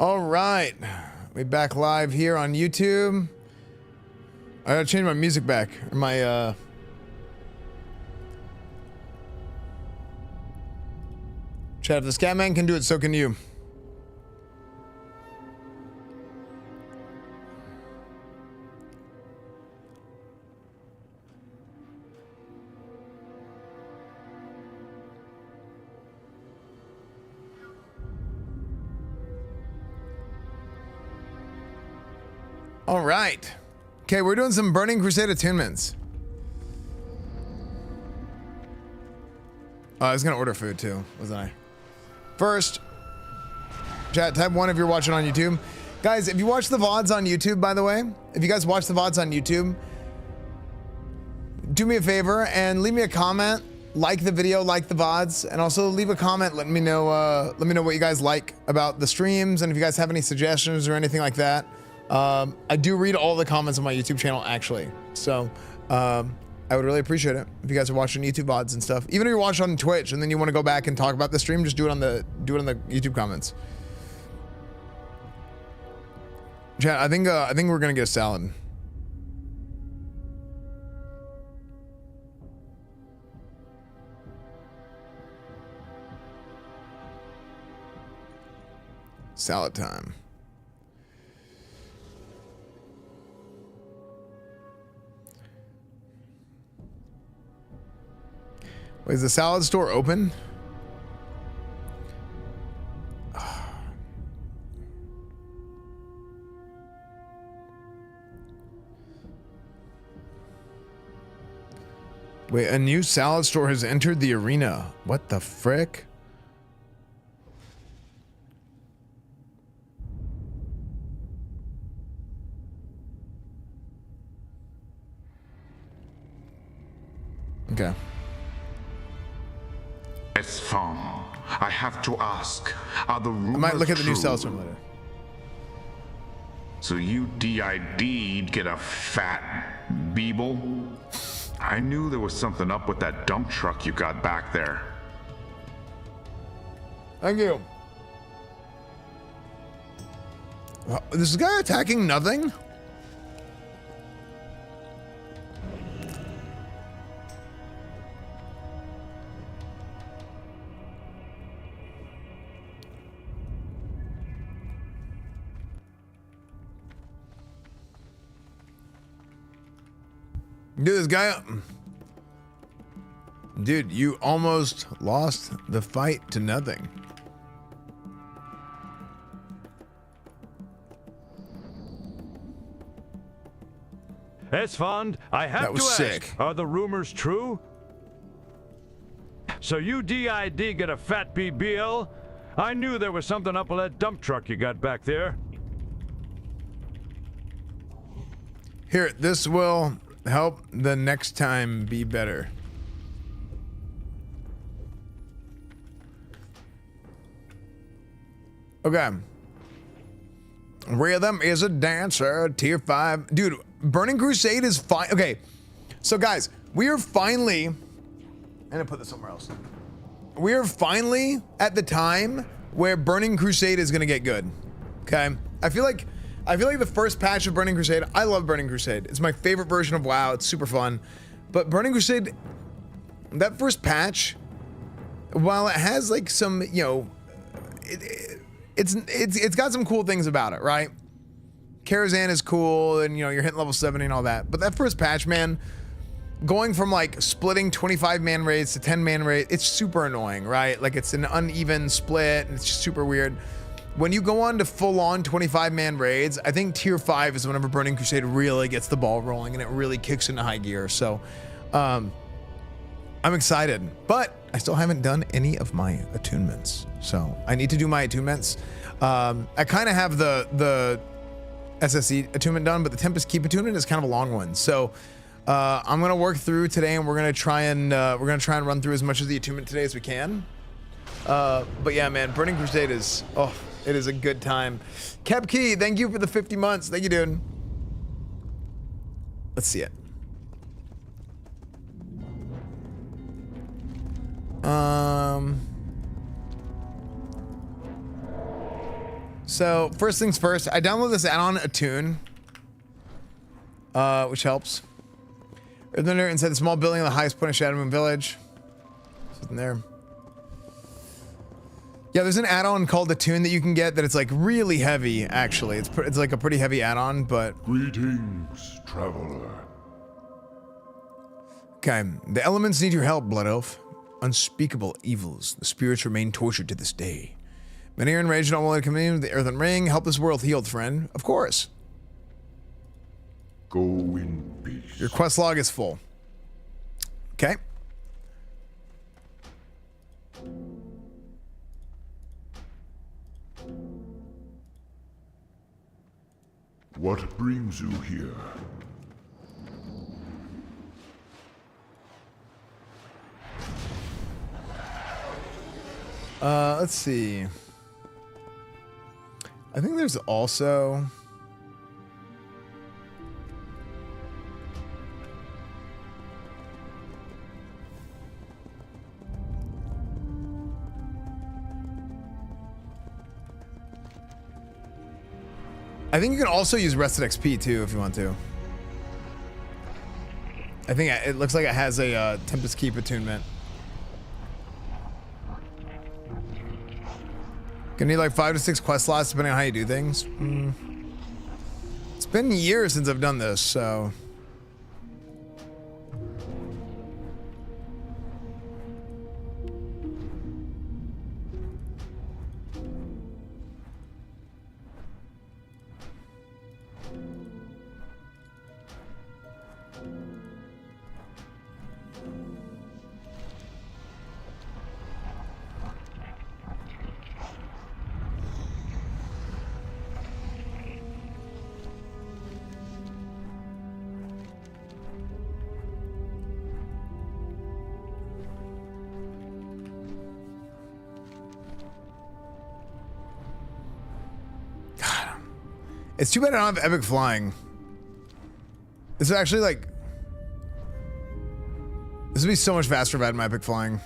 All right, we back live here on YouTube. I gotta change my music back, or my chat. If the Scatman can do it, so can you. All right. Okay, we're doing some Burning Crusade attunements. I was gonna order food too, wasn't I? First, chat, type 1 if you're watching on YouTube. Guys, if you watch the VODs on YouTube, by the way, if you guys watch the VODs on YouTube, do me a favor and leave me a comment, like the video, like the VODs, and also leave a comment letting me know what you guys like about the streams, and if you guys have any suggestions or anything like that. I do read all the comments on my YouTube channel, actually. So, I would really appreciate it if you guys are watching YouTube VODs and stuff. Even if you're watching on Twitch and then you want to go back and talk about the stream, just do it on the YouTube comments. Chat, I think we're gonna get a salad. Salad time. Wait, is the salad store open? Wait, a new salad store has entered the arena. What the frick? Okay. Esfand, I have to ask, are the rumors I might look at the true? new sales room later. So you DID'd get a fat Beeble? I knew there was something up with that dump truck you got back there. Thank you. This guy attacking nothing? Dude, this guy... Dude, you almost lost the fight to nothing. Esfand, I have That was to sick. ask, are the rumors true? So you DID get a fat BBL? I knew there was something up with that dump truck you got back there. Here, this will help the next time be better. Okay. Rhythm is a dancer, tier 5. Dude, Burning Crusade is fine. Okay, so guys, we are finally... I'm gonna put this somewhere else. We are finally at the time where Burning Crusade is gonna get good. Okay? I feel like the first patch of Burning Crusade, I love Burning Crusade. It's my favorite version of WoW. It's super fun. But Burning Crusade, that first patch, while it has like some, you know, it's got some cool things about it, right? Karazhan is cool, and you know, you're hitting level 70 and all that. But that first patch, man, going from like splitting 25-man raids to 10-man raids, it's super annoying, right? Like it's an uneven split, and it's just super weird. When you go on to full-on 25-man raids, I think tier 5 is whenever Burning Crusade really gets the ball rolling and it really kicks into high gear. So, I'm excited, but I still haven't done any of my attunements. So I need to do my attunements. I kind of have the SSE attunement done, but the Tempest Keep attunement is kind of a long one. So I'm gonna work through today, and we're gonna try and run through as much of the attunement today as we can. But yeah, man, Burning Crusade is, oh, it is a good time. Kepkey, thank you for the 50 months. Thank you, dude. Let's see it. So first things first, I downloaded this add-on Attune, which helps. Earthbender inside the small building on the highest point of Shadow Moon Village. Sitting there. Yeah, there's an add-on called Attune that you can get that it's like really heavy. Actually, it's like a pretty heavy add-on, but. Greetings, traveler. Okay, the elements need your help, Blood Elf. Unspeakable evils. The spirits remain tortured to this day. Many are enraged and don't want to come in the earthen ring. Help this world healed, friend. Of course. Go in peace. Your quest log is full. Okay. What brings you here? Let's see. I think there's also... I think you can also use rested XP too if you want to. I think it looks like it has a Tempest Keep attunement. Gonna need like 5 to 6 quest slots depending on how you do things. It's been years since I've done this, so. It's too bad I don't have epic flying. This is actually like... This would be so much faster if I had my epic flying.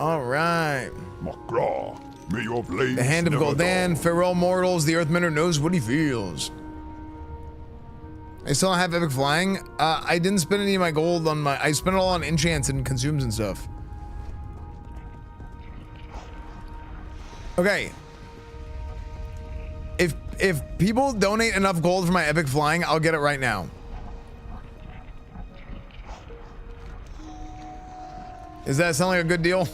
Alright. Makraw, may your blades The Hand of never Gul'dan, dull. farewell mortals, the Earthbender knows what he feels. I still don't have epic flying. I didn't spend any of my gold on my... I spent it all on enchants and consumes and stuff. Okay. If people donate enough gold for my epic flying, I'll get it right now. Does that sound like a good deal?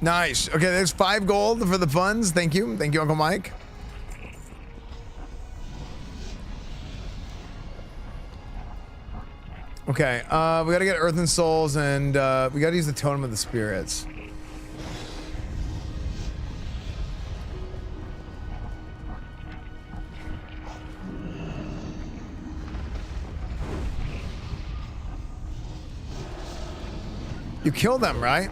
Nice. Okay, there's 5 gold for the funds. Thank you. Thank you, Uncle Mike. Okay, we gotta get Earth and Souls, and we gotta use the Totem of the Spirits. You kill them, right?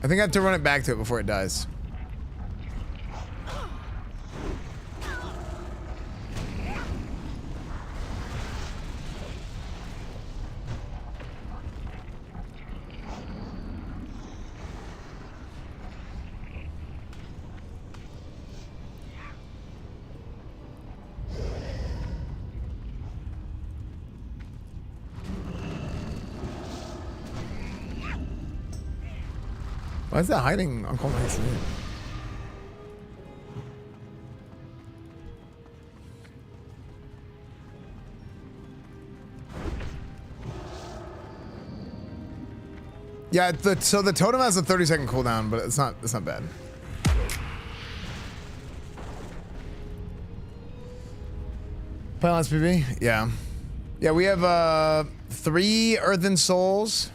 I think I have to run it back to it before it dies. Why is that hiding Uncle Mike's name? Yeah, so the totem has a 30-second cooldown, but it's not bad. Paladin's PB? Yeah. Yeah, we have 3 Earthen Souls.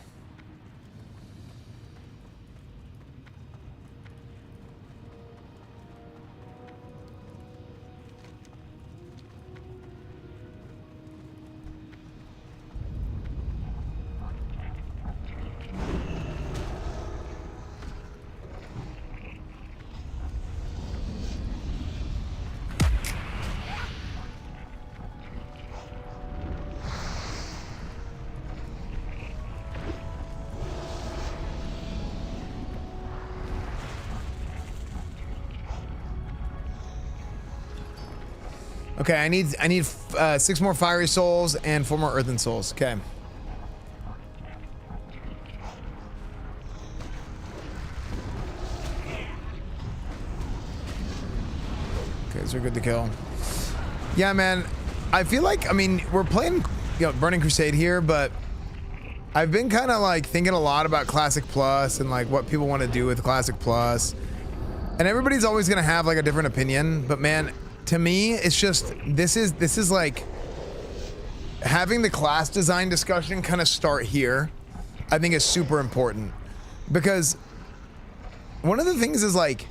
Okay, I need 6 more fiery souls and 4 more earthen souls. Okay. Okay, so we're good to kill. Yeah, man. I feel like, I mean, we're playing, you know, Burning Crusade here, but I've been kind of like thinking a lot about Classic Plus and like what people want to do with Classic Plus. And everybody's always going to have like a different opinion, but man, to me, it's just, this is like having the class design discussion kind of start here. I think is super important because one of the things is like,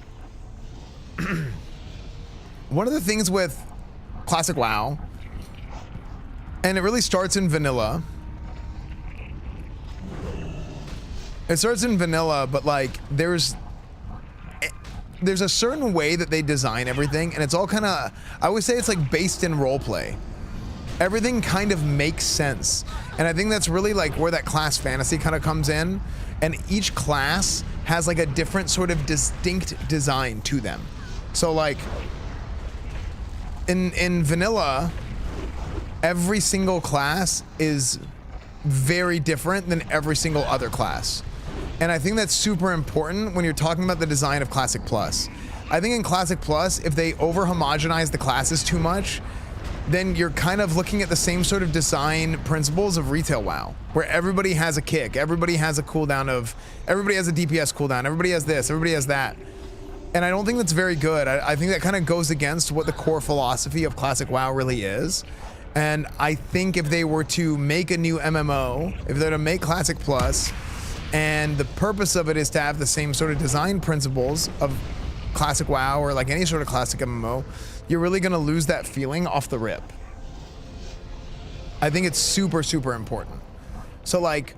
one of the things with Classic WoW, and it really starts in vanilla. It starts in vanilla, but like there's a certain way that they design everything, and it's all kind of, I would say it's like based in roleplay. Everything kind of makes sense, and I think that's really like where that class fantasy kind of comes in, and each class has like a different sort of distinct design to them. So like in vanilla, every single class is very different than every single other class. And I think that's super important when you're talking about the design of Classic Plus. I think in Classic Plus, if they over-homogenize the classes too much, then you're kind of looking at the same sort of design principles of retail WoW, where everybody has a kick, everybody has a cooldown of, everybody has a DPS cooldown, everybody has this, everybody has that. And I don't think that's very good. I think that kind of goes against what the core philosophy of Classic WoW really is. And I think if they were to make a new MMO, if they're to make Classic Plus, and the purpose of it is to have the same sort of design principles of Classic WoW or like any sort of classic MMO, you're really gonna lose that feeling off the rip. I think it's super, super important. So like,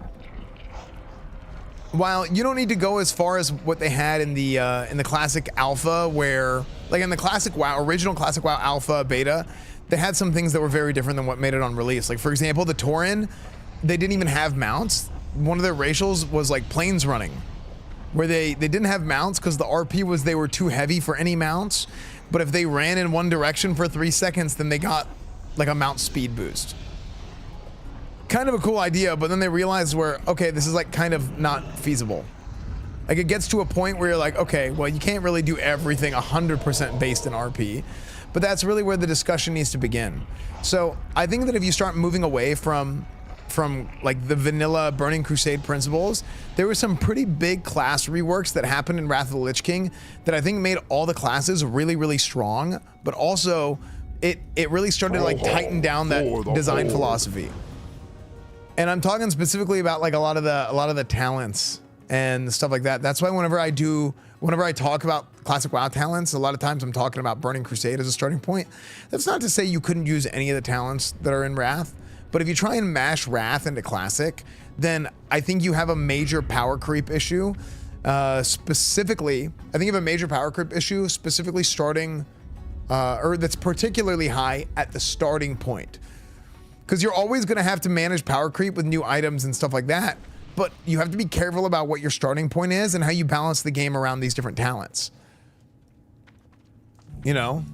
while you don't need to go as far as what they had in the classic alpha, where like in the classic WoW, original classic WoW alpha beta, they had some things that were very different than what made it on release. Like for example, the Tauren, they didn't even have mounts. One of their racials was like plains running, where they didn't have mounts because the RP was they were too heavy for any mounts. But if they ran in one direction for 3 seconds, then they got like a mount speed boost. Kind of a cool idea, but then they realized where, okay, this is like kind of not feasible. Like it gets to a point where you're like, okay, well, you can't really do everything 100% based in RP, but that's really where the discussion needs to begin. So I think that if you start moving away from like the vanilla Burning Crusade principles, there were some pretty big class reworks that happened in Wrath of the Lich King that I think made all the classes really, really strong, but also it really started to like tighten down that design philosophy. And I'm talking specifically about like a lot of the talents and stuff like that. That's why whenever I talk about Classic WoW talents, a lot of times I'm talking about Burning Crusade as a starting point. That's not to say you couldn't use any of the talents that are in Wrath, but if you try and mash Wrath into Classic, then I think you have a major power creep issue. Specifically, I think you have a major power creep issue specifically starting, or that's particularly high at the starting point. Because you're always going to have to manage power creep with new items and stuff like that, but you have to be careful about what your starting point is and how you balance the game around these different talents. You know?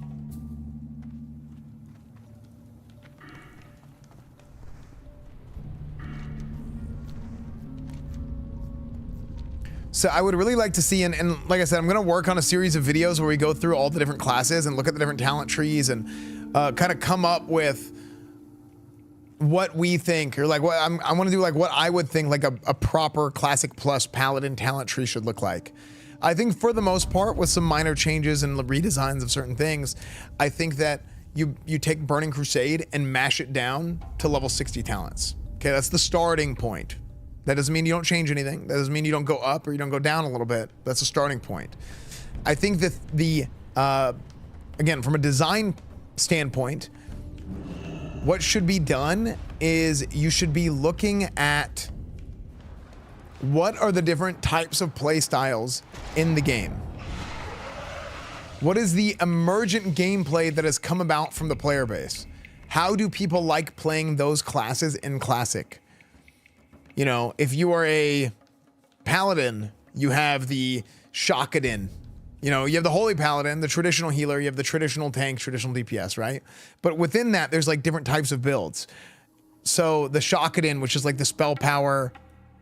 So I would really like to see, and like I said, I'm going to work on a series of videos where we go through all the different classes and look at the different talent trees and kind of come up with what we think, or like what I want to do, like what I would think like a proper Classic Plus Paladin talent tree should look like. I think for the most part, with some minor changes and redesigns of certain things, I think that you take Burning Crusade and mash it down to level 60 talents. Okay, that's the starting point. That doesn't mean you don't change anything. That doesn't mean you don't go up or you don't go down a little bit. That's a starting point. I think that again, from a design standpoint, what should be done is you should be looking at what are the different types of play styles in the game. What is the emergent gameplay that has come about from the player base? How do people like playing those classes in Classic? You know, if you are a Paladin, you have the Shakadin You know, you have the Holy Paladin, the traditional healer, you have the traditional tank, traditional DPS, right? But within that, there's like different types of builds. So the Shakadin, which is like the spell power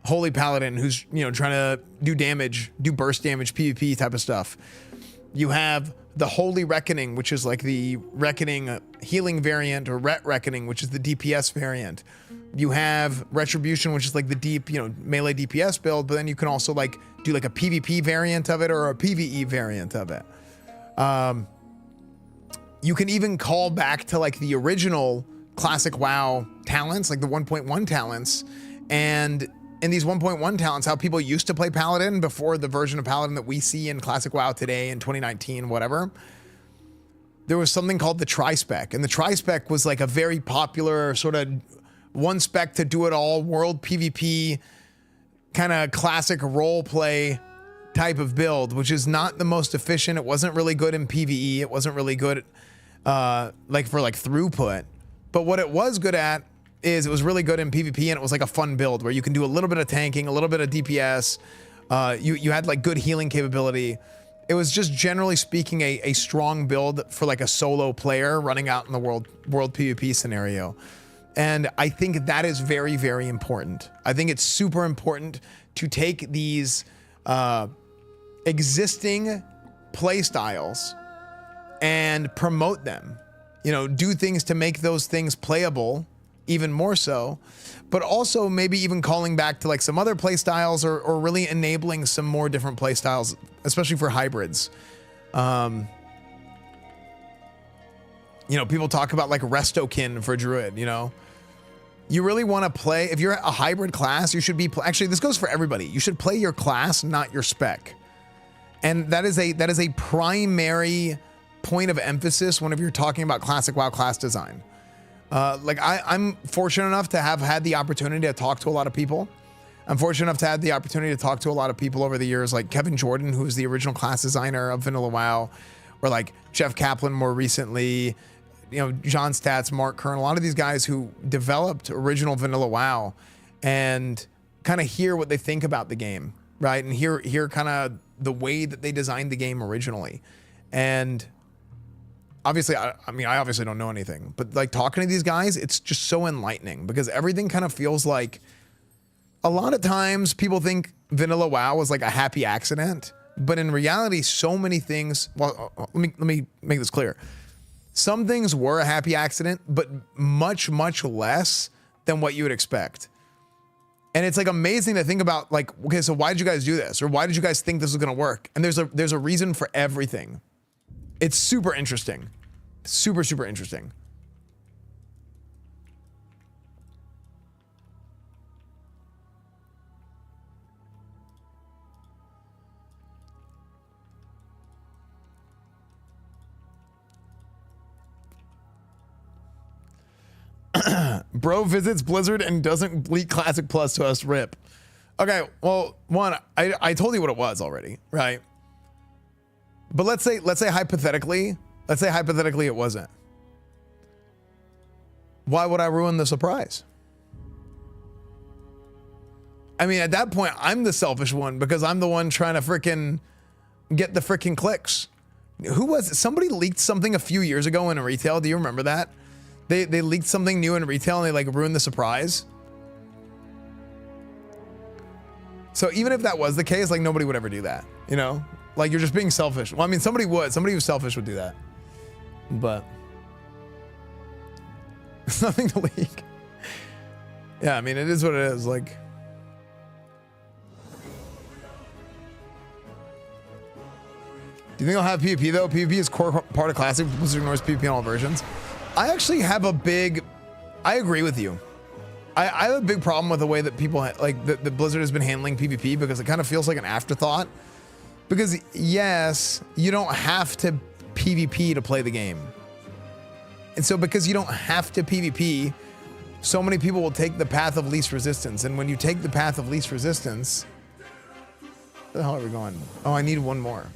Holy Paladin, who's, you know, trying to do damage, do burst damage, PvP type of stuff. You have the Holy Reckoning, which is like the Reckoning healing variant, or Ret Reckoning, which is the DPS variant. You have Retribution, which is like the deep, you know, melee DPS build, but then you can also like do like a PvP variant of it or a PvE variant of it. You can even call back to like the original classic WoW talents, like the 1.1 talents. And in these 1.1 talents, how people used to play Paladin before the version of Paladin that we see in classic WoW today in 2019, whatever. There was something called the Tri-Spec, and the Tri-Spec was like a very popular sort of one spec to do it all world PvP kind of classic role play type of build, which is not the most efficient. It wasn't really good in PvE. It wasn't really good like for like throughput. But what it was good at is it was really good in PvP, and it was like a fun build where you can do a little bit of tanking, a little bit of DPS. You had like good healing capability. It was just generally speaking a strong build for like a solo player running out in the world PvP scenario. And I think that is very, very important. I think it's super important to take these existing play styles and promote them. You know, do things to make those things playable even more so, but also maybe even calling back to like some other play styles, or really enabling some more different play styles, especially for hybrids. You know, people talk about like Restokin for Druid, you know. You really want to play, if you're a hybrid class, you should be, actually this goes for everybody. You should play your class, not your spec. And that is a primary point of emphasis whenever you're talking about classic WoW class design. Like I'm fortunate enough to have had the opportunity to talk to a lot of people. I'm fortunate enough to have the opportunity to talk to a lot of people over the years, like Kevin Jordan, who was the original class designer of Vanilla WoW, or like Jeff Kaplan more recently, you know, John Stats, Mark Kern, a lot of these guys who developed original Vanilla WoW, and kind of hear what they think about the game, right? And hear kind of the way that they designed the game originally. And obviously, I mean, I obviously don't know anything, but like talking to these guys, it's just so enlightening, because everything kind of feels like, a lot of times people think Vanilla WoW was like a happy accident, but in reality, so many things, well, let me make this clear. Some things were a happy accident, but much, much less than what you would expect. And it's like amazing to think about, like, okay, so why did you guys do this? Or why did you guys think this was going to work? And there's a reason for everything. It's super interesting. Super, super interesting. Bro visits Blizzard and doesn't leak Classic Plus to us, rip. Okay, well, one, I told you what it was already, right? But let's say hypothetically it wasn't. Why would I ruin the surprise? I mean, at that point, I'm the selfish one, because I'm the one trying to freaking get the freaking clicks. Who was it? Somebody leaked something a few years ago in retail. Do you remember that? They leaked something new in retail and they like ruined the surprise. So even if that was the case, like nobody would ever do that, you know? Like you're just being selfish. Well, I mean, somebody who's selfish would do that, but it's nothing to leak. Yeah, I mean, it is what it is. Like, do you think I'll have PvP though? PvP is core part of Classic. Blizzard ignores PvP in all versions. I actually have I agree with you. I have a big problem with the way that people like the Blizzard has been handling PvP, because it kind of feels like an afterthought. Because yes, you don't have to PvP to play the game. And so because you don't have to PvP, so many people will take the path of least resistance. And when you take the path of least resistance, where the hell are we going? Oh, I need one more.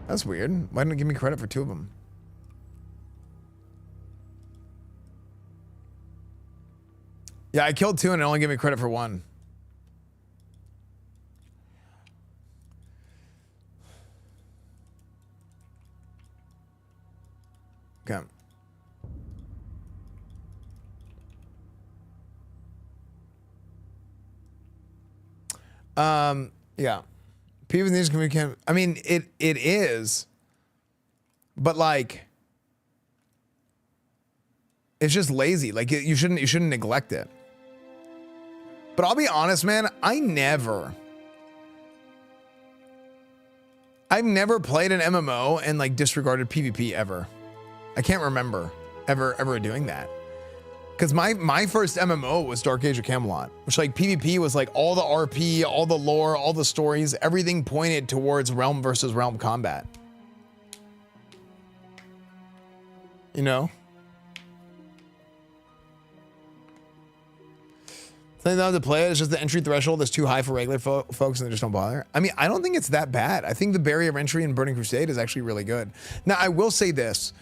That's weird. Why didn't it give me credit for 2 of them? Yeah, I killed 2 and it only gave me credit for 1. Okay. Yeah. People needs communicate. I mean, it is, but like, it's just lazy. Like you shouldn't neglect it. But I'll be honest, man. I've never played an MMO and like disregarded PvP ever. I can't remember ever doing that. Because my first MMO was Dark Age of Camelot, which like PvP was like all the RP, all the lore, all the stories, everything pointed towards realm versus realm combat. You know? Something not to play it, it's just the entry threshold is too high for regular folks and they just don't bother. I mean, I don't think it's that bad. I think the barrier of entry in Burning Crusade is actually really good. Now, I will say this.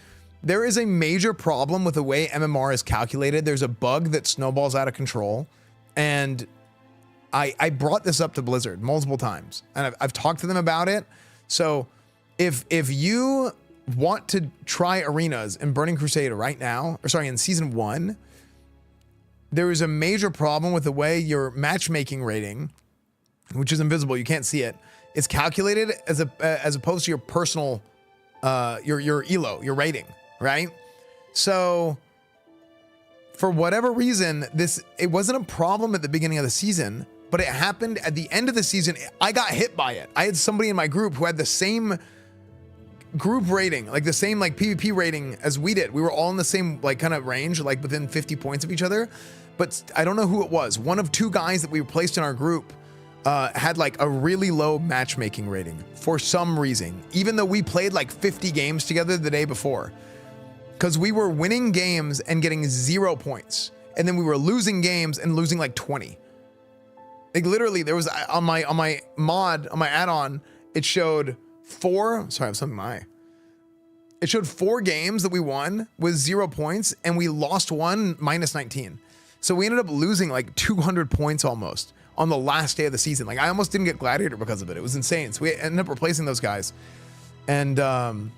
There is a major problem with the way MMR is calculated. There's a bug that snowballs out of control. And I brought this up to Blizzard multiple times. And I've talked to them about it. So if you want to try arenas in Burning Crusade right now, or sorry, in Season 1, there is a major problem with the way your matchmaking rating, which is invisible, you can't see it, is calculated as opposed to your personal, your elo, your rating. Right? So for whatever reason, it wasn't a problem at the beginning of the season, but it happened at the end of the season. I got hit by it. I had somebody in my group who had the same group rating, like the same like PvP rating as we did. We were all in the same like kind of range, like within 50 points of each other. But I don't know who it was. One of two guys that we placed in our group had like a really low matchmaking rating for some reason, even though we played like 50 games together the day before. Because we were winning games and getting 0 points. And then we were losing games and losing like 20. Like literally there was on my mod, on my add-on, it showed it showed 4 games that we won with 0 points and we lost one minus 19. So we ended up losing like 200 points almost on the last day of the season. Like I almost didn't get Gladiator because of it. It was insane. So we ended up replacing those guys. And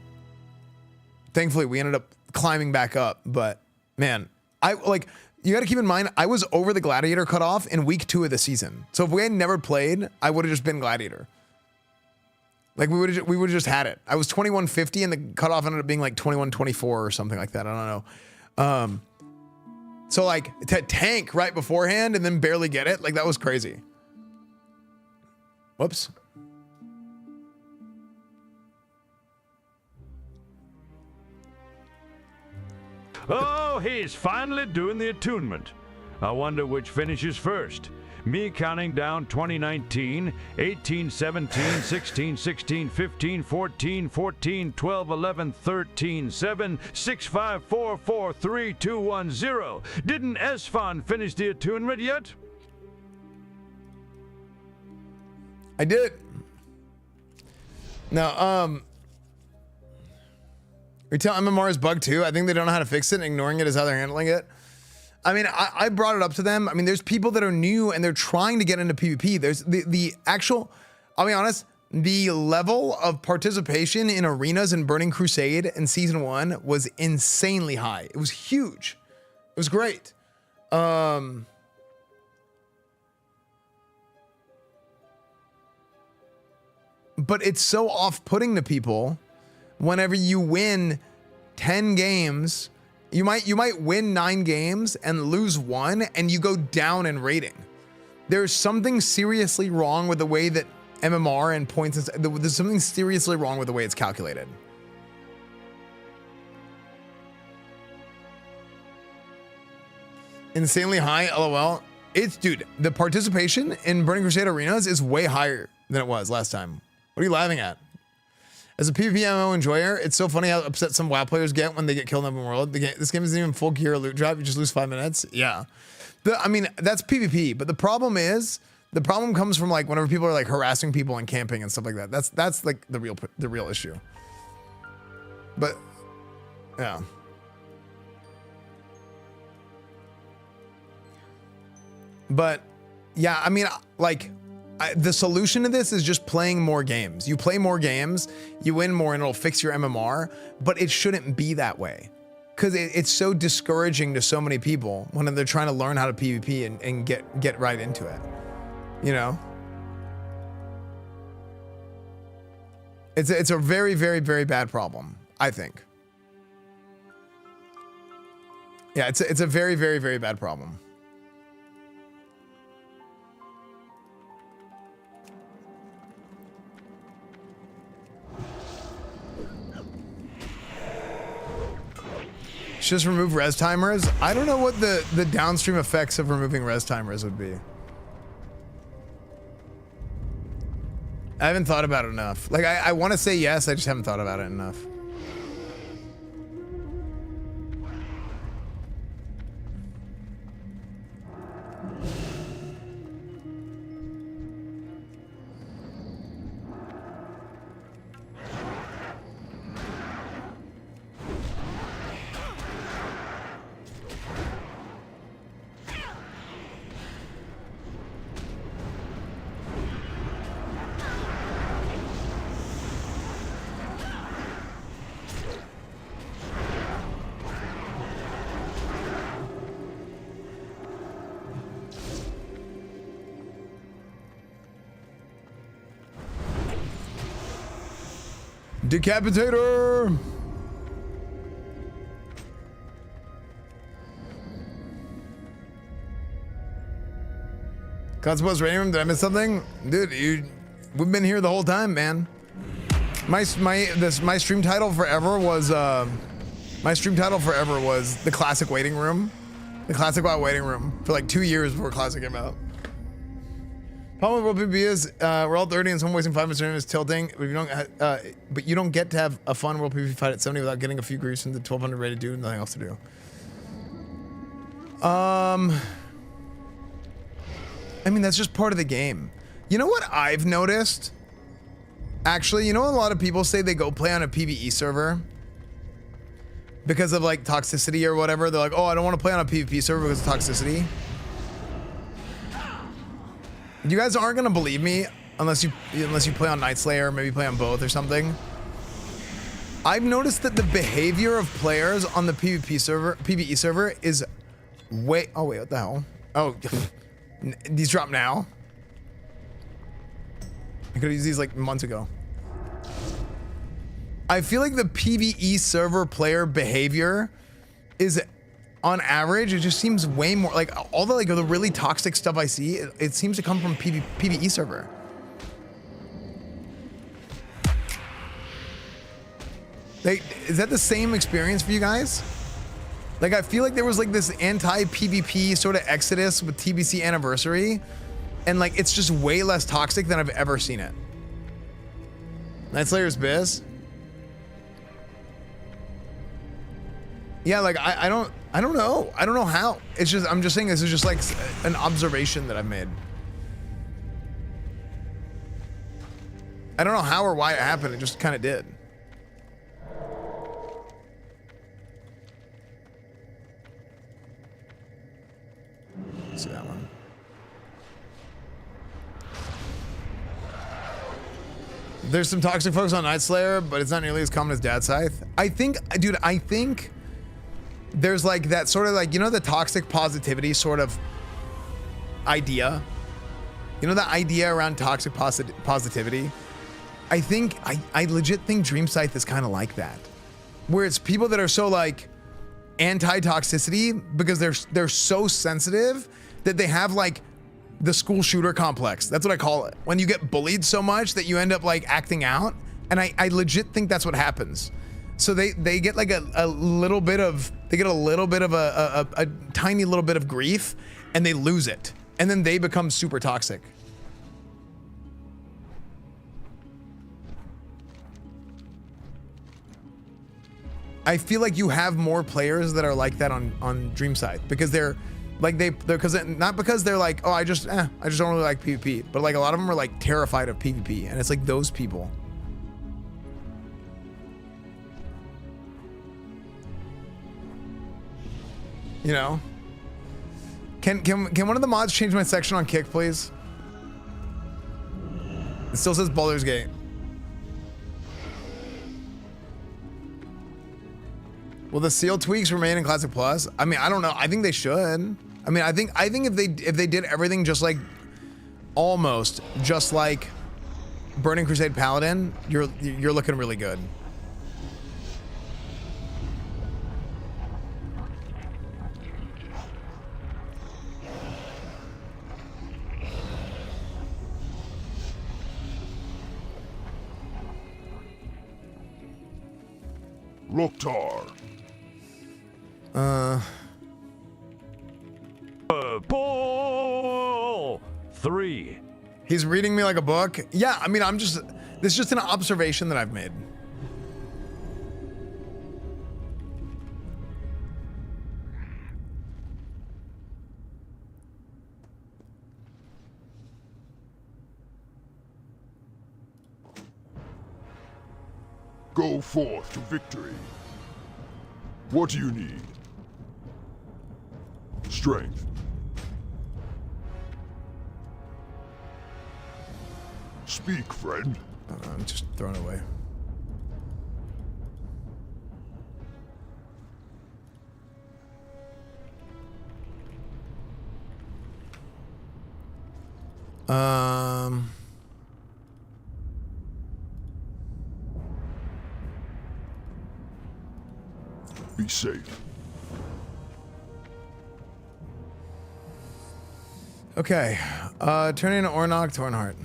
thankfully we ended up climbing back up, but man, you got to keep in mind, I was over the Gladiator cutoff in week 2 of the season. So if we had never played, I would have just been Gladiator. Like we would have just had it. I was 2150 and the cutoff ended up being like 2124 or something like that. I don't know. So like to tank right beforehand and then barely get it, like that was crazy. Whoops. Oh, he's finally doing the attunement. I wonder which finishes first. Me counting down 2019, 18, 17, 16, 16, 15, 14, 14, 12, 11, 13, 7, 6, 5, 4, 4, 3, 2, 1, 0. Didn't Esfand finish the attunement yet? I did. Now, retail MMR is bugged too. I think they don't know how to fix it, and ignoring it is how they're handling it. I mean, I brought it up to them. I mean, there's people that are new and they're trying to get into PvP. There's the actual, I'll be honest, the level of participation in arenas in Burning Crusade in Season 1 was insanely high. It was huge. It was great. But it's so off-putting to people whenever you win 10 games. You might win 9 games and lose 1 and you go down in rating. There's something seriously wrong with the way that MMR and points, there's something seriously wrong with the way it's calculated. Insanely high, LOL. Dude, the participation in Burning Crusade arenas is way higher than it was last time. What are you laughing at? As a PvP MMO enjoyer, it's so funny how upset some WoW players get when they get killed in open world. This game isn't even full gear or loot drop. You just lose 5 minutes. Yeah. I mean, that's PvP, but the problem comes from like whenever people are like harassing people and camping and stuff like that. That's like the real issue. But yeah. But yeah, I mean, like, the solution to this is just playing more games. You play more games, you win more, and it'll fix your MMR, but it shouldn't be that way. because it's so discouraging to so many people when they're trying to learn how to PvP and get right into it, you know? It's a very, very, very bad problem, I think. Yeah, it's a very, very, very bad problem. Just remove res timers. I don't know what the downstream effects of removing res timers would be. I haven't thought about it enough. Like I want to say yes, I just haven't thought about it enough. Decapitator! Cosmos Rating Room, did I miss something? Dude, we've been here the whole time, man. My stream title forever was the Classic Waiting Room. The Classic WoW Waiting Room for like 2 years before Classic came out. Problem with World PvP is we're all 30 and someone wasting 5 minutes is tilting, but you don't get to have a fun World PvP fight at 70 without getting a few griefs into 1200 rated dude and nothing else to do. I mean, that's just part of the game. You know what I've noticed? Actually, you know, a lot of people say they go play on a PvE server because of like toxicity or whatever. They're like, oh, I don't want to play on a PvP server because of toxicity. You guys aren't gonna believe me unless you play on Night Slayer, maybe play on both or something. I've noticed that the behavior of players on the PvE server is way. Oh wait, what the hell? Oh, these drop now. I could have used these like months ago. I feel like the PvE server player behavior is, on average, it just seems way more like all the the really toxic stuff I see. It seems to come from PvE server. Is that the same experience for you guys? Like, I feel like there was like this anti-PvP sort of exodus with TBC Anniversary, and like it's just way less toxic than I've ever seen it. Night Slayer's biz. Yeah, like I don't know. I don't know how. It's just, I'm just saying this is just like an observation that I've made. I don't know how or why it happened. It just kind of did. Let's see that one. There's some toxic folks on Night Slayer, but it's not nearly as common as Dad Scythe. I think, dude, there's like that sort of like, you know, the toxic positivity sort of idea. You know, the idea around toxic positivity. I legit think Dream Scythe is kind of like that, where it's people that are so like anti-toxicity because they're so sensitive that they have like the school shooter complex. That's what I call it. When you get bullied so much that you end up like acting out. And I legit think that's what happens. So they get like a little bit of, a tiny little bit of grief and they lose it. And then they become super toxic. I feel like you have more players that are like that on Dream Scythe because they're not because they're like, oh, I just don't really like PvP, but like a lot of them are like terrified of PvP, and it's like those people. You know? Can one of the mods change my section on Kick, please? It still says Baldur's Gate. Will the seal tweaks remain in Classic Plus? I mean, I don't know. I think they should. I mean, I think if they did everything just like almost just like Burning Crusade Paladin, you're looking really good. Loktar. Pull 3. He's reading me like a book. Yeah, I mean, this is just an observation that I've made. Go forth to victory. What do you need? Strength. Speak, friend. I'm just throwing it away. Be safe. Okay. Turn in Ornok Tornheart.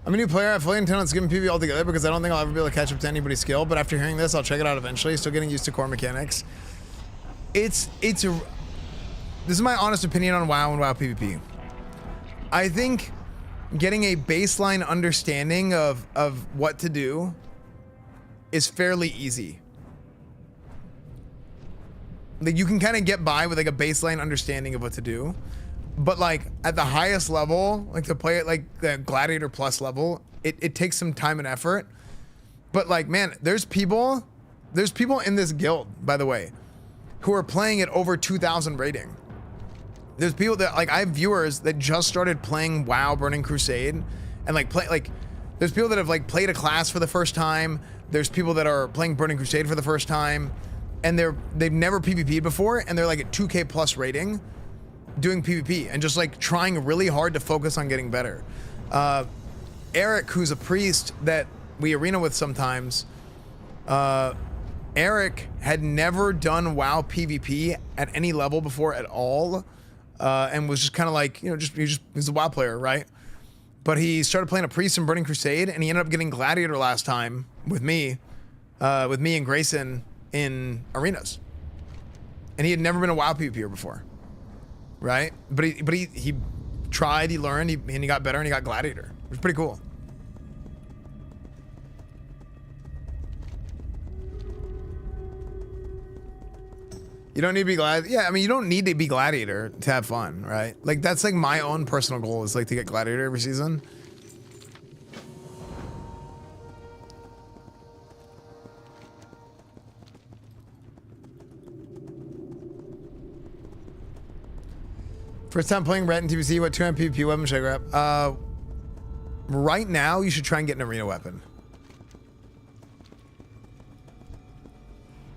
I'm a new player. I fully intend on skipping PvP altogether because I don't think I'll ever be able to catch up to anybody's skill. But after hearing this, I'll check it out eventually. Still getting used to core mechanics. This is my honest opinion on WoW and WoW PvP. I think getting a baseline understanding of what to do is fairly easy. Like you can kind of get by with like a baseline understanding of what to do. But like at the highest level, like to play at like the Gladiator Plus level, it takes some time and effort. But like, man, there's people in this guild, by the way, who are playing at over 2,000 rating. There's people that like, I have viewers that just started playing WoW Burning Crusade and like there's people that have like played a class for the first time. There's people that are playing Burning Crusade for the first time and they've never PvP'd before and they're like at 2K plus rating doing PvP and just like trying really hard to focus on getting better. Eric, who's a priest that we arena with sometimes, Eric had never done WoW PvP at any level before at all, and was just kind of like, you know, he's a WoW player, right? But he started playing a priest in Burning Crusade, and he ended up getting Gladiator last time with me and Grayson in arenas, and he had never been a WoW PvPer before, right? But he tried, he learned, and he got better, and he got Gladiator. It was pretty cool. You don't need to be glad. Yeah, I mean, you don't need to be Gladiator to have fun, right? Like that's like my own personal goal is like to get Gladiator every season. First time playing Ret in TBC. What 200 PvP weapon should I grab? Right now, you should try and get an arena weapon.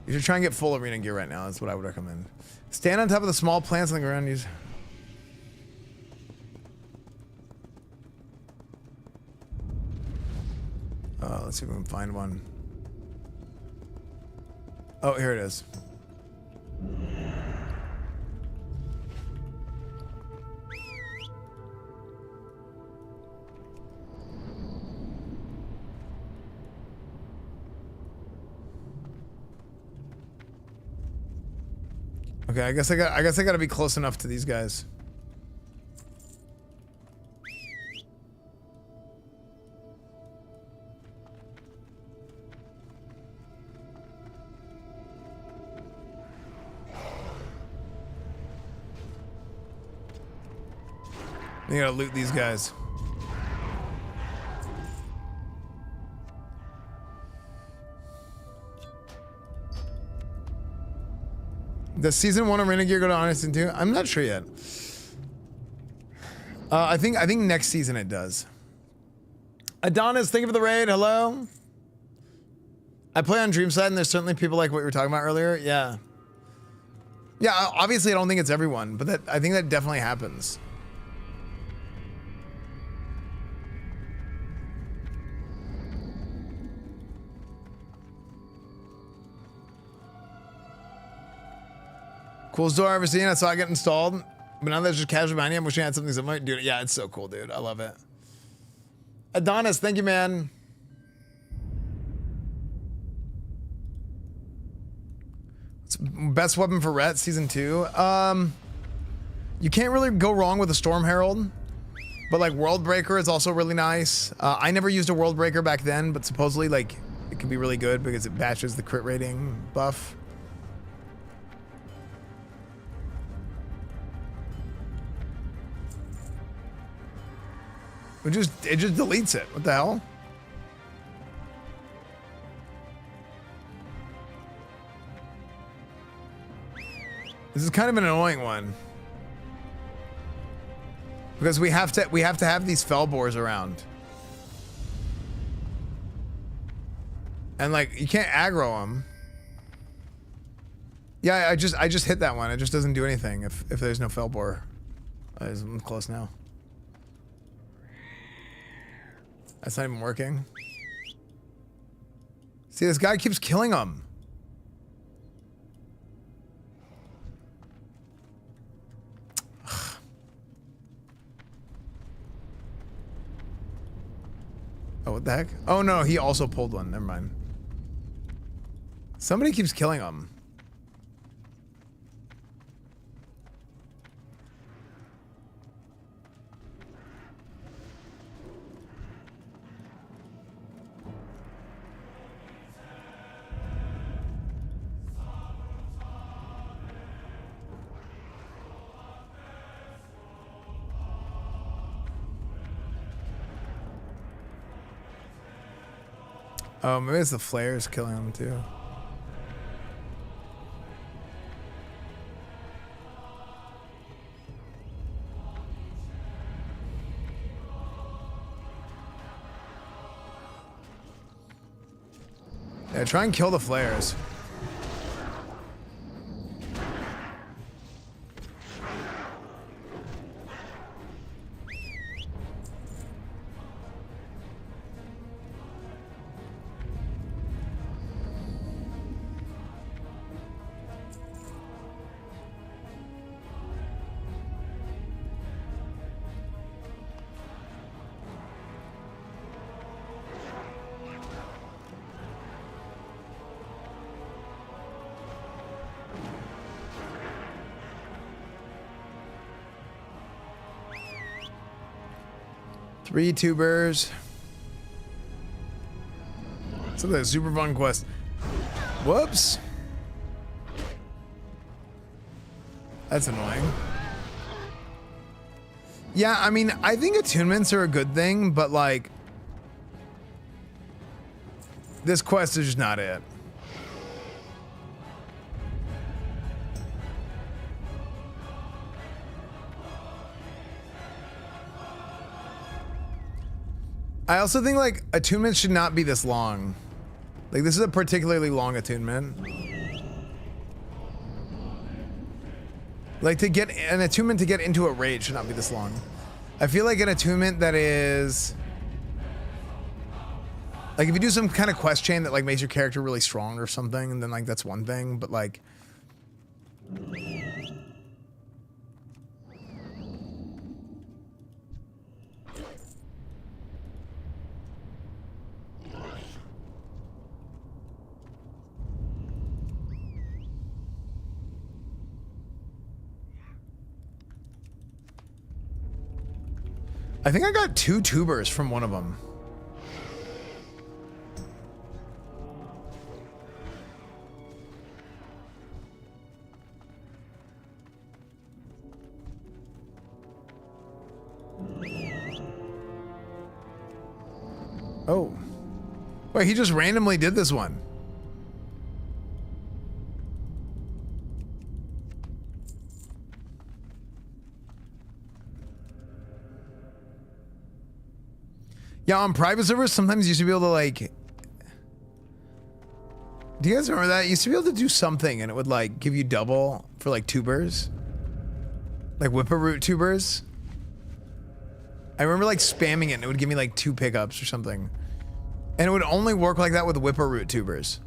You should try and get full arena gear right now. That's what I would recommend. Stand on top of the small plants on the ground. Use. Let's see if we can find one. Oh, here it is. Okay, I guess I gotta be close enough to these guys. I gotta loot these guys. Does season 1 of Renegade go to Honor Season 2? I'm not sure yet. I think next season it does. Adonis, thank you for the raid. Hello. I play on Dreamside, and there's certainly people like what we were talking about earlier. Yeah. Yeah, obviously I don't think it's everyone, but I think that definitely happens. Coolest door I've ever seen. I saw it get installed, but now that's just casual behind you. I'm wishing I had something similar. Dude, yeah, it's so cool, dude. I love it. Adonis, thank you, man. Best weapon for Rhett, season 2. You can't really go wrong with a Storm Herald, but like World Breaker is also really nice. I never used a World Breaker back then, but supposedly like it can be really good because it batches the crit rating buff. It just deletes it. What the hell? This is kind of an annoying one. Because we have to have these Felbors around. And like you can't aggro them. Yeah, I just hit that one. It just doesn't do anything if there's no Felbor. I'm close now. That's not even working. See, this guy keeps killing them. Oh, what the heck? Oh no, he also pulled one. Never mind. Somebody keeps killing him. Oh, maybe it's the flares killing him too. Yeah, try and kill the flares. Three tubers. So that's a super fun quest. Whoops. That's annoying. Yeah, I mean, I think attunements are a good thing, but like, this quest is just not it. I also think like attunements should not be this long. Like this is a particularly long attunement. Like to get an attunement to get into a raid should not be this long. I feel like an attunement that is like if you do some kind of quest chain that like makes your character really strong or something, then like that's one thing, but like I think I got 2 tubers from one of them. Oh. Wait, he just randomly did this one. Yeah, on private servers, sometimes you used to be able to like. Do you guys remember that? You used to be able to do something and it would like give you double for like tubers. Like whipper-root tubers. I remember like spamming it and it would give me like 2 pickups or something. And it would only work like that with whipper-root tubers.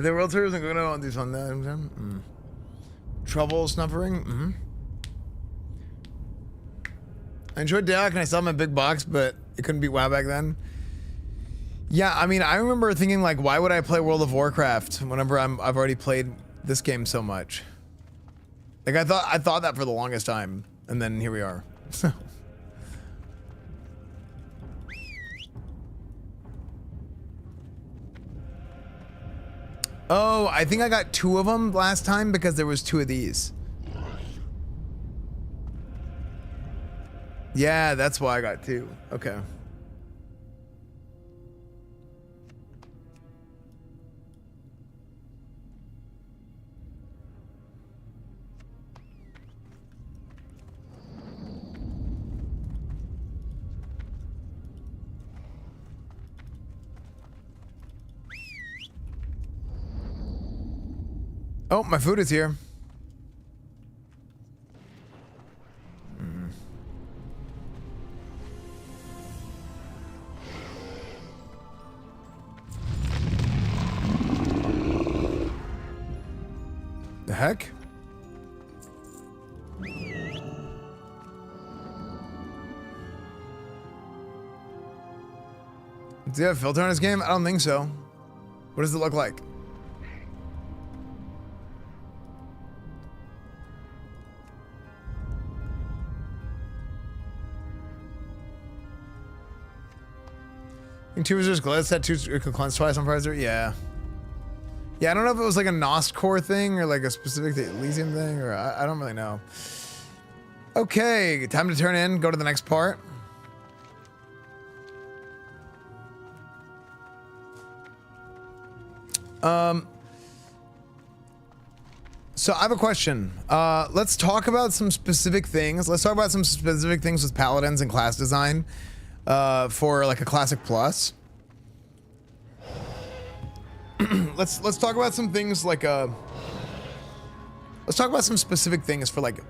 The world tour isn't going to do something. Trouble snuffering. I enjoyed Dalek and I saw my big box, but it couldn't beat WoW back then. Yeah, I mean, I remember thinking like, why would I play World of Warcraft whenever I've already played this game so much? Like I thought that for the longest time, and then here we are. Oh, I think I got 2 of them last time because there was 2 of these. Yeah, that's why I got 2. Okay. Oh, my food is here. The heck? Does he have a filter on his game? I don't think so. What does it look like? I think 2 was just glitch. That 2 could cleanse twice on Prizer. Yeah. Yeah, I don't know if it was like a Nost core thing or like a specific Elysium thing, or I don't really know. Okay, time to turn in, go to the next part. So I have a question. Let's talk about some specific things. Let's talk about some specific things with Paladins and class design for like a Classic Plus. Let's talk about some things like let's talk about some specific things for like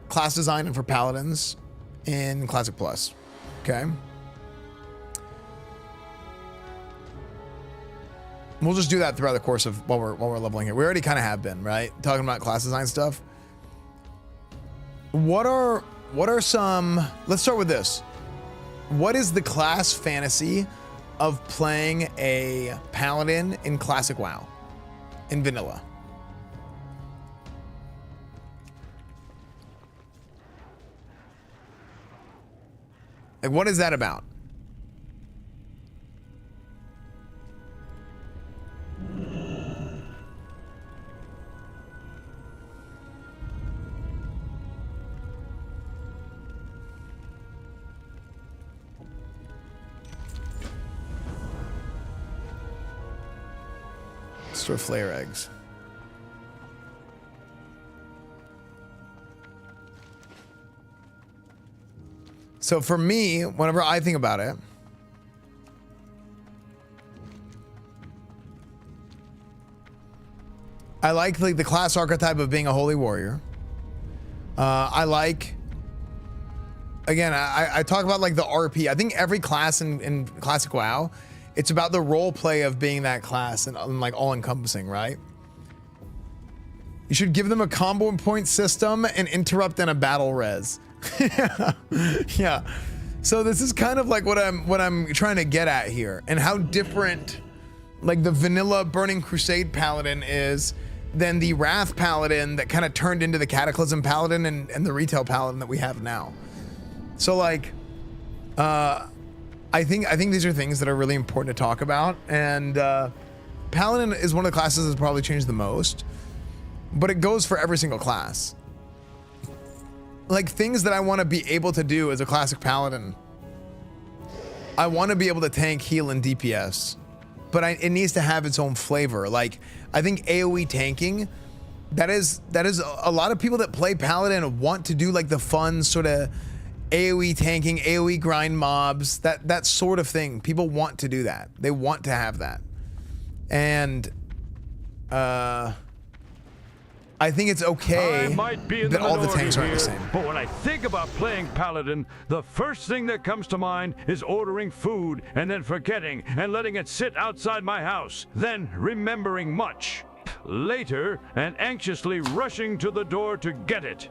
class design and for Paladins in Classic Plus. Okay. We'll just do that throughout the course of while we're leveling here. We already kind of have been, right? Talking about class design stuff. What are some, let's start with this. What is the class fantasy of playing a Paladin in Classic WoW? In vanilla? Like, what is that about? Store flare eggs. So for me, whenever I think about it, I like the class archetype of being a holy warrior. I like, again, I talk about like the RP. I think every class in Classic WoW, it's about the role play of being that class and like all encompassing, right? You should give them a combo point system and interrupt in a battle res. Yeah. Yeah. So this is kind of like what I'm trying to get at here, and how different like the vanilla Burning Crusade Paladin is than the Wrath Paladin that kind of turned into the Cataclysm Paladin and the Retail Paladin that we have now. So like I think these are things that are really important to talk about, and Paladin is one of the classes that's probably changed the most, but it goes for every single class. Like things that I want to be able to do as a classic Paladin. I want to be able to tank, heal, and DPS, but it needs to have its own flavor. Like I think AoE tanking, that is a lot of people that play Paladin want to do like the fun sort of AoE tanking, AoE grind mobs, that sort of thing. People want to do that. They want to have that. And I think it's okay that all the tanks aren't the same. But when I think about playing Paladin, the first thing that comes to mind is ordering food and then forgetting and letting it sit outside my house, then remembering much later and anxiously rushing to the door to get it.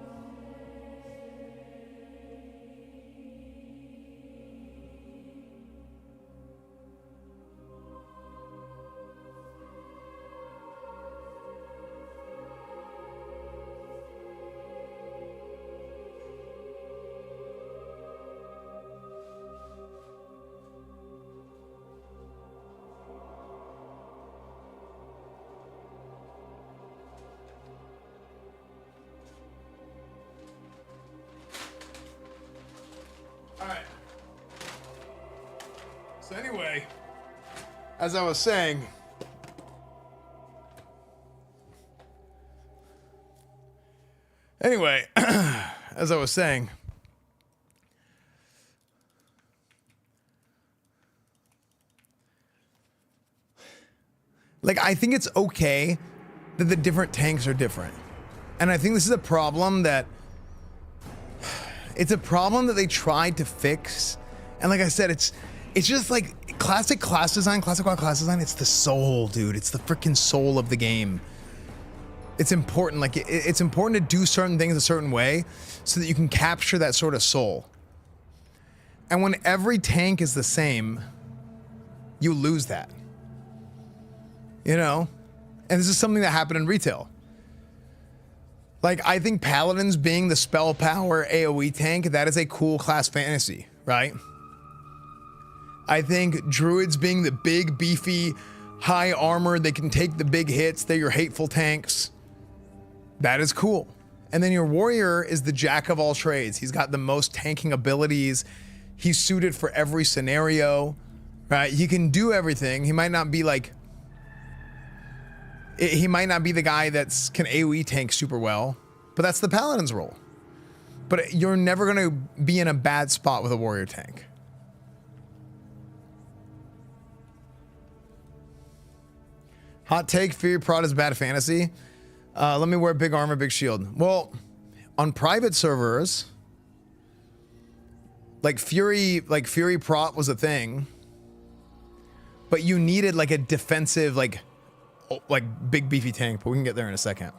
So anyway, as I was saying, like I think it's okay that the different tanks are different. And I think this is a problem that they tried to fix. And like I said, it's just like classic class design, classic WoW class design. It's the soul, dude. It's the freaking soul of the game. It's important. Like it's important to do certain things a certain way so that you can capture that sort of soul. And when every tank is the same, you lose that. You know? And this is something that happened in retail. Like I think Paladins being the spell power AoE tank, that is a cool class fantasy, right? I think Druids being the big, beefy, high armor, they can take the big hits, they're your hateful tanks. That is cool. And then your Warrior is the jack of all trades. He's got the most tanking abilities. He's suited for every scenario, right? He can do everything. He might not be like... He might not be the guy that can AoE tank super well, but that's the Paladin's role. But you're never going to be in a bad spot with a Warrior tank. Hot take, Fury Prot is bad fantasy. Let me wear big armor, big shield. Well, on private servers, like Fury Prot was a thing, but you needed like a defensive, like big beefy tank, but we can get there in a second.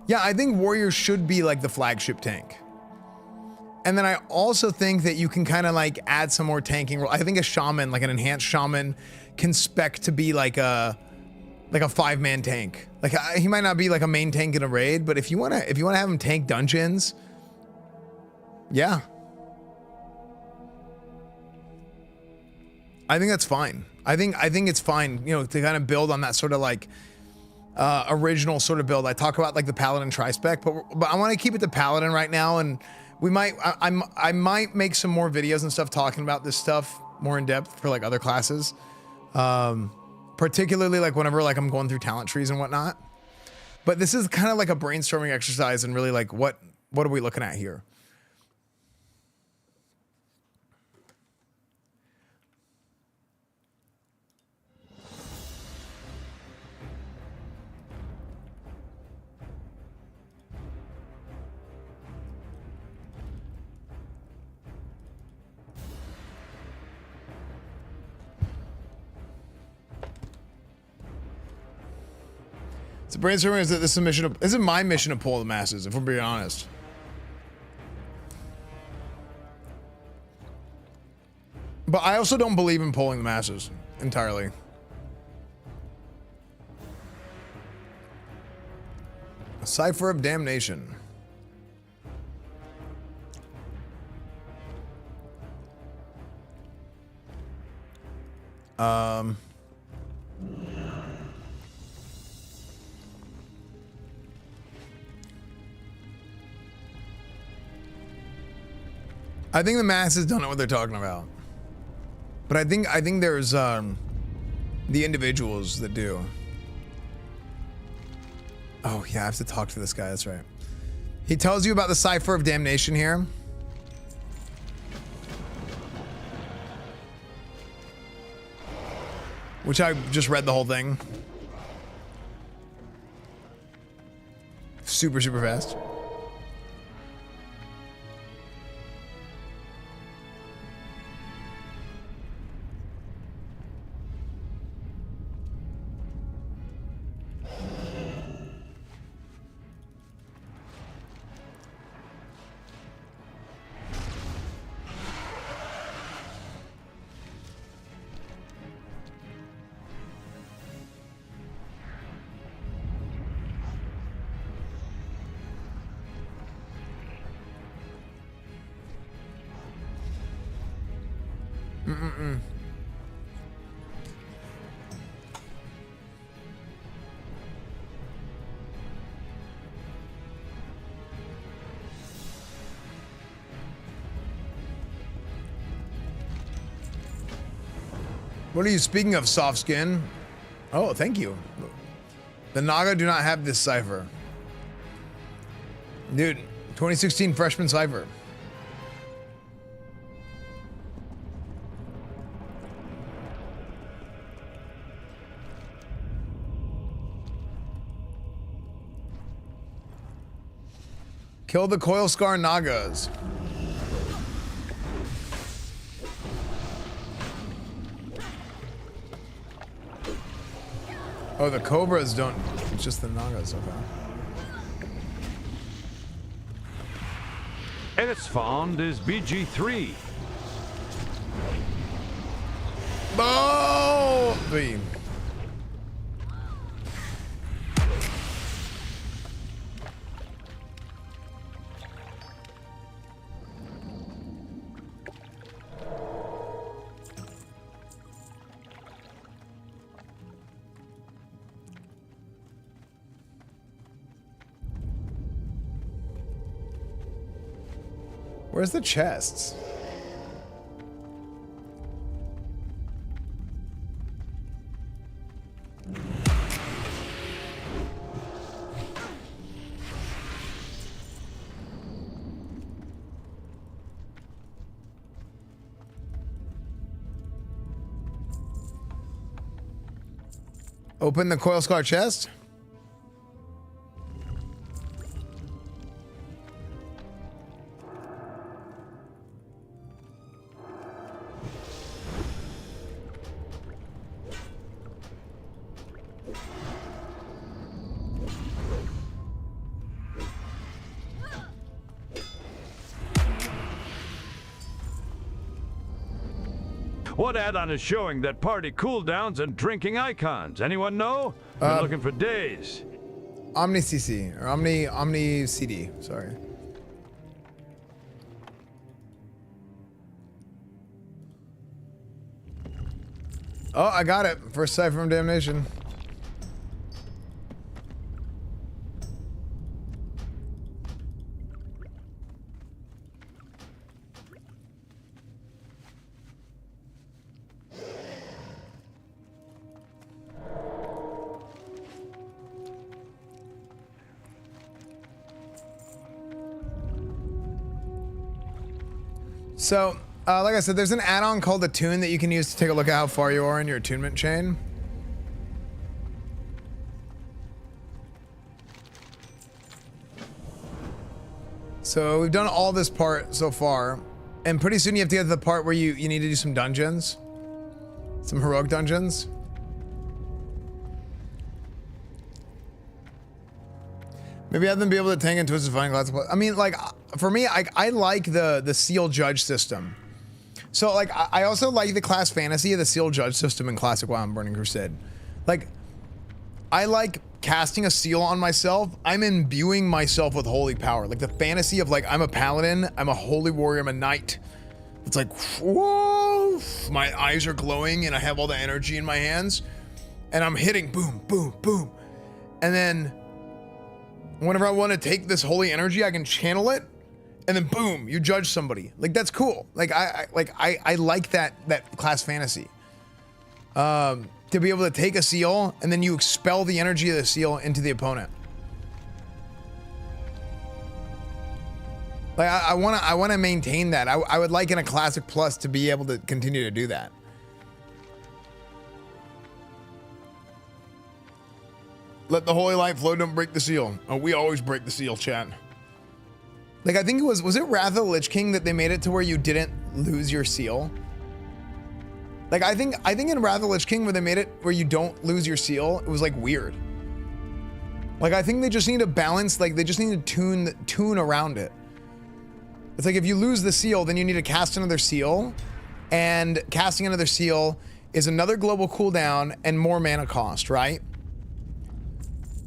Yeah, I think Warrior should be like the flagship tank. And then I also think that you can kind of like add some more tanking. I think a shaman, like an enhanced shaman, can spec to be like a 5-man tank. Like he might not be like a main tank in a raid, but if you wanna have him tank dungeons, yeah, I think that's fine. I think it's fine, you know, to kind of build on that sort of like original sort of build. I talk about like the Paladin tri-spec, but I want to keep it to Paladin right now, and I might make some more videos and stuff talking about this stuff more in depth for like other classes. Particularly like whenever like I'm going through talent trees and whatnot. But this is kind of like a brainstorming exercise and really like what are we looking at here? So brainstorming is that this is my mission to pull the masses, if we're being honest. But I also don't believe in pulling the masses entirely. A Cipher of Damnation. I think the masses don't know what they're talking about. But I think there's the individuals that do. Oh yeah, I have to talk to this guy, that's right. He tells you about the Cipher of Damnation here. Which I just read the whole thing. Super, super fast. What are you speaking of, soft skin? Oh, thank you. The Naga do not have this cipher. Dude, 2016 freshman cipher. Kill the Coil Scar Nagas. Oh, the Cobras don't, it's just the Nagas, okay. Esfand is BG3. Oh! Beam. Where's the chests? Open the Coil Scar chest. What add-on is showing that party cooldowns and drinking icons? Anyone know? Been looking for days. Omni CC or Omni CD. Sorry. Oh, I got it. First cipher from Damnation. So, like I said, there's an add-on called Attune that you can use to take a look at how far you are in your attunement chain. So we've done all this part so far, and pretty soon you have to get to the part where you need to do some dungeons. Some heroic dungeons. Maybe have them be able to tank and twist and find glass. I mean, like, for me, I like the seal judge system. So, like, I also like the class fantasy of the seal judge system in Classic WoW and Burning Crusade. Like, I like casting a seal on myself. I'm imbuing myself with holy power. Like, the fantasy of, like, I'm a paladin, I'm a holy warrior, I'm a knight. It's like, whoa! woof, my eyes are glowing and I have all the energy in my hands and I'm hitting boom, boom, boom. And then whenever I want to take this holy energy, I can channel it and then boom, you judge somebody. Like, that's cool. Like, I like that class fantasy. To be able to take a seal and then you expel the energy of the seal into the opponent. Like, I want to maintain that. I would like in a Classic Plus to be able to continue to do that. Let the holy light flow, don't break the seal. Oh, we always break the seal, chat. Like, I think it was it Wrath of the Lich King that they made it to where you didn't lose your seal? Like, I think in Wrath of the Lich King where they made it where you don't lose your seal, it was like weird. Like, I think they just need to balance, like they just need to tune around it. It's like if you lose the seal, then you need to cast another seal, and casting another seal is another global cooldown and more mana cost, right?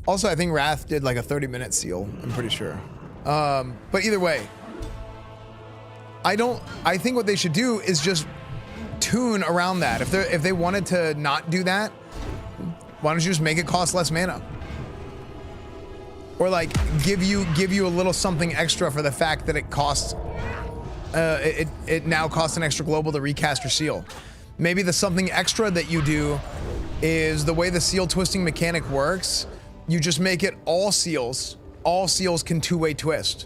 Also, I think Wrath did like a 30-minute seal, I'm pretty sure. But either way, I think what they should do is just tune around that. If they wanted to not do that, why don't you just make it cost less mana? Or like give you a little something extra for the fact that it costs it now costs an extra global to recast your seal. Maybe the something extra that you do is the way the seal twisting mechanic works, you just make it all seals can two-way twist.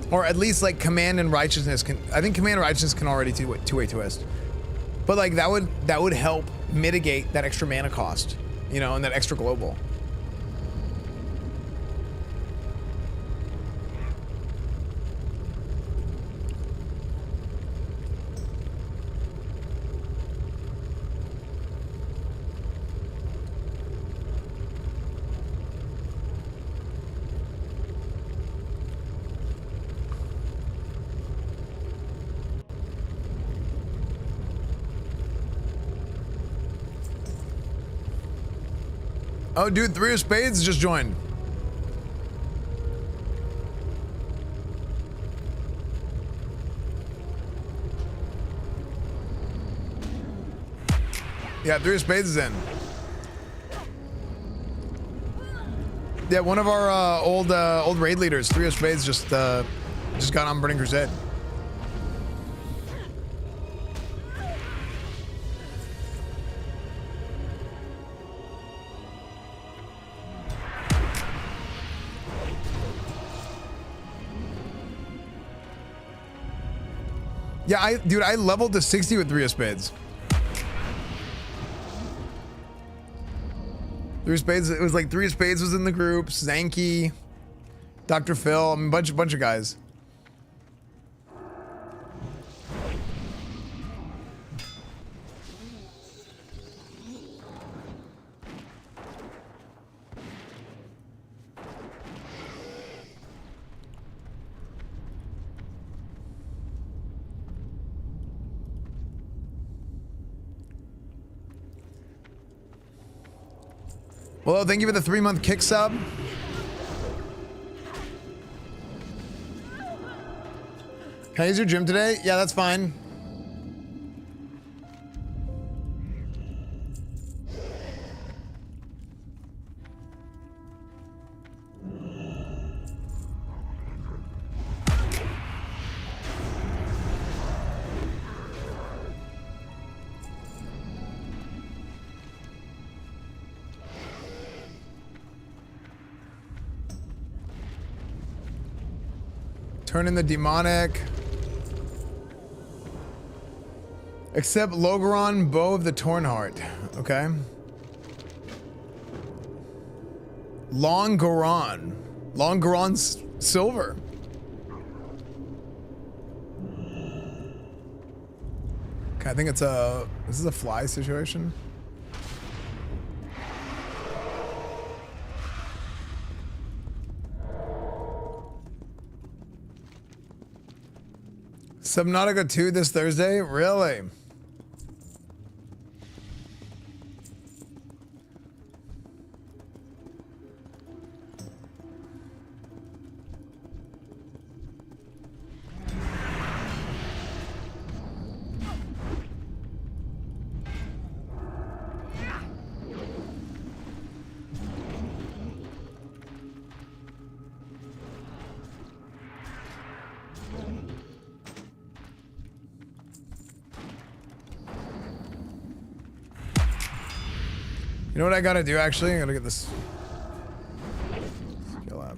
Or at least like Command and Righteousness can, I think Command and Righteousness can already two-way twist. But like that would help mitigate that extra mana cost, you know, and that extra global. Oh, dude, 3 of Spades just joined. Yeah, 3 of Spades is in. Yeah, one of our old raid leaders, 3 of Spades, just got on Burning Crusade. Yeah, I leveled to 60 with 3 of Spades. 3 of Spades, it was like 3 of Spades was in the group, Zanky, Dr. Phil, I mean, bunch of guys. Well, thank you for the 3-month kick sub. Can I use your gym today? Yeah, that's fine. Turn in the demonic. Except Logaron, Bow of the Tornheart. Okay. Longaron. Longaron's silver. Okay, I think it's a... This is a fly situation. Subnautica 2 this Thursday? Really? You know what I gotta do actually? I gotta get this skill up.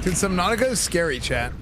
Dude, Subnautica is scary, chat.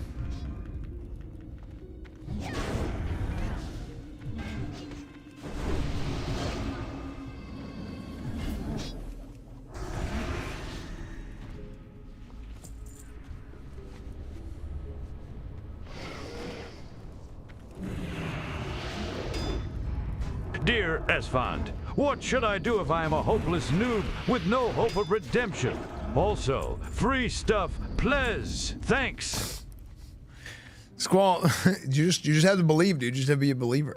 Dear Esfand, what should I do if I am a hopeless noob with no hope of redemption? Also, free stuff, please. Thanks. Squall, you just have to believe, dude. You just have to be a believer.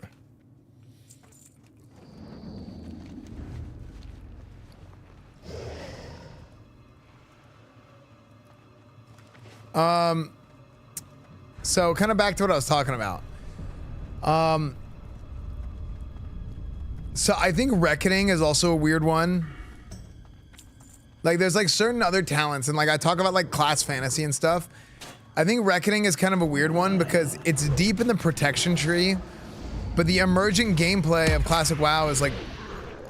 So kind of back to what I was talking about. So I think Reckoning is also a weird one. Like there's like certain other talents, and like I talk about like class fantasy and stuff. I think Reckoning is kind of a weird one because it's deep in the protection tree, but the emerging gameplay of classic WoW is like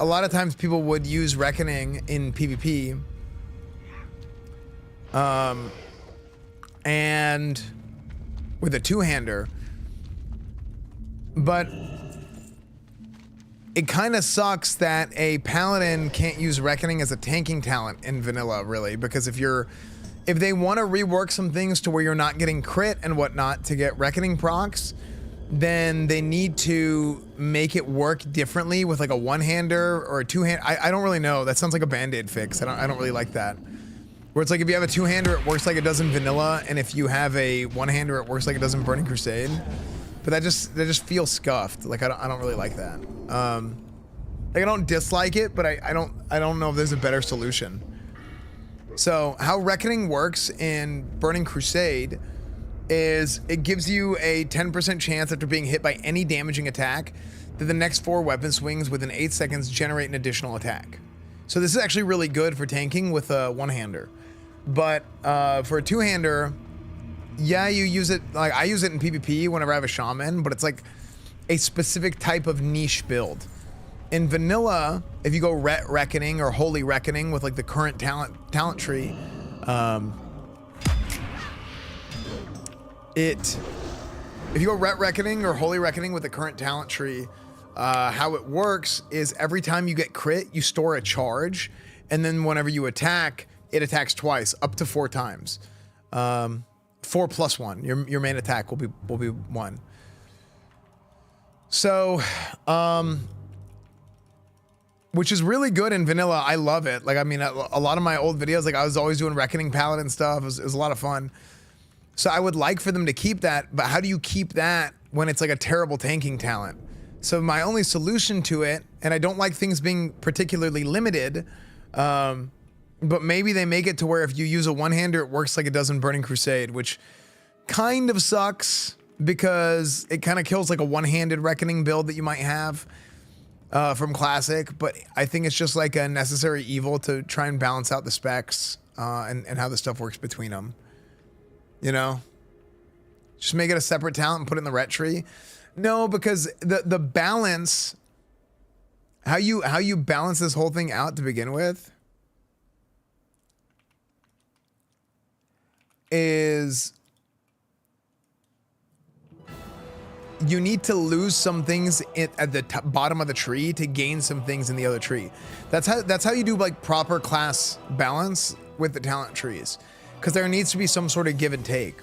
a lot of times people would use Reckoning in PvP. And with a two-hander. But it kind of sucks that a Paladin can't use Reckoning as a tanking talent in vanilla, really, because if they want to rework some things to where you're not getting crit and whatnot to get Reckoning procs, then they need to make it work differently with like a one-hander or a two-hand. I don't really know. That sounds like a Band-Aid fix. I don't really like that. Where it's like if you have a two-hander, it works like it does in vanilla, and if you have a one-hander, it works like it does in Burning Crusade. But that just feels scuffed. Like I don't really like that. Like I don't dislike it, but I don't know if there's a better solution. So how Reckoning works in Burning Crusade is it gives you a 10% chance after being hit by any damaging attack that the next 4 weapon swings within 8 seconds generate an additional attack. So this is actually really good for tanking with a one-hander. But for a two-hander, yeah, you use it, like I use it in PvP whenever I have a shaman, but it's like a specific type of niche build. In vanilla, if you go Reckoning or Holy Reckoning with like the current talent tree, if you go Reckoning or Holy Reckoning with the current talent tree, how it works is every time you get crit, you store a charge, and then whenever you attack, it attacks twice, up to 4 times. 4 plus 1. Your main attack will be 1. So, which is really good in vanilla. I love it. Like, I mean, a lot of my old videos, like I was always doing Reckoning Paladin stuff. It was a lot of fun. So I would like for them to keep that, but how do you keep that when it's like a terrible tanking talent? So my only solution to it, and I don't like things being particularly limited, but maybe they make it to where if you use a one-hander, it works like it does in Burning Crusade, which kind of sucks because it kind of kills like a one-handed Reckoning build that you might have from Classic, but I think it's just like a necessary evil to try and balance out the specs and how the stuff works between them. You know? Just make it a separate talent and put it in the ret tree. No, because the balance, how you balance this whole thing out to begin with is you need to lose some things at the bottom of the tree to gain some things in the other tree. That's how you do like proper class balance with the talent trees, because there needs to be some sort of give and take.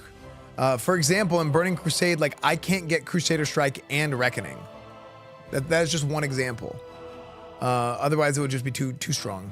For example, in Burning Crusade, like I can't get Crusader Strike and Reckoning. That is just one example. Otherwise, it would just be too strong.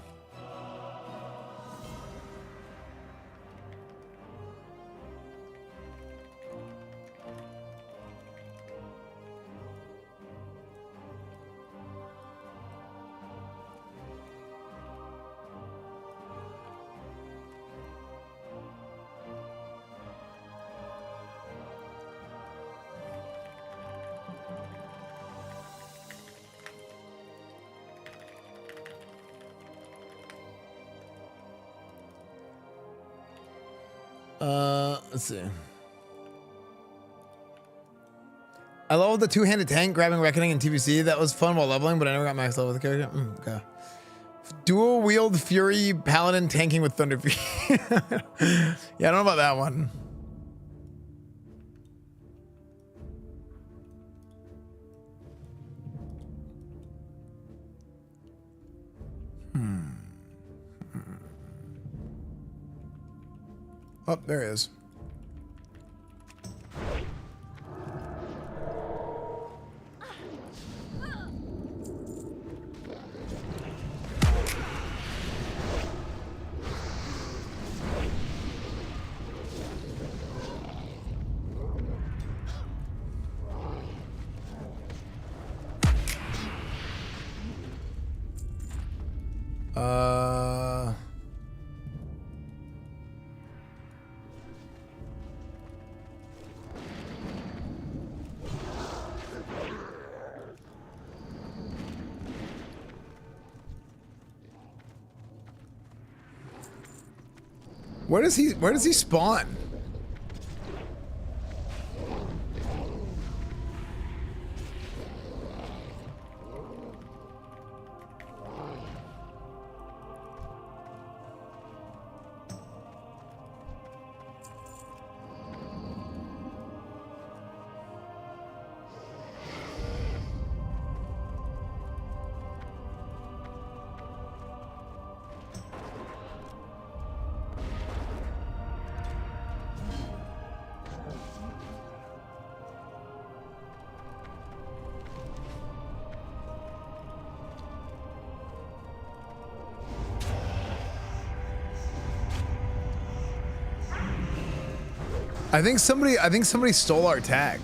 Let's see. I leveled the two-handed tank, grabbing Reckoning and TBC. That was fun while leveling, but I never got max level with the character. Okay. Dual wield Fury Paladin tanking with Thunder Fury. Yeah, I don't know about that one. Oh, there it is. Where does he spawn? I think somebody stole our tag.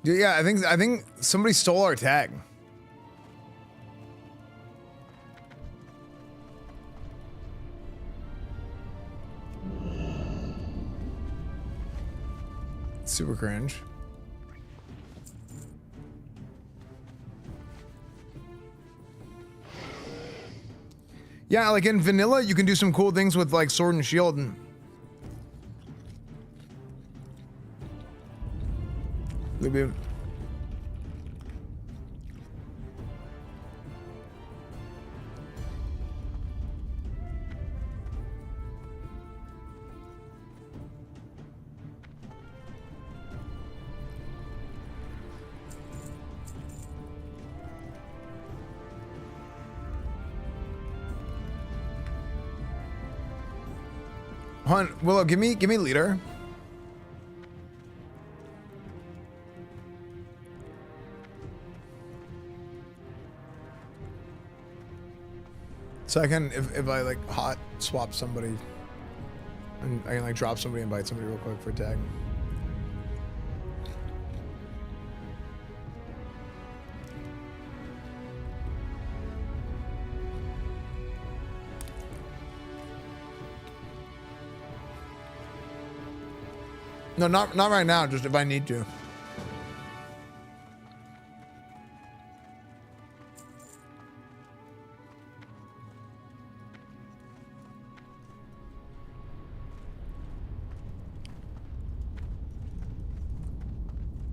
Yeah, I think somebody stole our tag. Super cringe. Yeah, like in vanilla, you can do some cool things with like sword and shield and maybe. Hold on, Willow, give me leader. So I can, if I like hot swap somebody, and I can like drop somebody, invite somebody real quick for a tag. No, not right now, just if I need to.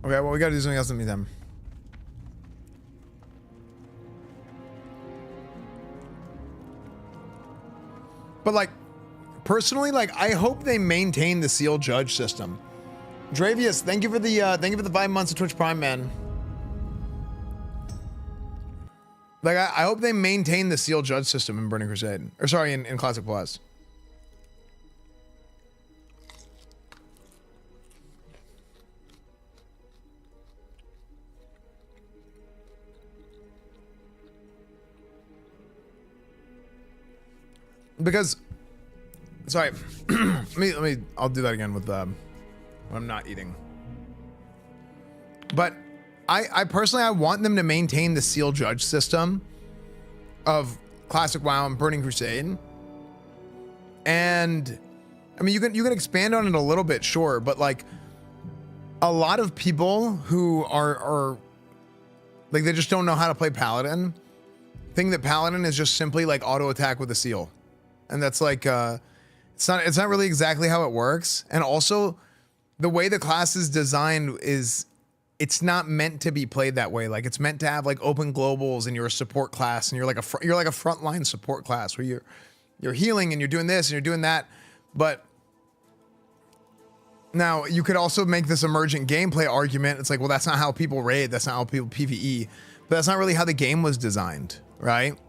Okay, well, we gotta do something else in the meantime. But like, personally, like, I hope they maintain the seal judge system. Dravius, thank you for the 5 months of Twitch Prime, man. Like, I hope they maintain the seal judge system in Burning Crusade, or sorry, in Classic Plus. because, sorry, I'll do that again with when I'm not eating. But I personally, I want them to maintain the seal judge system of Classic WoW and Burning Crusade. And I mean, you can expand on it a little bit, sure, but like a lot of people who are like, they just don't know how to play Paladin, think that Paladin is just simply like auto attack with a seal. And that's like, it's not really exactly how it works. And also the way the class is designed is, it's not meant to be played that way. Like, it's meant to have like open globals and you're a support class and you're like a frontline support class where you're healing and you're doing this and you're doing that. But now you could also make this emergent gameplay argument. It's like, well, that's not how people raid. That's not how people PvE, but that's not really how the game was designed, right?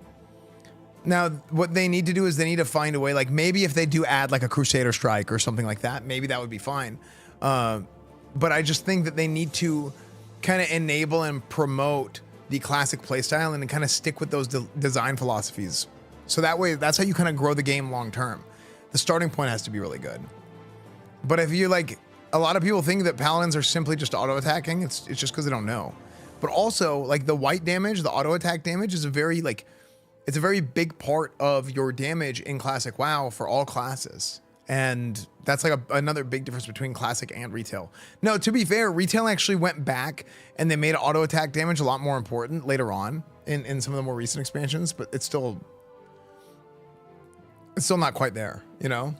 Now, what they need to do is they need to find a way, like maybe if they do add like a Crusader strike or something like that, maybe that would be fine. But I just think that they need to kind of enable and promote the classic playstyle and kind of stick with those design philosophies. So that way, that's how you kind of grow the game long term. The starting point has to be really good. But if you like, a lot of people think that Paladins are simply just auto attacking. It's just because they don't know. But also, like the white damage, the auto attack damage is a very it's a very big part of your damage in Classic WoW for all classes. And that's like another big difference between Classic and Retail. No, to be fair, Retail actually went back and they made auto attack damage a lot more important later on in some of the more recent expansions, but it's still not quite there, you know?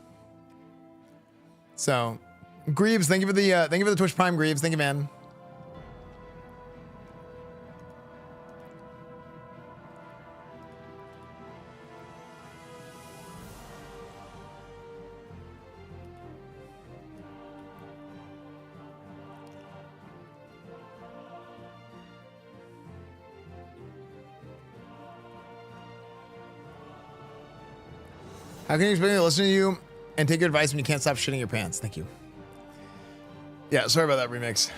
So, Greaves, thank you for the Twitch Prime, Greaves. Thank you, man. How can you explain to listen to you and take your advice when you can't stop shitting your pants? Thank you. Yeah, sorry about that remix.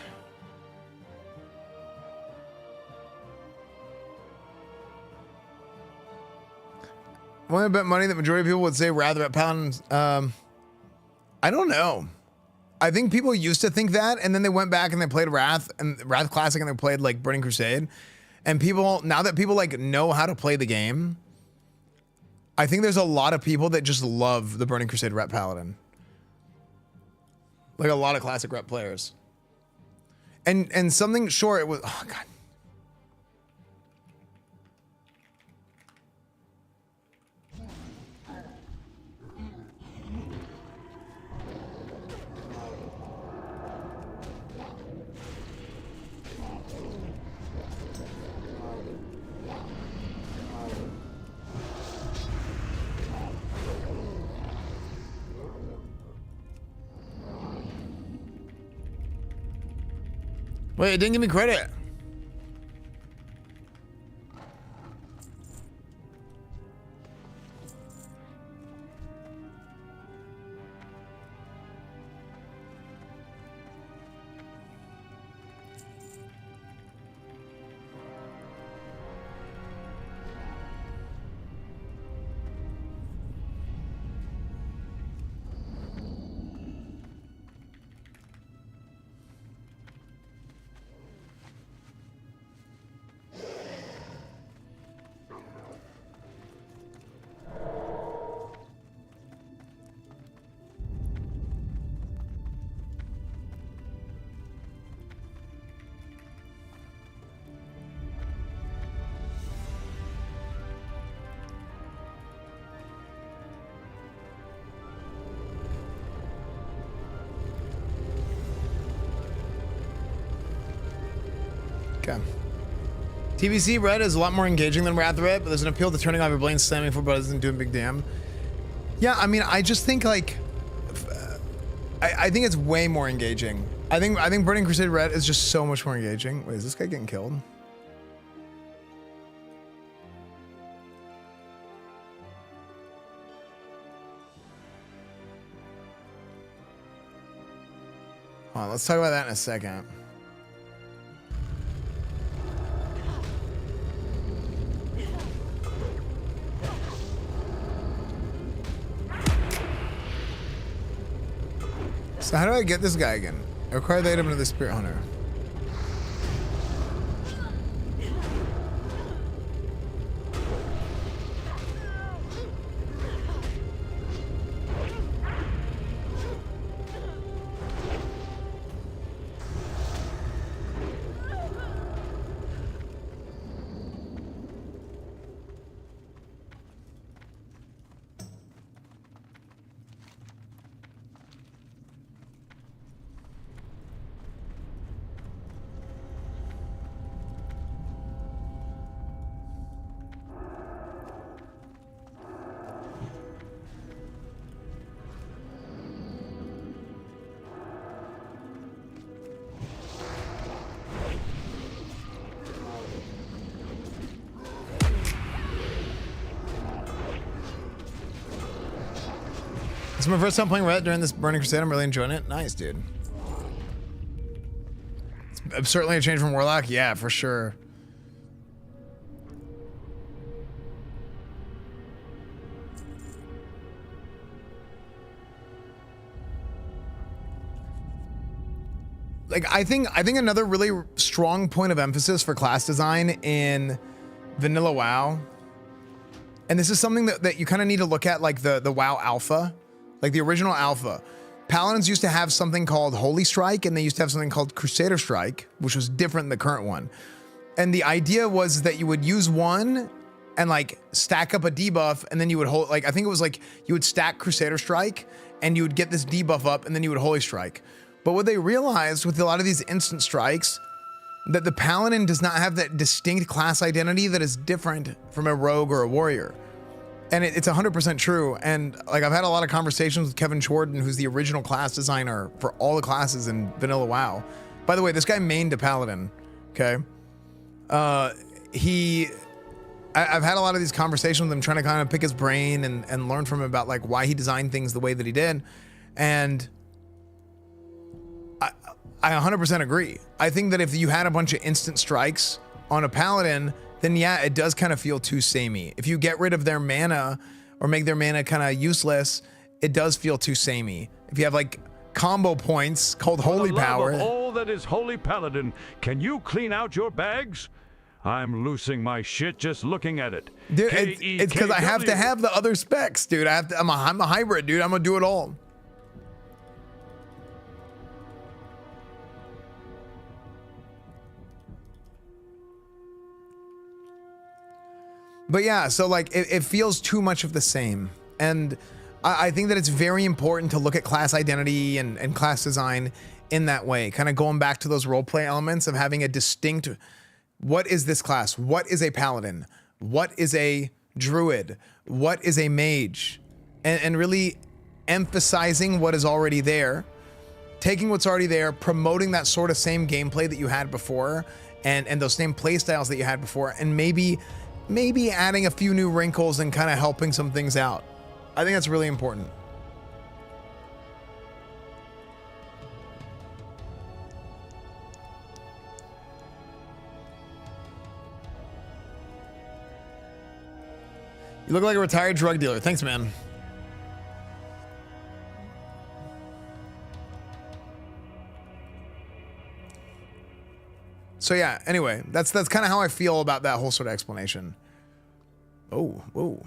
I want to bet money that majority of people would say rather at Paladins. I don't know. I think people used to think that, and then they went back and they played Wrath and Wrath Classic, and they played like Burning Crusade. And people, now that people like know how to play the game, I think there's a lot of people that just love the Burning Crusade rep Paladin. Like a lot of classic rep players. And something, sure, it was, oh God. Wait, it didn't give me credit. Okay. TBC Red is a lot more engaging than Wrath Red, but there's an appeal to turning off your blade slamming for but isn't doing big damn. Yeah, I mean, I just think like, I think it's way more engaging. I think Burning Crusade Red is just so much more engaging. Wait, is this guy getting killed? Hold on, let's talk about that in a second. So how do I get this guy again? Acquire the item of the Spirit Hunter. It's my first time playing Red during this Burning Crusade. I'm really enjoying it. Nice, dude. It's certainly a change from Warlock. Yeah, for sure. Like, I think another really strong point of emphasis for class design in vanilla WoW, and this is something that you kind of need to look at, like the WoW alpha. Like the original alpha, Paladins used to have something called Holy Strike, and they used to have something called Crusader Strike, which was different than the current one. And the idea was that you would use one and like stack up a debuff, and then you would hold, like, I think it was like you would stack Crusader Strike and you would get this debuff up, and then you would Holy Strike. But what they realized with a lot of these instant strikes, that the Paladin does not have that distinct class identity that is different from a rogue or a warrior. And it's 100% true. And like, I've had a lot of conversations with Kevin Jordan, who's the original class designer for all the classes in vanilla WoW. By the way, this guy mained a Paladin, okay? I've had a lot of these conversations with him, trying to kind of pick his brain and learn from him about like why he designed things the way that he did. And I 100% agree. I think that if you had a bunch of instant strikes on a Paladin, then yeah, it does kind of feel too samey. If you get rid of their mana or make their mana kind of useless, it does feel too samey. If you have like combo points called Holy Power. Of all that is Holy Paladin, can you clean out your bags? I'm losing my shit just looking at it. Dude, it's because I have to have the other specs, dude. I'm a hybrid, dude. I'm gonna do it all. But yeah, so like it feels too much of the same. And I think that it's very important to look at class identity and class design in that way, kind of going back to those roleplay elements of having a distinct, what is this class? What is a Paladin? What is a Druid? What is a Mage? And really emphasizing what is already there, taking what's already there, promoting that sort of same gameplay that you had before, and those same play styles that you had before, and maybe adding a few new wrinkles and kind of helping some things out. I think that's really important. You look like a retired drug dealer. Thanks, man. So yeah, anyway, that's kind of how I feel about that whole sort of explanation. Oh, whoa.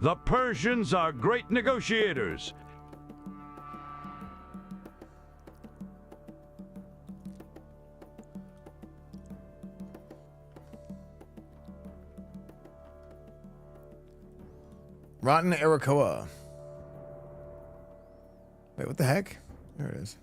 The Persians are great negotiators. Rotten Arakoa. Wait, what the heck? There it is.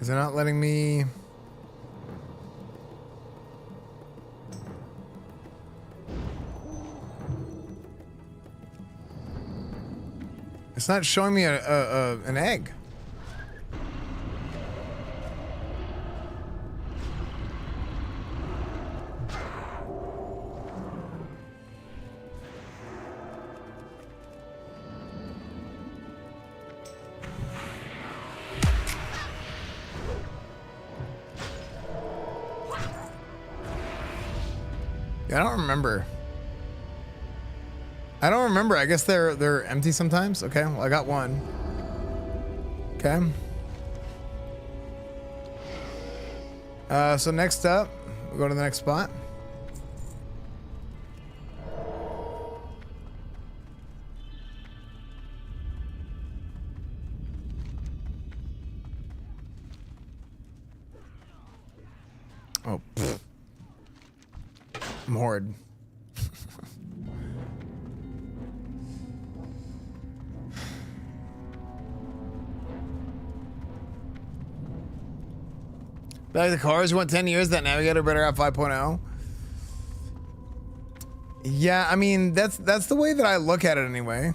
Is it not letting me? not showing me an egg. Yeah, I don't remember. I guess they're empty sometimes. Okay, well, I got one. Okay. So next up, we'll go to the next spot. Oh, pfft. I'm horrid. Back to the cars, we went 10 years, that navigator better at 5.0. Yeah, I mean, that's the way that I look at it anyway.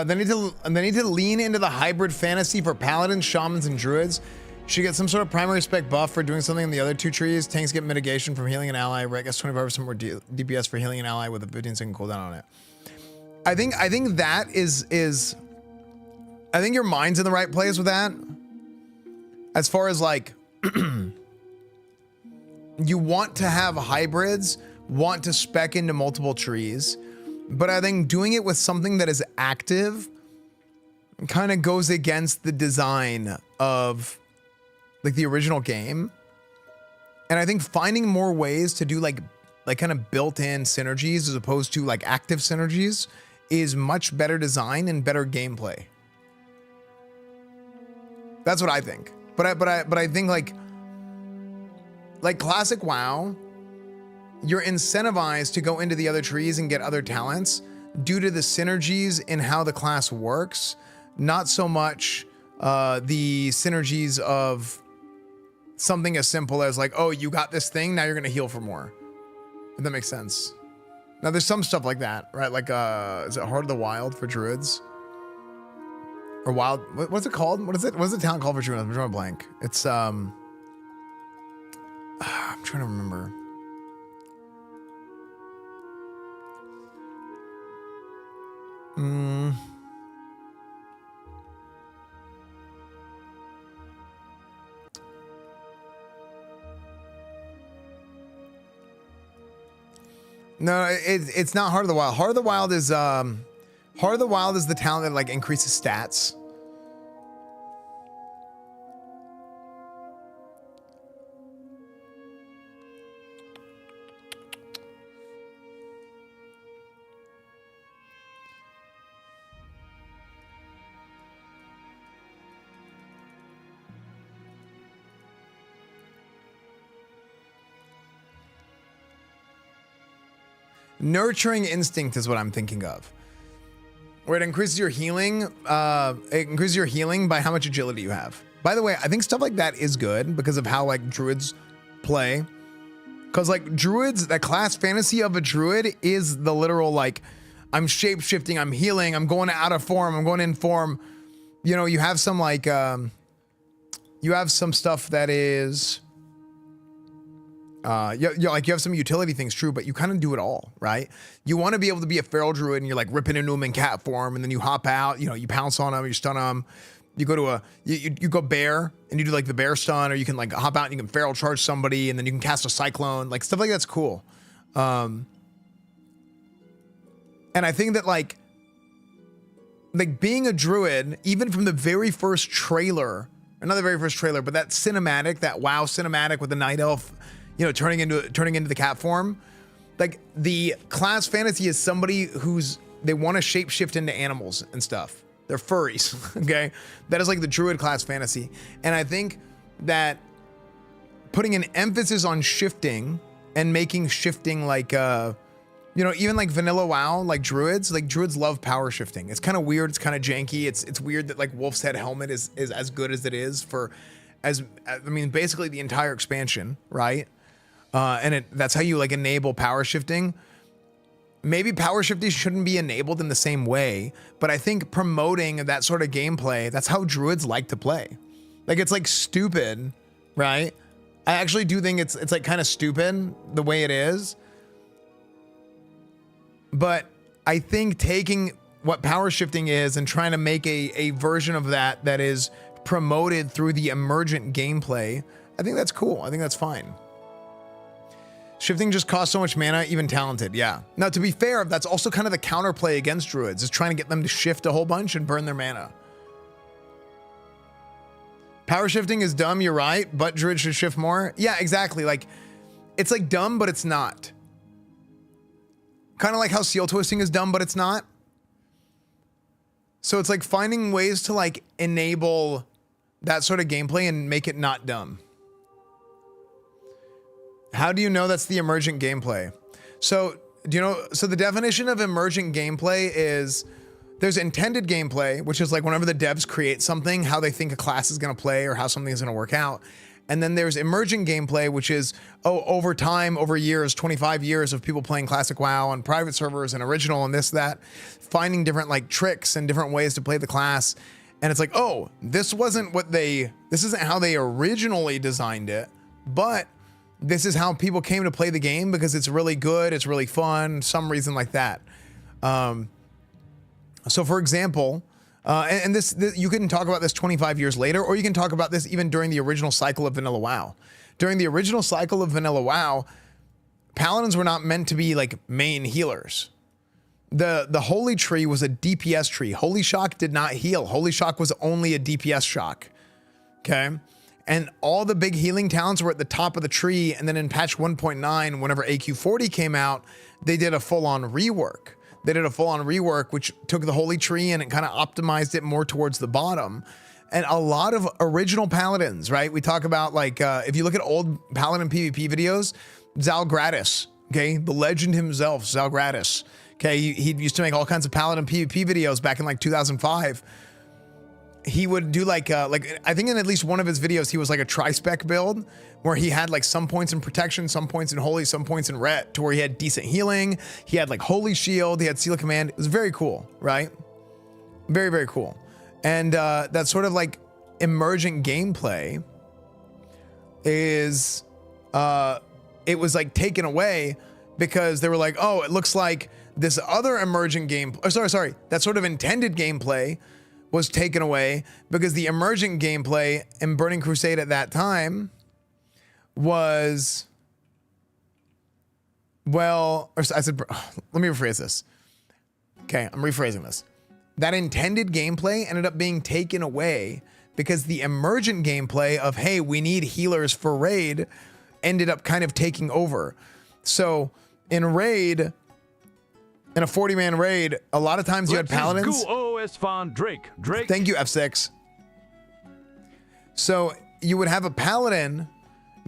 They need to lean into the hybrid fantasy for paladins, shamans, and druids. Should get some sort of primary spec buff for doing something in the other two trees. Tanks get mitigation from healing an ally. Right, gets 25% more DPS for healing an ally with a 15-second cooldown on it. I think that is I think your mind's in the right place with that. As far as like you want to have hybrids, want to spec into multiple trees. But I think doing it with something that is active kind of goes against the design of like the original game. And I think finding more ways to do like kind of built-in synergies as opposed to like active synergies is much better design and better gameplay. That's what I think. But I think like classic WoW, you're incentivized to go into the other trees and get other talents due to the synergies in how the class works, not so much the synergies of something as simple as like, oh, you got this thing, now you're gonna heal for more. If that makes sense. Now there's some stuff like that, right? Like, is it Heart of the Wild for druids? Or Wild, what's it called? What's the talent called for druids? I'm drawing a blank. It's, I'm trying to remember. No, it's not Heart of the Wild. Heart of the Wild is the talent that like increases stats. Nurturing Instinct is what I'm thinking of. Where it increases your healing. It increases your healing by how much agility you have. By the way, I think stuff like that is good because of how like druids play. Because like druids, that class fantasy of a druid is the literal like, I'm shape shifting, I'm healing, I'm going out of form, I'm going in form. You know, you have some like, you have some stuff that is Like you have some utility things, true, but you kind of do it all, right? You want to be able to be a feral druid and you're like ripping into them in cat form, and then you hop out, you pounce on them, you stun them. You go to you go bear and you do like the bear stun, or you can like hop out and you can feral charge somebody, and then you can cast a cyclone, like stuff like that's cool. And I think that like being a druid, even from the very first trailer, or not the very first trailer, but that cinematic, that WoW cinematic with the night elf, turning into the cat form, like the class fantasy is somebody they want to shapeshift into animals and stuff. They're furries, okay? That is like the druid class fantasy. And I think that putting an emphasis on shifting and making shifting like, even like vanilla WoW, like druids love power shifting. It's kind of weird. It's kind of janky. It's weird that like Wolf's Head Helmet is as good as it is basically the entire expansion, right? And that's how you like enable power shifting. Maybe power shifting shouldn't be enabled in the same way, but I think promoting that sort of gameplay, that's how druids like to play. Like it's like stupid, right? I actually do think it's like kind of stupid the way it is. But I think taking what power shifting is and trying to make a version of that is promoted through the emergent gameplay, I think that's cool. I think that's fine. Shifting just costs so much mana, even talented. Yeah. Now, to be fair, that's also kind of the counterplay against druids, is trying to get them to shift a whole bunch and burn their mana. Power shifting is dumb, you're right, but druids should shift more. Yeah, exactly. Like, it's like dumb, but it's not. Kind of like how seal twisting is dumb, but it's not. So it's like finding ways to like enable that sort of gameplay and make it not dumb. How do you know that's the emergent gameplay? So the definition of emergent gameplay is there's intended gameplay, which is like whenever the devs create something, how they think a class is going to play or how something is going to work out. And then there's emergent gameplay, which is, over time, over years, 25 years of people playing classic WoW on private servers and original and this, that, finding different like tricks and different ways to play the class. And it's like, this isn't how they originally designed it, but this is how people came to play the game because it's really good, it's really fun, some reason like that. So for example, and this you can talk about this 25 years later, or you can talk about this even during the original cycle of vanilla WoW. During the original cycle of vanilla WoW, paladins were not meant to be like main healers. The holy tree was a DPS tree. Holy shock did not heal. Holy shock was only a DPS shock. Okay? And all the big healing talents were at the top of the tree. And then in patch 1.9, whenever AQ40 came out, they did a full-on rework. Which took the holy tree and it kind of optimized it more towards the bottom. And a lot of original paladins, right? We talk about like, if you look at old paladin PvP videos, Zalgratis, okay? The legend himself, Zalgratis. Okay, he used to make all kinds of paladin PvP videos back in like 2005. He would do like I think in at least one of his videos, he was like a tri-spec build where he had like some points in protection, some points in holy, some points in ret, to where he had decent healing. He had like holy shield, he had seal command. It was very cool, right? Very, very cool. And that sort of like emergent gameplay is, it was like taken away because they were like, it looks like this other emergent game, that sort of intended gameplay was taken away because the emergent gameplay in Burning Crusade at that time was, let me rephrase this. Okay, I'm rephrasing this. That intended gameplay ended up being taken away because the emergent gameplay of, hey, we need healers for raid, ended up kind of taking over. So in raid, in a 40-man raid, a lot of times you had paladins. Esfand Drake. Thank you, F6. So you would have a paladin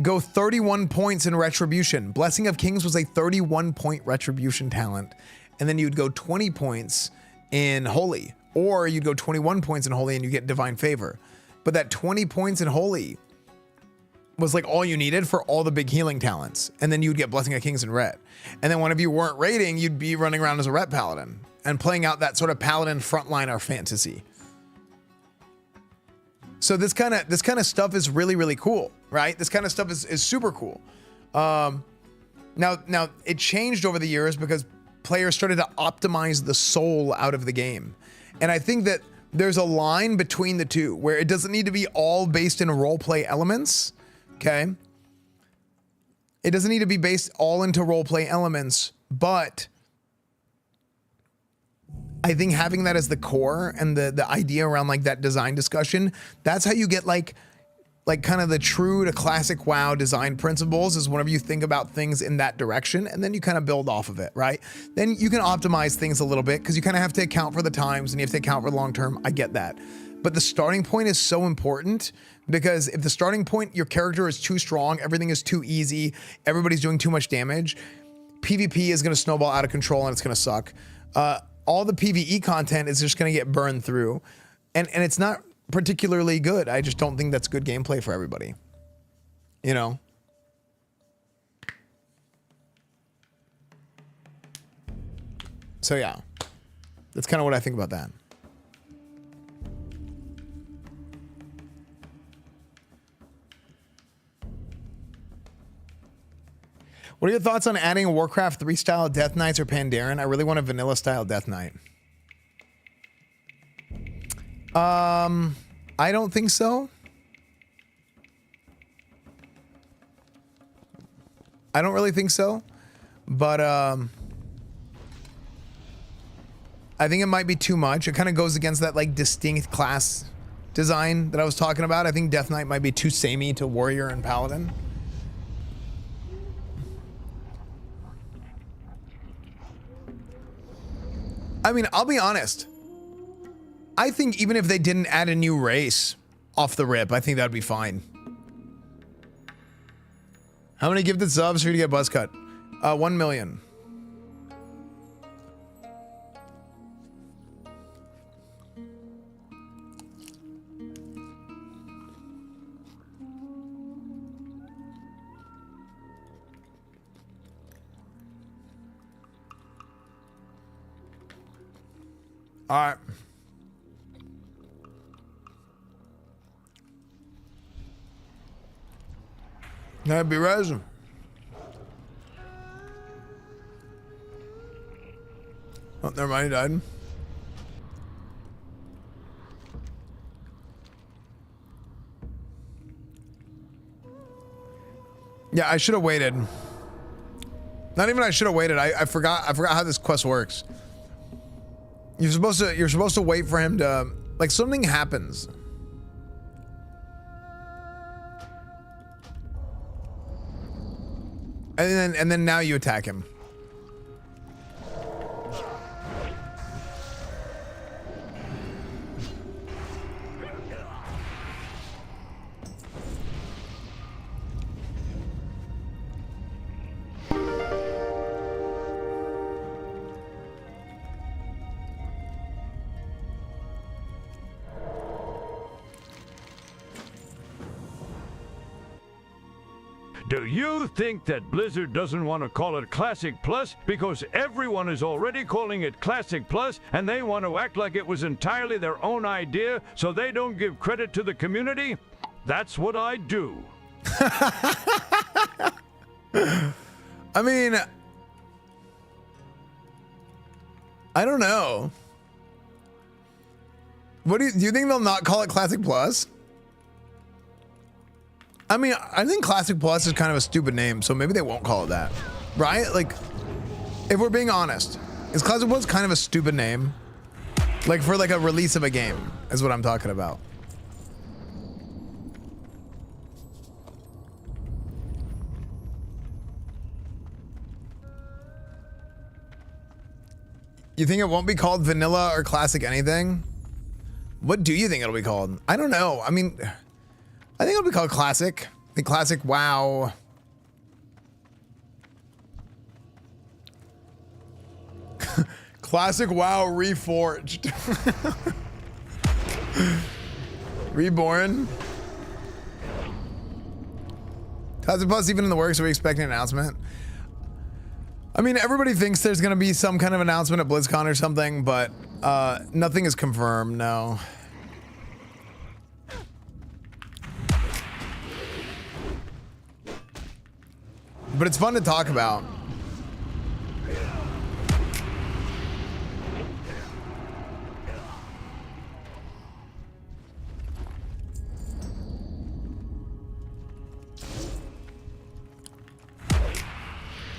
go 31 points in retribution. Blessing of Kings was a 31-point retribution talent. And then you'd go 20 points in holy, or you'd go 21 points in holy and you get divine favor. But that 20 points in holy was like all you needed for all the big healing talents. And then you'd get Blessing of Kings and ret. And then whenever you weren't raiding, you'd be running around as a ret paladin and playing out that sort of paladin frontliner fantasy. So this kind of stuff is really, really cool, right? This kind of stuff is super cool. Now it changed over the years because players started to optimize the soul out of the game. And I think that there's a line between the two where it doesn't need to be all based in roleplay elements, okay? It doesn't need to be based all into roleplay elements, but I think having that as the core and the idea around like that design discussion, that's how you get like kind of the true to classic WoW design principles is whenever you think about things in that direction and then you kind of build off of it, right? Then you can optimize things a little bit because you kind of have to account for the times and you have to account for the long term. I get that. But the starting point is so important because if the starting point, your character is too strong, everything is too easy, everybody's doing too much damage, PvP is going to snowball out of control and it's going to suck. All the PvE content is just going to get burned through and it's not particularly good. I just don't think that's good gameplay for everybody, you know? So yeah, that's kind of what I think about that. What are your thoughts on adding a Warcraft 3 style Death Knights or Pandaren? I really want a vanilla style Death Knight. I don't think so. I don't really think so, but I think it might be too much. It kind of goes against that like distinct class design that I was talking about. I think Death Knight might be too samey to Warrior and Paladin. I mean, I'll be honest. I think even if they didn't add a new race off the rip, I think that'd be fine. How many gifted subs for you to get buzz cut? 1 million. All right. That'd be resin. Oh, never mind, he died. Yeah, I should have waited. Not even I should have waited. I forgot how this quest works. You're supposed to wait for him to, like, something happens. And then now you attack him. Do you think that Blizzard doesn't want to call it Classic Plus because everyone is already calling it Classic Plus and they want to act like it was entirely their own idea so they don't give credit to the community? That's what I do. I mean, I don't know. What do you think they'll not call it Classic Plus? I mean, I think Classic Plus is kind of a stupid name, so maybe they won't call it that, right? Like, if we're being honest, is Classic Plus kind of a stupid name? Like for like a release of a game, is what I'm talking about. You think it won't be called Vanilla or Classic anything? What do you think it'll be called? I don't know. I mean, I think it'll be called Classic. The Classic WoW. Classic WoW Reforged. Reborn. Classic Plus even in the works. Are we expecting an announcement? I mean, everybody thinks there's going to be some kind of announcement at BlizzCon or something, but nothing is confirmed, no. but it's fun to talk about.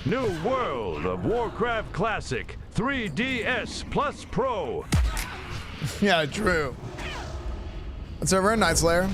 New World of Warcraft Classic 3DS Plus Pro. Yeah, true. What's over in Night Slayer?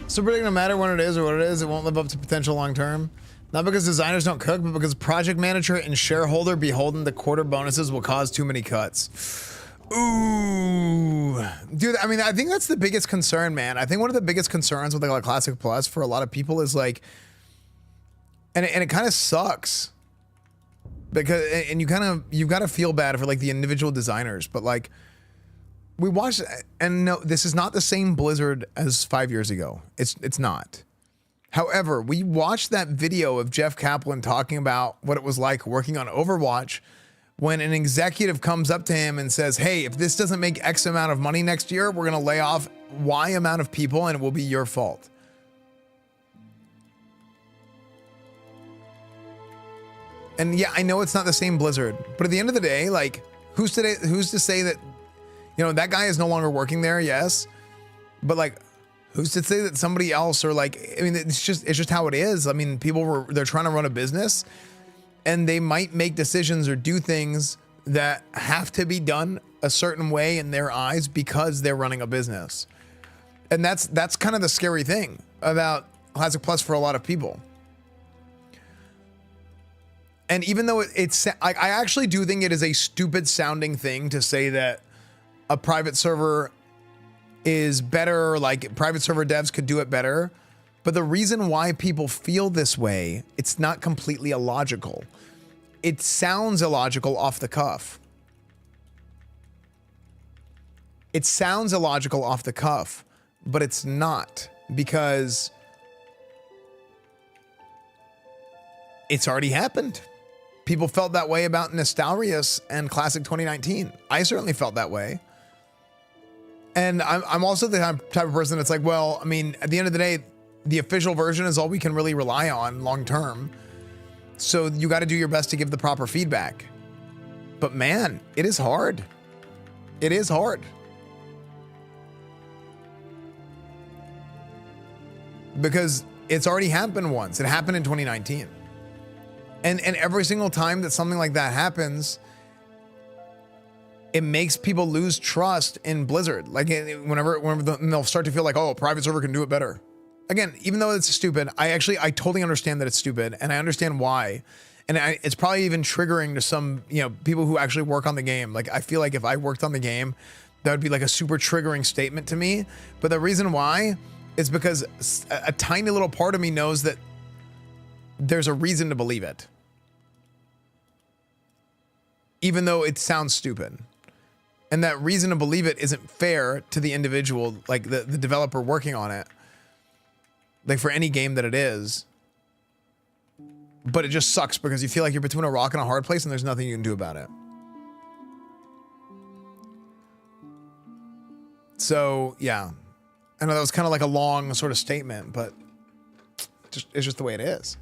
So predicting no matter when it is or what it is, it won't live up to potential long term. Not because designers don't cook, but because project manager and shareholder beholden to quarter bonuses will cause too many cuts. Ooh, dude. I mean, I think that's the biggest concern, man. I think one of the biggest concerns with like Classic Plus for a lot of people is like, and it kind of sucks because, and you've got to feel bad for like the individual designers, but like. We watched, and no, this is not the same Blizzard as 5 years ago. It's not. However, we watched that video of Jeff Kaplan talking about what it was like working on Overwatch when an executive comes up to him and says, hey, if this doesn't make X amount of money next year, we're going to lay off Y amount of people and it will be your fault. And yeah, I know it's not the same Blizzard, but at the end of the day, like, who's to say that, you know, that guy is no longer working there, yes. But like, who's to say that somebody else or like, I mean, it's just how it is. I mean, they're trying to run a business and they might make decisions or do things that have to be done a certain way in their eyes because they're running a business. And that's kind of the scary thing about Classic Plus for a lot of people. And even though it's, I actually do think it is a stupid sounding thing to say that a private server is better, like private server devs could do it better. But the reason why people feel this way, it's not completely illogical. It sounds illogical off the cuff. It sounds illogical off the cuff, but it's not, because it's already happened. People felt that way about Nostalrius and Classic 2019. I certainly felt that way. And I'm also the type of person that's like, well, I mean, at the end of the day, the official version is all we can really rely on long term. So you got to do your best to give the proper feedback. But man, it is hard. It is hard. Because it's already happened once. It happened in 2019. And every single time that something like that happens, it makes people lose trust in Blizzard. Like whenever they'll start to feel like, oh, a private server can do it better. Again, even though it's stupid, I totally understand that it's stupid, and I understand why. And it's probably even triggering to some, you know, people who actually work on the game. Like, I feel like if I worked on the game, that would be like a super triggering statement to me. But the reason why is because a tiny little part of me knows that there's a reason to believe it. Even though it sounds stupid. And that reason to believe it isn't fair to the individual, like the developer working on it. Like for any game that it is. But it just sucks because you feel like you're between a rock and a hard place and there's nothing you can do about it. So, yeah. I know that was kind of like a long sort of statement, but it's just the way it is.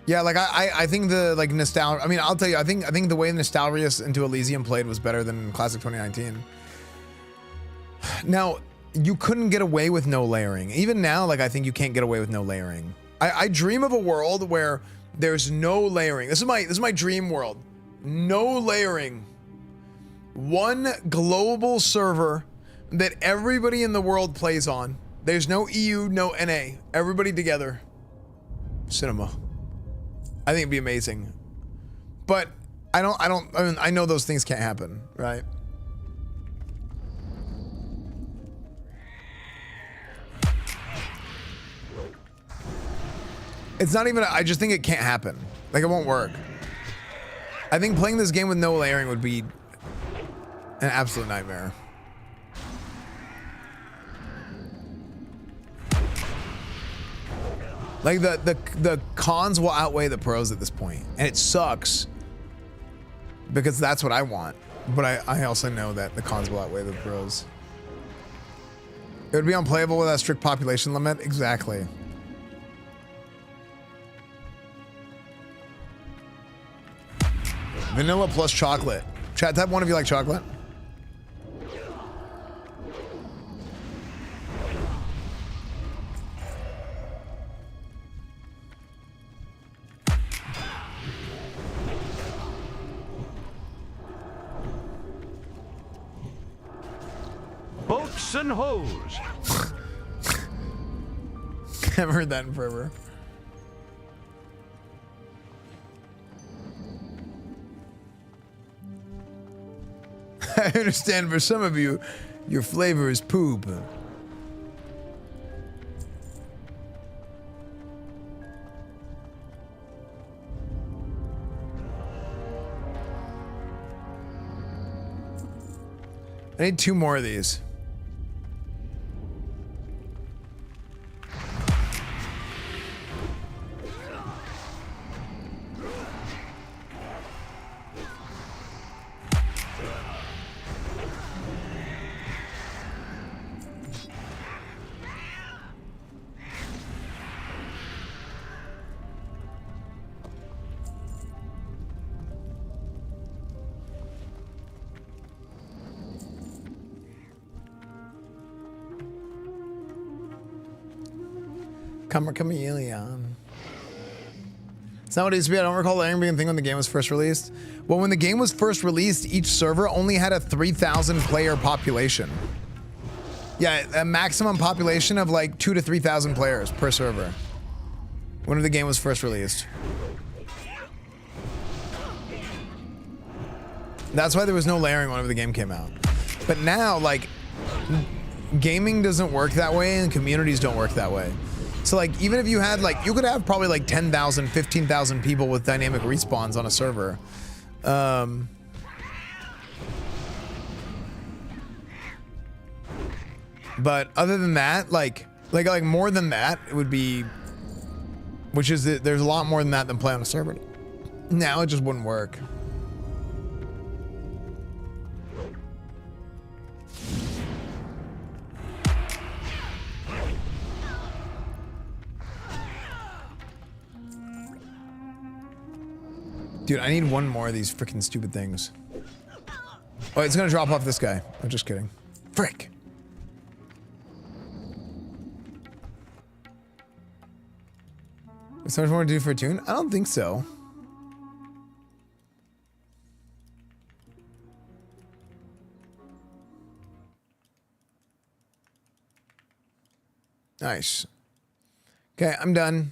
Yeah, like I think the like nostalgia. I mean, I'll tell you, I think the way Nostalrius into Elysium played was better than Classic 2019. Now, you couldn't get away with no layering. Even now, like I think you can't get away with no layering. I dream of a world where there's no layering. This is my dream world. No layering. One global server that everybody in the world plays on. There's no EU, no NA. Everybody together. Cinema. I think it'd be amazing. But I mean, I know those things can't happen, right? It's not even, I just think it can't happen. Like, it won't work. I think playing this game with no layering would be an absolute nightmare. Like, the cons will outweigh the pros at this point. And it sucks. Because that's what I want. But I also know that the cons will outweigh the pros. It would be unplayable with that strict population limit. Exactly. Vanilla plus chocolate. Chat, type one if you like chocolate. Boats and hoes. Haven't heard that in forever. I understand for some of you, your flavor is poop. I need 2 more of these. Chameleon. It's not what it used to be. I don't recall layering being a thing when the game was first released. Well, when the game was first released, each server only had a 3,000 player population. Yeah, a maximum population of like 2,000 to 3,000 players per server. When the game was first released. That's why there was no layering whenever the game came out. But now, like, gaming doesn't work that way and communities don't work that way. So like, even if you had like, you could have probably like 10,000, 15,000 people with dynamic respawns on a server. But other than that, like more than that, it would be, which is, there's a lot more than that than play on a server. Now it just wouldn't work. Dude, I need 1 more of these freaking stupid things. Oh, it's gonna drop off this guy. I'm just kidding. Frick. Is so much more to do for a tune? I don't think so. Nice. Okay, I'm done.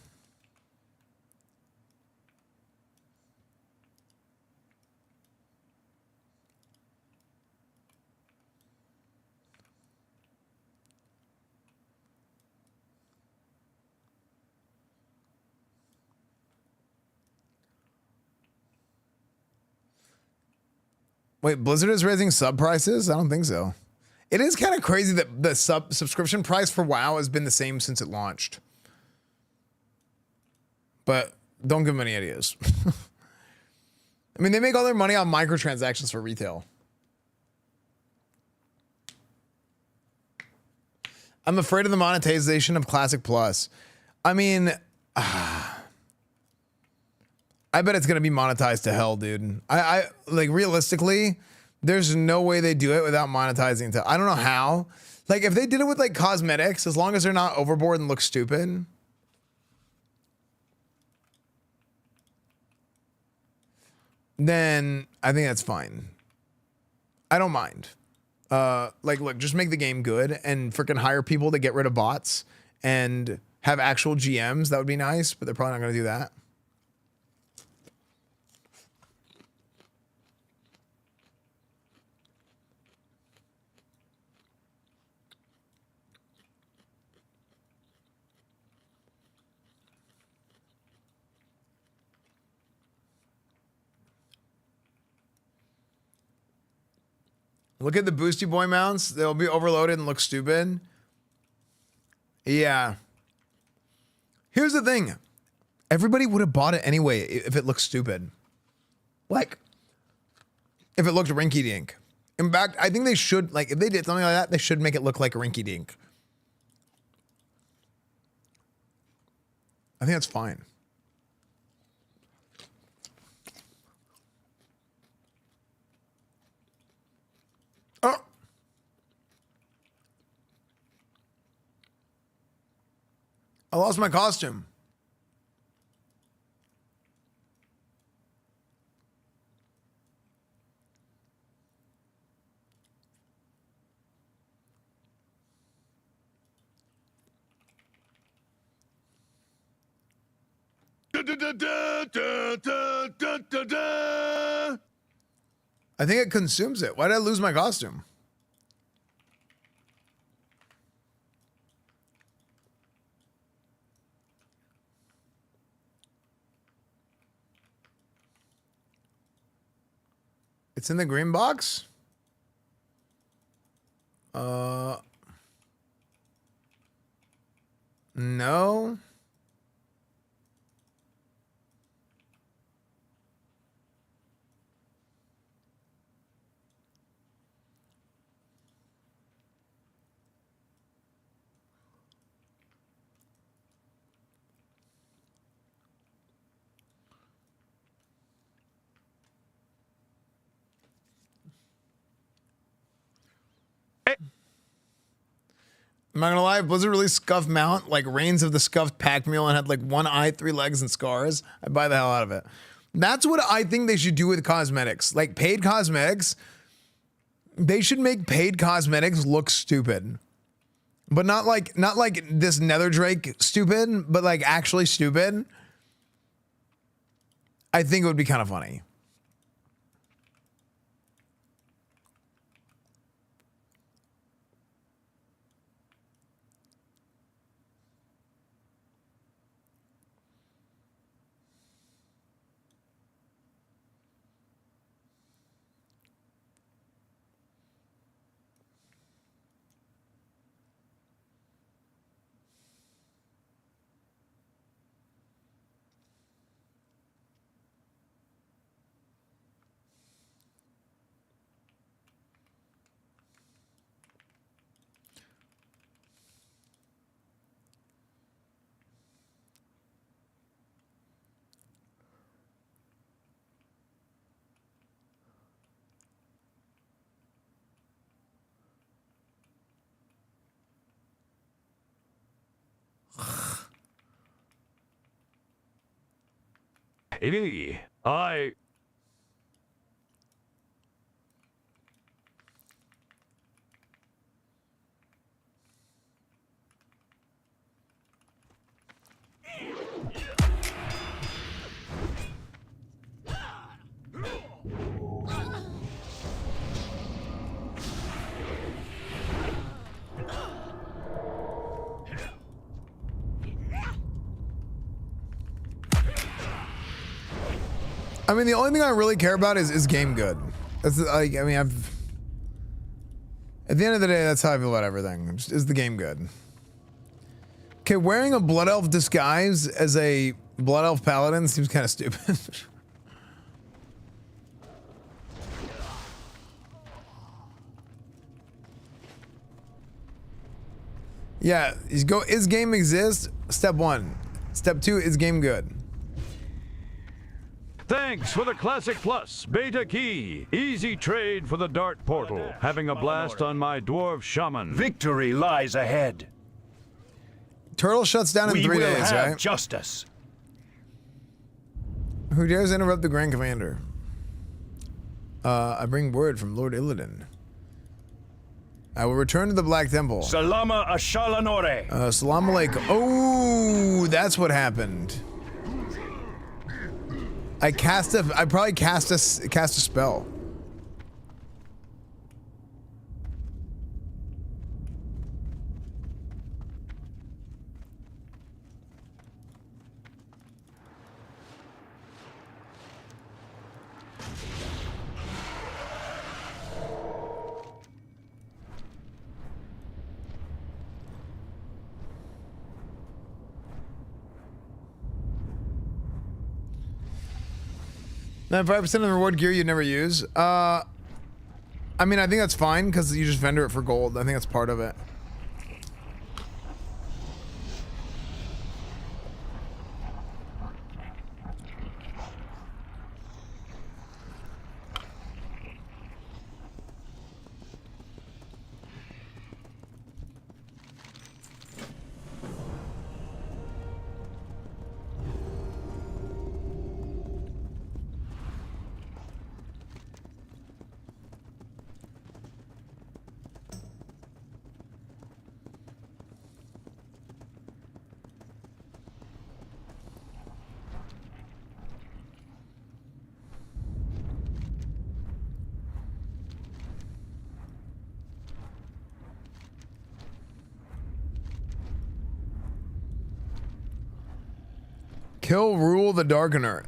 Wait, Blizzard is raising sub prices? I don't think so. It is kind of crazy that the subscription price for WoW has been the same since it launched. But don't give them any ideas. I mean, they make all their money on microtransactions for retail. I'm afraid of the monetization of Classic Plus. I mean, I bet it's gonna be monetized to hell, dude. I like, realistically, there's no way they do it without monetizing to. I don't know how. Like, if they did it with like cosmetics, as long as they're not overboard and look stupid. then I think that's fine. I don't mind. Like, look, just make the game good and freaking hire people to get rid of bots and have actual GMs. That would be nice, but they're probably not going to do that. Look at the Boosty Boy mounts. They'll be overloaded and look stupid. Yeah. Here's the thing. Everybody would have bought it anyway if it looked stupid. Like, if it looked rinky-dink. In fact, I think they should, like, if they did something like that, they should make it look like rinky-dink. I think that's fine. Oh. I lost my costume. I think it consumes it. Why did I lose my costume? It's in the green box? No. I'm not gonna lie, if Blizzard released Scuff Mount, like Reigns of the Scuffed Pack Mule, and had like one eye, 3 legs, and scars, I'd buy the hell out of it. That's what I think they should do with cosmetics. Like paid cosmetics, they should make paid cosmetics look stupid. But not like this Nether Drake stupid, but like actually stupid. I think it would be kind of funny. I mean, the only thing I really care about is game good. That's like, I mean, at the end of the day, that's how I feel about everything. Is the game good? Okay, wearing a Blood Elf disguise as a Blood Elf Paladin seems kind of stupid. Yeah, is game exist? Step 1. Step 2, is game good? Thanks for the Classic Plus Beta Key. Easy trade for the Dart Portal. Having a blast on my Dwarf Shaman. Victory lies ahead. Turtle shuts down in 3 days, right? Justice. Who dares interrupt the Grand Commander? I bring word from Lord Illidan. I will return to the Black Temple. Salama Ashalanore. Salam alaikum. Oh, that's what happened. I probably cast a spell. Then 5% of the reward gear you'd never use. I mean, I think that's fine because you just vendor it for gold. I think that's part of it. Kill Rule the Darkener.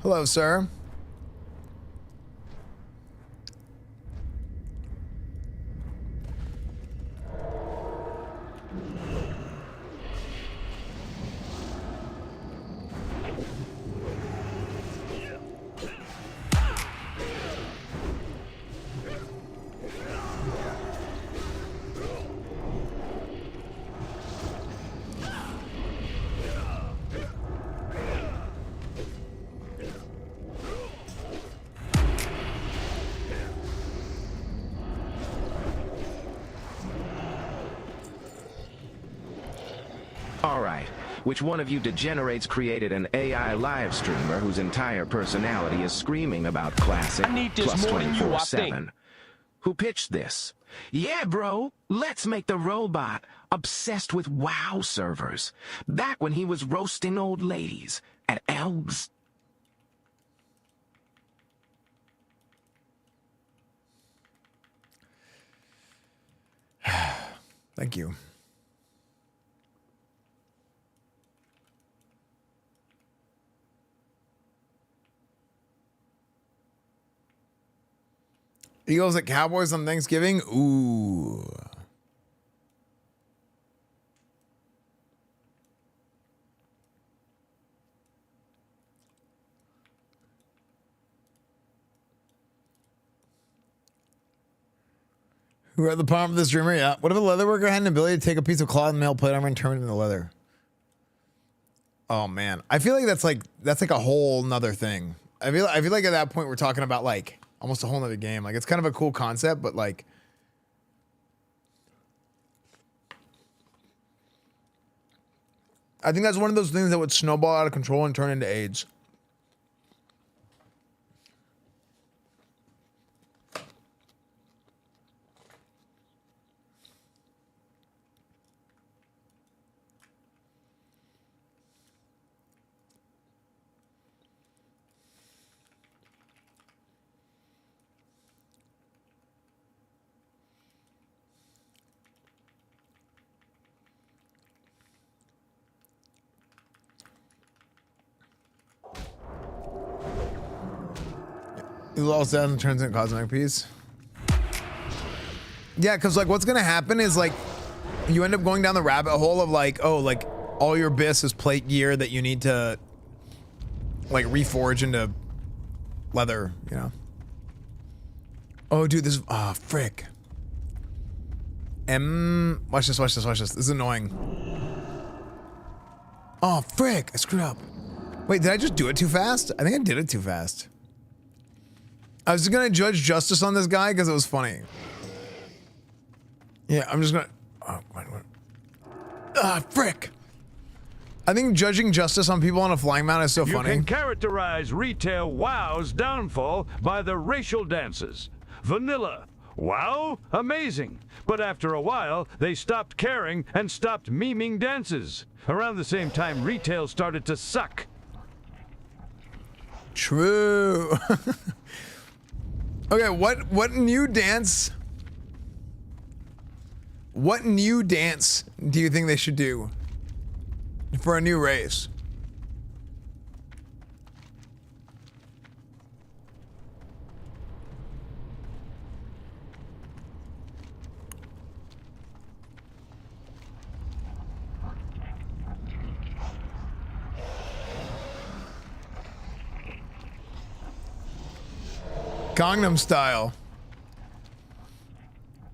Hello, sir. Alright, which one of you degenerates created an AI live streamer whose entire personality is screaming about classic I need this plus more than you, I think. 24/7? Who pitched this? Yeah, bro, let's make the robot obsessed with WoW servers. Back when he was roasting old ladies at Elves. Thank you. Eagles at Cowboys on Thanksgiving? Ooh. Who at the palm of this dreamer? Yeah. What if a leatherworker had an ability to take a piece of cloth and mail plate armor and turn it into leather? Oh man. I feel like that's like a whole nother thing. I feel like at that point we're talking about like almost a whole nother game. Like it's kind of a cool concept, but like I think that's one of those things that would snowball out of control and turn into AIDS. You lost that and turns into cosmetic piece. Yeah, because like what's gonna happen is like you end up going down the rabbit hole of like, oh, like all your bis is plate gear that you need to like reforge into leather, you know. Oh dude, this is frick. Watch this. This is annoying. Oh frick, I screwed up. Wait, did I just do it too fast? I think I did it too fast. I was gonna judge justice on this guy because it was funny. Yeah, I'm just gonna. Oh, frick! I think judging justice on people on a flying mount is so You funny. can characterize retail WoW's downfall by the racial dances. Vanilla. Wow, amazing. But after a while, they stopped caring and stopped memeing dances. Around the same time, retail started to suck. True. Okay, what new dance? What new dance do you think they should do for a new race? Gangnam Style.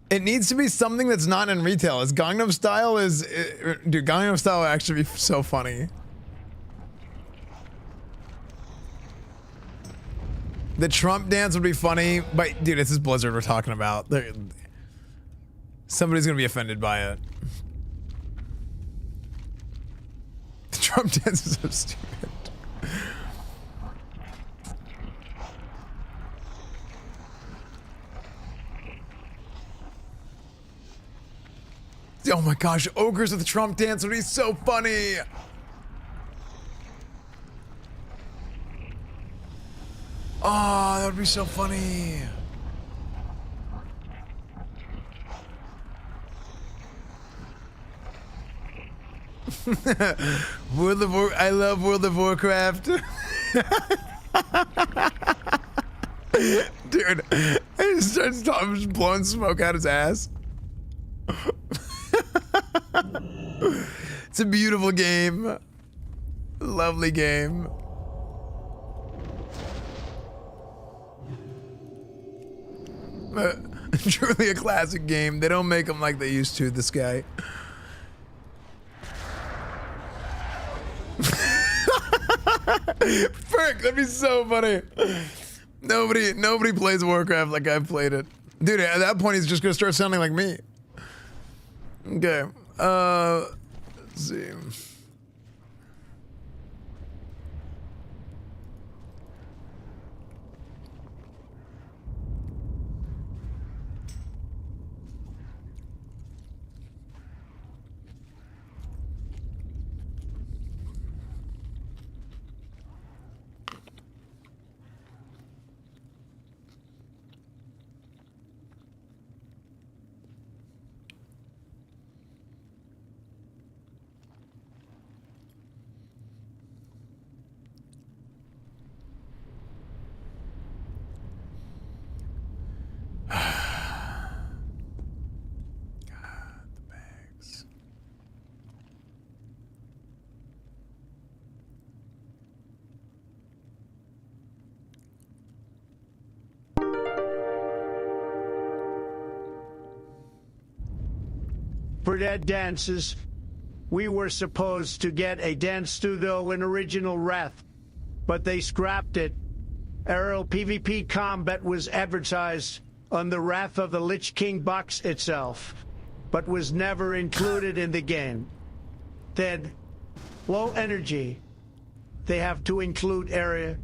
It needs to be something that's not in retail. As Gangnam Style is, dude, Gangnam Style would actually be so funny. The Trump dance would be funny, but dude, it's this Blizzard we're talking about. Somebody's gonna be offended by it. The Trump dance is so stupid. Oh my gosh, ogres with the Trump dance would be so funny. Oh, that would be so funny. I love World of Warcraft. Dude, I just started blowing smoke out his ass. It's a beautiful game. Lovely game. Truly a classic game. They don't make them like they used to, this guy. Frick, that'd be so funny. Nobody plays Warcraft like I've played it. Dude, at that point he's just gonna start sounding like me. Okay. Let's see. For that dances, we were supposed to get a dance studio in original Wrath, but they scrapped it. Aerial PvP combat was advertised on the Wrath of the Lich King box itself, but was never included in the game. Then, low energy, they have to include area.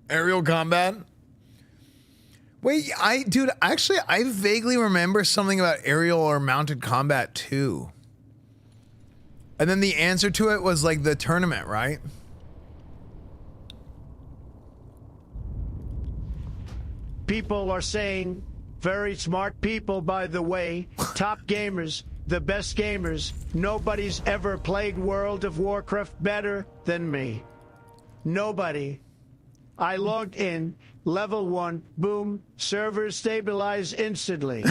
Aerial combat? Wait, dude, actually, I vaguely remember something about aerial or mounted combat too. And then the answer to it was like the tournament, right? People are saying, very smart people, by the way, top gamers, the best gamers, nobody's ever played World of Warcraft better than me. Nobody. I logged in, level 1, boom, servers stabilize instantly.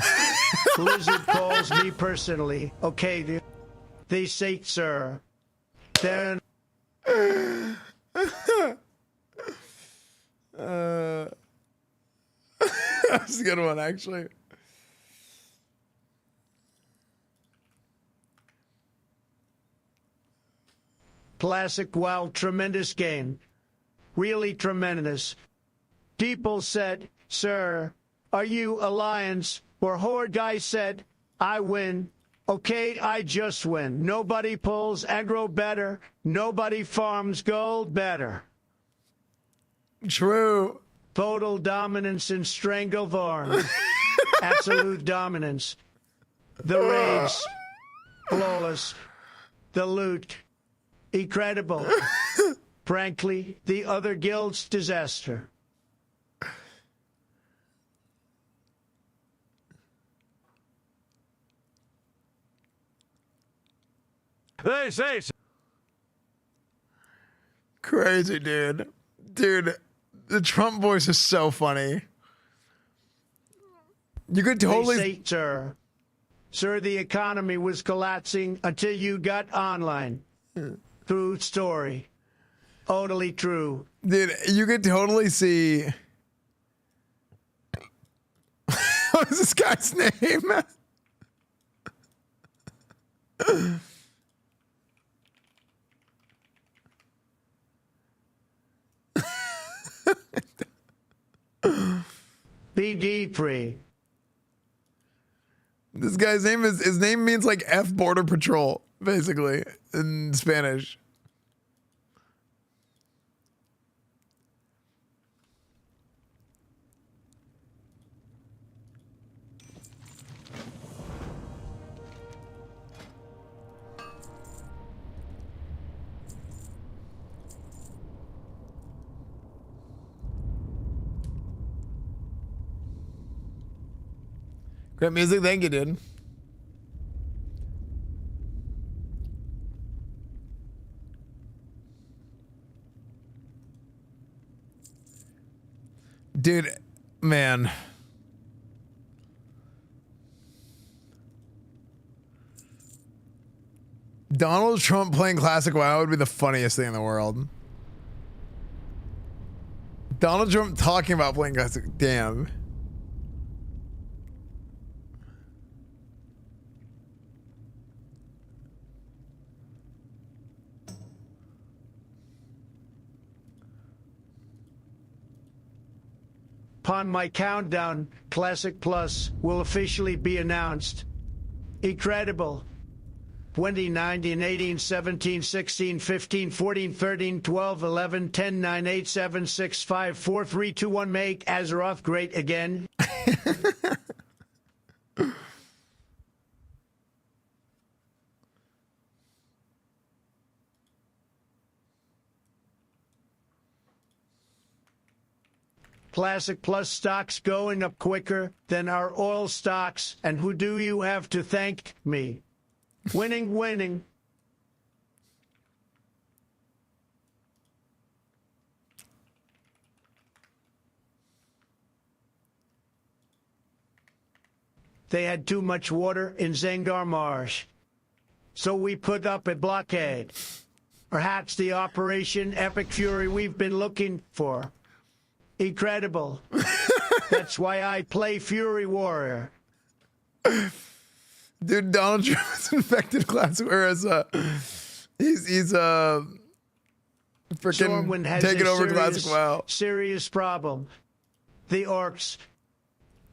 Blizzard calls me personally. Okay, they say, sir. Then. That's a good one, actually. Classic WoW, tremendous game. Really tremendous. People said, sir, are you Alliance? Or Horde guy said, I win. Okay, I just win. Nobody pulls aggro better. Nobody farms gold better. True. Total dominance in Stranglevorn. Absolute dominance. The raids. Flawless. The loot. Incredible. Frankly, the other guild's disaster. They say. Crazy, dude. Dude, the Trump voice is so funny. You could totally. They say, sir, the economy was collapsing until you got online. True story. Totally true. Dude, you could totally see. What is this guy's name? BD free. This guy's name is, his name means like F Border Patrol, basically, in Spanish. Great music, thank you, dude. Dude, man. Donald Trump playing Classic WoW would be the funniest thing in the world. Donald Trump talking about playing Classic, damn. Upon my countdown, Classic Plus will officially be announced. Incredible. 2019, 18, 17, 16, 15, 14, 13, 12, 11, 10, 9, 8, 7, 6, 5, 4, 3, 2, 1, make Azeroth great again. Classic Plus stocks going up quicker than our oil stocks, and who do you have to thank? Me. Winning, winning. They had too much water in Zangar Marsh, so we put up a blockade. Perhaps the Operation Epic Fury we've been looking for. Incredible. That's why I play Fury Warrior. Dude, Donald Trump is infected Classic, whereas he's freaking taking over Classic WoW. Serious problem. The orcs,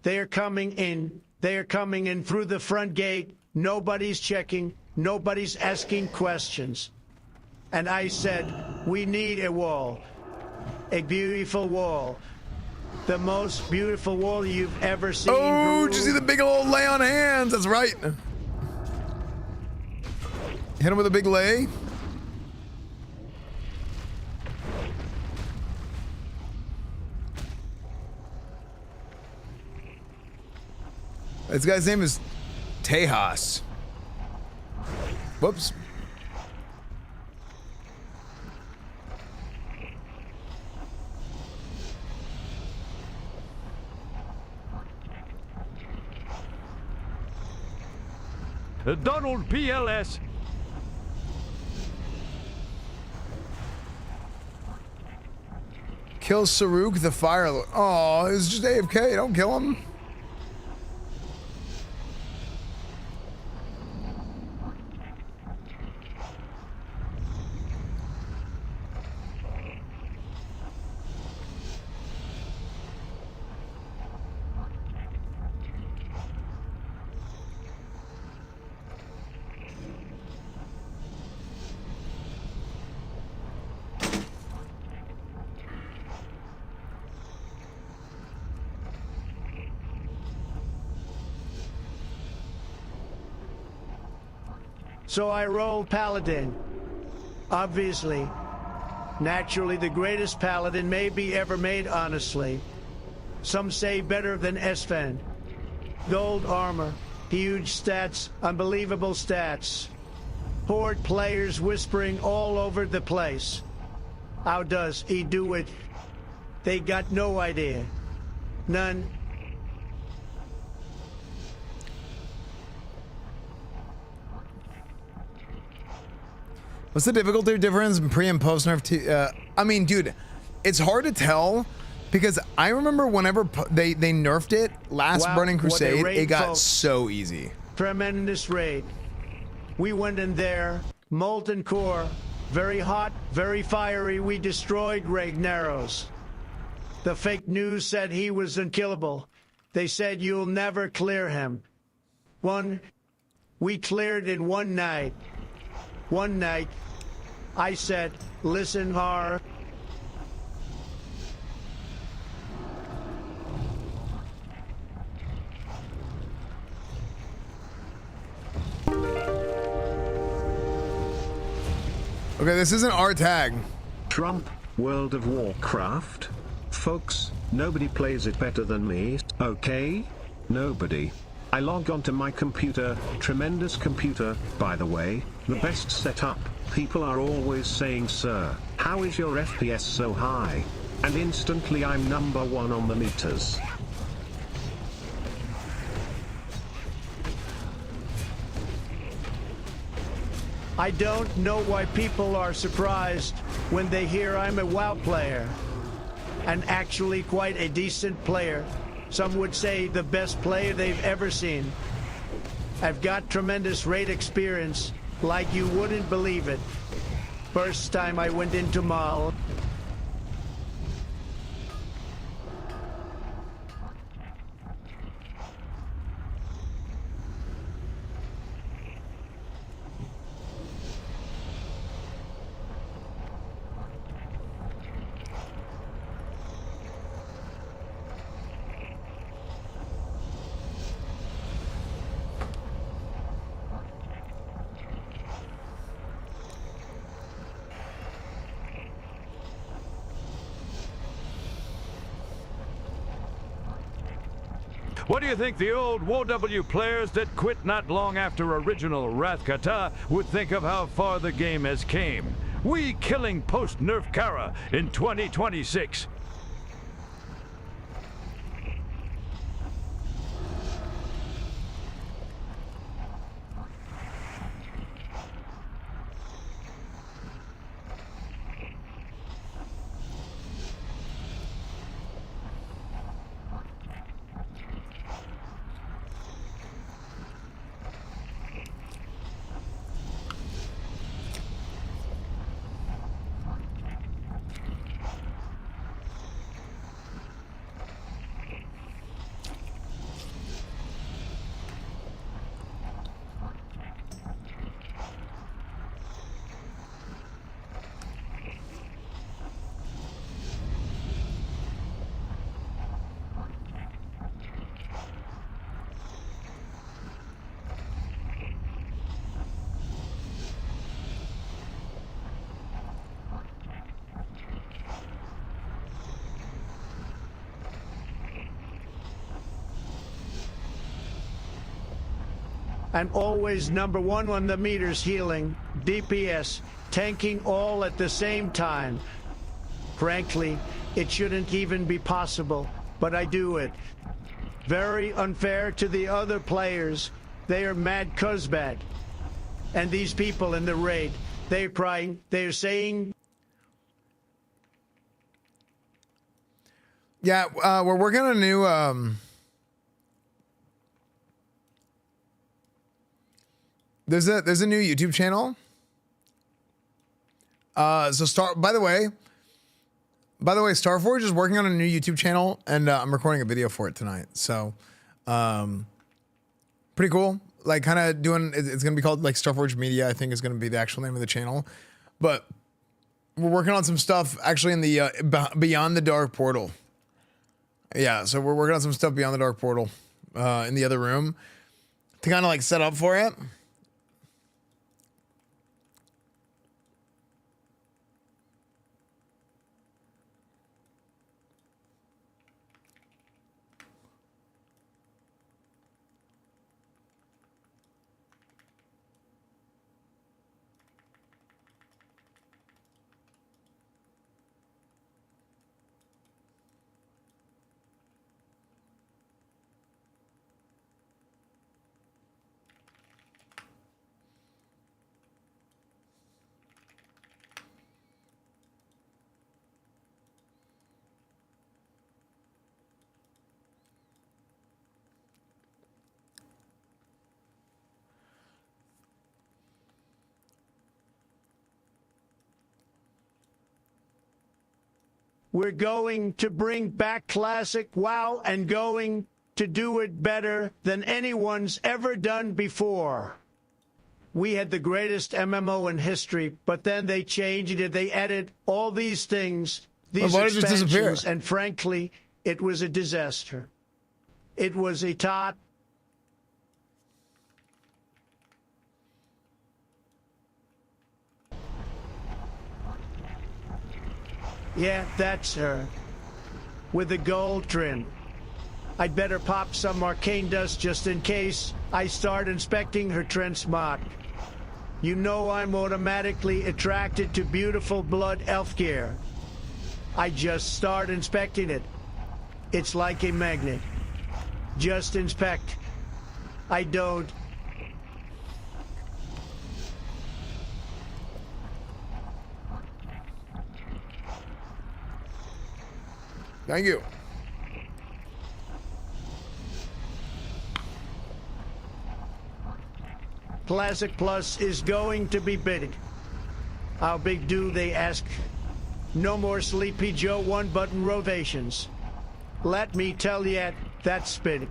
they are coming in. They are coming in through the front gate. Nobody's checking. Nobody's asking questions. And I said, we need a wall. A beautiful wall. The most beautiful wall you've ever seen. Oh, did you see the big old lay on hands? That's right. Hit him with a big lay. This guy's name is Tejas. Whoops. Donald PLS. Kill Saruk the Fire Lord. Oh, it's just AFK. Don't kill him. So I rolled Paladin. Obviously. Naturally, the greatest Paladin maybe ever made, honestly. Some say better than Esfand. Gold armor, huge stats, unbelievable stats. Horde players whispering all over the place. How does he do it? They got no idea. None. What's the difficulty difference in pre and post nerf? I mean, dude, it's hard to tell because I remember whenever they nerfed it last Wow, Burning Crusade, raid, it got folks. so easy. Tremendous raid. We went in there, molten core, very hot, very fiery. We destroyed Ragnaros. The fake news said he was unkillable. They said you'll never clear him. We cleared in one night. One night, I said, listen, Har. Okay, this isn't our tag. Trump, World of Warcraft. Folks, nobody plays it better than me, okay? Nobody. I log onto my computer, tremendous computer, by the way, the best setup. People are always saying, sir, how is your FPS so high? And instantly I'm #1 on the meters. I don't know why people are surprised when they hear I'm a WoW player. And actually quite a decent player. Some would say the best player they've ever seen. I've got tremendous raid experience, like you wouldn't believe it. First time I went into Mall. What do you think the old WoW players that quit not long after original Wrath Kata would think of how far the game has came? We killing post-nerf Kara in 2026. And always #1 on the meters healing, DPS, tanking all at the same time. Frankly, it shouldn't even be possible, but I do it. Very unfair to the other players. They are mad cuz bad. And these people in the raid, they're saying... Yeah, we're working on a new... There's a new YouTube channel. By the way, Starforge is working on a new YouTube channel, and I'm recording a video for it tonight. So, pretty cool. Like, kind of doing. It's gonna be called like Starforge Media. I think is gonna be the actual name of the channel. But we're working on some stuff actually in the Beyond the Dark portal. Yeah, so we're working on some stuff Beyond the Dark portal in the other room to kind of like set up for it. We're going to bring back classic WoW and going to do it better than anyone's ever done before. We had the greatest MMO in history, but then they changed it. They added all these things, these expansions, and frankly, it was a disaster. It was a tot. Yeah, that's her. With a gold trim. I'd better pop some arcane dust just in case I start inspecting her trench mark. You know I'm automatically attracted to beautiful blood elf gear. I just start inspecting it. It's like a magnet. Just inspect. I don't. Thank you. Classic Plus is going to be big. How big do they ask? No more Sleepy Joe one-button rotations. Let me tell you, that's big.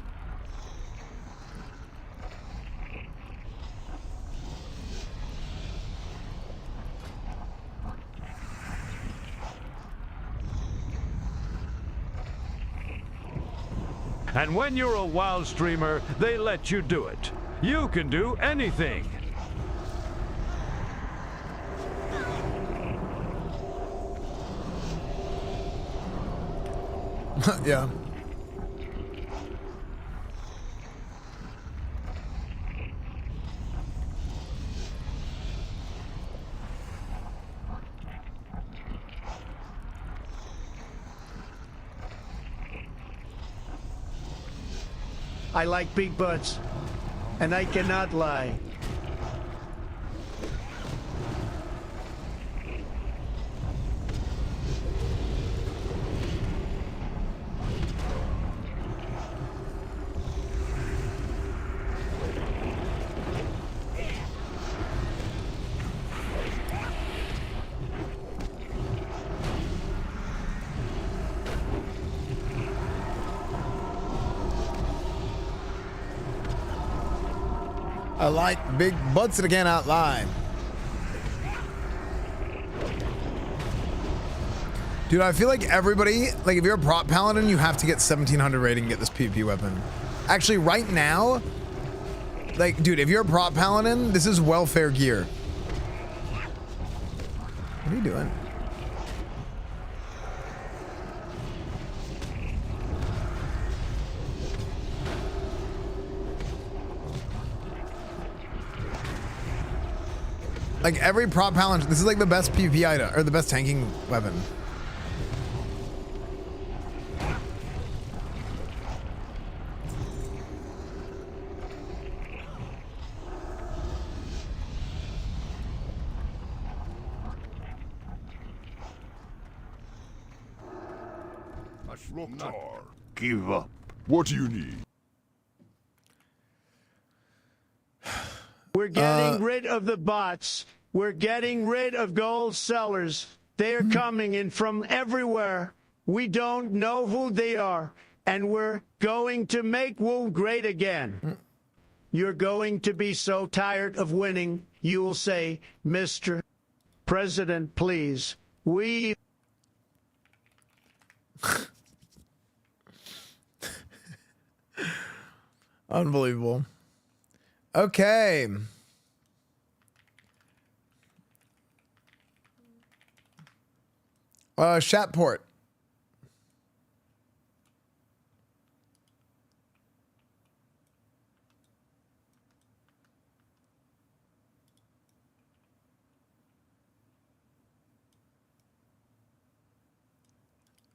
And when you're a WoW streamer, they let you do it. You can do anything. Yeah. I like big butts, and I cannot lie. I like big butts that I cannot lie. Dude, I feel like everybody, like if you're a prop paladin, you have to get 1700 rating and get this PvP weapon. Actually, right now, like, dude, if you're a prop paladin, this is welfare gear. What are you doing? Like every prop paladin, this is like the best PvP item, or the best tanking weapon. Loktar, give up. What do you need? We're getting rid of the bots. We're getting rid of gold sellers. They're coming in from everywhere. We don't know who they are. And we're going to make WoW great again. You're going to be so tired of winning, you'll say, Mr. President, please, we... Unbelievable. Okay. Shatport.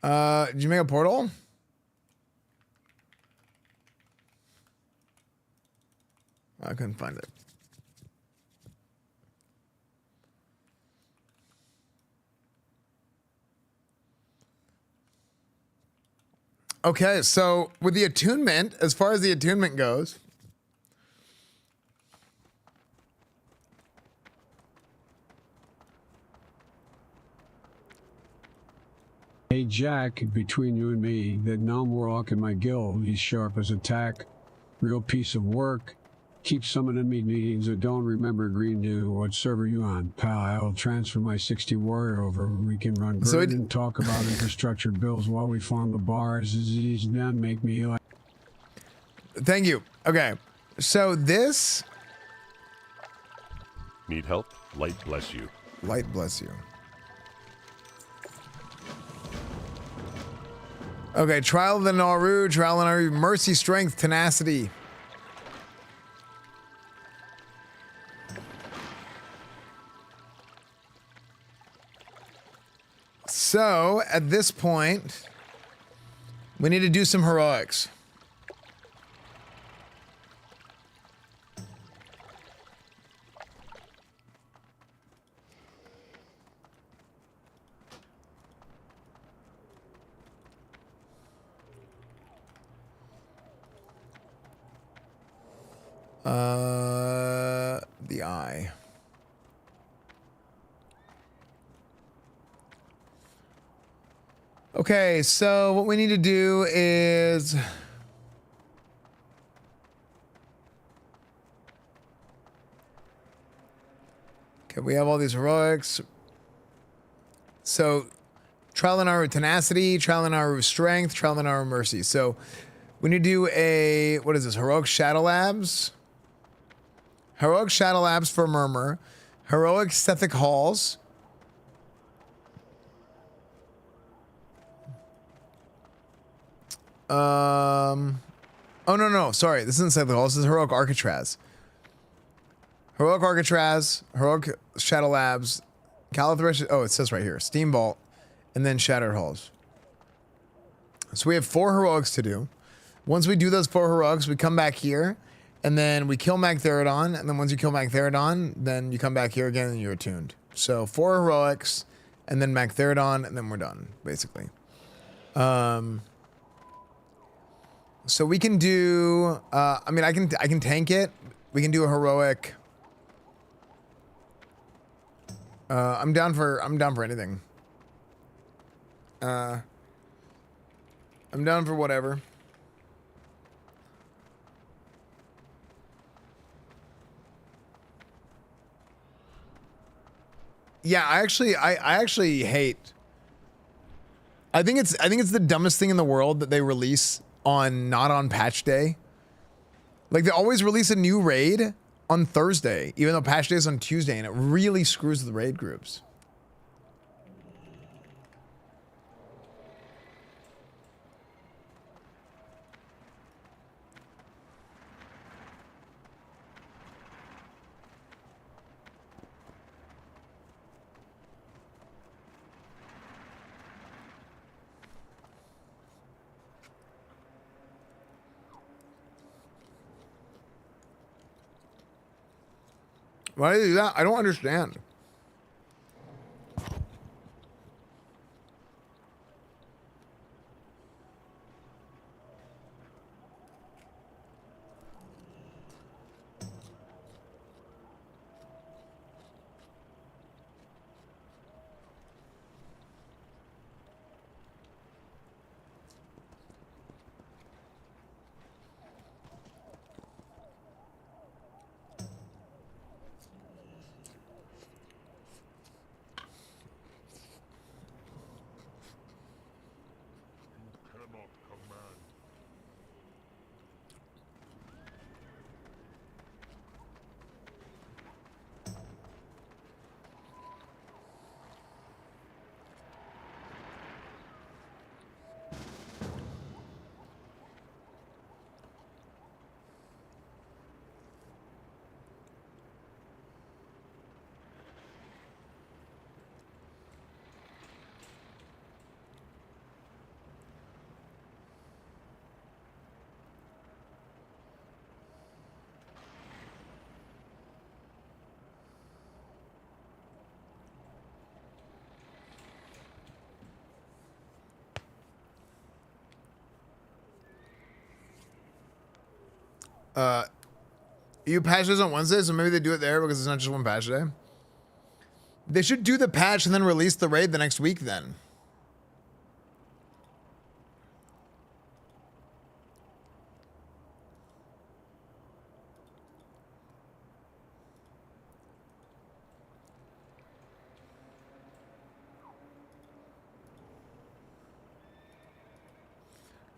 Did you make a portal? I couldn't find it. Okay, so with the attunement, as far as the attunement goes, Hey Jack, between you and me, that non-warlock in my guild, he's sharp as a tack. Real piece of work. Keep summoning me meetings that don't remember green do. What server you on, pal? I'll transfer my 60 warrior over. We can run grid and talk about infrastructure bills while we farm the bars. These men make me like... Thank you. Okay. So this... Need help? Light bless you. Light bless you. Okay, Trial of the Naru, Trial of the Naru, Mercy, Strength, Tenacity. So, at this point, we need to do some heroics. The eye. Okay, so what we need to do is okay, we have all these heroics. So Trial and Naru Tenacity, Trial and Naru Strength, Trial and Naru Mercy. So we need to do a, what is this? Heroic Shadow Labs. Heroic Shadow Labs for Murmur. Heroic Sethic Halls. Oh, no. Sorry. This isn't Sethic Halls. This is Heroic Arcatraz. Heroic Arcatraz. Heroic Shadow Labs. Calathresh. Oh, it says right here. Steambolt. And then Shattered Halls. So we have 4 heroics to do. Once we do those 4 heroics, we come back here. And then we kill Magtheridon, and then once you kill Magtheridon, then you come back here again and you're attuned. So 4 heroics, and then Magtheridon, and then we're done, basically. So we can do, I mean, I can tank it. We can do a heroic. I'm down for anything. I'm down for whatever. Yeah, I actually hate. I think it's the dumbest thing in the world that they release not on patch day. Like they always release a new raid on Thursday, even though patch day is on Tuesday, and it really screws the raid groups. Why do they do that? I don't understand. You patch this on Wednesday, so maybe they do it there because it's not just one patch day. They should do the patch and then release the raid the next week then.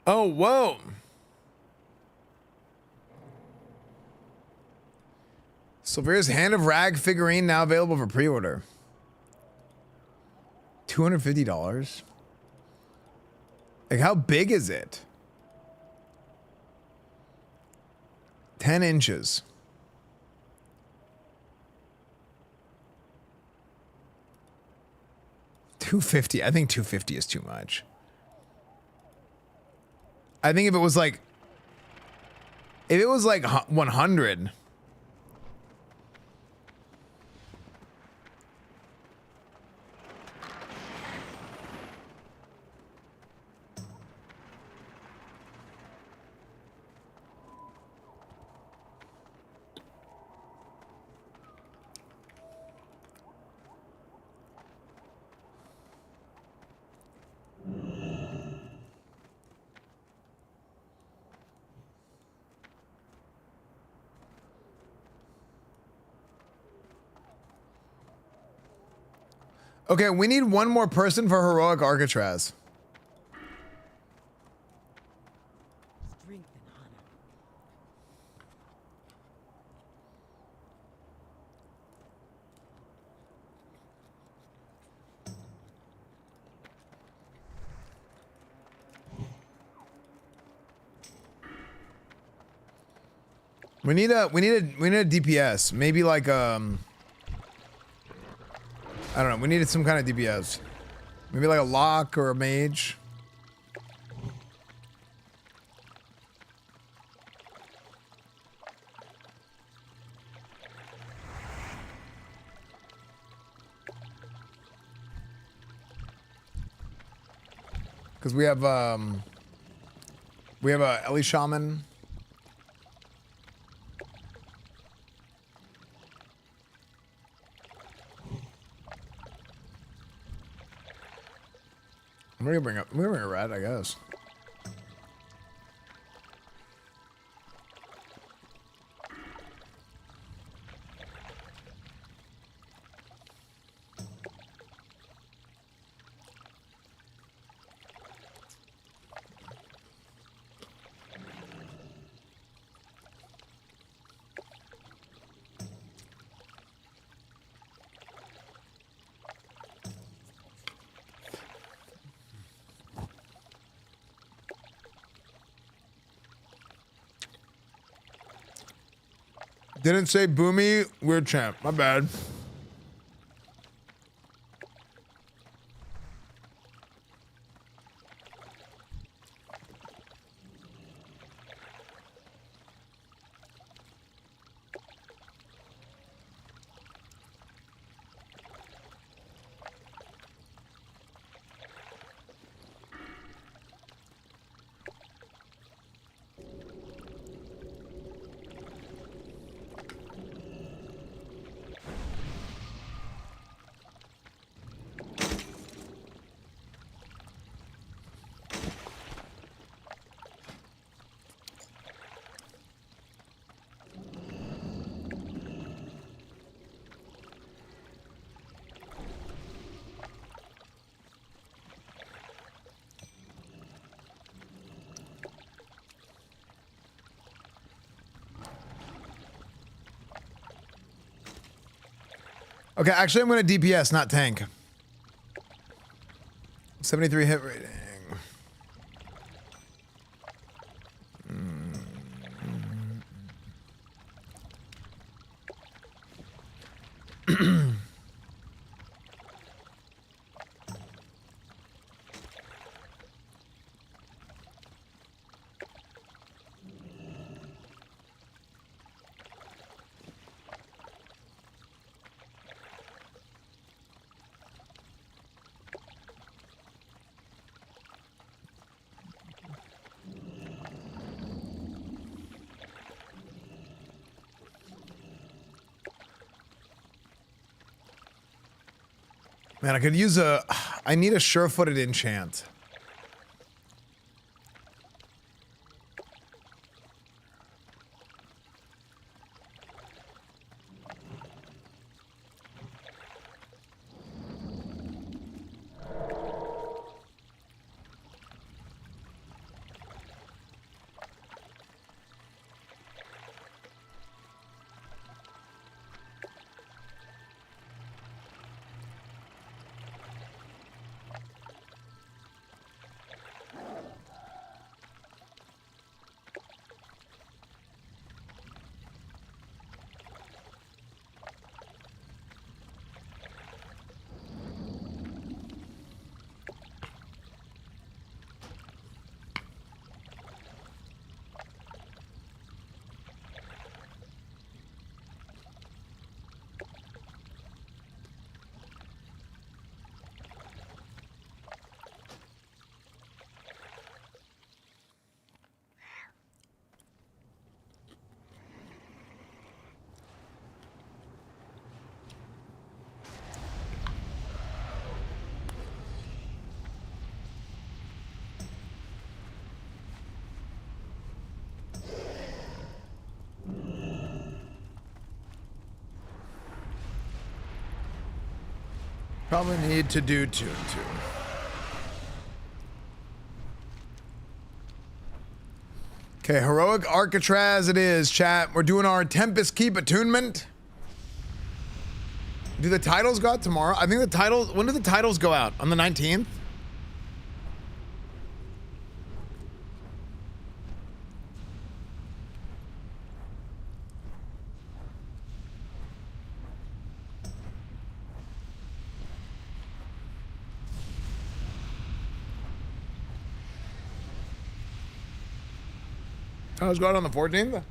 Oh, whoa. Sylveria's Hand of Rag figurine now available for pre-order. $250. Like, how big is it? 10 inches. $250. I think $250 is too much. I think if it was like 100. Okay, we need one more person for heroic Arcatraz. We need a DPS. Maybe like I don't know. We needed some kind of DPS. Maybe like a lock or a mage. Because we have a Ellie Shaman. We're gonna bring a rat, I guess. Didn't say Boomy, weird champ. My bad. Okay, actually, I'm going to DPS, not tank. 73 hit rating. Man, I could use I need a sure-footed enchant. Probably need to do 2 and 2. Okay, heroic Arcatraz it is, chat. We're doing our Tempest Keep attunement. Do the titles go out tomorrow? I think the titles, when do the titles go out? On the 19th? Titles go out on the 14th?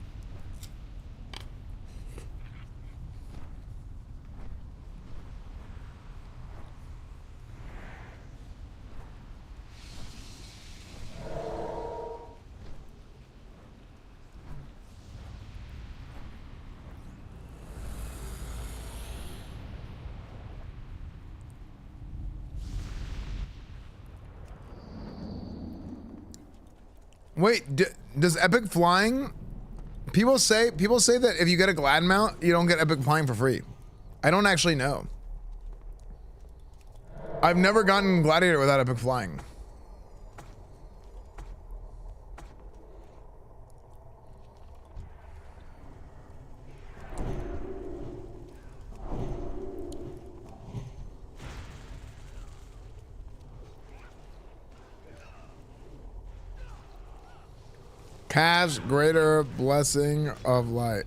Wait, does epic flying? People say that if you get a glad mount, you don't get epic flying for free. I don't actually know. I've never gotten gladiator without epic flying. Cast greater blessing of light.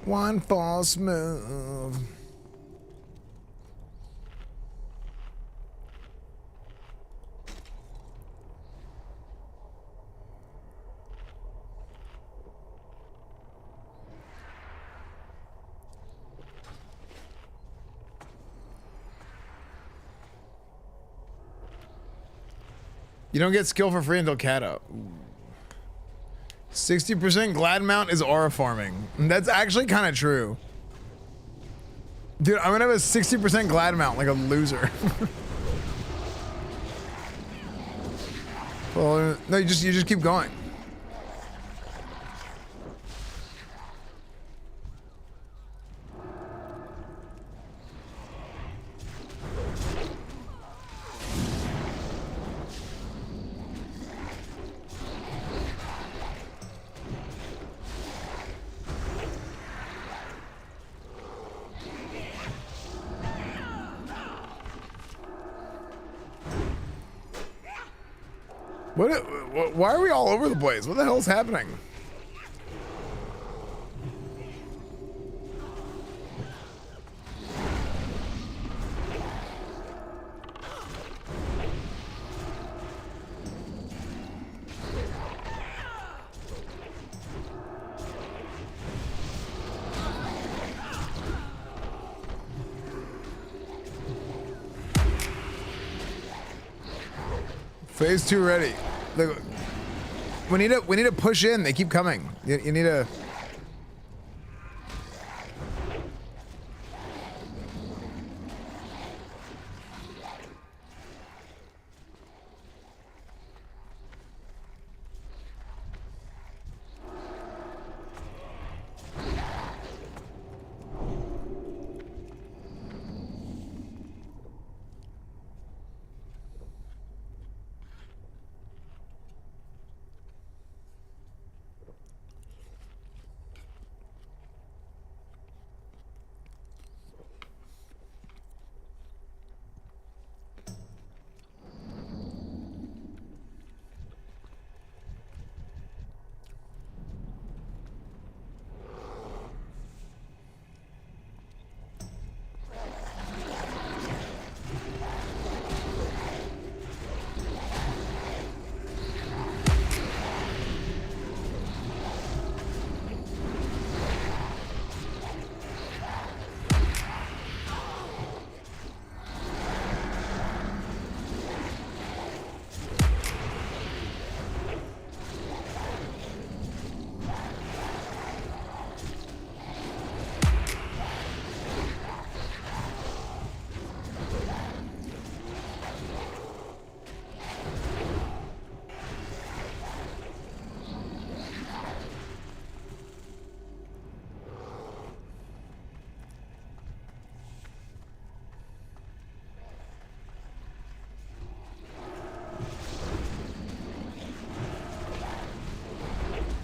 One false move. You don't get skill for free until Kato. 60% glad mount is aura farming. That's actually kind of true. Dude, I'm gonna have a 60% glad mount like a loser. Well, no, you just keep going. Why are we all over the place? What the hell is happening? Phase 2 ready. Look, we need to push in. They keep coming. You need to.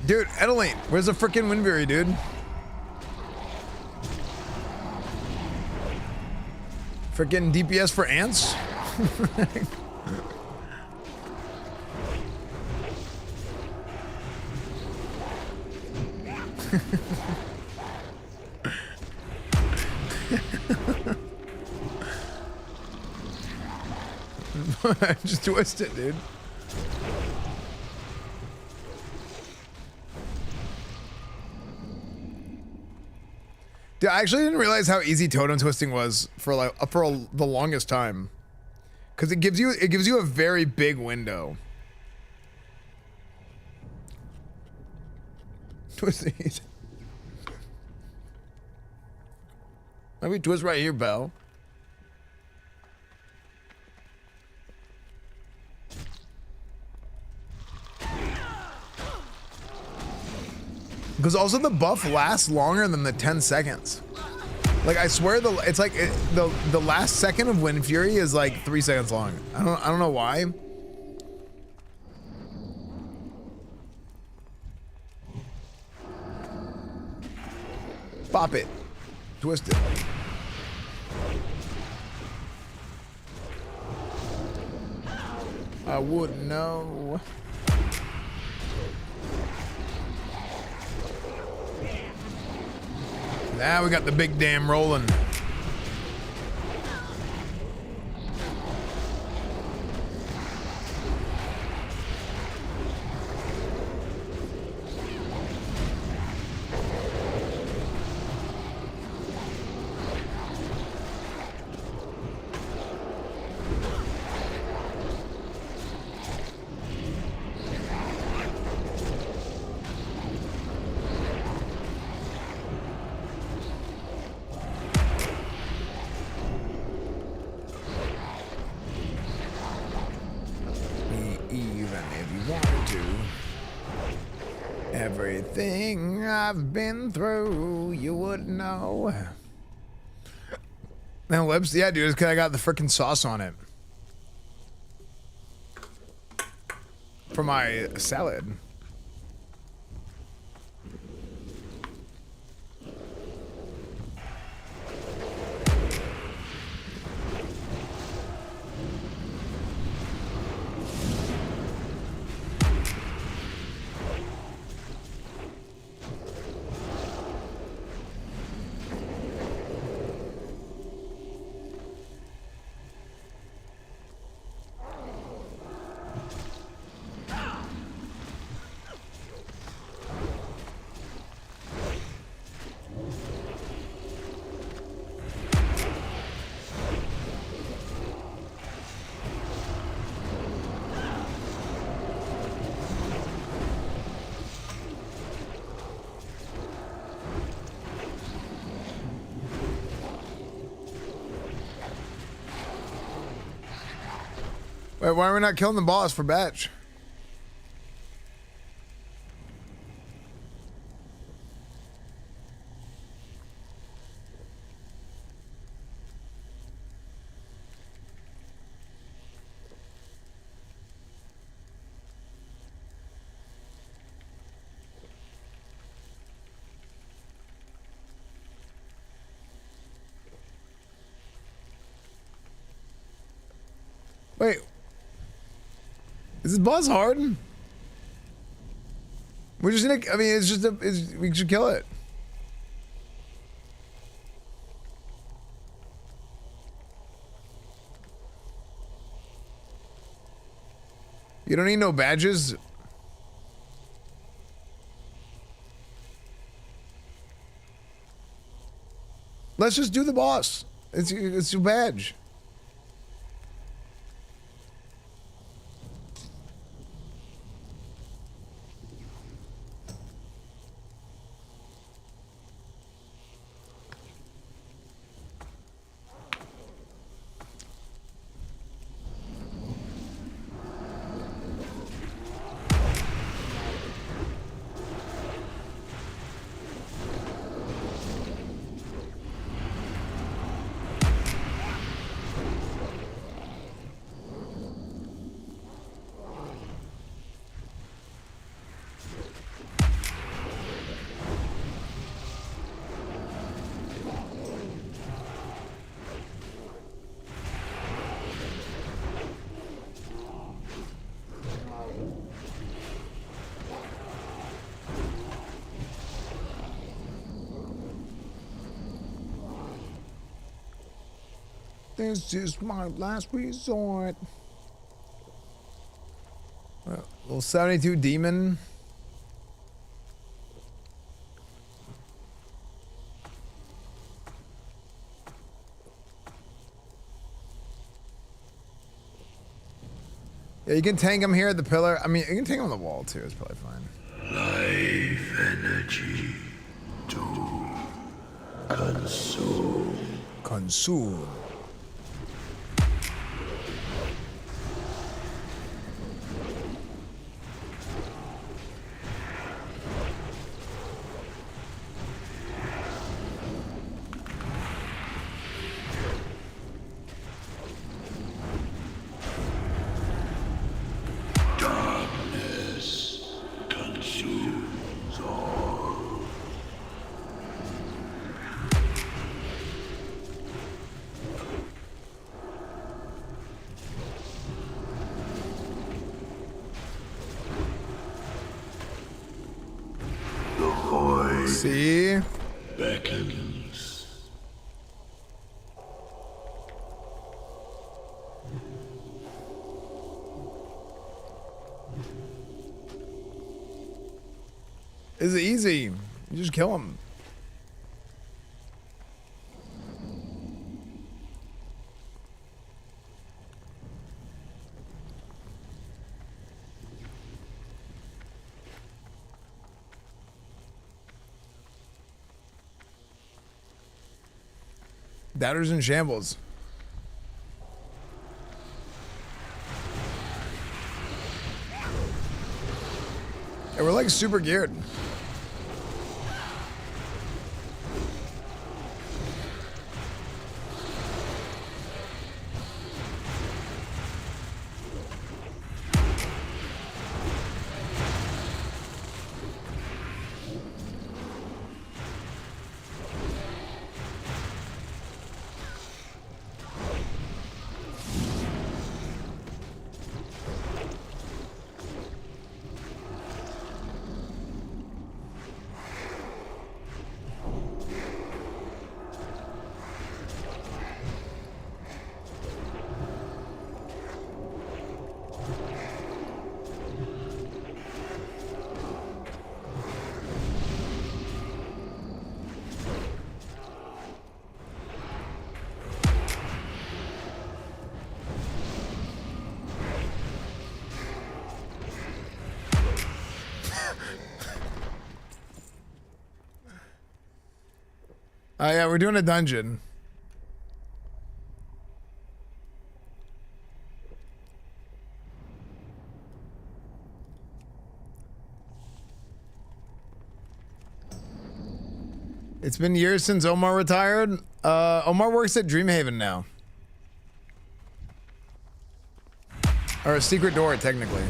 Dude, Edeline, where's the frickin' Wind Fury, dude? Frickin' DPS for ants? Just twist it, dude. Dude, I actually didn't realize how easy totem twisting was for the longest time, because it gives you a very big window. Twisting. Let me twist right here, Belle. Because also the buff lasts longer than the 10 seconds. Like I swear it's like the last second of Wind Fury is like 3 seconds long. I don't know why. Pop it. Twist it. I wouldn't know. Now we got the big dam rolling. Everything I've been through, you would know. Now lips, yeah, dude, it's because I got the freaking sauce on it for my salad. Wait, why are we not killing the boss for batch? Wait. Is this boss hard? We're just gonna, I mean, we should kill it. You don't need no badges. Let's just do the boss. It's your badge. This is my last resort. Little 72 demon. Yeah, you can tank him here at the pillar. I mean, you can tank him on the wall too. It's probably fine. Life energy to consume. Consume. Darkness consumes all. The void See? beckons. It's easy. You just kill him. Doubters in shambles. And we're like super geared. Oh yeah, we're doing a dungeon. It's been years since Omar retired. Omar works at Dreamhaven now. Or a secret door, technically.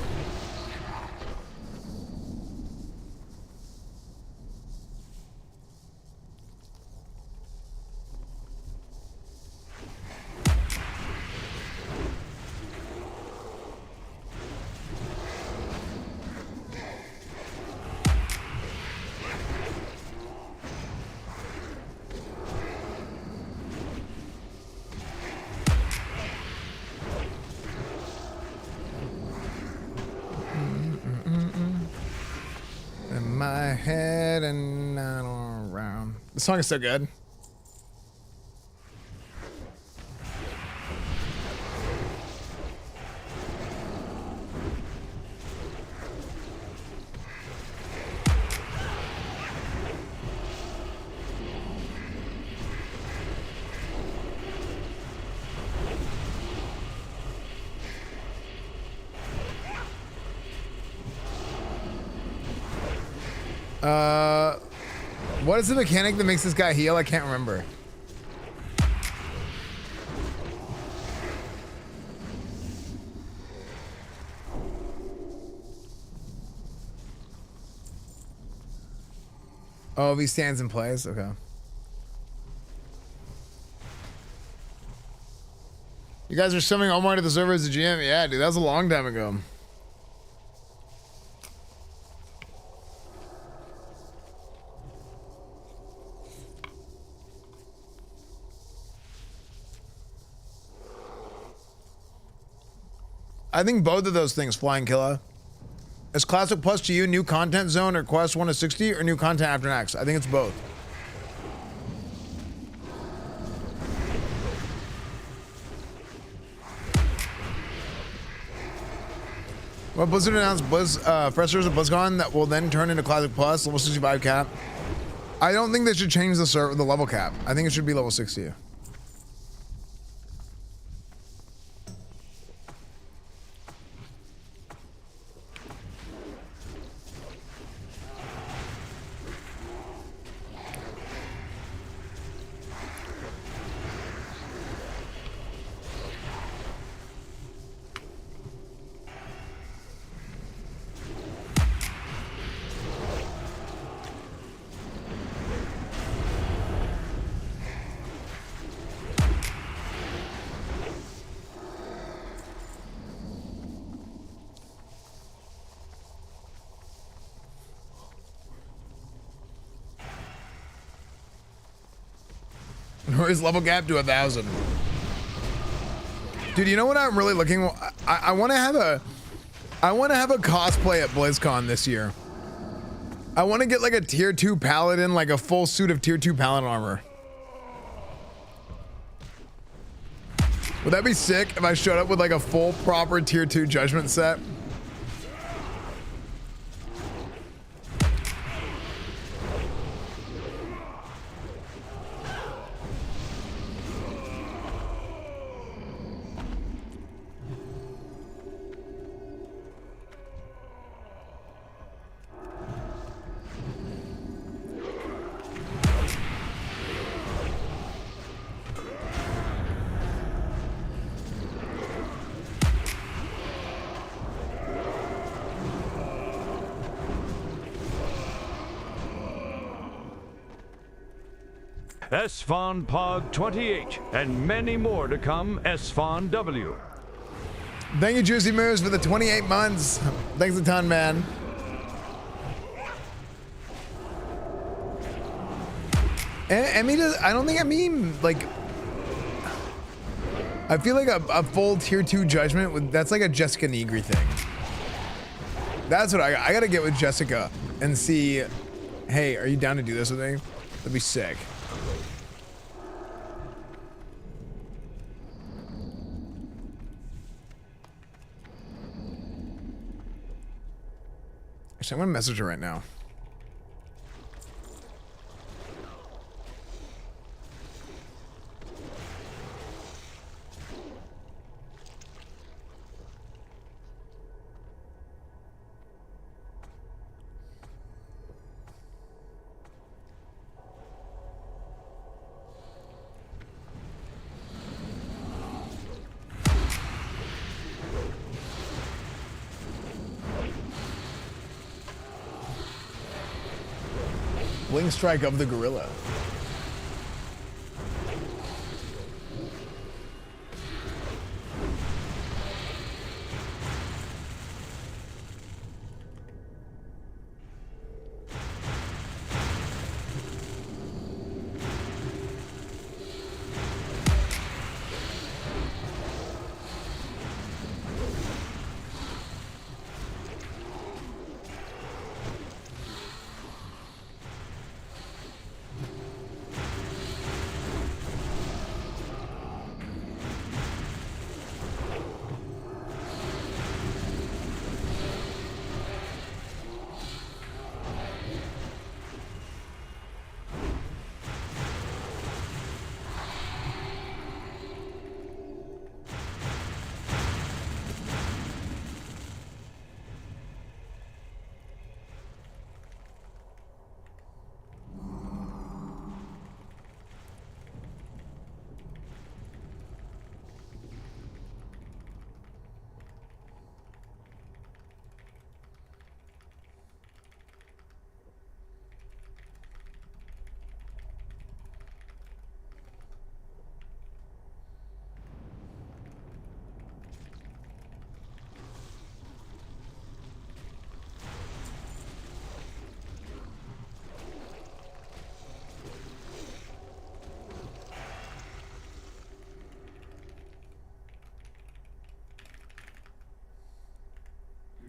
In my head and not all around. The song is so good. What is the mechanic that makes this guy heal? I can't remember. Oh, if he stands in place? Okay. You guys are summoning Omar to the server as a GM? Yeah, dude, that was a long time ago. I think both of those things, Flying Killer. Is Classic Plus to you new content zone or Quest 1 to 60 or new content after next? I think it's both. Well, Blizzard announced Freshers of BlizzCon that will then turn into Classic Plus, level 65 cap. I don't think they should change the level cap. I think it should be level 60. His level gap to 1,000. Dude, you know what I'm really looking? I want to have a cosplay at BlizzCon this year. I want to get like a tier 2 Paladin, like a full suit of tier 2 Paladin armor. Would that be sick if I showed up with like a full proper tier 2 Judgment set? Esfand Pog 28, and many more to come. Esfand W. Thank you, Juicy Moves, for the 28 months. Thanks a ton, man. Emmy does. I don't think like. I feel like a full tier 2 Judgment. That's like a Jessica Negri thing. That's what I gotta get with Jessica and see. Hey, are you down to do this with me? That'd be sick. Actually, I'm gonna message her right now. Bling strike of the gorilla.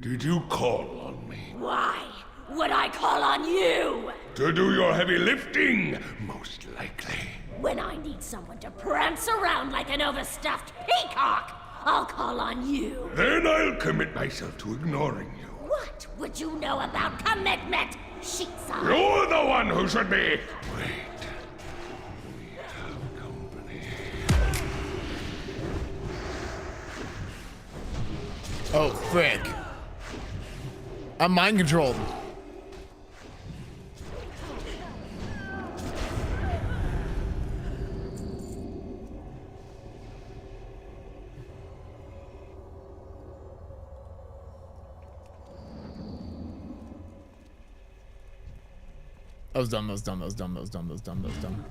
Did you call on me? Why would I call on you? To do your heavy lifting, most likely. When I need someone to prance around like an overstuffed peacock, I'll call on you. Then I'll commit myself to ignoring you. What would you know about commitment, sheep's eye? You're the one who should be. Wait. We have company. Oh, frick. I'm mind controlled. That was dumb, that was dumb, that was dumb, that was dumb, that was dumb, that was dumb.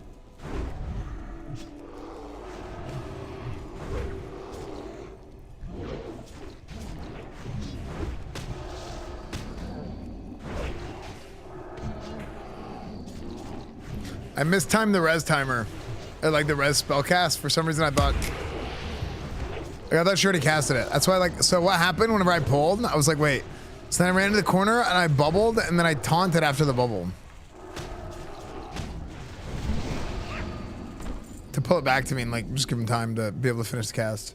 I mistimed the res timer. Like the res spellcast. For some reason I thought she already casted it. That's why so what happened whenever I pulled, I was like, wait. So then I ran into the corner and I bubbled and then I taunted after the bubble. To pull it back to me and like just give him time to be able to finish the cast.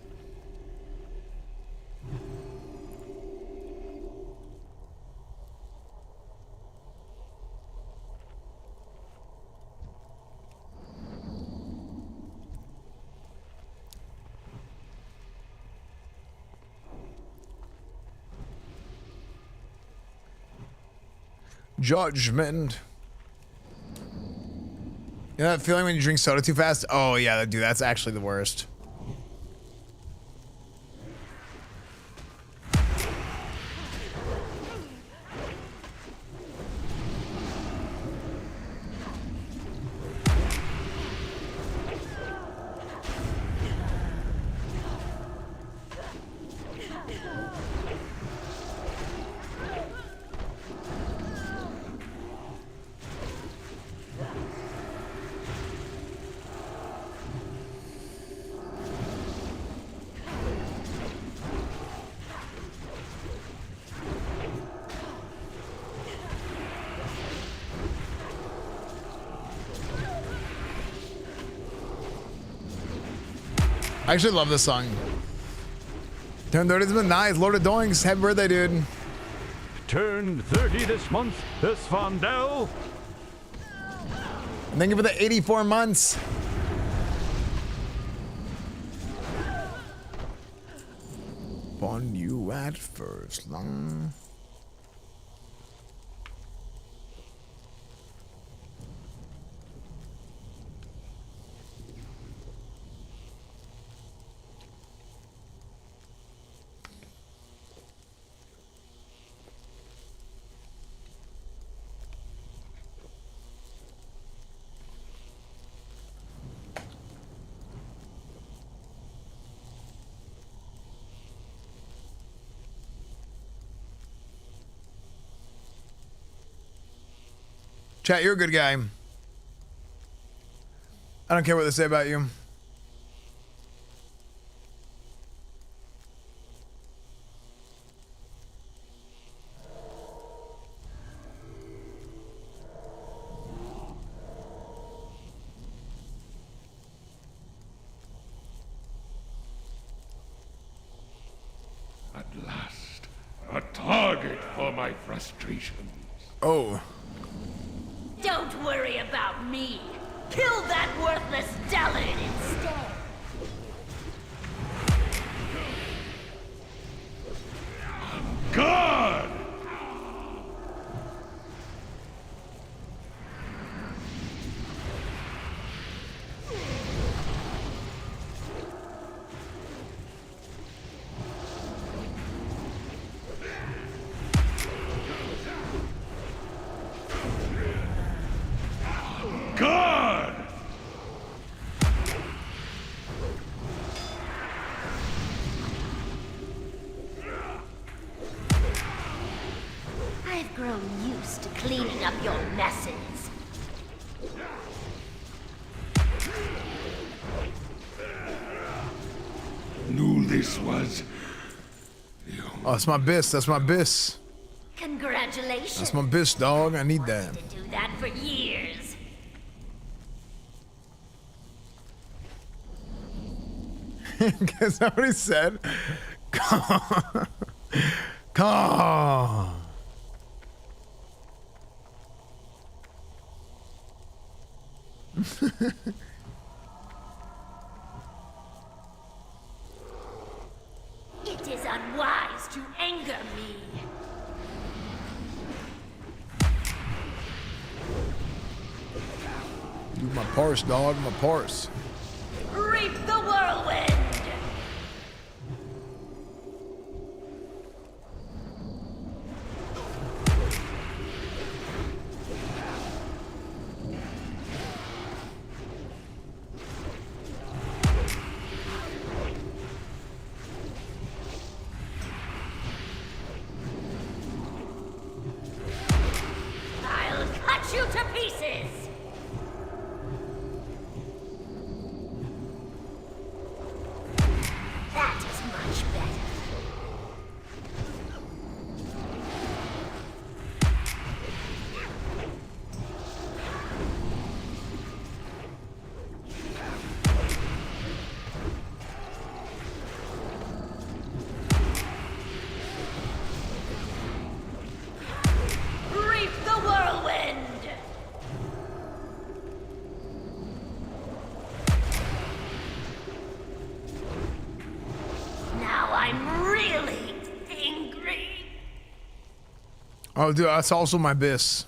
Judgment. You know that feeling when you drink soda too fast? Oh yeah, dude, that's actually the worst. I actually love this song. Turned 30 this month. Nice. Lord of Doings. Happy birthday, dude. Turned 30 this month. Esfand LAN. Thank you for the 84 months. Born you at first. Long. Chat, you're a good guy. I don't care what they say about you. At last, a target for my frustrations. Oh. Don't worry about me. Kill that worthless Dalid instead. God! God! I've grown used to cleaning up your messes. Knew this was the Oh, that's my bis. That's my bis. Congratulations. That's my bis, dog. I need that. To do that for years. Is that what he said? Come. Come. It is unwise to anger me. Do my parse, dog. My parse. Reap the whirlwind. I'll cut you to pieces. That is much better. Reap the whirlwind. Now I'm really angry. Oh, dude, that's also my bis.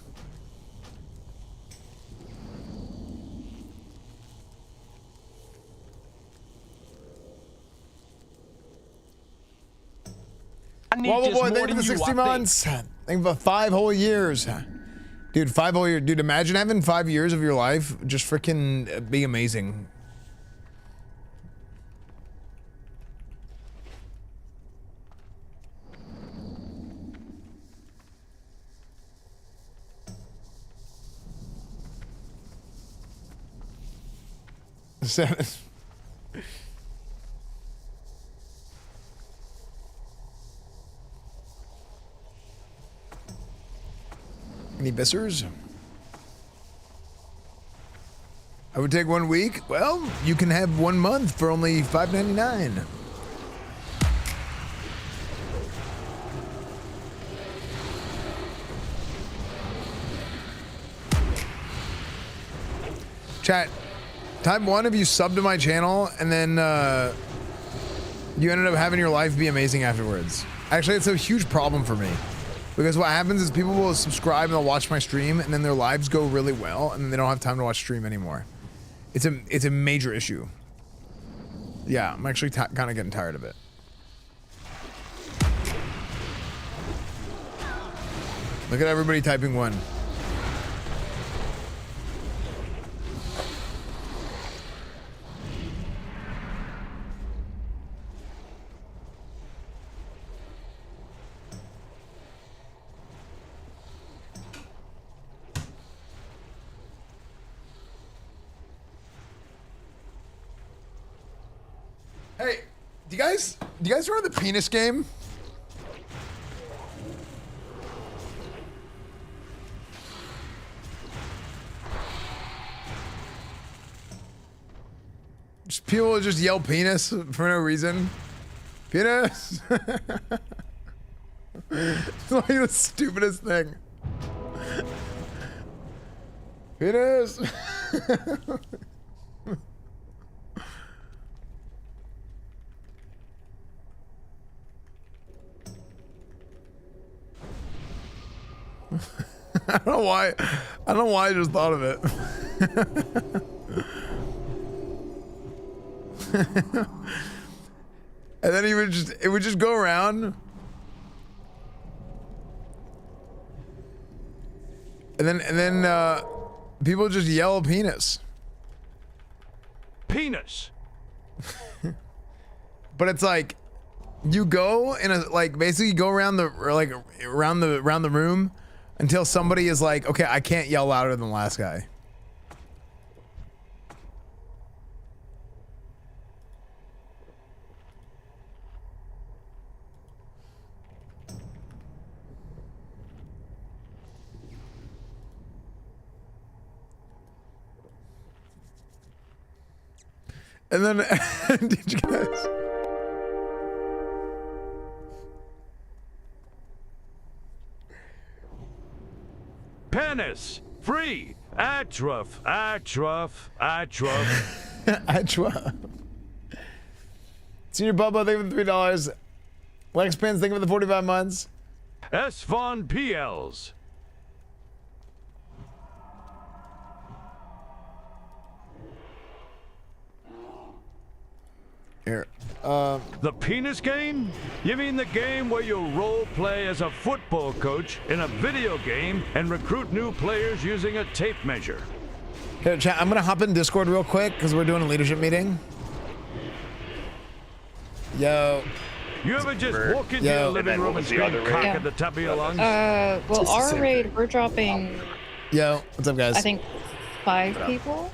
Whoa, boy, thank you for the 60 months. Think about 5 whole years. Dude, 5 whole years. Dude, imagine having 5 years of your life just freaking be amazing. Seven. Any bissers? I would take 1 week. Well, you can have 1 month for only $5.99. Chat, time 1 if you sub to my channel and then you ended up having your life be amazing afterwards. Actually, it's a huge problem for me. Because what happens is people will subscribe and they'll watch my stream and then their lives go really well and then they don't have time to watch stream anymore. It's a major issue. Yeah, I'm actually kind of getting tired of it. Look at everybody typing 1. Hey, do you guys remember the penis game? Just people just yell penis for no reason. Penis. It's like the stupidest thing. Penis. I don't know why I just thought of it. And then it would just go around. And then people just yell penis. Penis. But it's like you go in a basically you go around the around the room until somebody is like, okay, I can't yell louder than the last guy. And then, did you guys? Penis, free. Atruff. Atruff. Senior Bubba, thank you for the $3. Lex Pins, thank you for the 45 months. Esfand PLs. Here. The penis game? You mean the game where you role play as a football coach in a video game and recruit new players using a tape measure? Here, chat, I'm gonna hop in Discord real quick because we're doing a leadership meeting. Yo. You ever just walk into your living room and scream cock at the top of your lungs? Well, our raid, we're dropping. Yo, what's up, guys? I think 5 people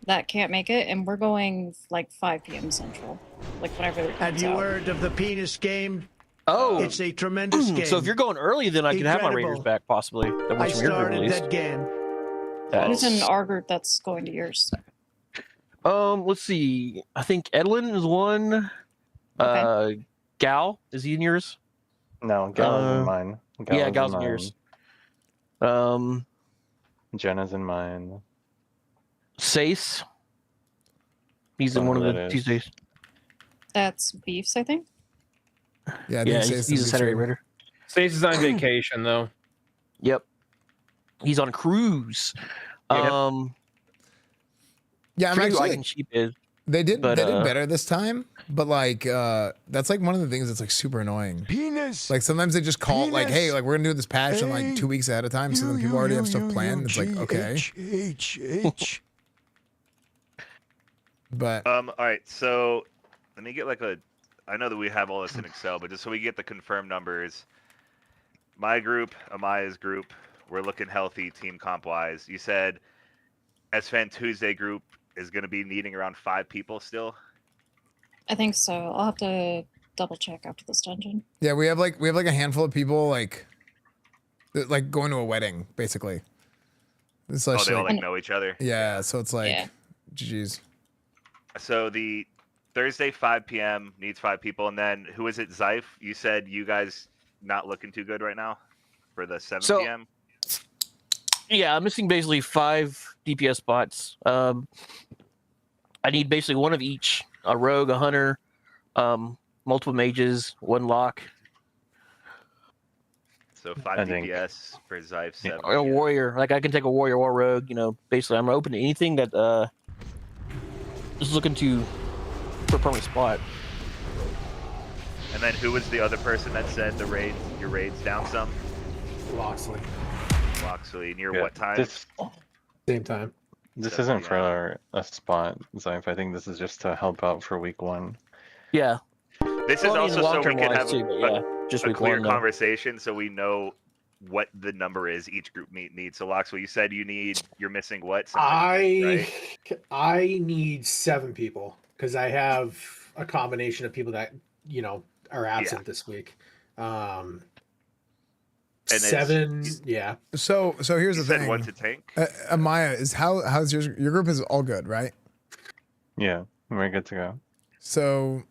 that can't make it, and we're going like 5 p.m. Central, like whenever it comes Have you out. heard of the penis game? Oh, it's a tremendous game. So if you're going early, then I can have my Raiders back possibly. I started that game. Who's in our group that's going to yours? Let's see. I think Edwin is one. Okay. Gal, is he in yours? No, Gal is in mine. Yeah, Gal's in yours. Jenna's in mine. Sace. He's in one of the Tuesdays. That's Beefs, I think. Yeah, he's a Saturday Raider. Stace is on vacation though. Yep. He's on a cruise. Yeah, I'm actually. I can cheap it. They did better this time, but like that's like one of the things that's like super annoying. Penis. Like sometimes they just call like, hey, like we're gonna do this patch in like 2 weeks ahead of time, so then people already have stuff planned. It's like okay. But all right, so let me get like a. I know that we have all this in Excel, but just so we get the confirmed numbers. My group, Amaya's group, we're looking healthy team comp wise. You said Esfand Tuesday group is going to be needing around 5 people still. I think so. I'll have to double check after this dungeon. yeah, we have like a handful of people like going to a wedding basically. It's Oh, they all like know each other. Yeah, so it's like, GG's. So the Thursday 5 p.m. needs 5 people, and then who is it? Zyph? You said you guys not looking too good right now for the 7 p.m. Yeah, I'm missing basically 5 DPS spots. I need basically one of each: a rogue, a hunter, multiple mages, 1 lock. So 5 DPS for Zyph. 7 a warrior. Like I can take a warrior or rogue. You know, basically I'm open to anything that is looking to for a permanent spot. And then who was the other person that said your raid's down some? Loxley. Loxley, near what time? Same time. This isn't for a spot, Zyph. I think this is just to help out for week 1. Yeah. This is also so we can have just a clear long, conversation so we know what the number is each group needs. So Loxley, you said you're missing what? I need 7 people because I have a combination of people that are absent this week. And 7, yeah. So here's the thing. What to tank? Amaya, is how's your group is all good, right? Yeah, we're good to go. So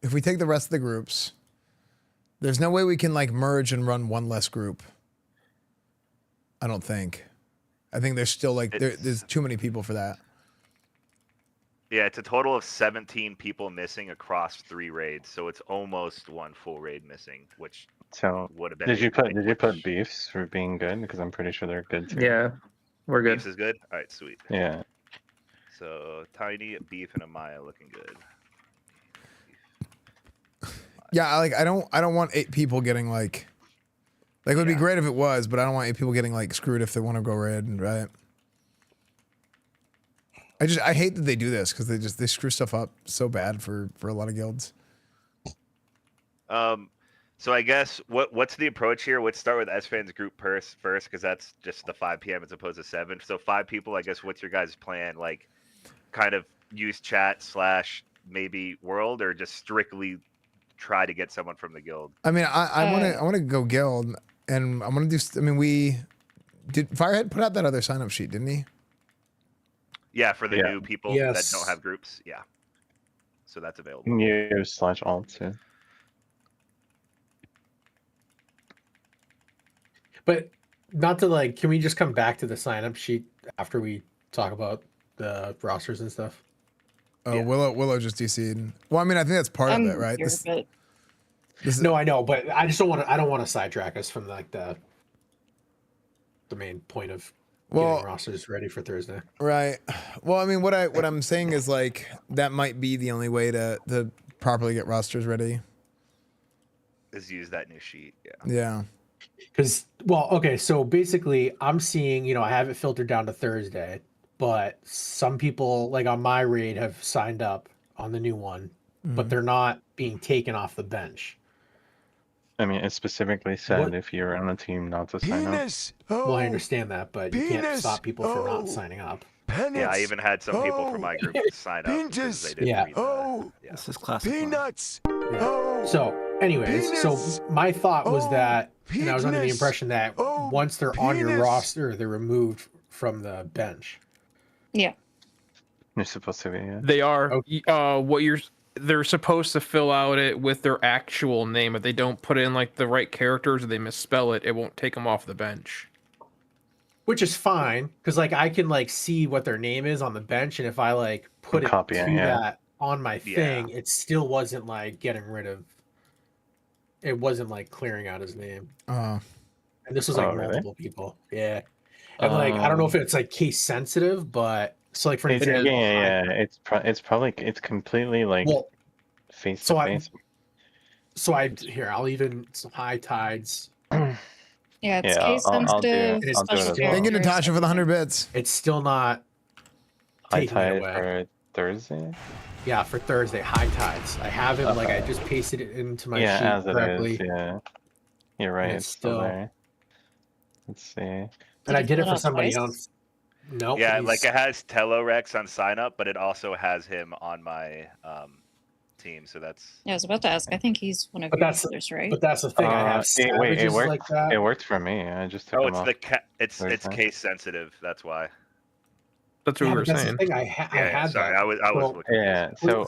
if we take the rest of the groups, there's no way we can like merge and run 1 less group. I don't think. I think there's still like there's too many people for that. Yeah, it's a total of 17 people missing across 3 raids, so it's almost 1 full raid missing, which would have been. Did you put beefs for being good? Because I'm pretty sure they're good too. Yeah, we're good. Beefs is good. All right, sweet. Yeah. So Tiny, Beef, and Amaya looking good. Yeah, like I don't want 8 people getting like it would be great if it was, but I don't want 8 people getting like screwed if they want to go raid, right? I hate that they do this because they screw stuff up so bad for a lot of guilds. So I guess what's the approach here? Let's start with Esfand's group first because that's just the 5 p.m. as opposed to 7. So 5 people, I guess. What's your guys' plan? Like, kind of use chat / maybe world, or just strictly try to get someone from the guild? I mean, I want to go guild, and I'm gonna do. I mean, Firehead put out that other sign up sheet, didn't he? Yeah, for the Yeah. new people that don't have groups. Yeah. So that's available. U/alt too. But not to like, can we just come back to the sign up sheet after we talk about the rosters and stuff? Oh, Willow just DC'd. Well, I mean, I think that's part of it, right? No, I know, but I just don't want to. I don't want to sidetrack us from like the main point of getting rosters ready for Thursday. Right. Well, I mean, what I'm saying is like that might be the only way to properly get rosters ready. Is use that new sheet. Yeah. Yeah. Because, well, okay, so basically I'm seeing, I have it filtered down to Thursday, but some people, like on my raid, have signed up on the new one, but they're not being taken off the bench. I mean, it specifically said if you're on a team not to sign up. Well, I understand that, but you can't stop people from not signing up. Yeah, I even had some people from my group sign up because they didn't read the, This is classic. Peanuts. So, anyways, so my thought was that, and I was under the impression that once they're on your roster, they're removed from the bench. Yeah. You're supposed to be. Yeah. They are. They're supposed to fill out it with their actual name. If they don't put in like the right characters or they misspell it, it won't take them off the bench. Which is fine, because like I can like see what their name is on the bench, and if I like put it to that on my thing, it still wasn't like getting rid of. It wasn't like clearing out his name. And this was like multiple people. Yeah. And like I don't know if it's like case sensitive, but so like for instance, it's probably completely like face to face. I'll even high tides. Yeah, it's case sensitive. Thank you, Natasha, for the 100 bits. It's still not high taking it tide away. for Thursday. Yeah, for Thursday, high tides. I have it like I just pasted it into my sheet as correctly. it is. Yeah, you're right. And It's still there. Let's see. And I did it for somebody else. No. Yeah, like it has Telorex on sign up, but it also has him on my team. So that's. Yeah, I was about to ask. I think he's one of your users, right? But that's the thing. I have it worked. like that. It worked for me. I just took him off. It's case sensitive. That's why. That's what we were saying. The thing. I had sorry, that. I was looking. Yeah. So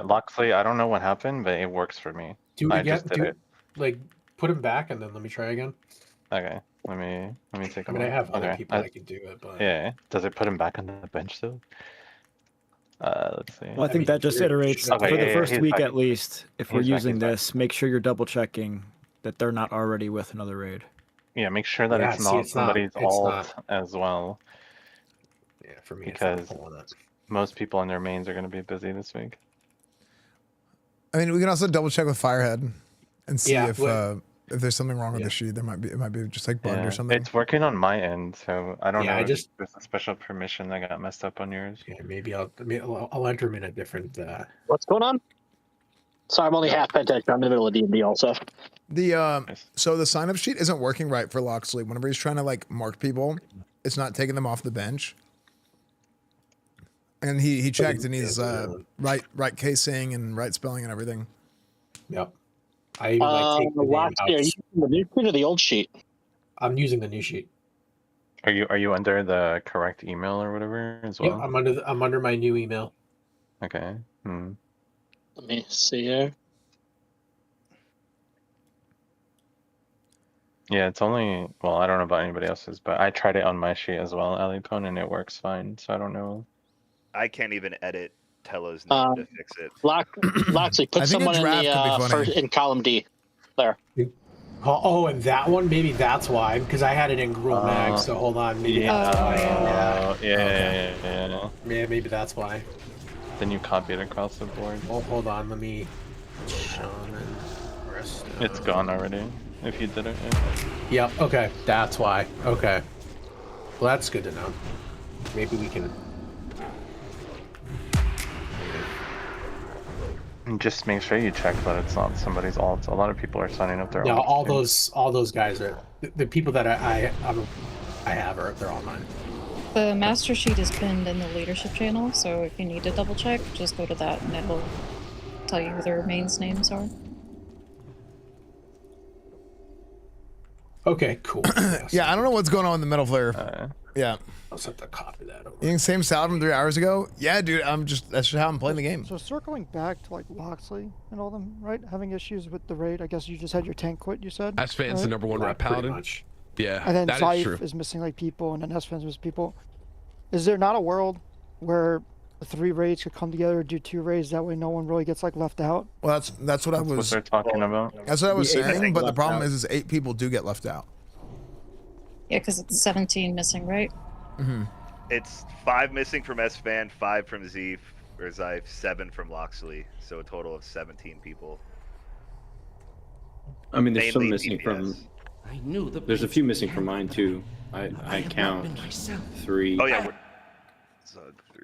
Loxley, I don't know what happened, but it works for me. Like put him back and then let me try again. Okay. Let me take. I mean, I have other people that can do it, but yeah. Does it put him back on the bench though? Let's see. Well, I think that just iterates for the first week at least. If we're using this, make sure you're double checking that they're not already with another raid. Yeah, make sure that it's not somebody's alt as well. Yeah, for me, because most people in their mains are going to be busy this week. I mean, we can also double check with Firehead and see if there's something wrong with the sheet. It might be just like bugged or something. It's working on my end, so I don't know. I just there's a special permission that got messed up on yours. Yeah, maybe I'll enter him in a different. What's going on? Sorry, I'm only half paying attention. I'm in the middle of D&D also. So the sign up sheet isn't working right for Loxley. Whenever he's trying to like mark people, it's not taking them off the bench. And he checked and he's right casing and right spelling and everything. Yep. I even take the are you using the new sheet or the old sheet? I'm using the new sheet. Are you under the correct email or whatever as well? Yeah, I'm under my new email. Okay. Let me see here. Yeah, it's only I don't know about anybody else's, but I tried it on my sheet as well, Alipone, and it works fine. So I don't know. I can't even edit Telo's name to fix it. Loxley, put someone in the in column D. There. Oh, and that one, maybe that's why, because I had it in Gruel Mag. So hold on, maybe that's why. Yeah. Yeah, maybe that's why. Then you copy it across the board. Oh, hold on, let me. It's gone already. If you did it. Yeah. Yep. Okay, that's why. Okay. Well, that's good to know. Maybe we can. And just make sure you check that it's not somebody's alt. A lot of people are signing up their alt. Yeah, all those guys are the people that I have they're all mine. The master sheet is pinned in the leadership channel, so if you need to double check, just go to that and it'll tell you who their mains names are. Okay, cool. Yeah, I don't know what's going on with the metal flare. Yeah. I'll just have to copy that over. Eating same salad from 3 hours ago? Yeah, dude. That's just how I'm playing the game. So circling back to like Loxley and all them, right? Having issues with the raid. I guess you just had your tank quit. You said. Esfand's the number one rep Paladin. Yeah. And then that Zyfe is missing like people, and then Esfand's missing people. Is there not a world where the 3 raids could come together, do 2 raids? That way, no one really gets like left out. Well, that's what I was. What they're talking about. That's what I was saying. But the problem out. is 8 people do get left out. Yeah, because it's 17 missing, right? Mm-hmm. It's 5 missing from Esfand, 5 from Zyfe, 7 from Loxley, so a total of 17 people. I mean, there's some Mainly missing DPS. from. There's a few missing from mine too. I count 3. Oh yeah, Zug 3.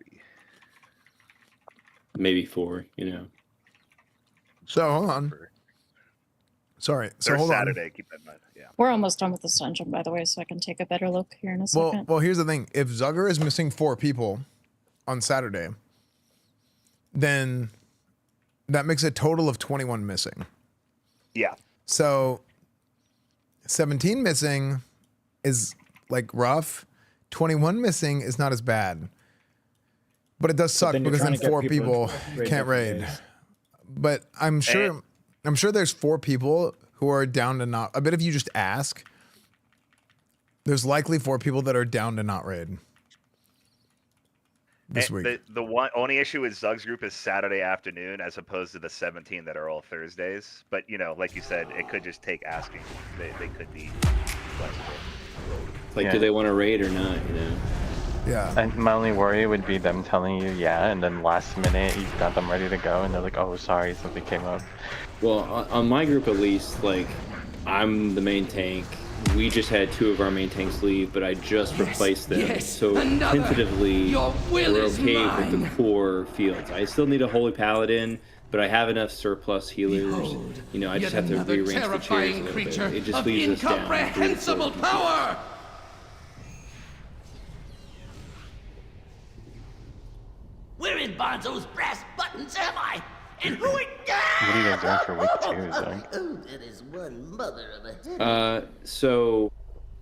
Maybe 4. You know. So hold on. Sorry. So They're hold Saturday, on. keep that in mind. Yeah. We're almost done with this dungeon, by the way, so I can take a better look here in a second. Well, here's the thing. If Zugger is missing 4 people on Saturday, then that makes a total of 21 missing. Yeah. So 17 missing is like rough. 21 missing is not as bad. But it does suck then you're because then trying to get 4 people people into raid can't raid. days. But I'm sure there's 4 people who are down to not. I bet if you just ask, there's likely 4 people that are down to not raid this week. The only issue with Zug's group is Saturday afternoon as opposed to the 17 that are all Thursdays. But you know, like you said, it could just take asking. They could be flexible. Like, do they want to raid or not? You know. Yeah. And my only worry would be them telling you yeah, and then last minute you've got them ready to go, and they're like, oh, sorry, something came up. Well, on my group at least, like, I'm the main tank. We just had 2 of our main tanks leave, but I just replaced them. So tentatively, we're okay with the core fields. I still need a Holy Paladin, but I have enough surplus healers. You know, I just have to rearrange the chairs a little bit. It just leaves us down. Incomprehensible power! Where in Bonzo's brass buttons am I? And who it What are you guys doing for week 2, Zug? Oh, that is one mother of a... So,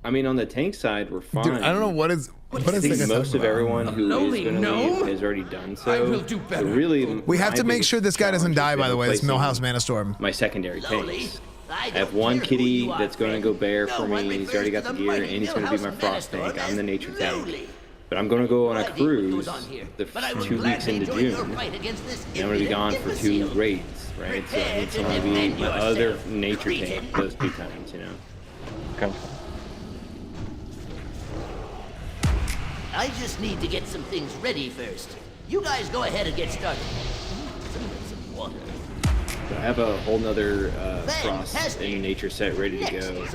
I mean, on the tank side, we're fine. Dude, I don't know what is. I think most of everyone who is going to leave has already done so. I will do better. So really, We have to make sure this guy doesn't die, by the way, this Millhouse Manastorm. My secondary tanks. I have one kitty that's going to go bear for me. He's already got the gear, and he's going to be my frost tank. I'm the nature tank. But I'm going to go on a cruise the 2 weeks into June. And I'm going to be gone for 2 raids, right? So I need someone to be my other nature tank those 2 times, you know? Okay. I just need to get some things ready first. You guys go ahead and get started. Some water. So I have a whole nother frost and nature set ready to go.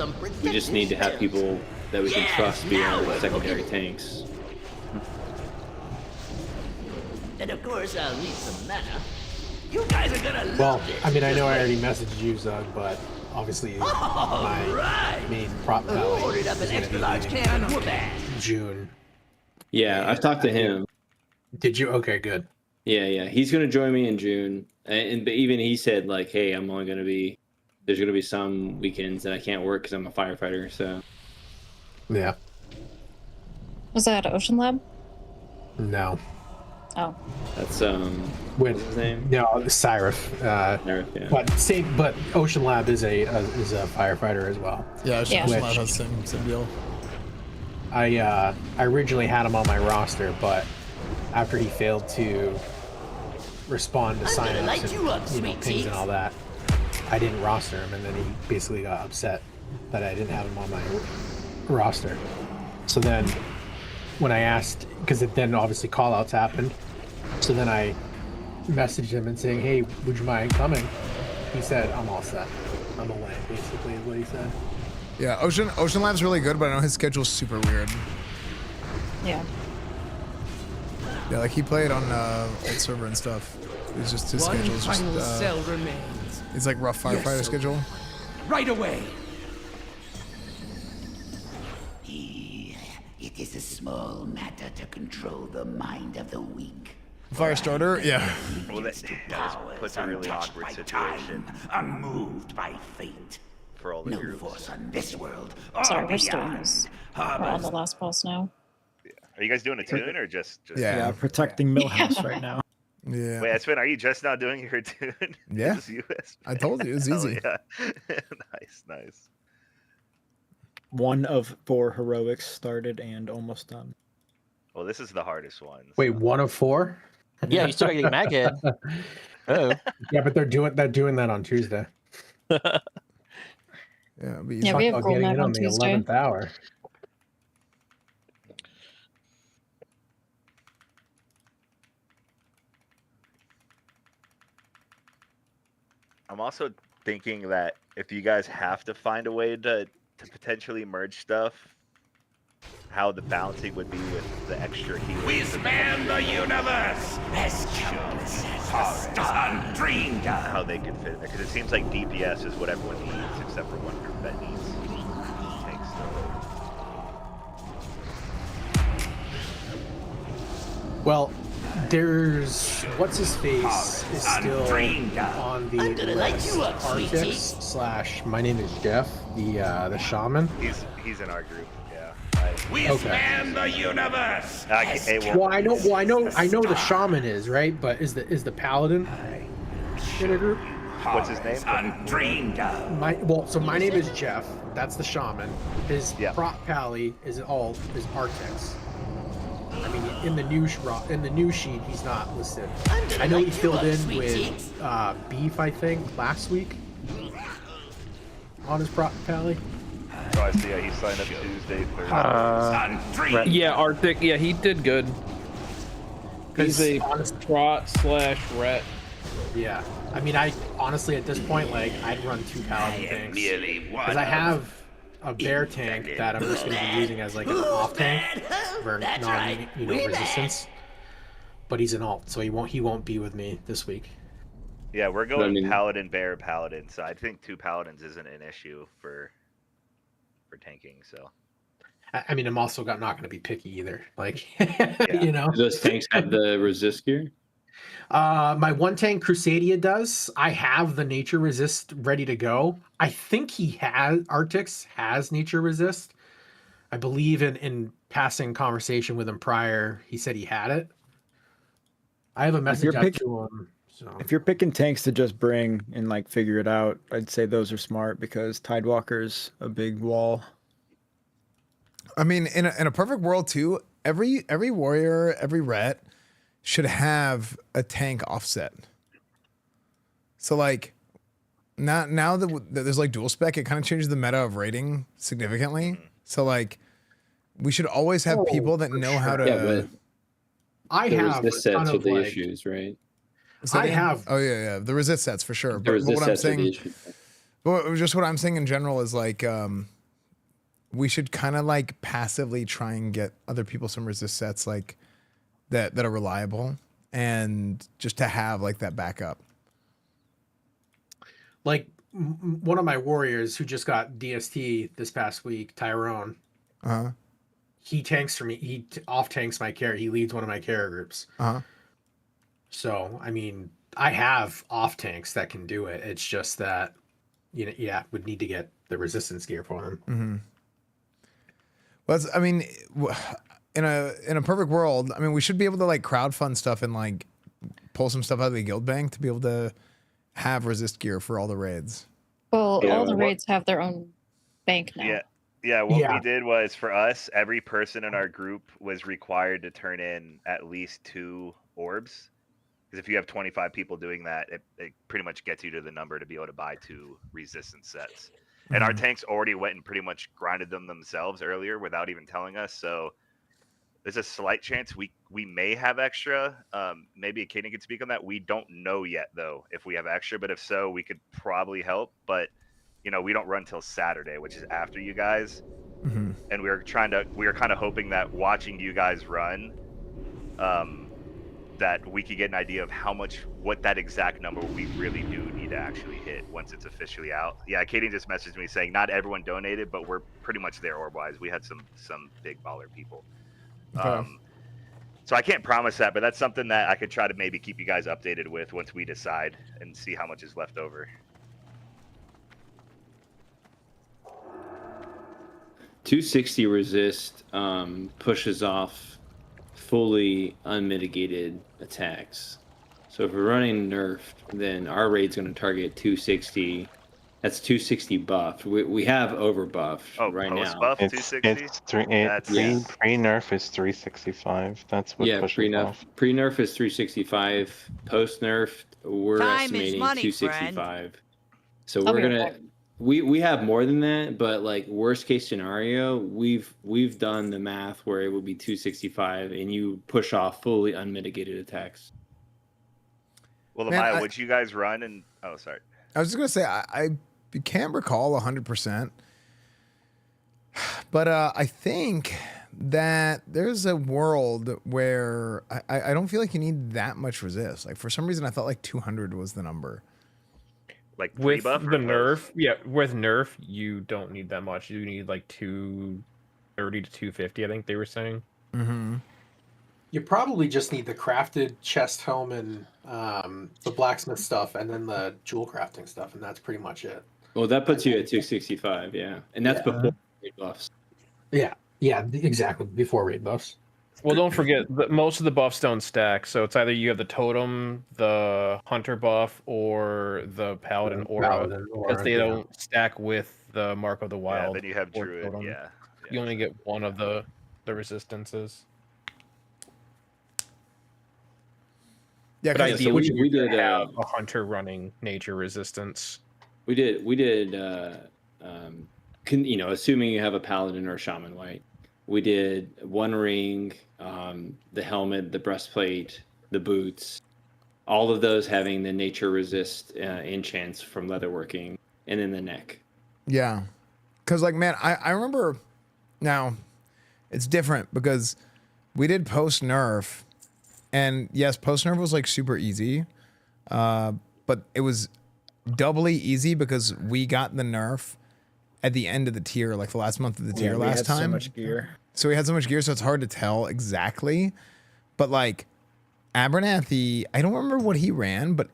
We just need to have people that we can trust be our secondary tanks. And of course, I'll need some mana. You guys are gonna love Well, this. I mean, I know I already messaged you, Zug, but obviously my main prop pally Ordered up an extra large can of whoop-ass. June. Yeah, I've talked to him. Did you? Okay, good. Yeah. He's going to join me in June. But even he said, like, hey, I'm only going to be... There's going to be some weekends that I can't work because I'm a firefighter, so... Yeah. Was that Ocean Lab? No. Oh. That's, what's his name? No, Cyrif. Yeah. But Ocean Lab is a firefighter as well. Yeah, Ocean Lab has the same deal. I originally had him on my roster, but after he failed to respond to signups and pings and all that, I didn't roster him, and then he basically got upset that I didn't have him on my roster. So then, when I asked, because then obviously callouts happened, so then I messaged him and saying, "Hey, would you mind coming?" He said, "I'm all set. I'm away." Basically, is what he said. Yeah, Ocean Lab's really good, but I know his schedule's super weird. Yeah. Yeah, like he played on old server and stuff. It's just his schedule's just. Cell remains. It's like rough firefighter schedule. Right away. It is a small matter to control the mind of the weak. Firestarter, yeah. Well, that puts a really awkward situation. Unmoved by fate. For all the no groups. force on this world. Sorry, we're still on this. We're on the last boss now. Are you guys doing a tune or just? Yeah, protecting Millhouse right now. Yeah. Wait, Esfand, are you just now doing your tune? Yeah. Just you, Esfand? I told you, it's easy. Yeah. Nice. 1 of 4 heroics started and almost done. Well, this is the hardest one. Wait, 1 of 4? Yeah, you still got to get Maghead. Oh. Yeah, but they're doing that on Tuesday. Yeah, we have Gold Mag on Tuesday. 11th hour. I'm also thinking that if you guys have to find a way to potentially merge stuff, how the balancing would be with the extra healers. We span the universe as countless as the stars undreamed of. How they could fit in there, because it seems like DPS is what everyone needs, except for one group that needs tanks still. Well, there's what's his face is still on the list. Artix / my name is Jeff, the shaman. He's in our group. Yeah. We span the universe. Well, I know the shaman is right, but is the paladin in a group? What's his name? Undreamed of. So my name is Jeff. That's the shaman. His prop pally is Artix. I mean, in the new sheet, he's not listed. I know he filled in with Beef, I think, last week on his prop pally. So I see he signed up Tuesday, Thursday. Yeah, Arctic. Yeah, he did good. He's a trot / ret. Yeah, I mean, I honestly at this point, like, I'd run 2 paladin tanks because I have a bear tank that I'm just going to be using as like an off tank for resistance. But he's an alt, so he won't be with me this week. Yeah, we're going Paladin, Bear, Paladin. So I think 2 Paladins isn't an issue for tanking. So I mean, I'm also not going to be picky either. Like, Do those tanks have the resist gear? My 1 tank Crusadia does. I have the nature resist ready to go. I think Artix has nature resist. I believe in passing conversation with him prior, he said he had it. I have a message out to him. So. If you're picking tanks to just bring and like figure it out, I'd say those are smart because Tidewalker's a big wall. I mean, in a perfect world too, every warrior, every ret should have a tank offset. So like now that there's like dual spec, it kind of changes the meta of raiding significantly. So like we should always have people that know how to. Yeah, but I have resist sets with the issues, right? Oh yeah, the resist sets for sure. But what I'm saying, just what I'm saying in general is like we should kind of like passively try and get other people some resist sets like that are reliable, and just to have like that backup. Like one of my warriors who just got DST this past week, Tyrone. He tanks for me. He off tanks my carry. He leads one of my carry groups. So I mean, I have off tanks that can do it. It's just that would need to get the resistance gear for them. Well, I mean, in a perfect world, I mean, we should be able to like crowdfund stuff and like pull some stuff out of the guild bank to be able to have resist gear for all the raids. Well, all the raids have their own bank now. Yeah, what we did was, for us, every person in our group was required to turn in at least 2 orbs. Because if you have 25 people doing that, it pretty much gets you to the number to be able to buy 2 resistance sets. And our tanks already went and pretty much grinded them themselves earlier without even telling us. So there's a slight chance we may have extra. Maybe Kaden could speak on that. We don't know yet, though, if we have extra. But if so, we could probably help. But we don't run till Saturday, which is after you guys. And we were kind of hoping that watching you guys run, that we could get an idea of what that exact number we really do need to actually hit once it's officially out. Yeah, Katie just messaged me saying not everyone donated, but we're pretty much there orb-wise. We had some big baller people. Okay. So I can't promise that, but that's something that I could try to maybe keep you guys updated with once we decide and see how much is left over. 260 resist pushes off fully unmitigated attacks. So if we're running nerfed, then our raid's going to target 260. That's 260 buffed. We have over buffed right now. Buff, It's 260? pre-nerf is 365. That's what pushes off. Pre-nerf is 365. Post-nerf, we're Time is estimating money, 265. So we're gonna we have more than that, but like worst case scenario, we've done the math where it would be 265, and you push off fully unmitigated attacks. Well, Amaya, would you guys run? And oh, sorry. I was just gonna say I can't recall 100%, but I think that there's a world where I don't feel like you need that much resist. Like for some reason, I thought like 200 was the number. Like with the buff nerf, with nerf, you don't need that much. You need like 230 to 250. I think they were saying. Mm-hmm. You probably just need the crafted chest helm and the blacksmith stuff, and then the jewel crafting stuff, and that's pretty much it. Well, that puts you at 265, and that's before raid buffs. Yeah, exactly, before raid buffs. Well, don't forget that most of the buffs don't stack, so it's either you have the totem, the hunter buff, or the paladin aura, because they don't stack with the mark of the wild. Yeah, then you have druid. Totem. Yeah, you only get one of the resistances. Yeah, but ideally we did have a hunter running nature resistance. We did assuming you have a paladin or a shaman, right? We did one ring, the helmet, the breastplate, the boots, all of those having the nature resist enchants from leatherworking, and then the neck. Yeah, because like man, I remember now it's different because we did post nerf. And yes, post nerf was like super easy, but it was doubly easy because we got the nerf at the end of the tier, like the last month of the tier last time. So much gear. So we had so much gear, so it's hard to tell exactly. But like Abernathy, I don't remember what he ran, but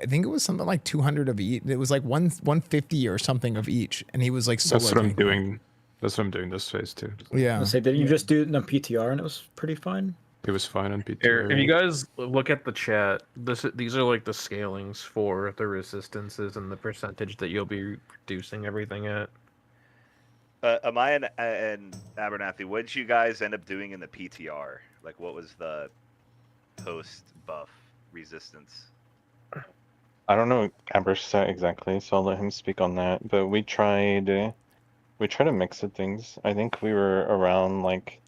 I think it was something like 200 of each. It was like 150 or something of each, and he was like solo. That's what I'm doing. That's what I'm doing this phase too. Yeah. Didn't you just do it on PTR and it was pretty fine? It was fine on PTR. If you guys look at the chat, these are like the scalings for the resistances and the percentage that you'll be reducing everything at. Amaya and Abernathy, what did you guys end up doing in the PTR? Like, what was the post-buff resistance? I don't know Amber's set exactly, so I'll let him speak on that. But we tried to mix of things. I think we were around like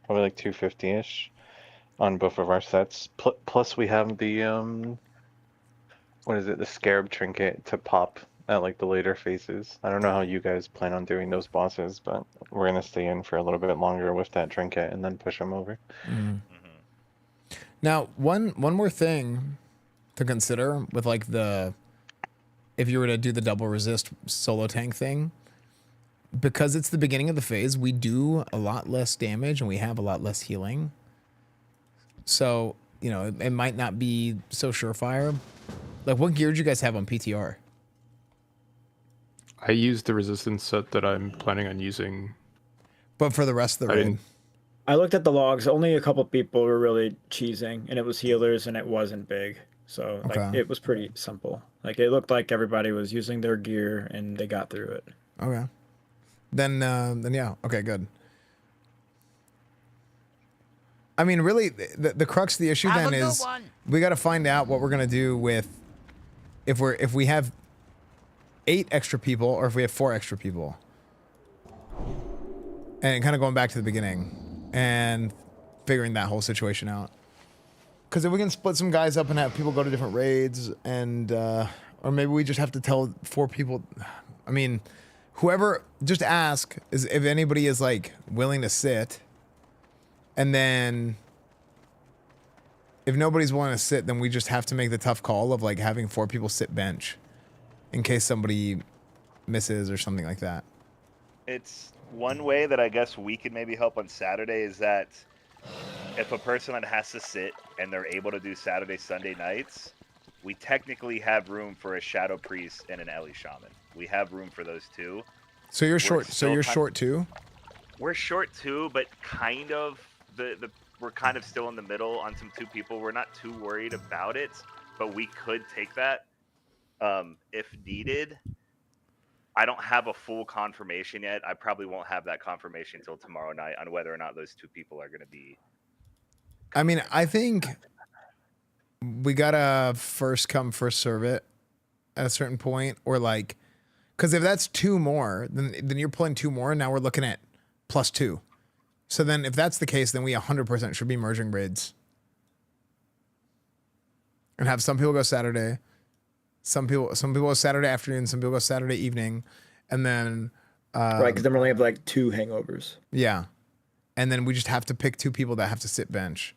probably like 250-ish on both of our sets. Plus we have the what is it? The scarab trinket to pop at like the later phases. I don't know how you guys plan on doing those bosses, but we're gonna stay in for a little bit longer with that trinket and then push them over. Mm-hmm. Now, one more thing to consider with like if you were to do the double resist solo tank thing, because it's the beginning of the phase, we do a lot less damage and we have a lot less healing. So, you know, it might not be so surefire. Like, what gear did you guys have on PTR? I used the resistance set that I'm planning on using. But for the rest of the raid? I looked at the logs. Only a couple people were really cheesing, and it was healers, and it wasn't big. So, like, it was pretty simple. Like, it looked like everybody was using their gear, and they got through it. Okay. Then yeah. Okay, good. I mean, really, the crux of the issue then is we got to find out what we're gonna do with if we have 8 extra people or if we have 4 extra people, and kind of going back to the beginning and figuring that whole situation out. Because if we can split some guys up and have people go to different raids, and or maybe we just have to tell 4 people. I mean, whoever, just ask is if anybody is like willing to sit. And then if nobody's willing to sit, then we just have to make the tough call of like having 4 people sit bench in case somebody misses or something like that. It's one way that I guess we could maybe help on Saturday is that if a person has to sit and they're able to do Saturday, Sunday nights, we technically have room for a Shadow Priest and an Ellie Shaman. We have room for those two. So you're short. So you're short too? We're short too, but kind of. we're kind of still in the middle on some 2 people. We're not too worried about it, but we could take that if needed. I don't have a full confirmation yet. I probably won't have that confirmation until tomorrow night on whether or not those 2 people are going to be. I mean, I think we gotta first come, first serve it at a certain point, or like, because if that's 2 more, then you're pulling 2 more, and now we're looking at +2. So then, if that's the case, then we 100% should be merging raids and have some people go Saturday, some people go Saturday afternoon, some people go Saturday evening, and then right, because then we only have like 2 hangovers. Yeah, and then we just have to pick 2 people that have to sit bench.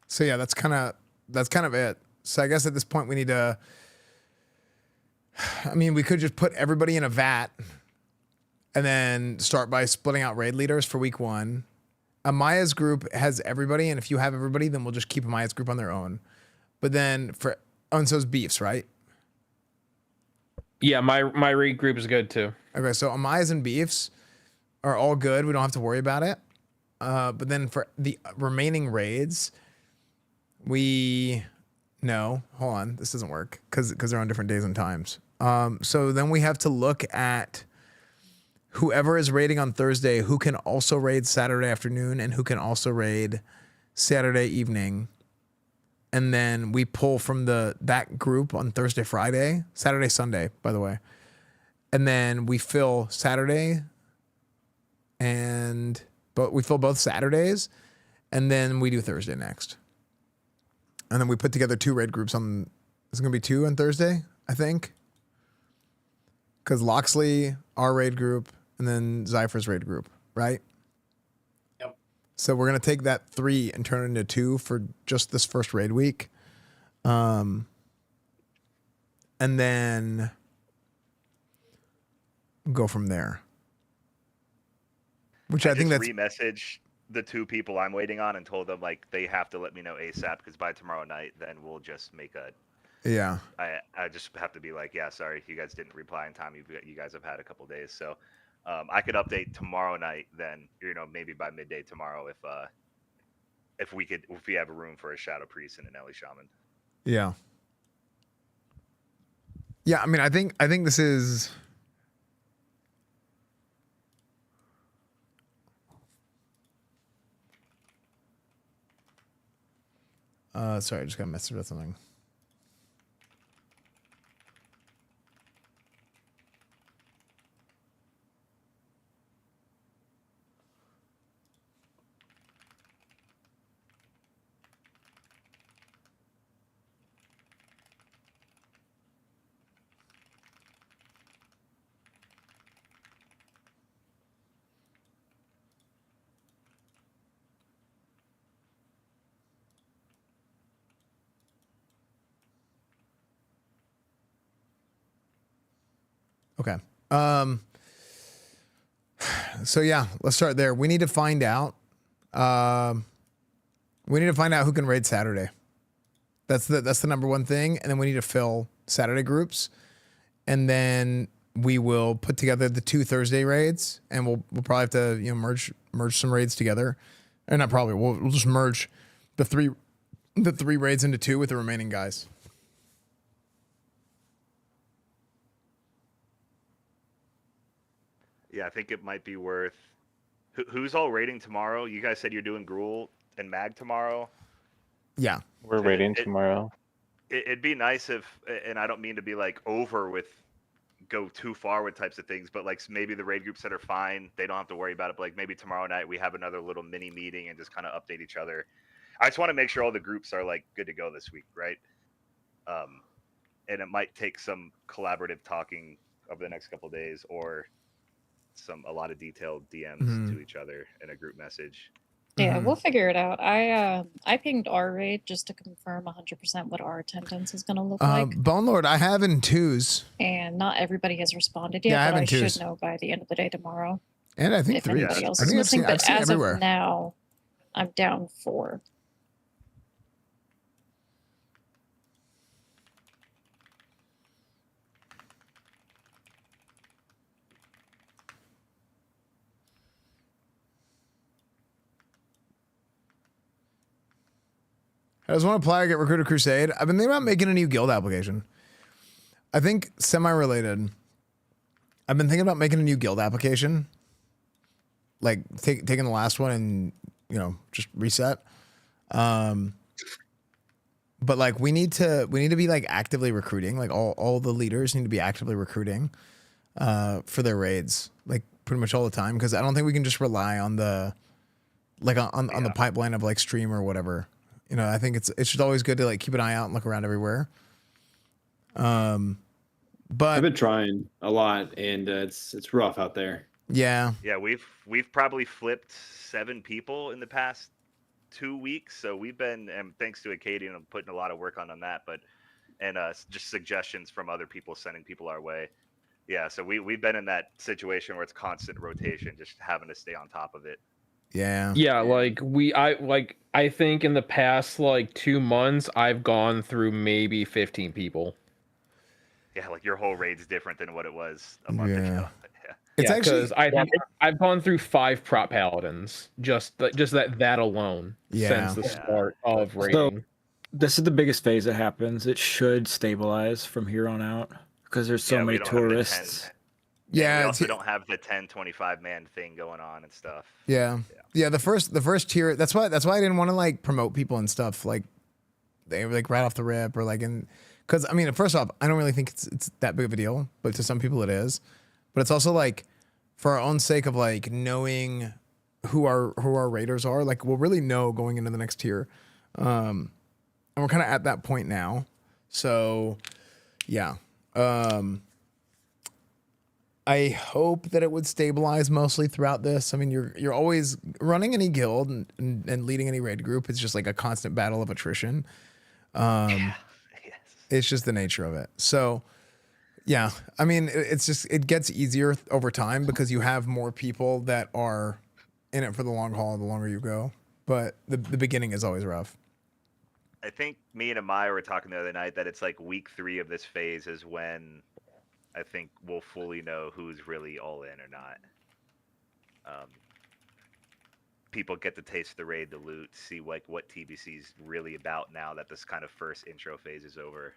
So yeah, that's kind of it. So I guess at this point we need to, I mean, we could just put everybody in a vat and then start by splitting out raid leaders for week 1. Amaya's group has everybody, and if you have everybody, then we'll just keep Amaya's group on their own. But then and so is Beefs, right? Yeah, my raid group is good too. Okay, so Amaya's and Beefs are all good. We don't have to worry about it. But then for the remaining raids, hold on, this doesn't work because they're on different days and times. So then we have to look at whoever is raiding on Thursday, who can also raid Saturday afternoon and who can also raid Saturday evening. And then we pull from that group on Thursday, Friday, Saturday, Sunday, by the way. And then we fill Saturday but we fill both Saturdays, and then we do Thursday next. And then we put together 2 raid groups on, it's going to be 2 on Thursday, I think. Because Loxley, our raid group, and then Zypher's raid group, right? Yep. So we're going to take that 3 and turn it into 2 for just this first raid week. And then go from there. Which I think that's... re-message the 2 people I'm waiting on and told them like they have to let me know ASAP, because by tomorrow night then we'll just make a I just have to be like, yeah, sorry, you guys didn't reply in time. You guys have had a couple days, so I could update tomorrow night. Then maybe by midday tomorrow if we have a room for a Shadow Priest and an Ellie Shaman. Yeah. Yeah, I mean, I think this is. Sorry, I just got messaged with something. Okay. So yeah, let's start there. We need to find out. We need to find out who can raid Saturday. That's the number one thing, and then we need to fill Saturday groups, and then we will put together the 2 Thursday raids, and we'll probably have to merge some raids together, or not probably. We'll just merge the three raids into 2 with the remaining guys. Yeah, I think it might be worth. Who's all raiding tomorrow? You guys said you're doing Gruul and Mag tomorrow. Yeah, we're raiding tomorrow. It'd be nice if, and I don't mean to be like go too far with types of things, but like maybe the raid groups that are fine, they don't have to worry about it. But like maybe tomorrow night we have another little mini meeting and just kind of update each other. I just want to make sure all the groups are like good to go this week, right? And it might take some collaborative talking over the next couple of days, or a lot of detailed DMs to each other in a group message. Yeah, we'll figure it out. I pinged our raid just to confirm 100% what our attendance is going to look like. Bone Lord, I have in 2s. And not everybody has responded yet, Yeah, I have but I in 2s. should know by the end of the day tomorrow. And I think if 3. anybody else I is think missing, I've but seen as everywhere. of now, I'm down 4. I just want to apply, get recruited Crusade. I've been thinking about making a new guild application. I think semi-related. I've been thinking about making a new guild application. Like taking the last one and, you know, just reset. But like we need to be like actively recruiting. Like all the leaders need to be actively recruiting for their raids, like pretty much all the time. Because I don't think we can just rely on the on the pipeline of like stream or whatever. You know, I think it's just always good to like keep an eye out and look around everywhere. But I've been trying a lot, and it's rough out there. Yeah. Yeah, we've probably flipped 7 people in the past 2 weeks. So we've been, and thanks to Acadian, I'm putting a lot of work on that. But just suggestions from other people sending people our way. Yeah, so we've been in that situation where it's constant rotation, just having to stay on top of it. Yeah. Yeah, like I think in the past like 2 months I've gone through maybe 15 people. Yeah, like your whole raid's different than what it was a month ago. Yeah. It's actually, because I think I've gone through 5 prop paladins just that alone since the start of raiding. So, this is the biggest phase that happens. It should stabilize from here on out because there's so many tourists. Yeah, we also don't have the 10-25 man thing going on and stuff. Yeah. The first tier. That's why I didn't want to like promote people and stuff like they were like right off the rip or like because I mean first off I don't really think it's that big of a deal, but to some people it is. But it's also like for our own sake of like knowing who our raiders are, like we'll really know going into the next tier, and we're kind of at that point now. So yeah. I hope that it would stabilize mostly throughout this. I mean, you're always running any guild and leading any raid group. It's just like a constant battle of attrition. It's just the nature of it. So, yeah, I mean, it gets easier over time because you have more people that are in it for the long haul the longer you go. But the beginning is always rough. I think me and Amaya were talking the other night that it's like week 3 of this phase is when I think we'll fully know who's really all in or not. People get to taste the raid, the loot, see like what TBC's really about now that this kind of first intro phase is over.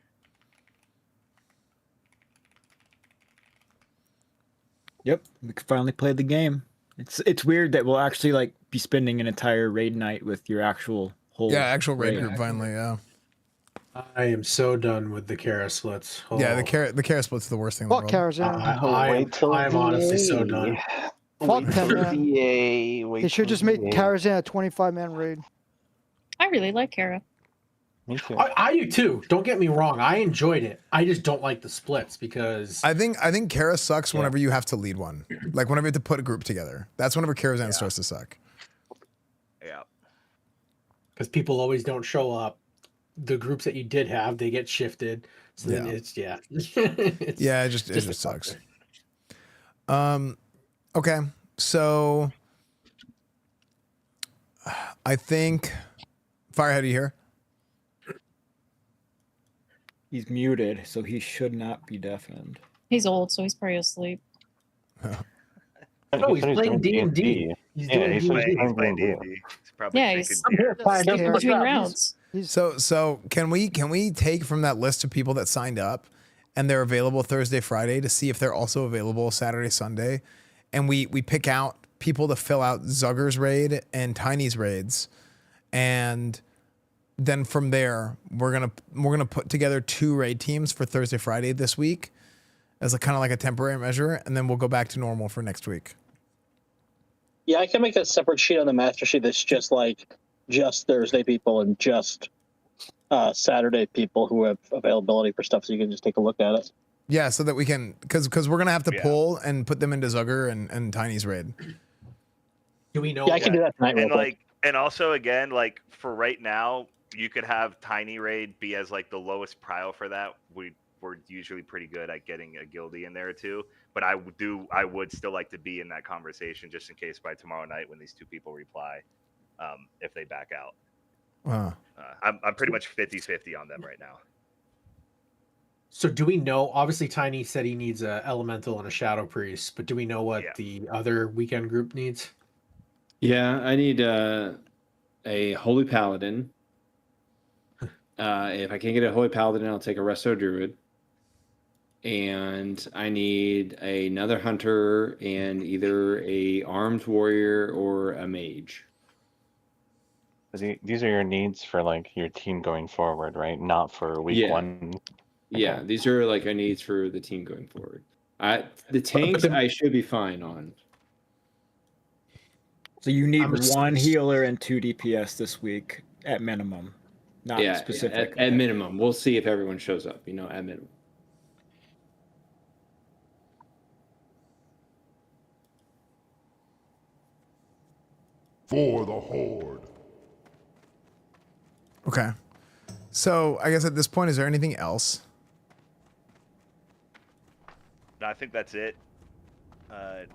Yep, we can finally play the game. It's weird that we'll actually like be spending an entire raid night with your actual whole actual raid group finally. Yeah. I am so done with the Kara splits. Oh. Yeah, the Kara split's the worst thing in the world. I'm honestly so done. Fuck them, man. They should just make Karazhan a 25-man raid. I really like Kara. Me too. I do too. Don't get me wrong. I enjoyed it. I just don't like the splits because I think Kara sucks whenever you have to lead one. Like whenever you have to put a group together. That's whenever Karazhan starts to suck. Yeah. Because people always don't show up. The groups that you did have, they get shifted. So then it's it just sucks. Okay. So I think Firehead, are you here? He's muted, so he should not be deafened. He's old, so he's probably asleep. Oh, he's playing D&D. He's playing D&D. He's probably he's between rounds. So can we take from that list of people that signed up and they're available Thursday, Friday to see if they're also available Saturday, Sunday, and we pick out people to fill out Zugger's raid and Tiny's raids, and then from there we're gonna put together 2 raid teams for Thursday, Friday this week as a kind of like a temporary measure, and then we'll go back to normal for next week. Yeah, I can make a separate sheet on the master sheet that's just Thursday people and just Saturday people who have availability for stuff, so you can just take a look at it. Yeah, so that we can, because we're gonna have to pull and put them into Zugger and Tiny's raid. Do we know? Yeah, I can do that tonight. And also again, like for right now, you could have Tiny raid be as like the lowest prio for that. we're usually pretty good at getting a guildie in there too. But I would still like to be in that conversation just in case by tomorrow night when these two people reply, if they back out. I'm pretty much 50-50 on them right now. So do we know? Obviously, Tiny said he needs a elemental and a shadow priest, but do we know what the other weekend group needs? Yeah, I need a holy paladin. If I can't get a holy paladin, I'll take a resto druid. And I need another hunter and either a armed warrior or a mage. These are your needs for like your team going forward, right? Not for week one. Yeah, these are like our needs for the team going forward. The tanks I should be fine on. So you need one healer and 2 DPS this week at minimum, not specific. At minimum. We'll see if everyone shows up. At minimum. For the Horde. Okay. So I guess at this point, is there anything else? No, I think that's it.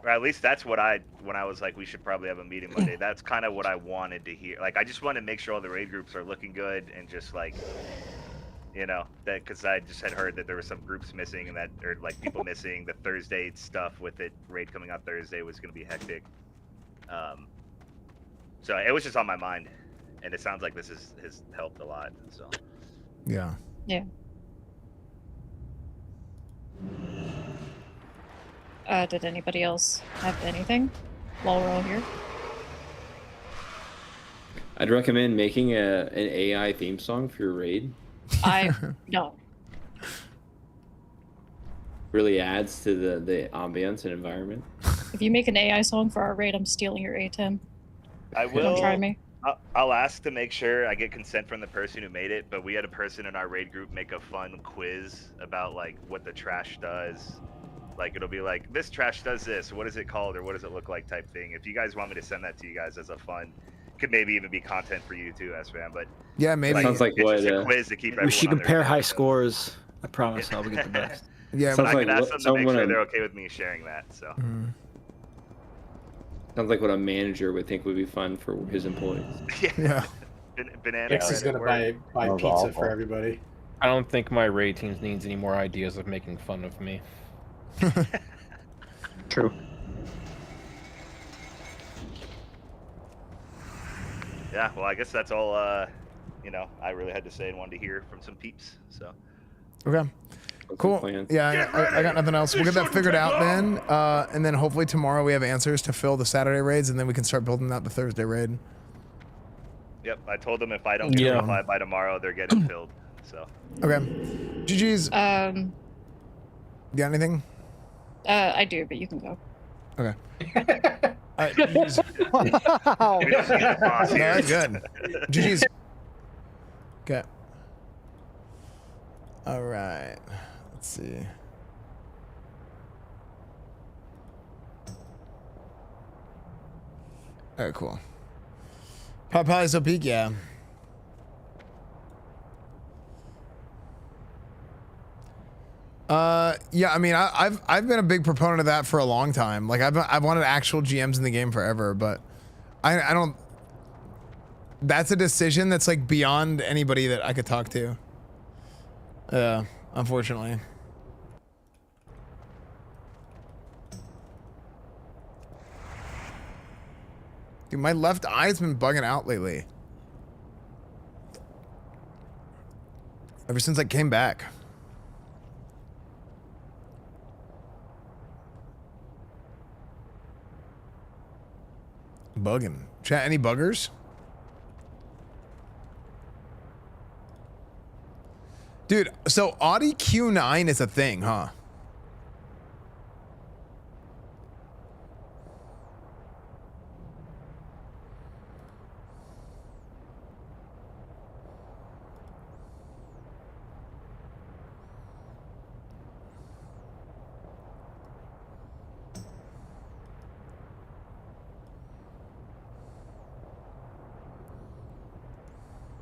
Or at least that's what when I was like, we should probably have a meeting Monday. That's kind of what I wanted to hear. Like, I just want to make sure all the raid groups are looking good and just like, that because I just had heard that there were some groups missing and or like people missing. The Thursday stuff with it, raid coming out Thursday was going to be hectic. So it was just on my mind, and it sounds like this has helped a lot. So. Yeah. Yeah. Did anybody else have anything while we're all here? I'd recommend making an AI theme song for your raid. No. Really adds to the ambience and environment. If you make an AI song for our raid, I'm stealing your A10. I will. Don't try me. I'll ask to make sure I get consent from the person who made it, but we had a person in our raid group make a fun quiz about like what the trash does. Like it'll be like, this trash does this, what is it called or what does it look like type thing. If you guys want me to send that to you guys as a fun, could maybe even be content for you too, Esfand, but yeah, maybe. Sounds like it's just a quiz to keep everyone We should on their compare toes. high scores. I promise I'll get the best. Yeah, but I could ask them to make sure they're okay with me sharing that. So. Sounds like what a manager would think would be fun for his employees. Yeah. Banana. X is gonna buy pizza for everybody. I don't think my raid teams needs any more ideas of making fun of me. True. Yeah, well, I guess that's all. I really had to say and wanted to hear from some peeps. So. Okay. Cool. Yeah, I got nothing else. We'll get that figured out then, and then hopefully tomorrow we have answers to fill the Saturday raids, and then we can start building out the Thursday raid. Yep, I told them if I don't get a reply by tomorrow, they're getting filled. So. Okay. GG's. You got anything? I do, but you can go. Okay. All right, GG's. Wow. Maybe don't get the boss No, here. that's good. GG's. Okay. All right. Let's see. All right, cool. Probably so peak, yeah. Yeah, I mean, I've been a big proponent of that for a long time. Like I've wanted actual GMs in the game forever, but I don't. That's a decision that's like beyond anybody that I could talk to. Unfortunately. Dude, my left eye's been bugging out lately. Ever since I came back. Bugging. Chat, any buggers? Dude, so Audi Q9 is a thing, huh?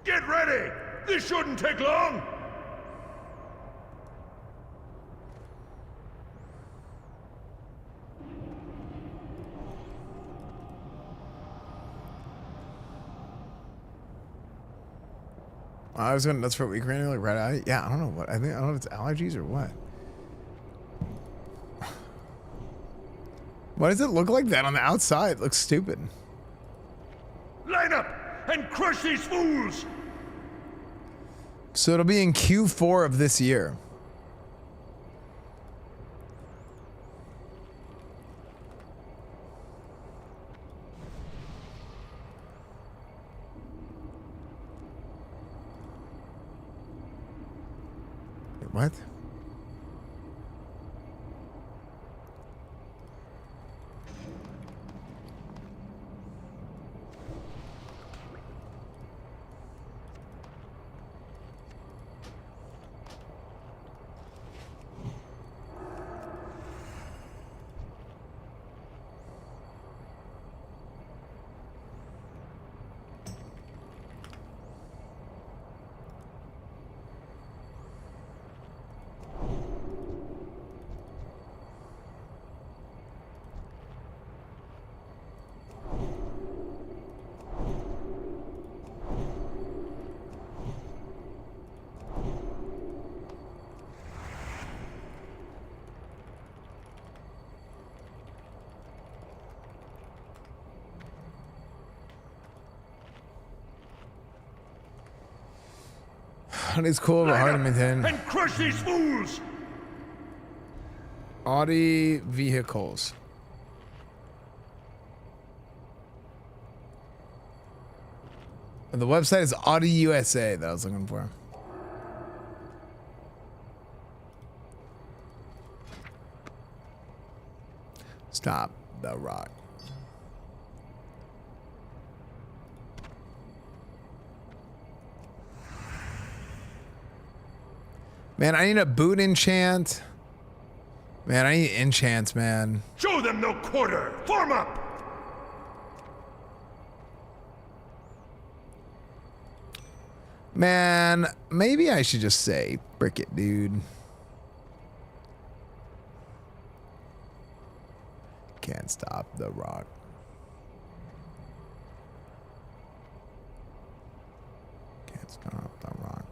Get ready! This shouldn't take long! I was going nuts for a week, Randy. Like red eye. Yeah, I don't know what. I don't know if it's allergies or what. Why does it look like that on the outside? It looks stupid. Line up and crush these fools! So it'll be in Q4 of this year. Wait, what? It's cool, but hard to maintain. And crush these fools! Audi vehicles. The website is Audi USA that I was looking for. Stop the rock. Man, I need a boot enchant. Man, I need enchants, man. Show them no quarter! Form up! Man, maybe I should just say, brick it, dude. Can't stop the rock. Can't stop the rock.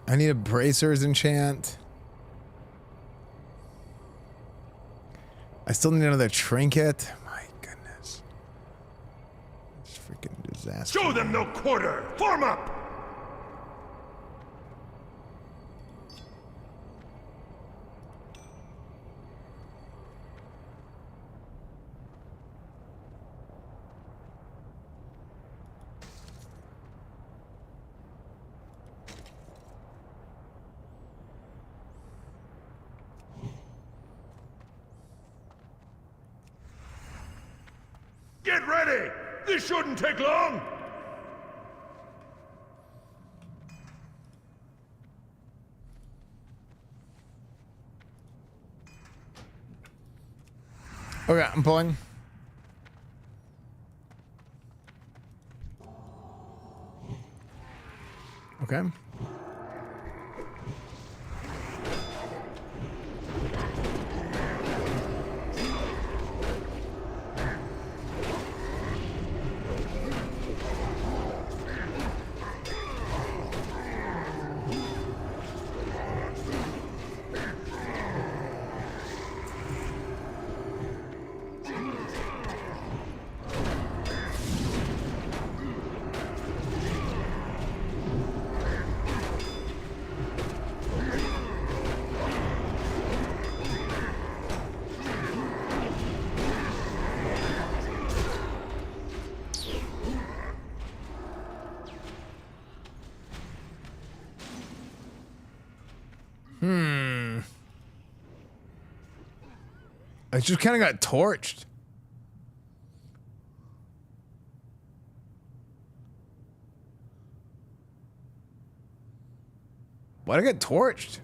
I need a bracers enchant. I still need another trinket. My goodness. It's freaking disaster. Show them no quarter! Form up! Get ready! This shouldn't take long! Okay, I'm pulling. Okay. I just kind of got torched. Why'd I get torched?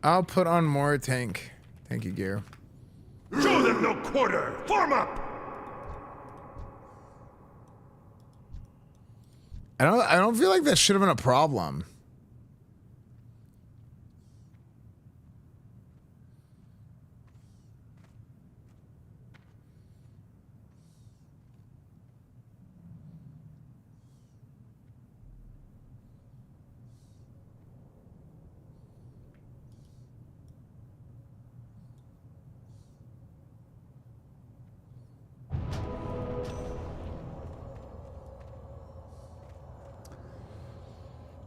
I'll put on more tanky gear. Show them no quarter! Form up! I don't feel like that should have been a problem.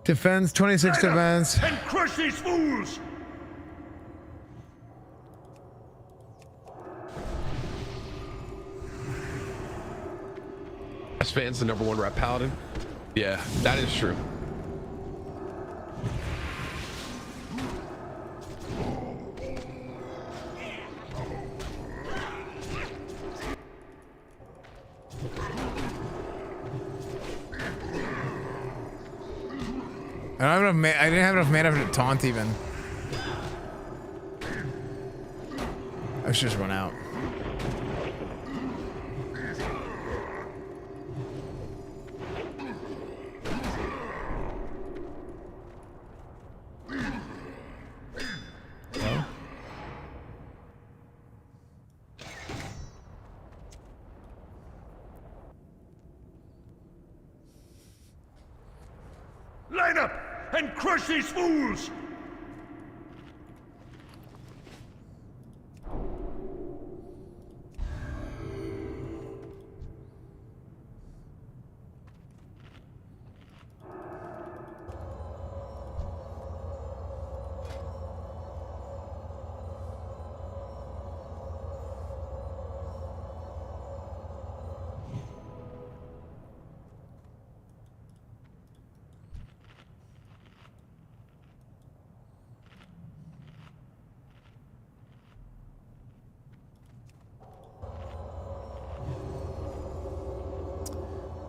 Defense, 26 defense. And crush these fools! Esfand's the #1 rap Paladin. Yeah, that is true. I didn't have enough mana to taunt even. I should just run out. Oh. Line up and crush these fools!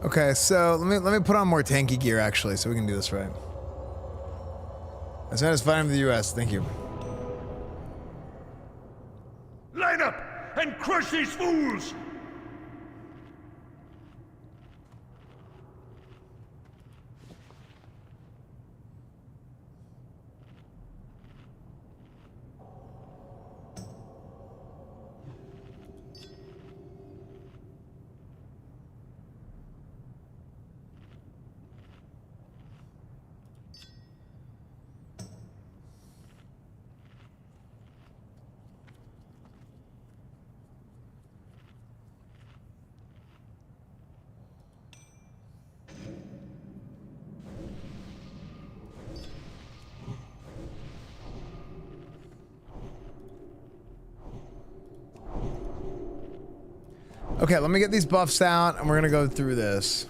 Okay, so let me put on more tanky gear actually, so we can do this right. As soon as fine for the US, thank you. Line up and crush these fools! Okay, let me get these buffs out, and we're gonna go through this.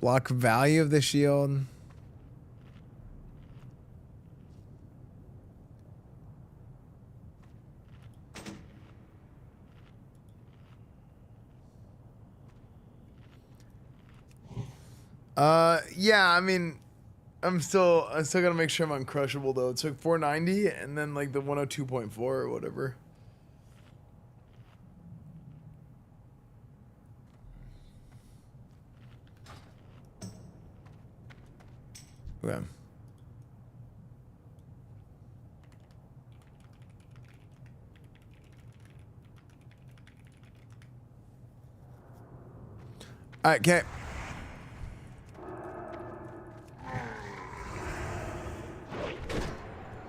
Block value of the shield. Yeah, I mean, I still gotta make sure I'm uncrushable though. It took 490 and then like the 102.4 or whatever. Okay. All right, okay.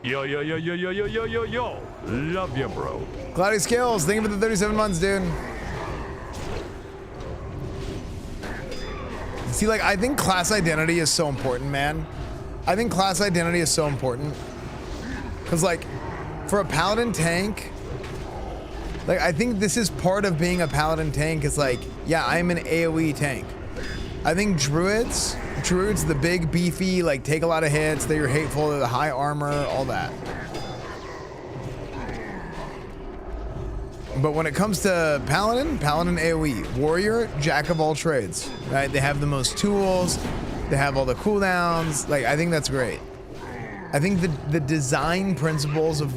Yo, yo, yo, yo, yo, yo, yo, yo, yo. Love you, bro. Cloudy Scales, thank you for the 37 months, dude. See, like, I think class identity is so important, man. I think class identity is so important. Because, like, for a Paladin tank, Like, I think this is part of being a Paladin tank. It's like, yeah, I'm an AoE tank. I think Druids, the big, beefy, like, take a lot of hits, they're hateful, they're the high armor, all that. But when it comes to Paladin AoE. Warrior, jack of all trades, right? They have the most tools, they have all the cooldowns. Like, I think that's great. I think the design principles of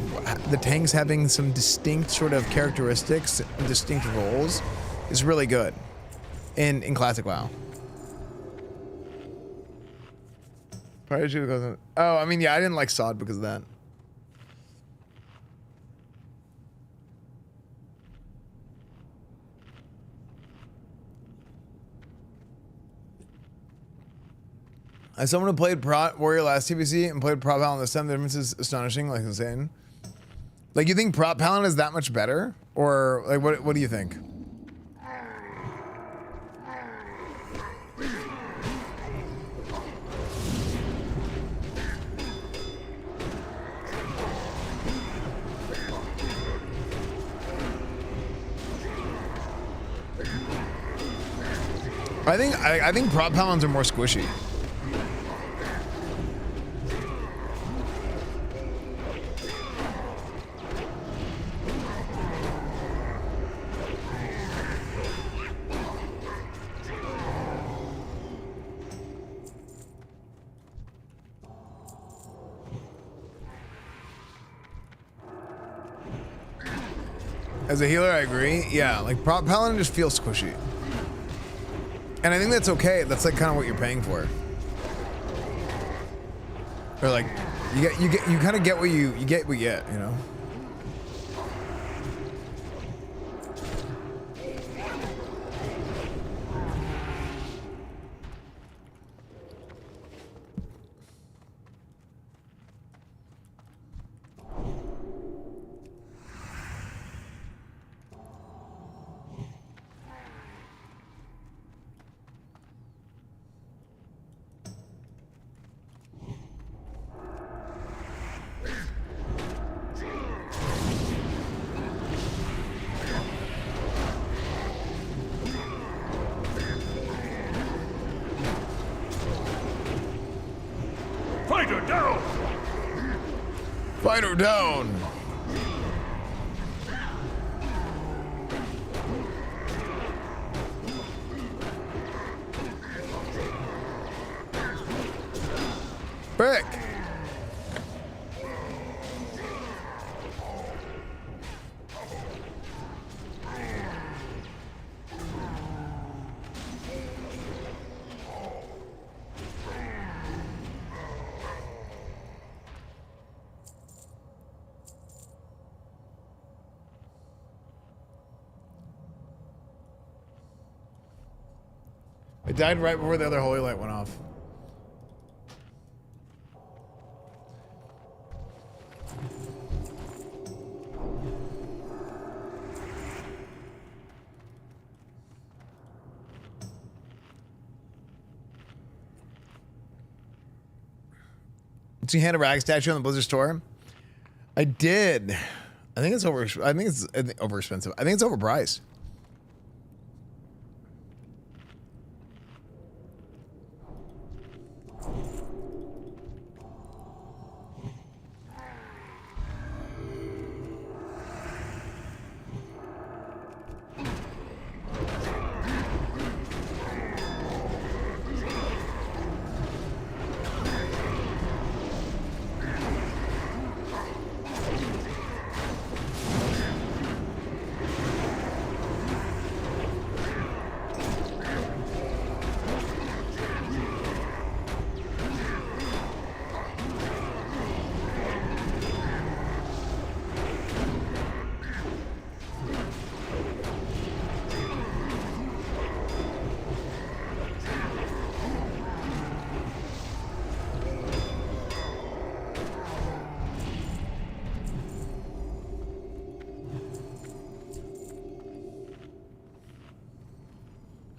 the tanks having some distinct sort of characteristics, distinct roles, is really good in Classic WoW. Probably should have gone. Oh, I mean, yeah, I didn't like Sod because of that. As someone who played Prot Warrior last TBC and played Prot Paladin this time, the difference is astonishing, like insane. Like, you think Prot Paladin is that much better? Or, like, what do you think? I think Prot Paladins are more squishy. As a healer, I agree. Yeah, like Prot Paladin just feels squishy. And I think that's okay. That's like kind of what you're paying for. Or like, you kind of get what you get, you know? Fighter down! Fighter down! Brick! It died right before the other holy light went off. Did you hand a rag statue on the Blizzard store? I did. I think it's overexpensive. I think it's overpriced.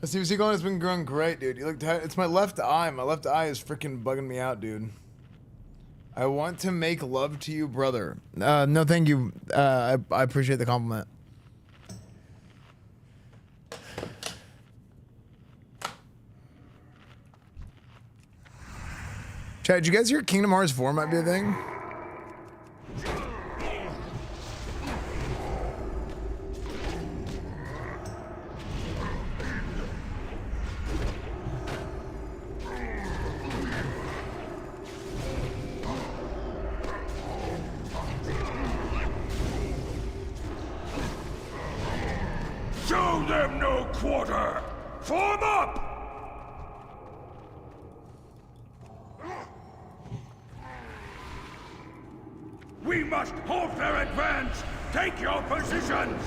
TBC going has been growing great, dude. You look tired. It's my left eye. My left eye is freaking bugging me out, dude. I want to make love to you, brother. No, thank you. I appreciate the compliment. Chad, did you guys hear Kingdom Hearts 4 might be a thing? Show them no quarter! Form up! We must halt their advance! Take your positions!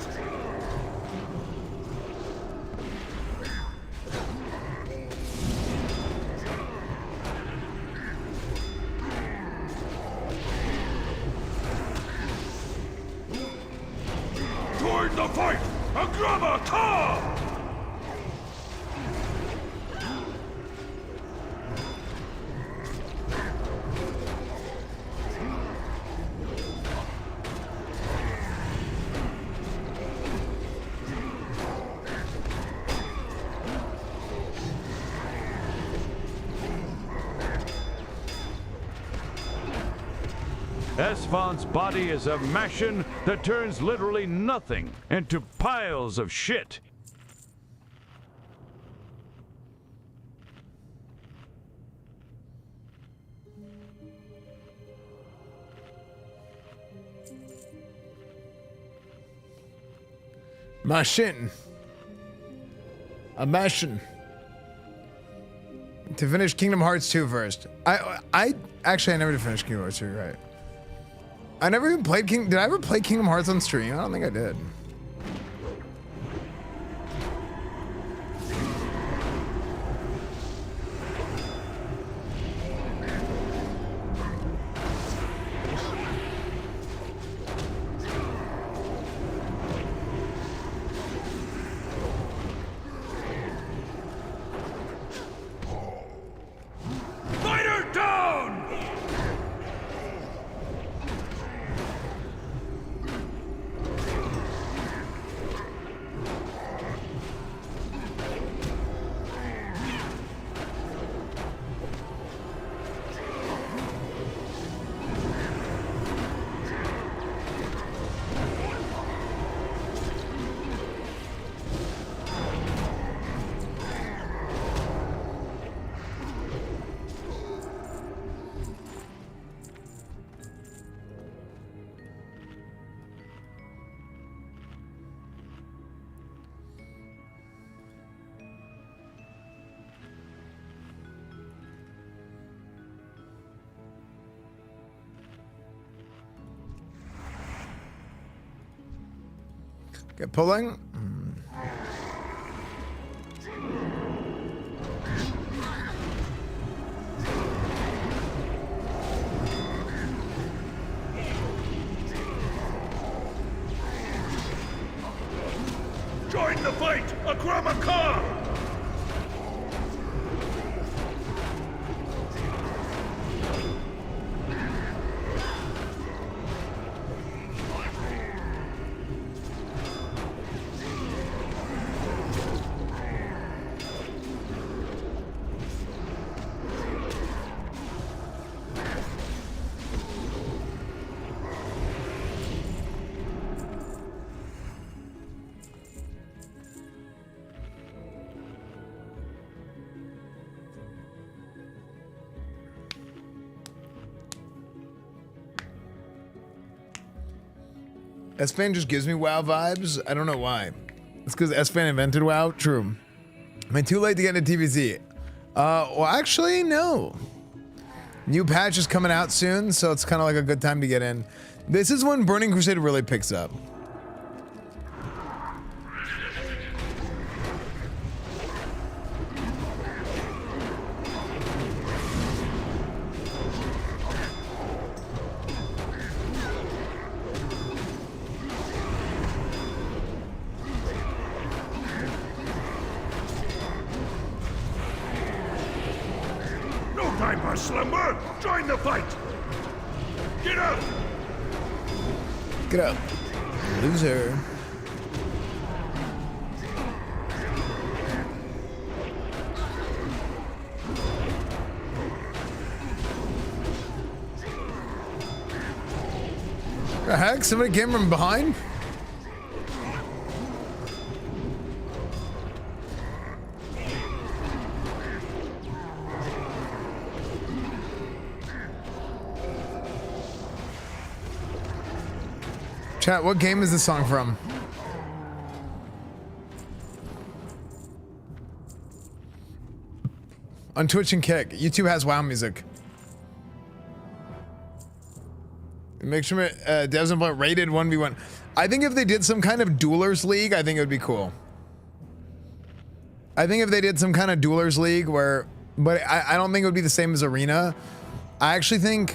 Join the fight! Agrama Ka! Esfand's body is a machine that turns literally nothing into piles of shit. Machine. A machine. To finish Kingdom Hearts 2 first. I actually never did finish Kingdom Hearts 2, right? I never even played did I ever play Kingdom Hearts on stream? I don't think I did. Fighter down! Get pulling. Join the fight! Agrama Ka! Esfand just gives me WoW vibes. I don't know why. It's because Esfand invented WoW. True. Am I too late to get into TBC? Well, actually, no. New patch is coming out soon, so it's kind of like a good time to get in. This is when Burning Crusade really picks up. Time for slumber! Join the fight! Get up! Get up, loser. The heck? Somebody came from behind? Chat, what game is this song from? On Twitch and Kick. YouTube has WoW music. Make sure devs and play rated 1v1. I think if they did some kind of duelers league, I think it would be cool. I think if they did some kind of duelers league where, but I don't think it would be the same as arena. I actually think,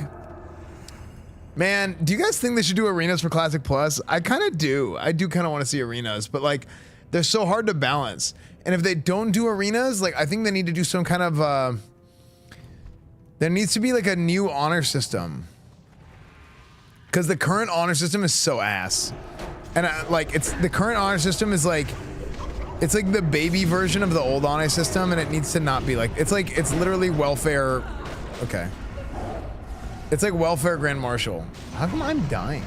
man, do you guys think they should do arenas for Classic Plus? I kind of do. I do kind of want to see arenas, but like they're so hard to balance. And if they don't do arenas, like I think they need to do some kind of, there needs to be like a new honor system. Because the current honor system is so ass. And like it's the current honor system is like, it's like the baby version of the old honor system, and it needs to not be like, it's literally welfare. Okay. It's like welfare Grand Marshal. How come I'm dying?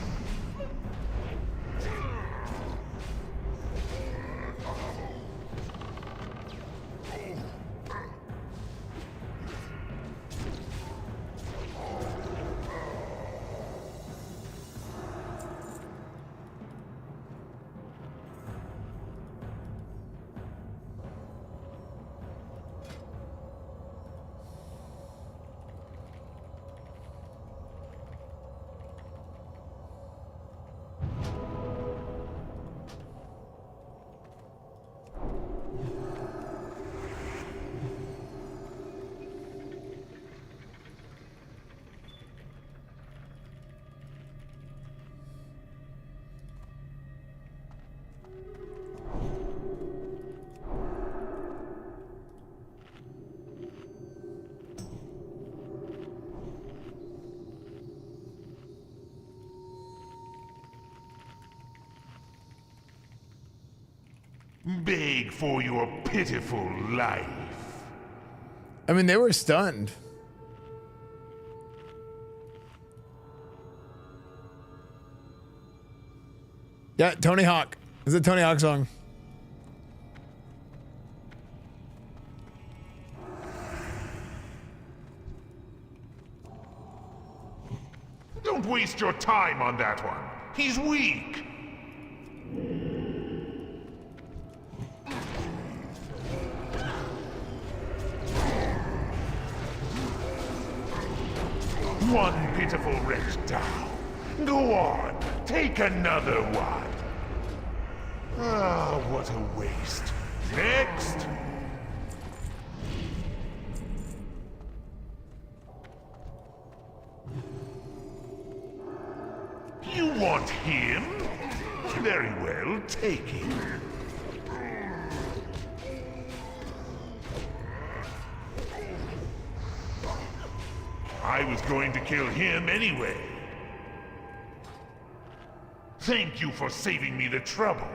Beg for your pitiful life. I mean, they were stunned. Yeah, Tony Hawk. Is it Tony Hawk song? Don't waste your time on that one. He's weak. One pitiful wretch down. Go on, take another one. Ah, what a waste. Next. You want him? Very well, take him. I was going to kill him anyway. Thank you for saving me the trouble.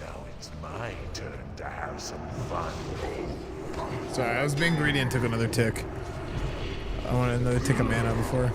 Now it's my turn to have some fun. Sorry, I was being greedy and took another tick. I wanted another tick of mana before.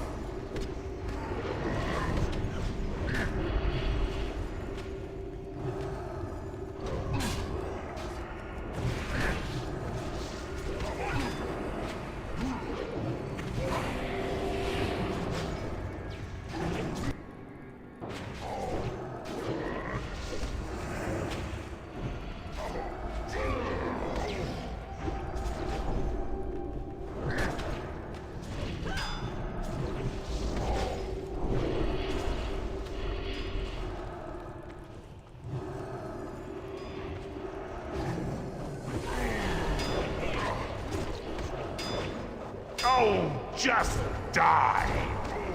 Oh, just die.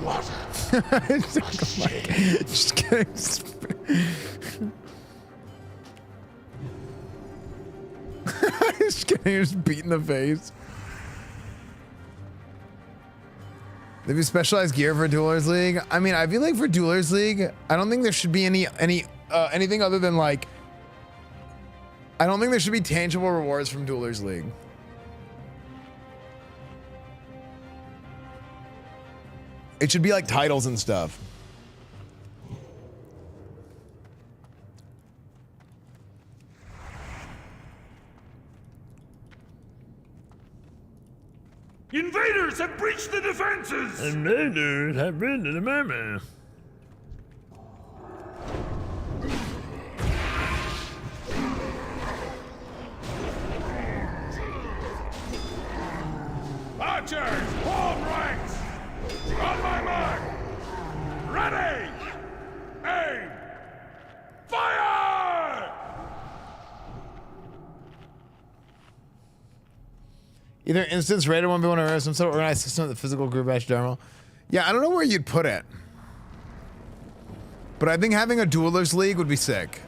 What a shame. Just kidding. Just kidding. You're just beat in the face. They have specialized gear for Duelers League. I mean, I feel like for Duelers League, I don't think there should be anything other than like. I don't think there should be tangible rewards from Duelers League. It should be like titles and stuff. Invaders have breached the defenses! Invaders have been to the mama. Archers, form ranks! On my mark! Ready! Aim! Fire! Either instance, rated 1v1 or some sort of organized system of the physical group match demo. Yeah, I don't know where you'd put it. But I think having a duelers league would be sick.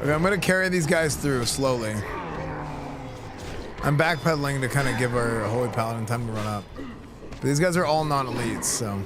Okay, I'm gonna carry these guys through slowly. I'm backpedaling to kind of give our Holy Paladin time to run up. But these guys are all non-elites, so.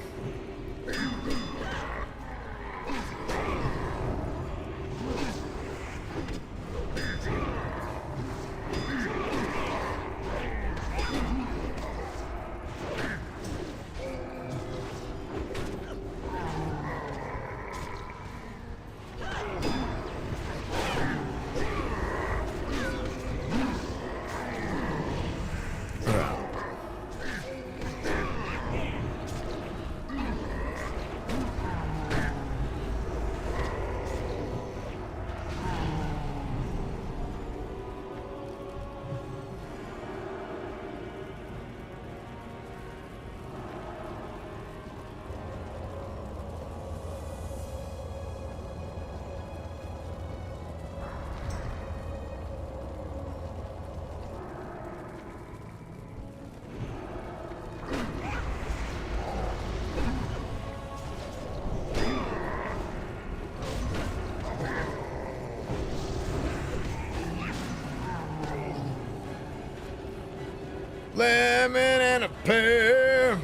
Lemon and a pear.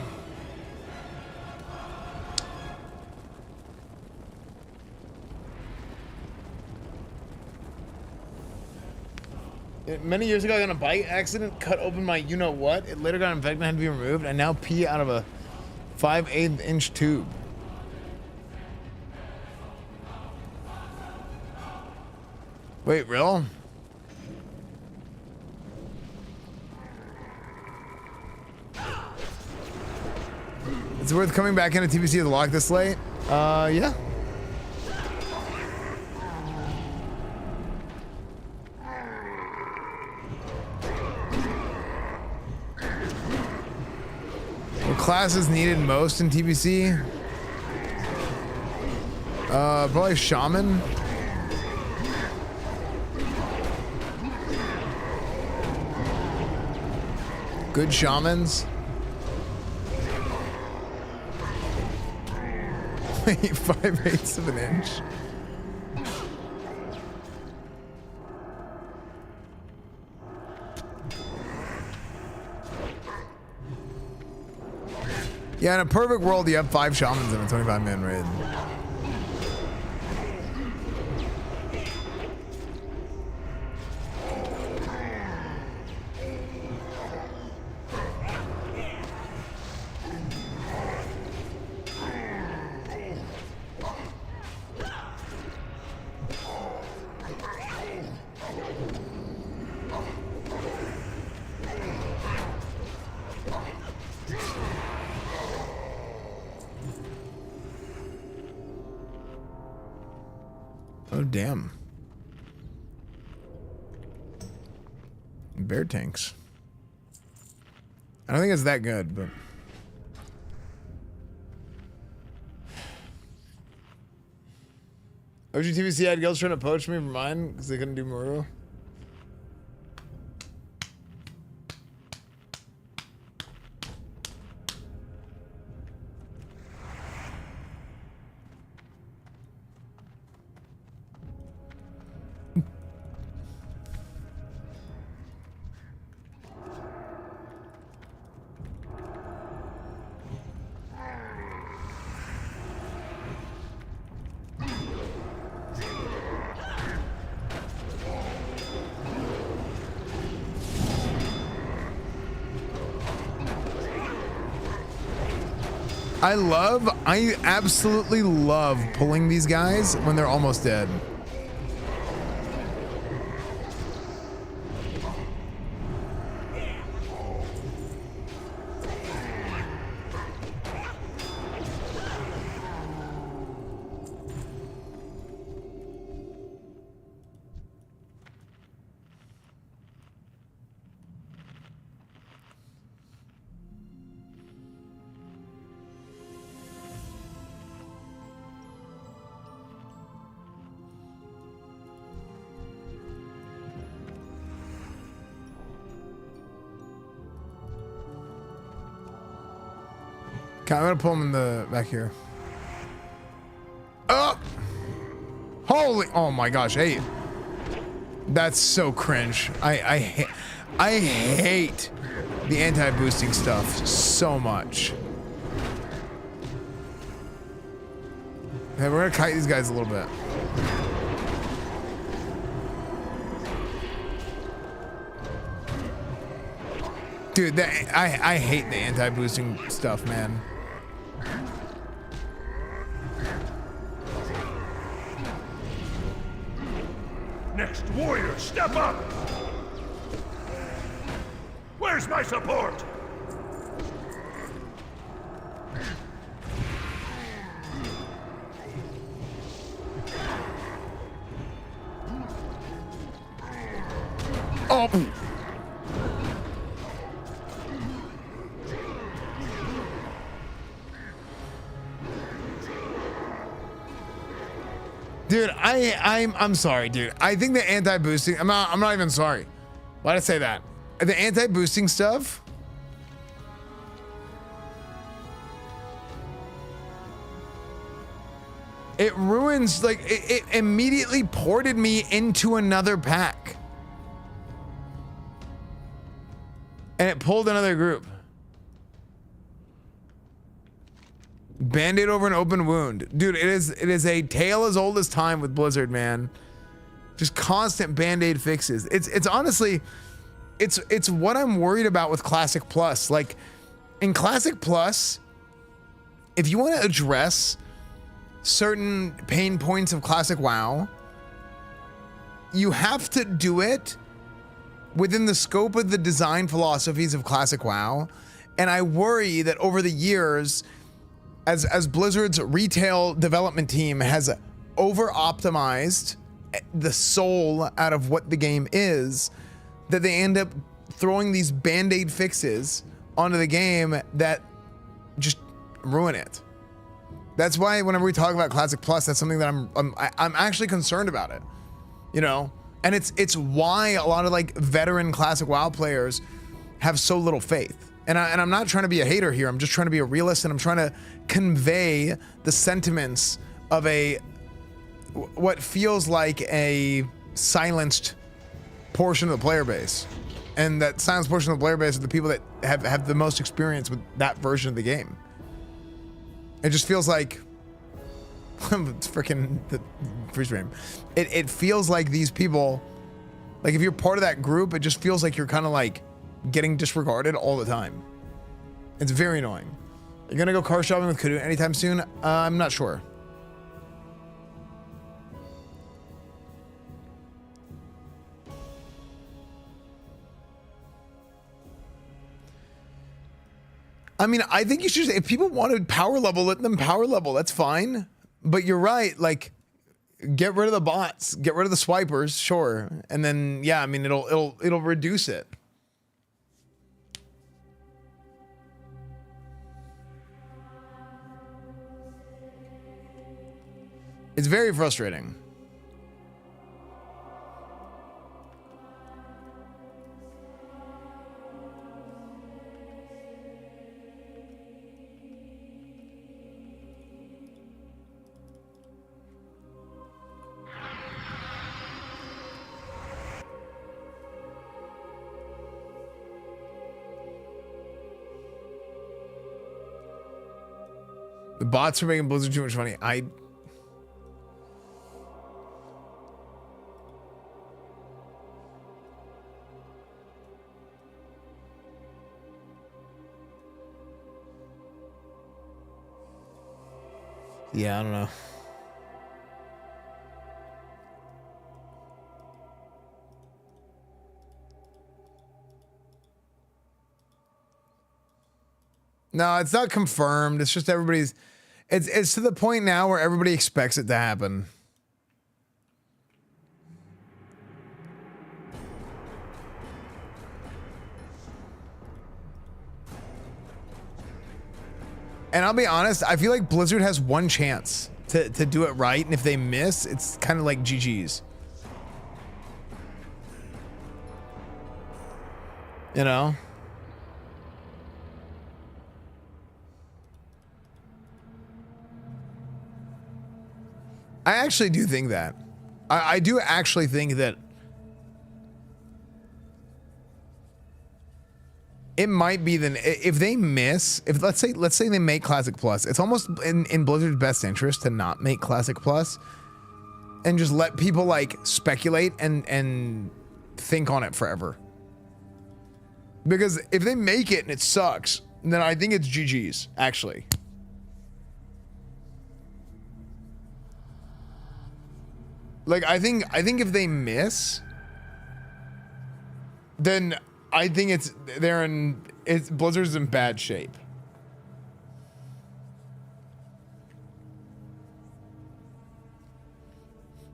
Many years ago, I got in a bike accident, cut open my you-know-what. It later got infected and had to be removed. I now pee out of a 5/8 inch tube. Wait, real? Is it worth coming back into TBC to lock this late? Yeah. What class is needed most in TBC? Probably Shaman. Good Shamans. 5/8 of an inch. Yeah, in a perfect world, you have 5 shamans in a 25-man raid. Oh, damn. Bear tanks. I don't think it's that good, but... OGTVC had guilds trying to poach me from mine because they couldn't do Maru. I absolutely love pulling these guys when they're almost dead. Okay, I'm gonna pull him in the back here. Oh! Holy! Oh my gosh! Hey, that's so cringe. I hate the anti-boosting stuff so much. Okay, we're gonna kite these guys a little bit. Dude, I hate the anti-boosting stuff, man. Next warrior, step up! Where's my support? Oh! Dude, I'm sorry, dude. I think the anti-boosting, I'm not even sorry. Why'd I say that? The anti-boosting stuff, it ruins, like, it immediately ported me into another pack. And it pulled another group. Band-aid over an open wound. Dude, it is a tale as old as time with Blizzard, man. Just constant band-aid fixes. It's honestly, it's what I'm worried about with Classic Plus. Like, in Classic Plus, if you want to address certain pain points of Classic WoW, you have to do it within the scope of the design philosophies of Classic WoW. And I worry that over the years, as Blizzard's retail development team has over-optimized the soul out of what the game is, that they end up throwing these band-aid fixes onto the game that just ruin it. That's why whenever we talk about Classic Plus, that's something that I'm actually concerned about it, you know? And it's why a lot of like veteran Classic WoW players have so little faith. And I'm not trying to be a hater here. I'm just trying to be a realist, and I'm trying to convey the sentiments of what feels like a silenced portion of the player base. And that silenced portion of the player base are the people that have the most experience with that version of the game. It just feels like it's freaking the freeze frame. It feels like these people, like if you're part of that group, it just feels like you're kind of like getting disregarded all the time. It's very annoying. You're gonna go car shopping with Kudu anytime soon? I'm not sure. I mean, I think you should, if people wanted power level, let them power level. That's fine. But you're right, like, get rid of the bots, get rid of the swipers, sure. And then, yeah, I mean, it'll reduce it. It's very frustrating. The bots are making Blizzard too much money. Yeah, I don't know. No, it's not confirmed. It's just everybody's. It's to the point now where everybody expects it to happen. And I'll be honest, I feel like Blizzard has one chance to do it right, and if they miss, it's kind of like GG's. You know? I actually do think that. I do actually think that it might be if they miss, if let's say they make Classic Plus, it's almost in Blizzard's best interest to not make Classic Plus and just let people like speculate and think on it forever. Because if they make it and it sucks, then I think it's GG's, actually. Like I think if they miss, then I think Blizzard's in bad shape.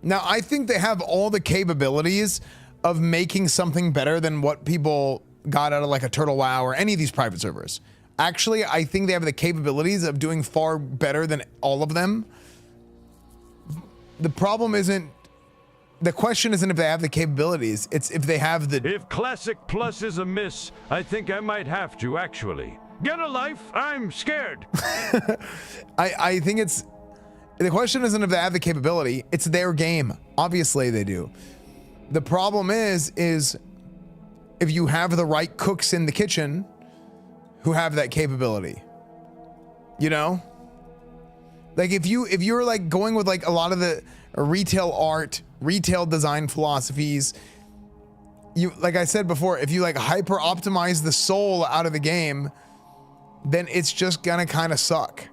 Now I think they have all the capabilities of making something better than what people got out of like a Turtle WoW or any of these private servers. Actually, I think they have the capabilities of doing far better than all of them. The problem isn't. The question isn't if they have the capabilities, it's if they have the... If Classic Plus is a miss, I think I might have to, actually. Get a life, I'm scared. I think it's... The question isn't if they have the capability, it's their game. Obviously they do. The problem is if you have the right cooks in the kitchen who have that capability. You know? Like if you're like going with like a lot of the retail art, retail design philosophies, you, like I said before, if you like hyper optimize the soul out of the game, then it's just gonna kind of suck.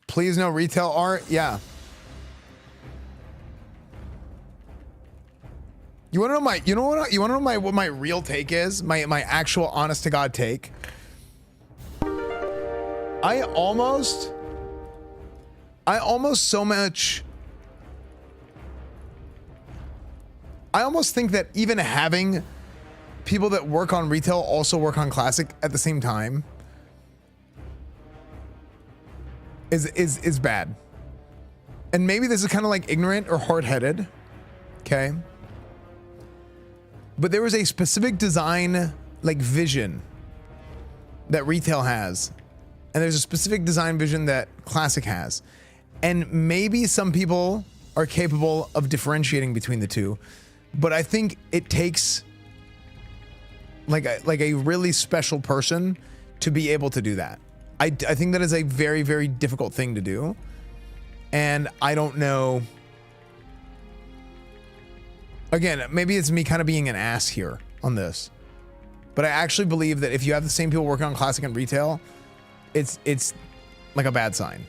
Please no retail art. Yeah. You want to know what my real take is? My actual honest to God take. I almost think that even having people that work on retail also work on classic at the same time is bad. And maybe this is kind of like ignorant or hard-headed. Okay. But there was a specific design like vision that retail has. And there's a specific design vision that classic has. And maybe some people are capable of differentiating between the two. But I think it takes like a really special person to be able to do that. I think that is a very, very difficult thing to do. And I don't know. Again, maybe it's me kind of being an ass here on this. But I actually believe that if you have the same people working on classic and retail, it's like a bad sign.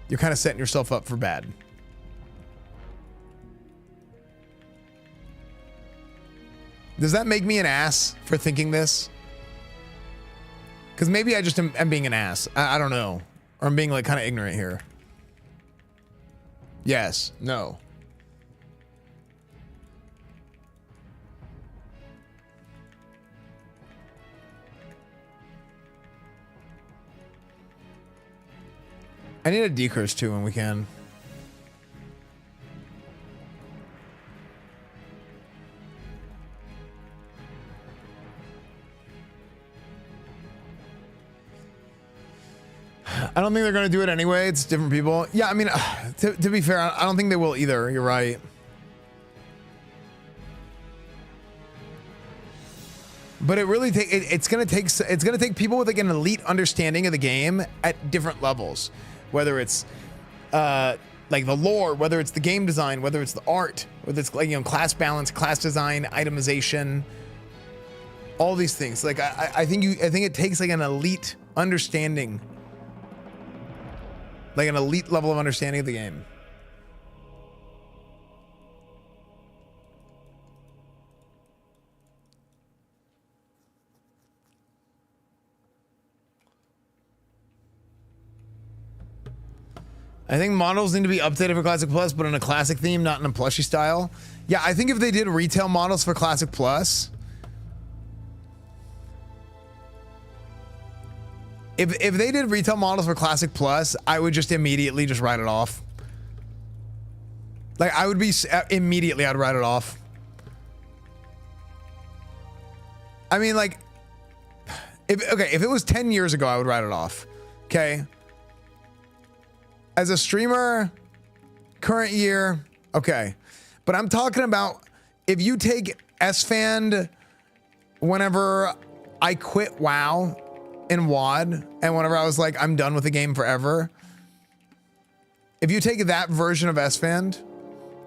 You're kind of setting yourself up for bad. Does that make me an ass for thinking this? Because maybe I just am being an ass. I don't know. Or I'm being like kind of ignorant here. Yes. No. I need a decurse too when we can. I don't think they're going to do it anyway. It's different people. Yeah, I mean, to be fair, I don't think they will either. You're right. But it really it's gonna take people with like an elite understanding of the game at different levels, whether it's like the lore, whether it's the game design, whether it's the art, whether it's like, you know, class balance, class design, itemization, all these things. Like I think it takes like an elite understanding, like an elite level of understanding of the game. I think models need to be updated for Classic Plus, but in a classic theme, not in a plushy style. Yeah, I think if they did retail models for Classic Plus, if they did retail models for Classic Plus, I would just immediately just write it off. Like I would be immediately, I'd write it off. I mean, like, if it was 10 years ago, I would write it off. Okay. As a streamer, current year, okay. But I'm talking about if you take Esfand whenever I quit WoW in WoD and whenever I was like, I'm done with the game forever. If you take that version of Esfand,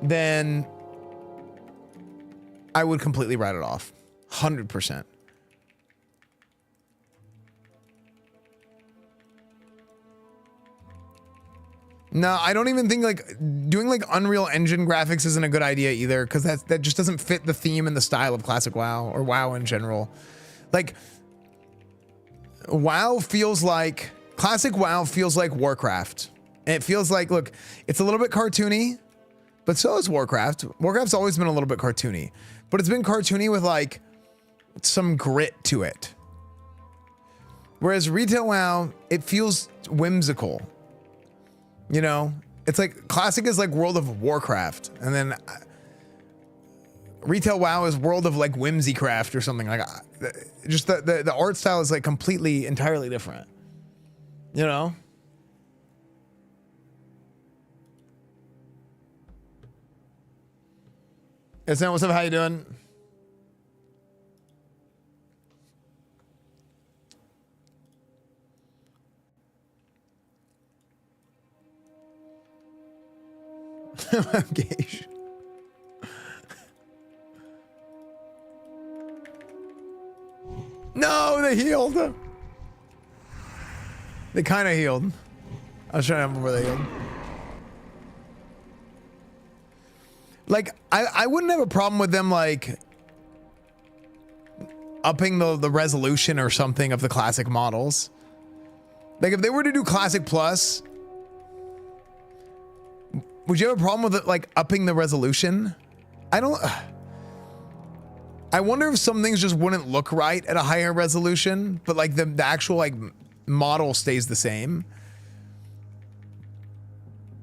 then I would completely write it off. 100%. No, I don't even think like doing like Unreal Engine graphics isn't a good idea either, because that just doesn't fit the theme and the style of classic WoW or WoW in general. Like WoW feels like classic WoW feels like Warcraft. And it feels like, look, it's a little bit cartoony, but so is Warcraft. Warcraft's always been a little bit cartoony, but it's been cartoony with like some grit to it. Whereas retail WoW, it feels whimsical. You know, it's like classic is like World of Warcraft, and then retail WoW is World of like Whimsycraft or something. Like just the art style is like completely, entirely different. You know? Esfand, what's up? How you doing? Gage. No, they healed. They kind of healed. I was trying to remember where they healed. Like, I wouldn't have a problem with them like upping the resolution or something of the classic models. Like if they were to do Classic Plus, would you have a problem with it like upping the resolution? I wonder if some things just wouldn't look right at a higher resolution, but like the actual like model stays the same.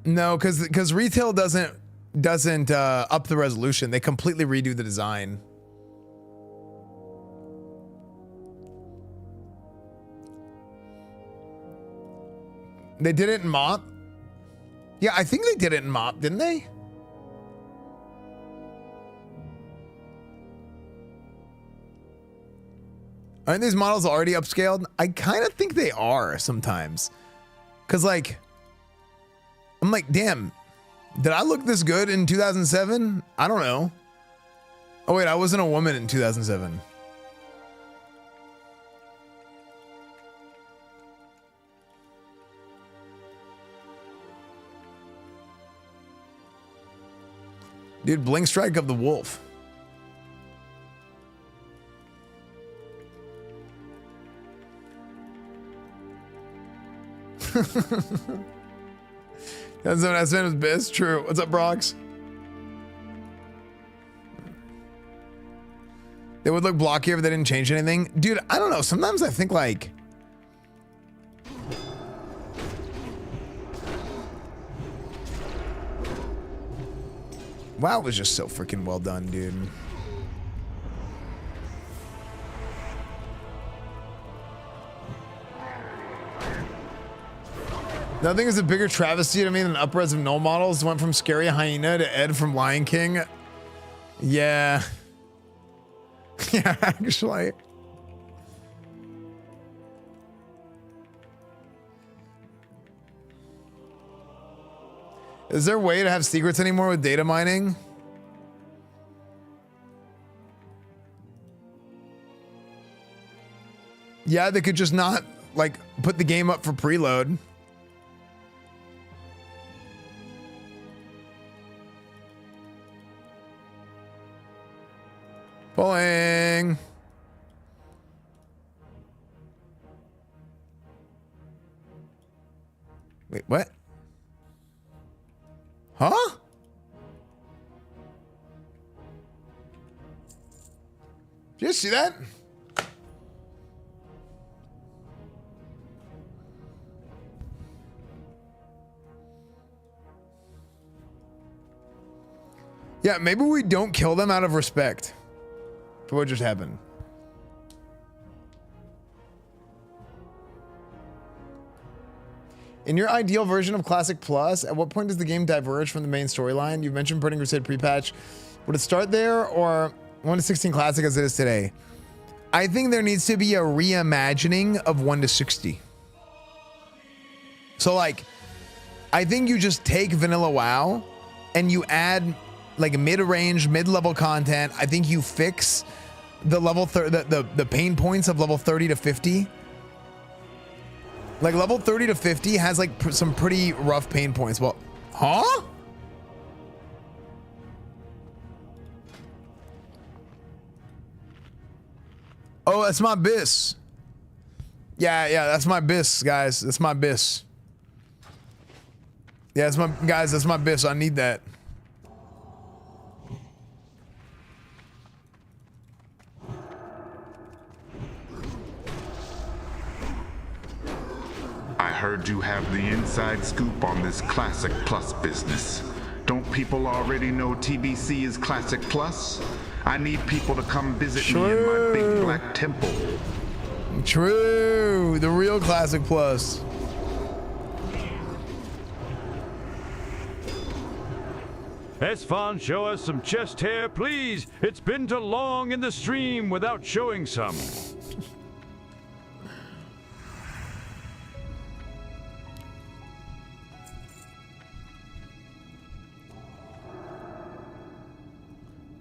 No, because retail doesn't up the resolution. They completely redo the design. They did it in MOP. Yeah, I think they did it in MOP, didn't they? Aren't these models already upscaled? I kind of think they are sometimes. Cause like, I'm like, damn, did I look this good in 2007? I don't know. Oh wait, I wasn't a woman in 2007. Dude, Blink Strike of the Wolf. That's what I said was best. True. What's up, Brox? They would look blockier if they didn't change anything. Dude, I don't know. Sometimes I think like... WoW was just so freaking well done, dude. Nothing is a bigger travesty to me than upres of null models. Went from Scary Hyena to Ed from Lion King. Yeah. Yeah, actually. Is there a way to have secrets anymore with data mining? Yeah, they could just not like put the game up for preload. Pulling. Wait, what? Huh? Did you see that? Yeah, maybe we don't kill them out of respect for what just happened. In your ideal version of Classic Plus, at what point does the game diverge from the main storyline? You mentioned Burning Crusade pre-patch. Would it start there or 1 to 16 Classic as it is today? I think there needs to be a reimagining of 1 to 60. So like, I think you just take Vanilla WoW and you add like mid-range, mid-level content. I think you fix the level the pain points of level 30 to 50. Like level 30 to 50 has like some pretty rough pain points. Well, huh? Oh, that's my bis. Yeah, that's my bis, guys. That's my bis. Yeah, that's my guys. That's my bis. I need that. I heard you have the inside scoop on this Classic Plus business. Don't people already know TBC is Classic Plus? I need people to come visit me in my big black temple. True, the real Classic Plus. Esfand, show us some chest hair, please. It's been too long in the stream without showing some.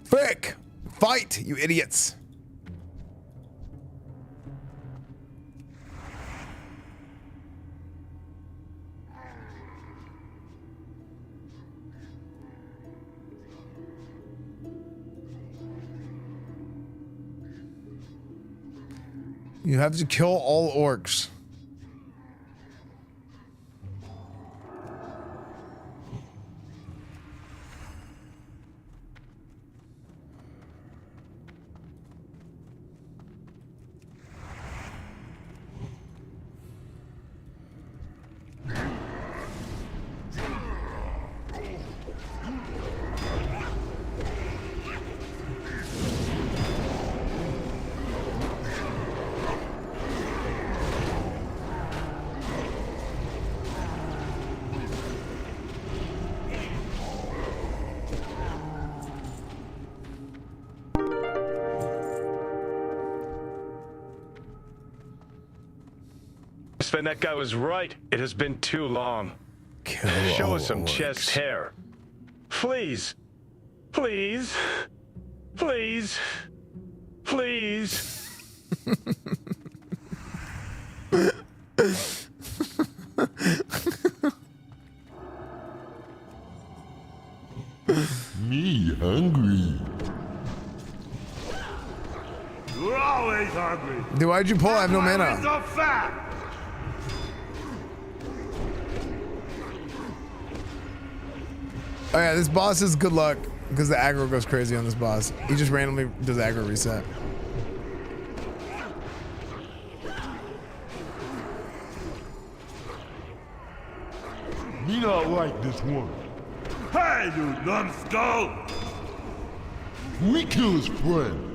Frick! Fight, you idiots! You have to kill all orcs. Esfand, that guy was right. It has been too long. Show us some chest hair. Please. Please. Please. Please. Me hungry. You're always hungry. Dude, why'd you pull? I have no mana. So fat. Oh yeah, this boss is good luck because the aggro goes crazy on this boss. He just randomly does aggro reset. Me not like this one. Hey, you numbskull! We kill his friend.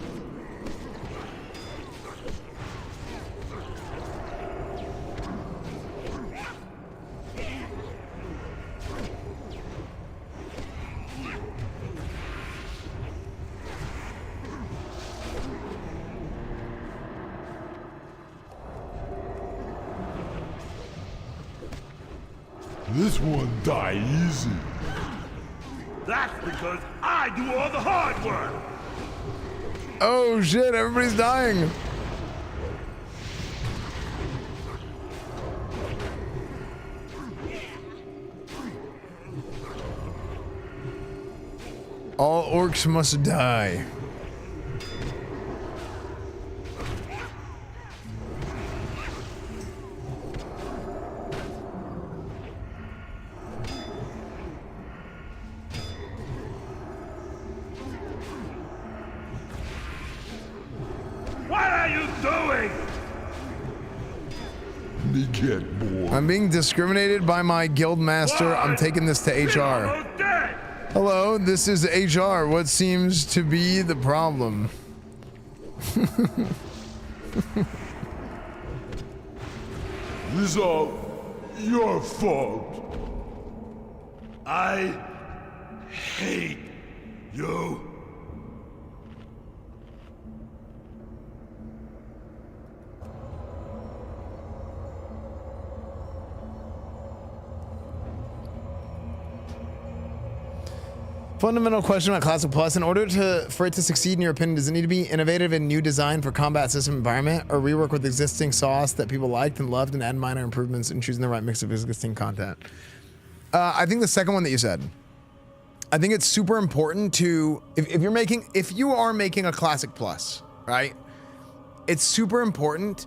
This one die easy. That's because I do all the hard work. Oh shit, everybody's dying. All orcs must die. What are you doing? Me get bored. I'm being discriminated by my guild master. I'm taking this to HR. Hello, this is HR. What seems to be the problem? This is all your fault. I hate you. Fundamental question about Classic Plus. In order for it to succeed, in your opinion, does it need to be innovative and new design for combat system environment, or rework with existing sauce that people liked and loved and add minor improvements in choosing the right mix of existing content? I think the second one that you said. I think it's super important to, if you are making a Classic Plus, right? It's super important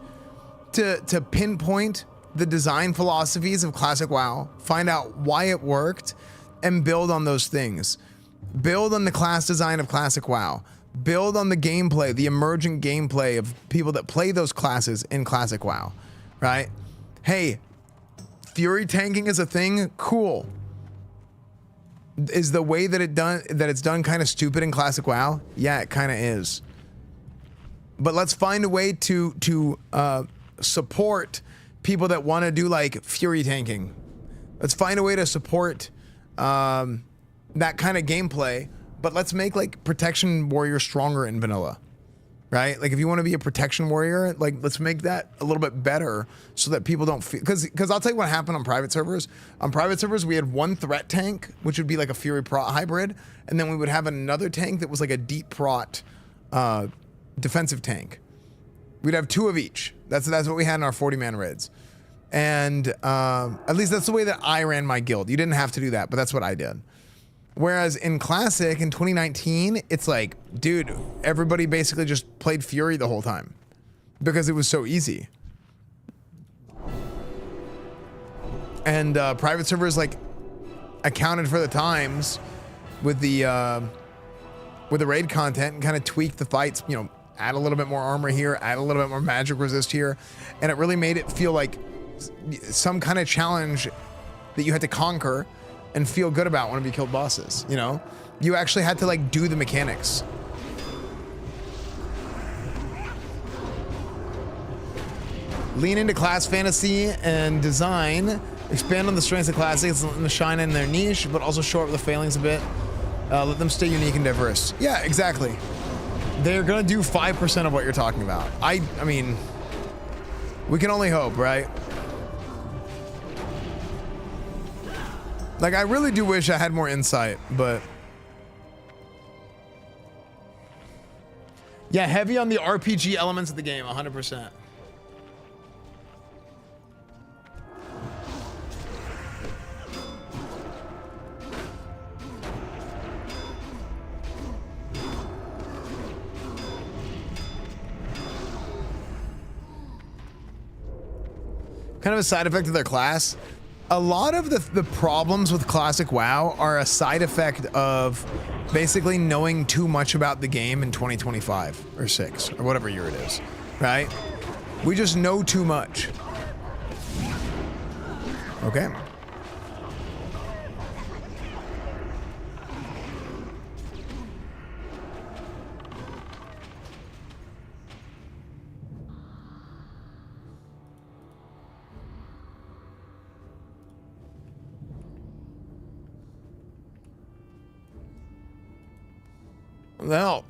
to pinpoint the design philosophies of Classic WoW, find out why it worked, and build on those things. Build on the class design of Classic WoW. Build on the gameplay, the emergent gameplay of people that play those classes in Classic WoW, right? Hey, Fury tanking is a thing, cool. Is the way that it's done kind of stupid in Classic WoW? Yeah, it kind of is. But let's find a way to support people that want to do like Fury tanking. Let's find a way to support that kind of gameplay, but let's make like Protection Warrior stronger in vanilla, right? Like if you want to be a Protection Warrior, like let's make that a little bit better so that people don't feel, because I'll tell you what happened on private servers. On private servers, we had one threat tank, which would be like a Fury Prot hybrid, and then we would have another tank that was like a deep Prot defensive tank. We'd have two of each. That's what we had in our 40-man raids. And at least that's the way that I ran my guild. You didn't have to do that, but that's what I did. Whereas in Classic in 2019, it's like, dude, everybody basically just played Fury the whole time because it was so easy. And private servers like accounted for the times with the raid content and kind of tweaked the fights, you know, add a little bit more armor here, add a little bit more magic resist here. And it really made it feel like some kind of challenge that you had to conquer and feel good about when you killed bosses, you know? You actually had to like do the mechanics. Lean into class fantasy and design, expand on the strengths of classics, let them shine in their niche, but also shore up the failings a bit. Let them stay unique and diverse. Yeah, exactly. They're gonna do 5% of what you're talking about. I mean, we can only hope, right? Like, I really do wish I had more insight, but... Yeah, heavy on the RPG elements of the game, 100%. Kind of a side effect of their class. A lot of the problems with Classic WoW are a side effect of basically knowing too much about the game in 2025 or 6 or whatever year it is, right? We just know too much. Okay. No.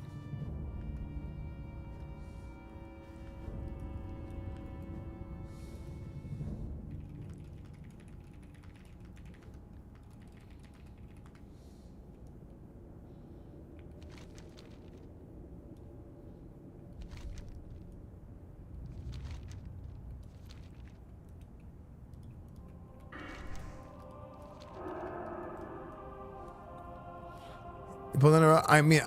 Pulled in a, I mean,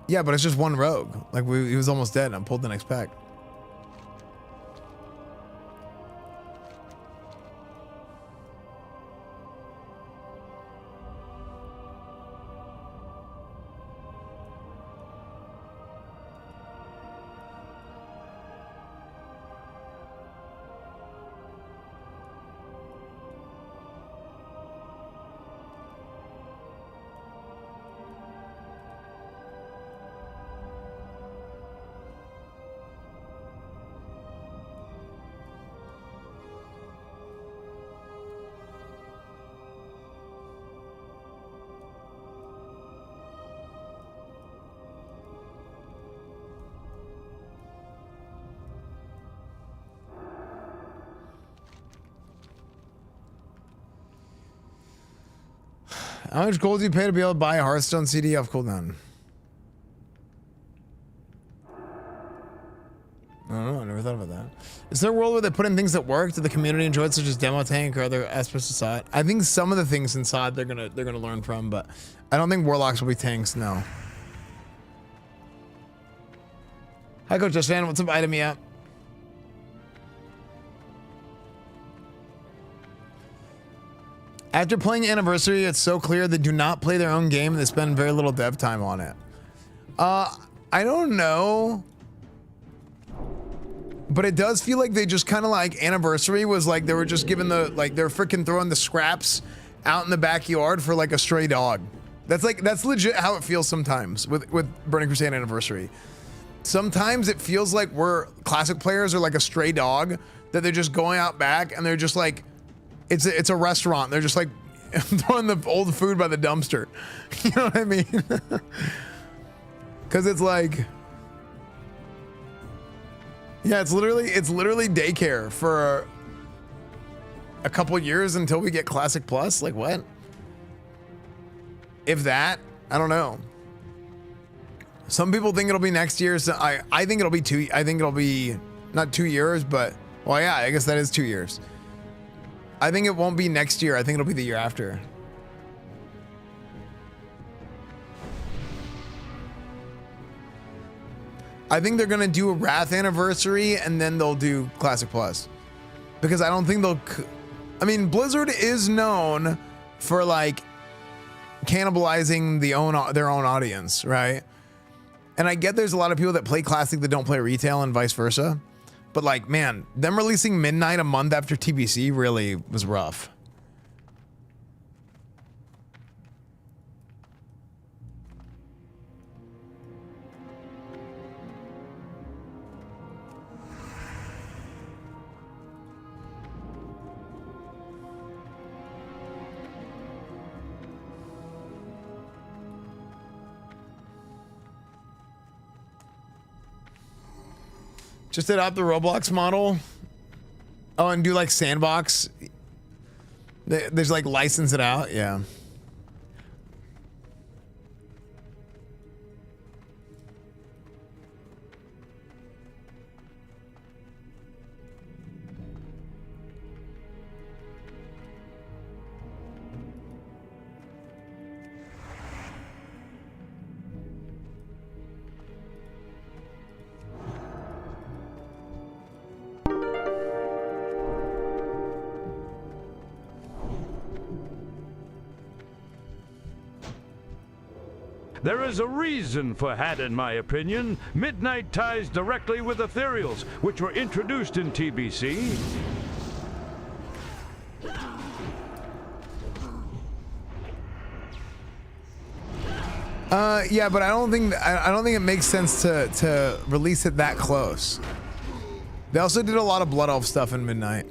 yeah, but it's just one rogue. Like he was almost dead and I pulled the next pack. How much gold do you pay to be able to buy a Hearthstone CD off cooldown? I don't know. I never thought about that. Is there a world where they put in things that work? Did the community enjoy it, such as demo tank or other aspects of side? I think some of the things inside they're gonna learn from, but I don't think warlocks will be tanks. No. Hi, Coach Esfand. What's up, item me up? After playing Anniversary, it's so clear they do not play their own game and they spend very little dev time on it. I don't know. But it does feel like they just kind of like Anniversary was like they were just given the, like they're freaking throwing the scraps out in the backyard for like a stray dog. That's legit how it feels sometimes with Burning Crusade Anniversary. Sometimes it feels like we're classic players are like a stray dog that they're just going out back and they're just like, it's a restaurant. They're just like throwing the old food by the dumpster. You know what I mean? Cause it's like, yeah, it's literally daycare for a couple years until we get Classic Plus. Like what? If that, I don't know. Some people think it'll be next year. So I think it'll be I think it'll be not 2 years, but well, yeah, I guess that is 2 years. I think it won't be next year. I think it'll be the year after. I think they're gonna do a Wrath Anniversary and then they'll do Classic Plus. Because I don't think they'll, I mean, Blizzard is known for like cannibalizing their own audience, right? And I get there's a lot of people that play Classic that don't play retail and vice versa. But like, man, them releasing Midnight a month after TBC really was rough. Just adopt the Roblox model. Oh, and do like sandbox. There's like license it out. Yeah. There is a reason for HAT, in my opinion. Midnight ties directly with ethereals, which were introduced in TBC. Yeah, but I don't think it makes sense to release it that close. They also did a lot of Blood Elf stuff in Midnight.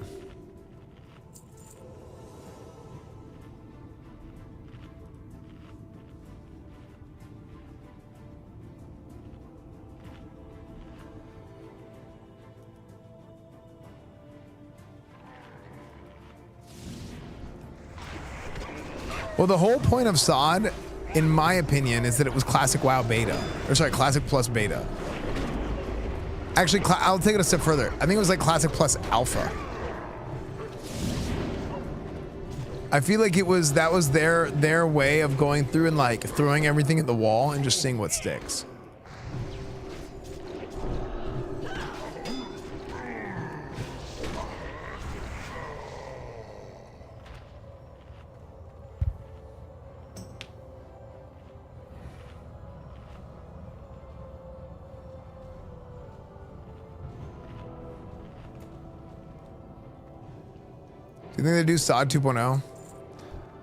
Well, the whole point of SOD, in my opinion, is that it was Classic WoW Beta. Or sorry, Classic Plus Beta. Actually, I'll take it a step further. I think it was like Classic Plus Alpha. I feel like that was their way of going through and like throwing everything at the wall and just seeing what sticks. Do you think they do SOD 2.0?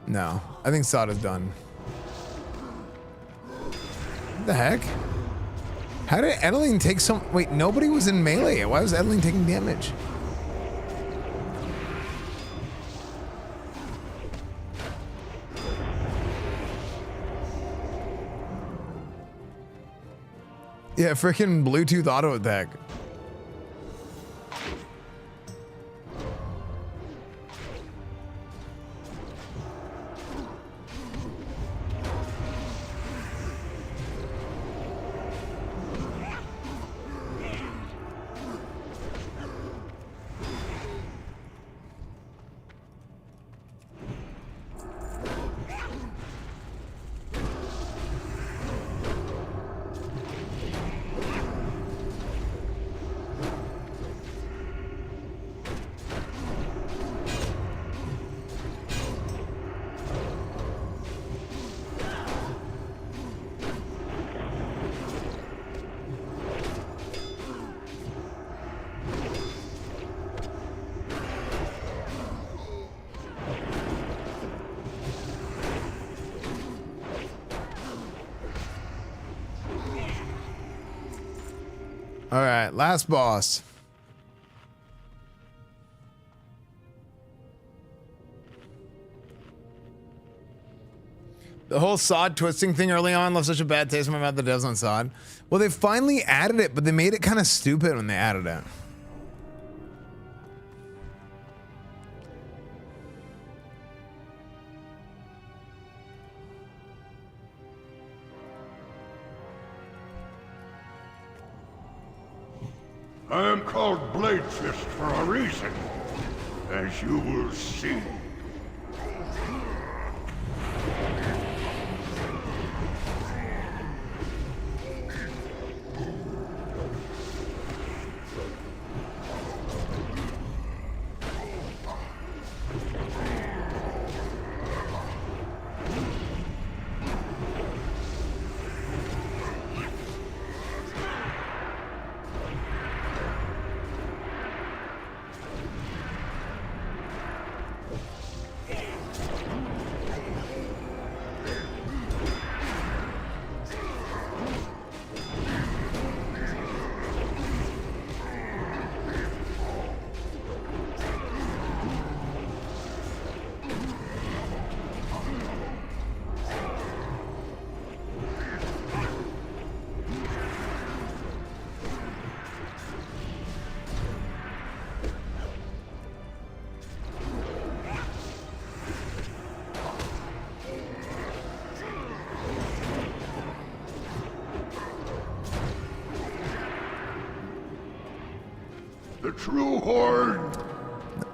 No, I think SOD is done. What the heck? How did Edeling take some? Wait, nobody was in melee. Why was Edeling taking damage? Yeah, freaking Bluetooth auto attack. All right, last boss. The whole SOD twisting thing early on left such a bad taste in my mouth. The devs on SOD. Well, they finally added it, but they made it kind of stupid when they added it. I am called Blade Fist for a reason, as you will see. The true horde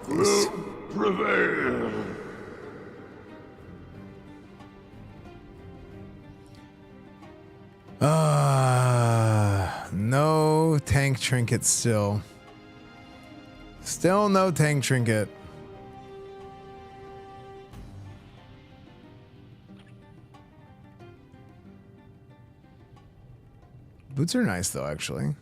will prevail. No tank trinket still. Still no tank trinket. Boots are nice though, actually.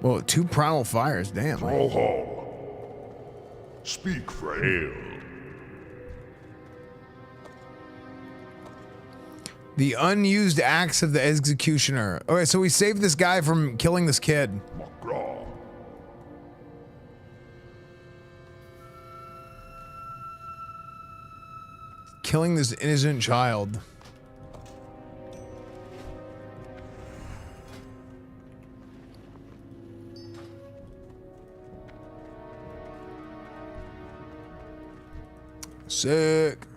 Whoa, 2 primal fires, damn. Troll Hall. Speak for hail. The unused axe of the executioner. Okay, so we saved this guy from killing this kid. Magraw. Killing this innocent child. Sick.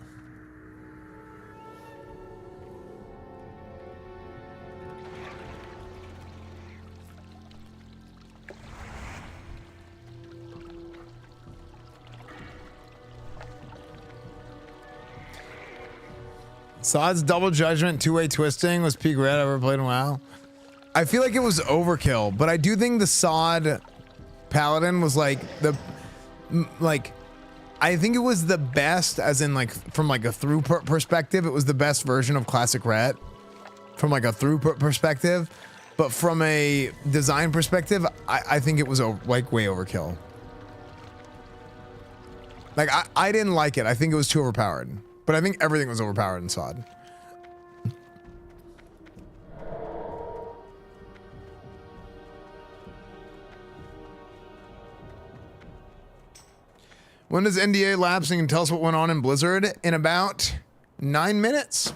Sod's double judgment, two-way twisting was peak red I ever played in WoW. I feel like it was overkill, but I do think the Sod Paladin was like I think it was the best, as in like from like a through perspective, it was the best version of classic ret from like a through perspective, but from a design perspective, I think it was like way overkill. Like I didn't like it. I think it was too overpowered, but I think everything was overpowered in Sod. When does NDA lapse and tell us what went on in Blizzard? In about 9 minutes.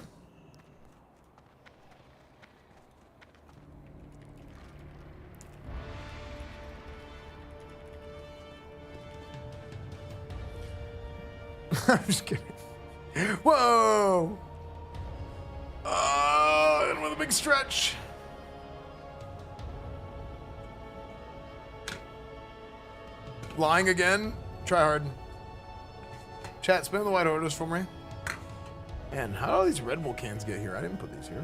I'm just kidding. Whoa! And with a big stretch. Lying again. Try hard. Chat, spin the white orders for me. Man, how do all these Red Bull cans get here? I didn't put these here.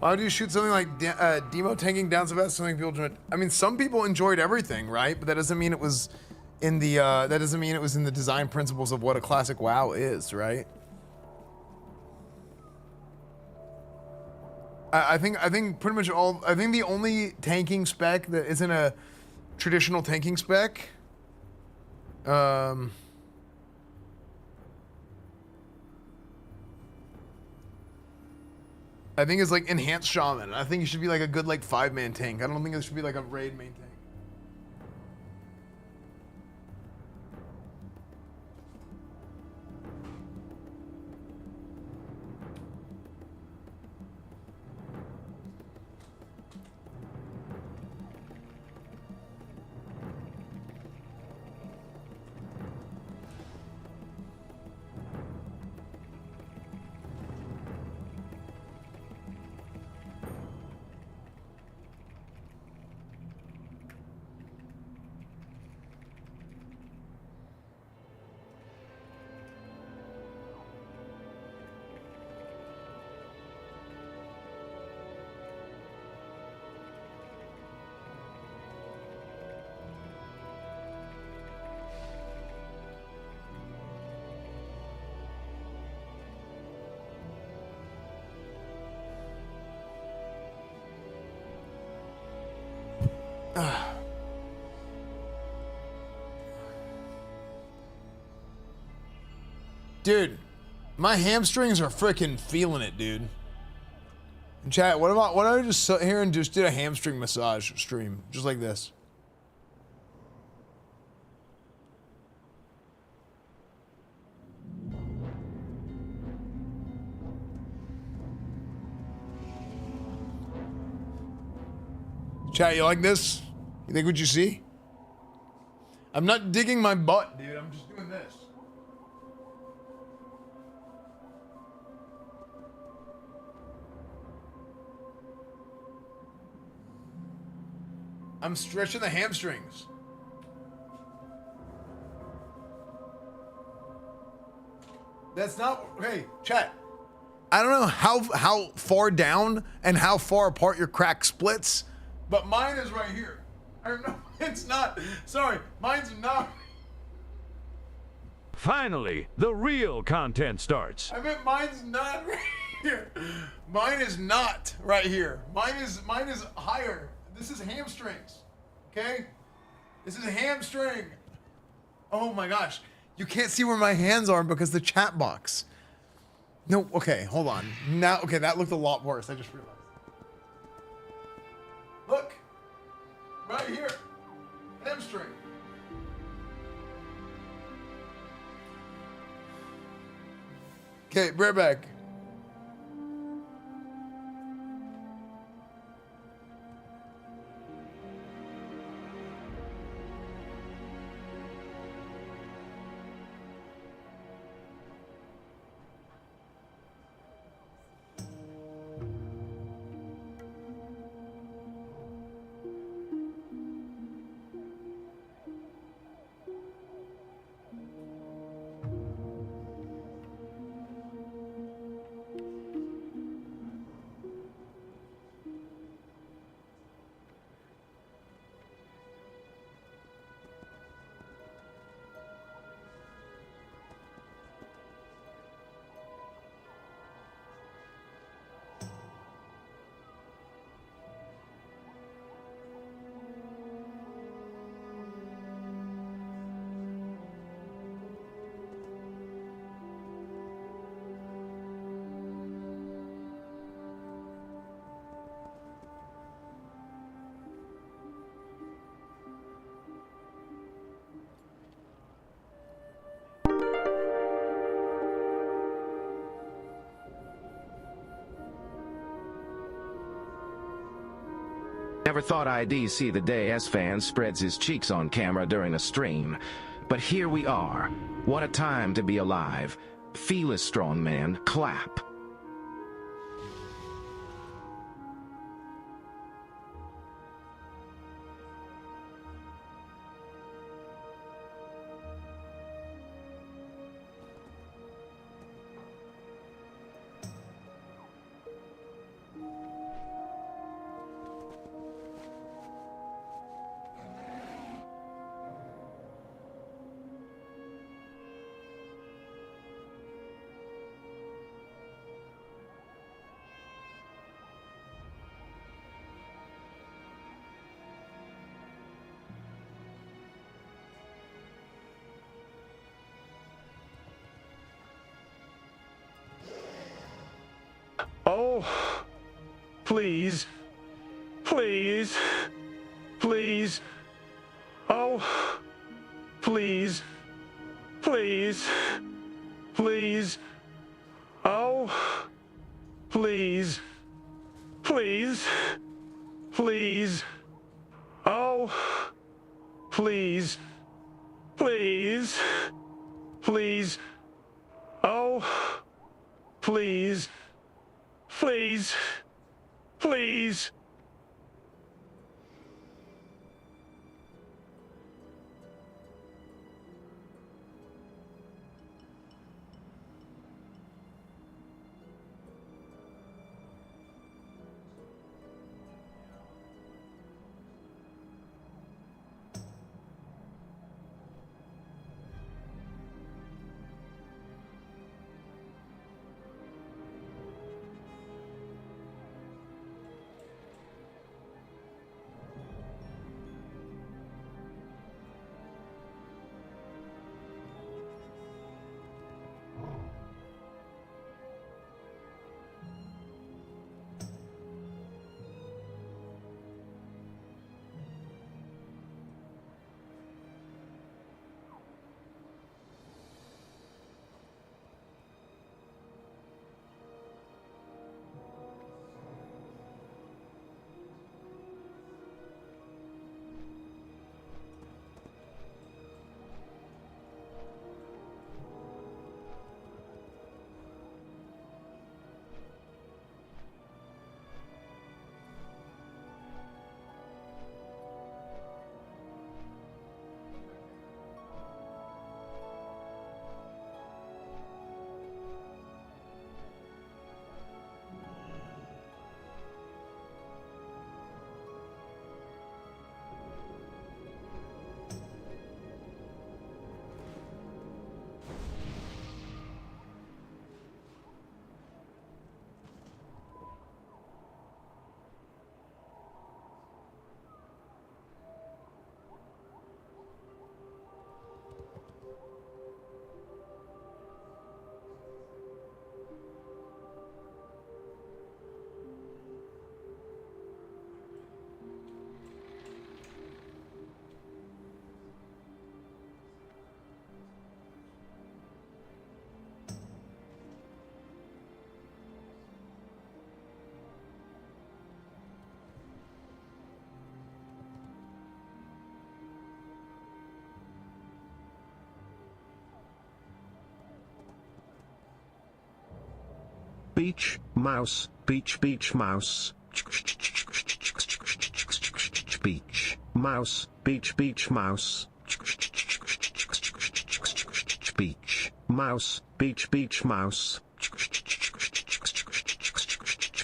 Why would you shoot something like demo tanking down so fast? Something people enjoyed. I mean, some people enjoyed everything, right? But that doesn't mean it was in the design principles of what a classic WoW is, right? I think pretty much all. I think the only tanking spec that isn't a traditional tanking spec. I think it's like enhanced shaman. I think it should be like a good like 5-man tank. I don't think it should be like a raid main tank. Dude, my hamstrings are freaking feeling it, dude. Chat, what if I just sit here and just did a hamstring massage stream, just like this? Chat, you like this? You think what you see? I'm not digging my butt, dude. I'm just doing this. I'm stretching the hamstrings. That's not, hey, chat. I don't know how far down and how far apart your crack splits, but mine is right here. I don't know, it's not, sorry, mine's not. Finally, the real content starts. I meant mine's not right here. Mine is not right here. Mine is higher. This is hamstrings, okay? This is a hamstring. Oh my gosh. You can't see where my hands are because the chat box. No, okay, hold on. Now, okay, that looked a lot worse. I just realized. Look, right here, hamstring. Okay, right back. Never thought I'd see the day Esfand spreads his cheeks on camera during a stream. But here we are. What a time to be alive. Feel it, strong man. Clap. Oh, please, please, please, oh, please, please, please, oh, please, please, please, oh, please, please, please, oh, please. Please, please. beach, mouse, beach, beach, mouse. Beach, mouse, beach, beach, mouse. Beach, mouse, beach, beach, mouse.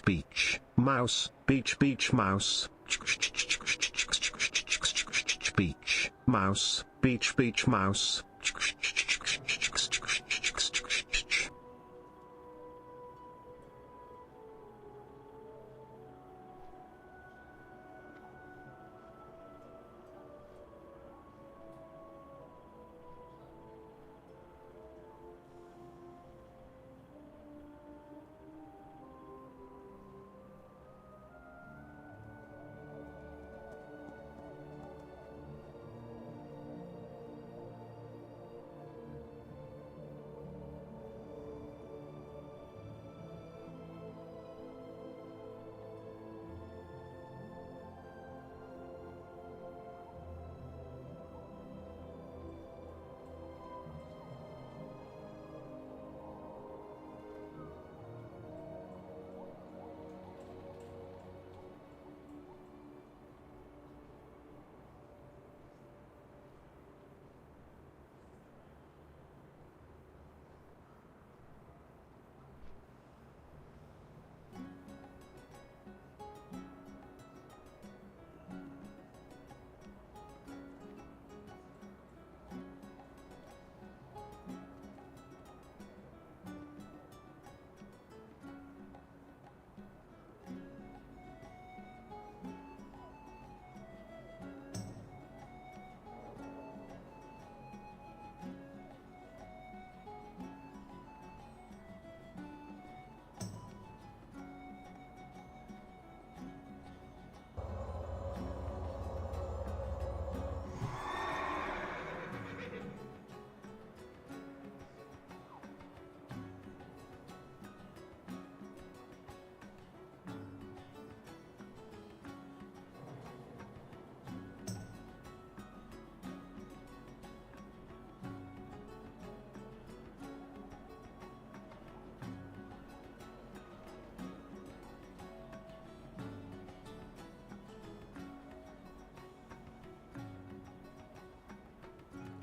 Beach, mouse, beach, beach, mouse. Beach, mouse, beach, beach, mouse.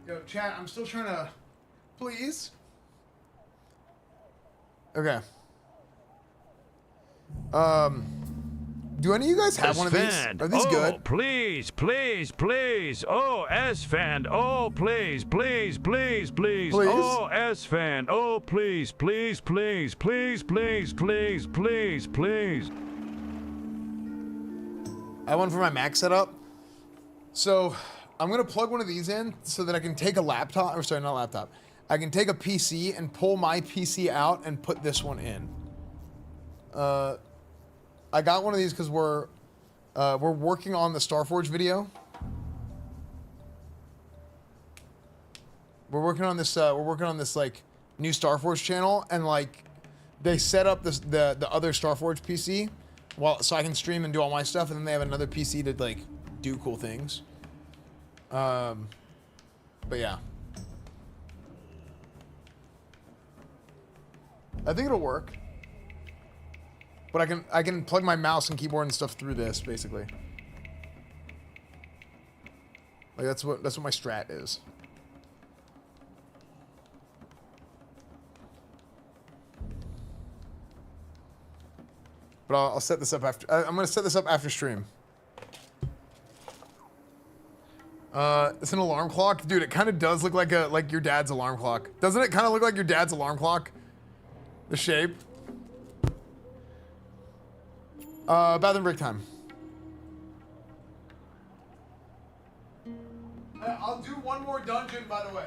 Yo, chat, I'm still trying to... Please? Okay. Do any of you guys have one of these? Are these good? Please, please, please. Oh, Esfand. Oh, please, please, please, please. Oh, Esfand. Oh, please, please, please, please, please, please, please, please. I have one for my Mac setup. So I'm gonna plug one of these in so that I can take a laptop, or sorry, not a laptop. I can take a PC and pull my PC out and put this one in. I got one of these because we're working on the Starforge video. We're working on this like new Starforge channel, and like they set up this the other Starforge PC, so I can stream and do all my stuff, and then they have another PC to like do cool things. But yeah, I think it'll work. But I can plug my mouse and keyboard and stuff through this basically. Like that's what my strat is. But I'll set this up after. I'm gonna set this up after stream. It's an alarm clock, dude. It kind of does look like your dad's alarm clock, doesn't it? Kind of look like your dad's alarm clock. The shape. Bath and break time. I'll do one more dungeon, by the way.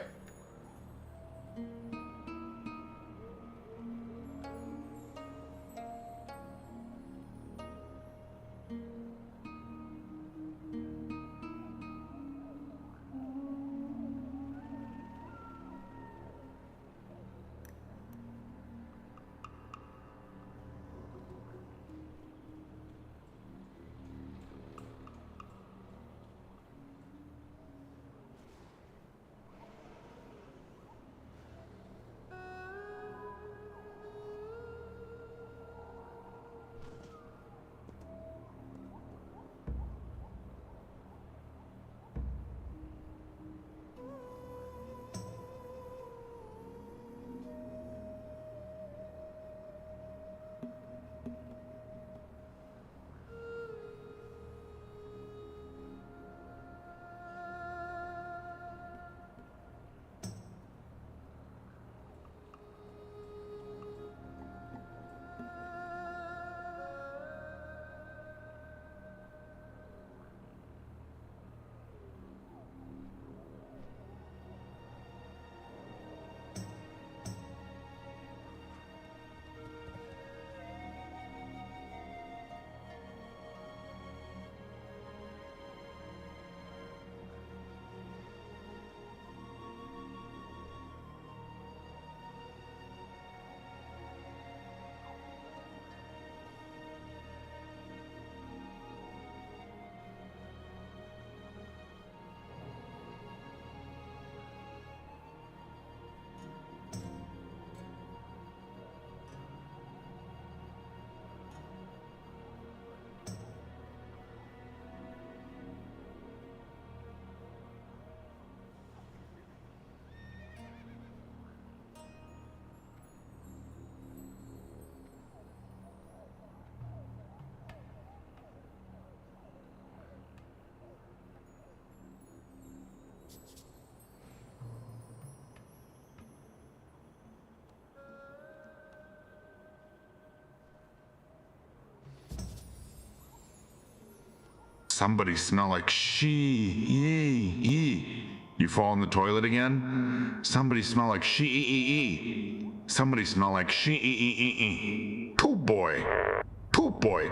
Somebody smell like she. You fall in the toilet again? Somebody smell like she. Somebody smell like she. Poop boy. Poop boy.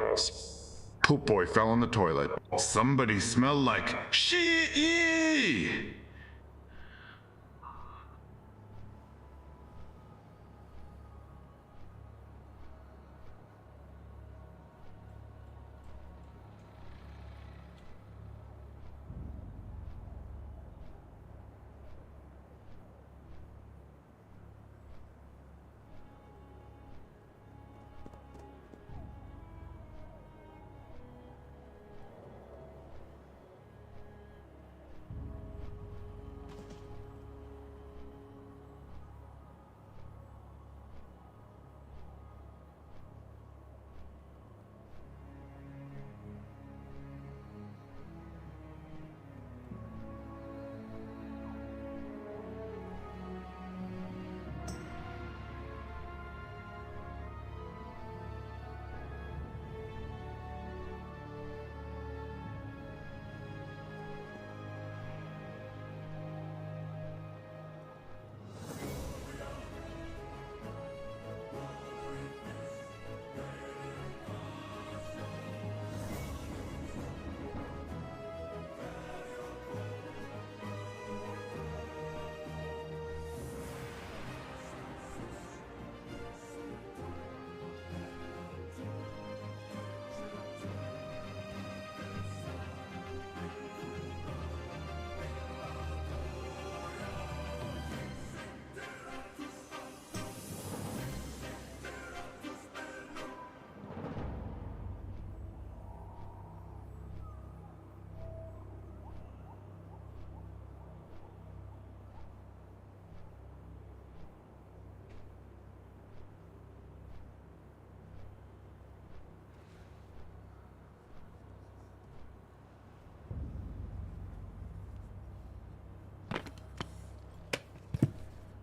Poop boy fell in the toilet. Somebody smell like she.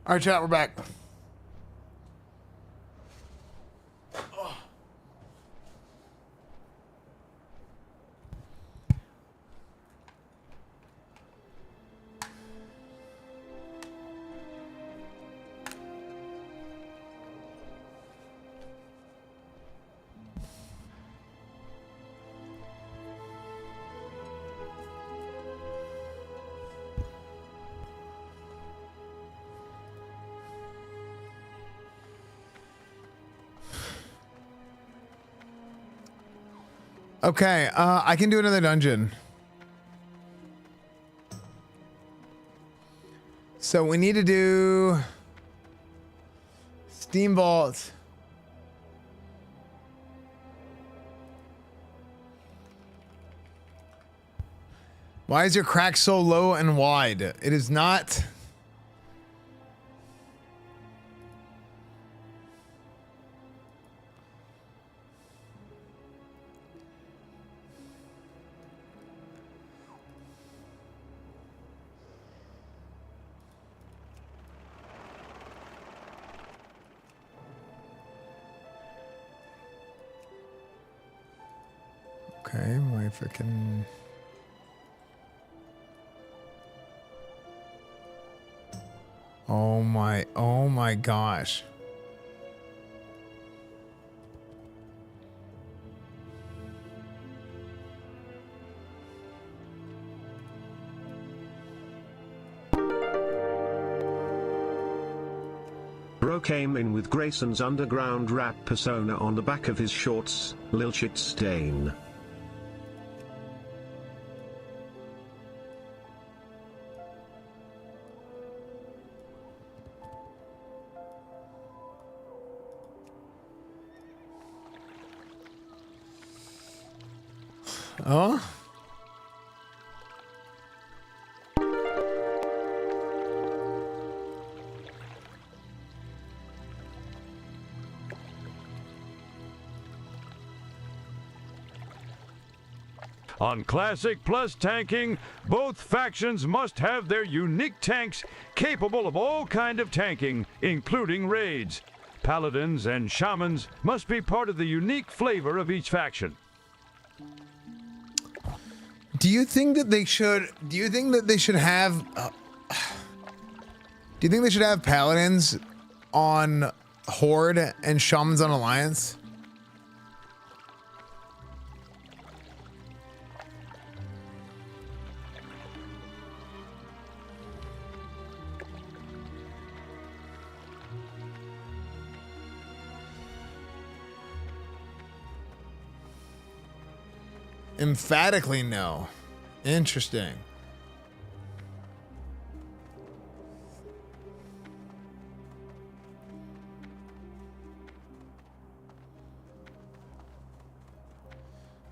All right, chat, we're back. Okay, I can do another dungeon. So we need to do Steam Vault. Why is your crack so low and wide? It is not. Okay, my freaking. Oh my gosh. Bro came in with Grayson's underground rap persona on the back of his shorts, lil shit stain. Oh? On Classic Plus tanking, both factions must have their unique tanks capable of all kind of tanking, including raids. Paladins and shamans must be part of the unique flavor of each faction. Do you think that they should? Do you think that they should have? Do you think they should have paladins on Horde and shamans on Alliance? Emphatically no. Interesting.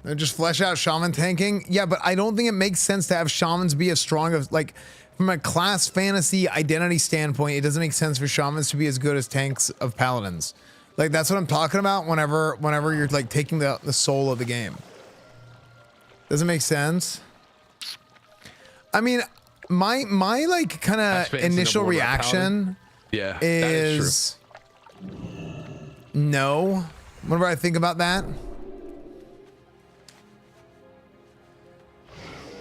They just flesh out shaman tanking. Yeah, but I don't think it makes sense to have shamans be as strong as, like, from a class fantasy identity standpoint, it doesn't make sense for shamans to be as good as tanks of paladins. Like, that's what I'm talking about whenever you're like taking the soul of the game. Doesn't make sense. I mean, my like kind of initial reaction is no. Whenever I think about that.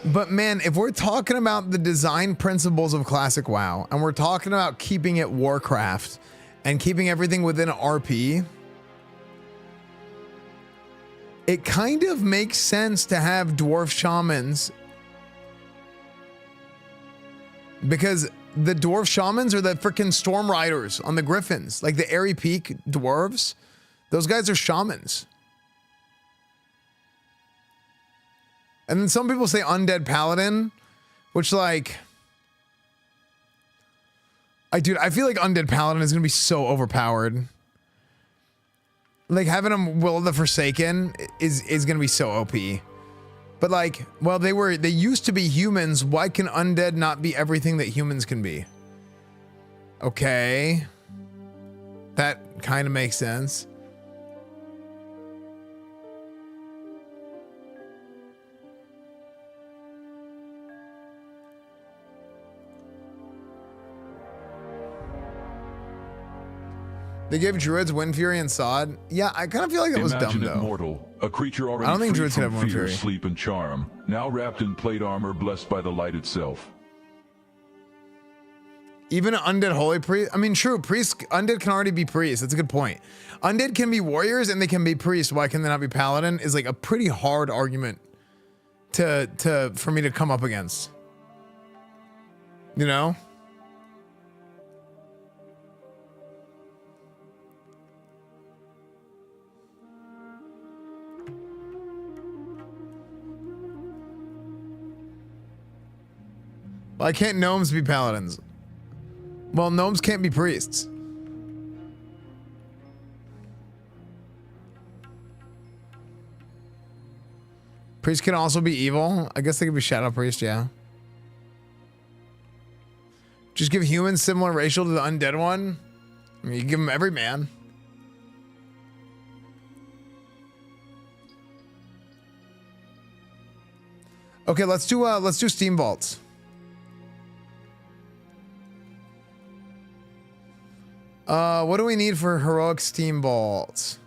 But man, if we're talking about the design principles of classic WoW and we're talking about keeping it Warcraft and keeping everything within RP, it kind of makes sense to have dwarf shamans, because the dwarf shamans are the freaking storm riders on the griffins, like the Airy Peak dwarves. Those guys are shamans. And then some people say undead paladin, which, like, I feel like undead paladin is gonna be so overpowered. Like, having them Will of the Forsaken is gonna be so OP. But like, well, they used to be humans. Why can undead not be everything that humans can be? Okay. That kind of makes sense. They gave druids Wind Fury and Sod. Yeah, I kind of feel like that was dumb though. Mortal, a creature already I don't think free druids can from have Wind fear, Fury. sleep, and charm, now wrapped in plate armor, blessed by the light itself. Even an undead holy priest. I mean, true, priests. Undead can already be priests. That's a good point. Undead can be warriors and they can be priests. Why can they not be paladin? Is like a pretty hard argument for me to come up against. You know. Why can't gnomes be paladins? Well, gnomes can't be priests. Priests can also be evil. I guess they could be shadow priest, yeah. Just give humans similar racial to the undead one. I mean, you give them every man. Okay, let's do steam vaults. What do we need for heroic steam vaults?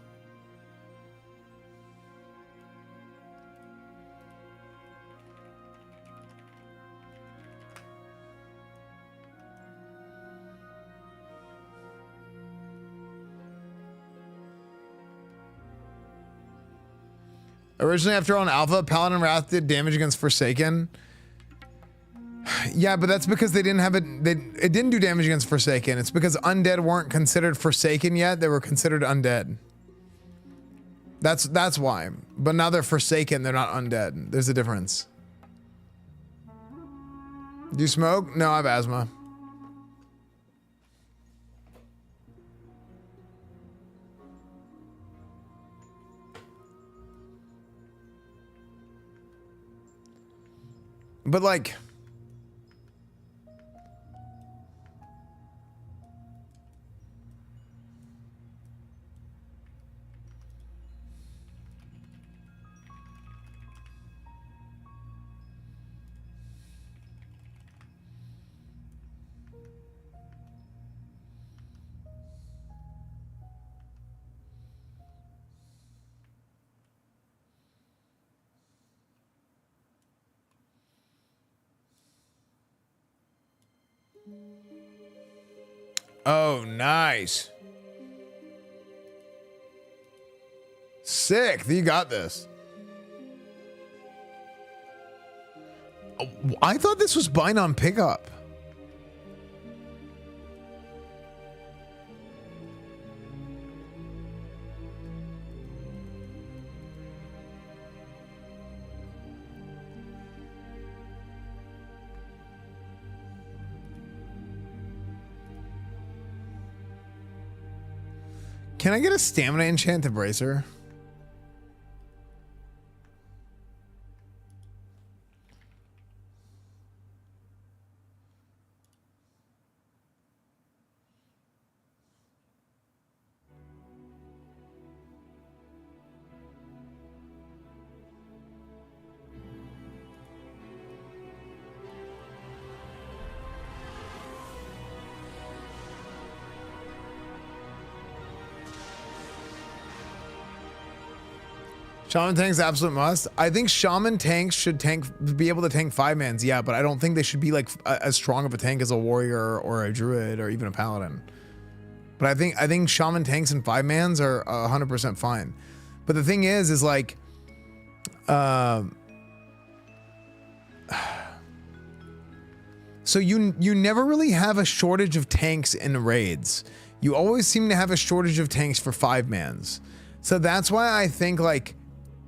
Originally, after on Alpha, Paladin Wrath did damage against Forsaken. Yeah, but that's because they didn't have it. It didn't do damage against Forsaken. It's because undead weren't considered Forsaken yet. They were considered undead. That's why. But now they're Forsaken. They're not undead. There's a difference. Do you smoke? No, I have asthma. But like, Oh, nice. Sick. You got this. Oh, I thought this was bind on pickup. Can I get a stamina enchant to bracer? Shaman tanks absolute must. I think shaman tanks should be able to tank 5-mans, yeah, but I don't think they should be like as strong of a tank as a warrior or a druid or even a paladin. But I think shaman tanks and 5-mans are 100% fine. But the thing is like, so you never really have a shortage of tanks in raids. You always seem to have a shortage of tanks for 5-mans. So that's why I think like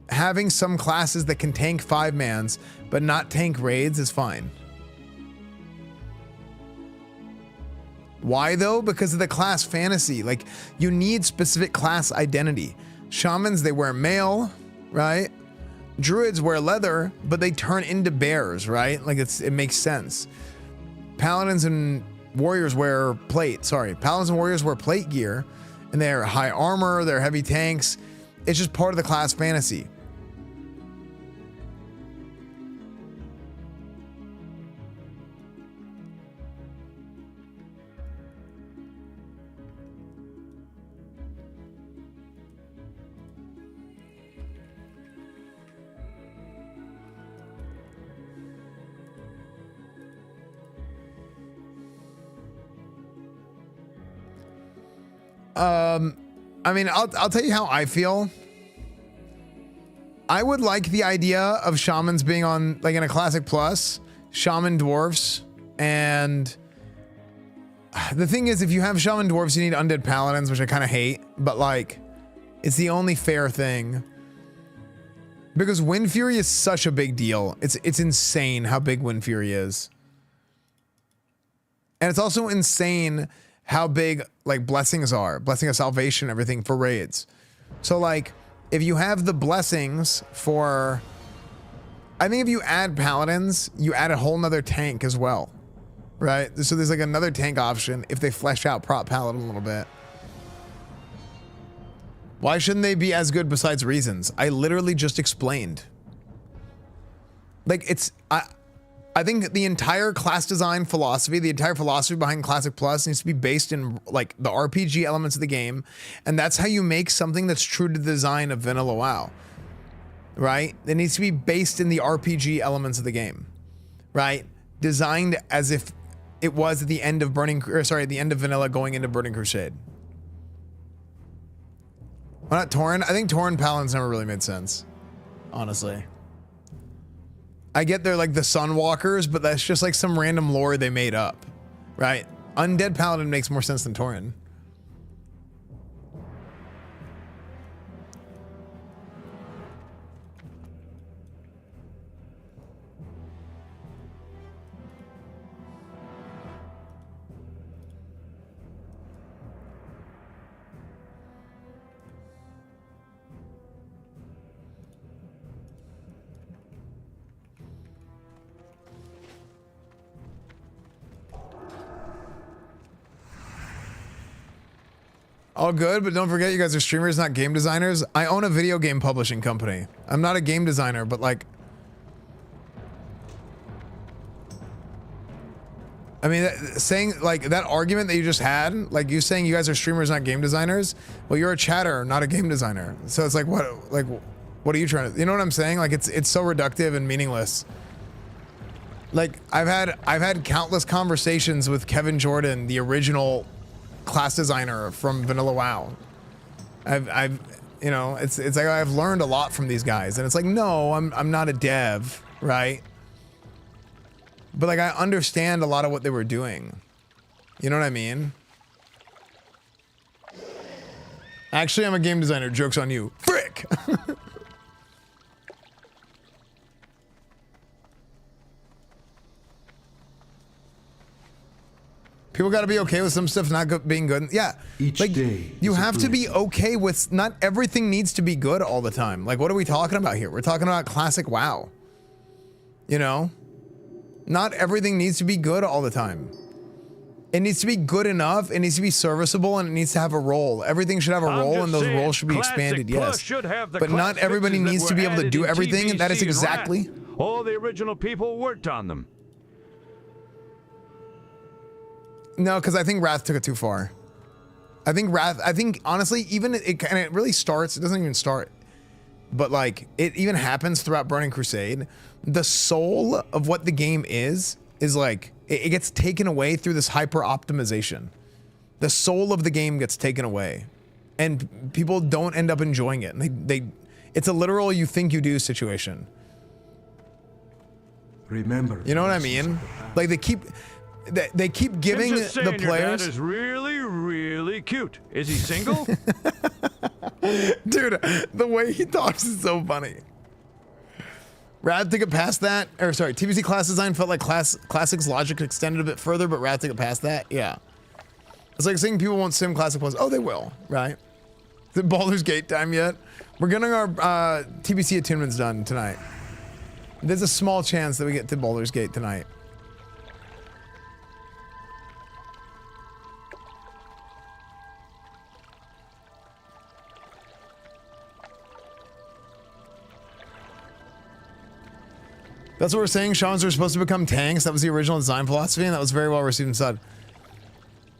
having some classes that can tank 5-mans but not tank raids is fine. Why though? Because of the class fantasy. Like you need specific class identity. Shamans, they wear mail, right? Druids wear leather, but they turn into bears, right? Like it makes sense. Paladins and warriors wear plate. Sorry, paladins and warriors wear plate gear, and they're high armor, they're heavy tanks. It's just part of the class fantasy. I mean, I'll tell you how I feel. I would like the idea of shamans being on, like in a Classic Plus, shaman dwarfs, and the thing is, if you have shaman dwarfs, you need undead paladins, which I kind of hate, but like, it's the only fair thing. Because Wind Fury is such a big deal. It's insane how big Wind Fury is. And it's also insane how big like blessings are, blessing of salvation, everything for raids. So like if you have the blessings for, I think if you add paladins, you add a whole nother tank as well, right? So there's like another tank option if they flesh out prop paladin a little bit. Why shouldn't they be as good besides reasons? I literally just explained. Like I think the entire class design philosophy, the entire philosophy behind Classic Plus needs to be based in like the RPG elements of the game. And that's how you make something that's true to the design of vanilla WoW, right? It needs to be based in the RPG elements of the game, right? Designed as if it was at the end of at the end of vanilla going into Burning Crusade. Why not Tauren? I think Tauren Paladins never really made sense, honestly. I get they're like the Sunwalkers, but that's just like some random lore they made up, right? Undead Paladin makes more sense than Tauren. All good, but don't forget you guys are streamers, not game designers. I own a video game publishing company. I'm not a game designer, but like, I mean, saying like that argument that you just had, like you saying you guys are streamers, not game designers. Well, you're a chatter, not a game designer. So it's like, what are you trying to, you know what I'm saying? Like it's so reductive and meaningless. Like I've had countless conversations with Kevin Jordan, the original class designer from Vanilla WoW. I've you know, it's like I've learned a lot from these guys, and it's like, no, I'm not a dev, right? But like I understand a lot of what they were doing. You know what I mean? Actually, I'm a game designer. Joke's on you. Frick! People got to be okay with some stuff not being good. Yeah, like you have to be okay with not everything needs to be good all the time. Like, what are we talking about here? We're talking about classic WoW. You know, not everything needs to be good all the time. It needs to be good enough. It needs to be serviceable, and it needs to have a role. Everything should have a role, and those roles should be expanded. Yes, but not everybody needs to be able to do everything, and that is exactly. All the original people worked on them. No, because I think Wrath took it too far. I think honestly, even it really starts, it doesn't even start, but like it even happens throughout Burning Crusade. The soul of what the game is like, it gets taken away through this hyper optimization. The soul of the game gets taken away, and people don't end up enjoying it. And it's a literal you think you do situation. Remember, you know what I mean? Like they keep giving the players. That is really, really cute. Is he single? Dude, the way he talks is so funny. Rad to get past that, or sorry, TBC class design felt like Classic's logic extended a bit further, but Rad to get past that, yeah. It's like saying people won't sim Classic Plus. Oh, they will, right? Is it Baldur's Gate time yet? We're getting our TBC attunements done tonight. There's a small chance that we get to Baldur's Gate tonight. That's what we're saying. Shawns are supposed to become tanks. That was the original design philosophy, and that was very well received and said.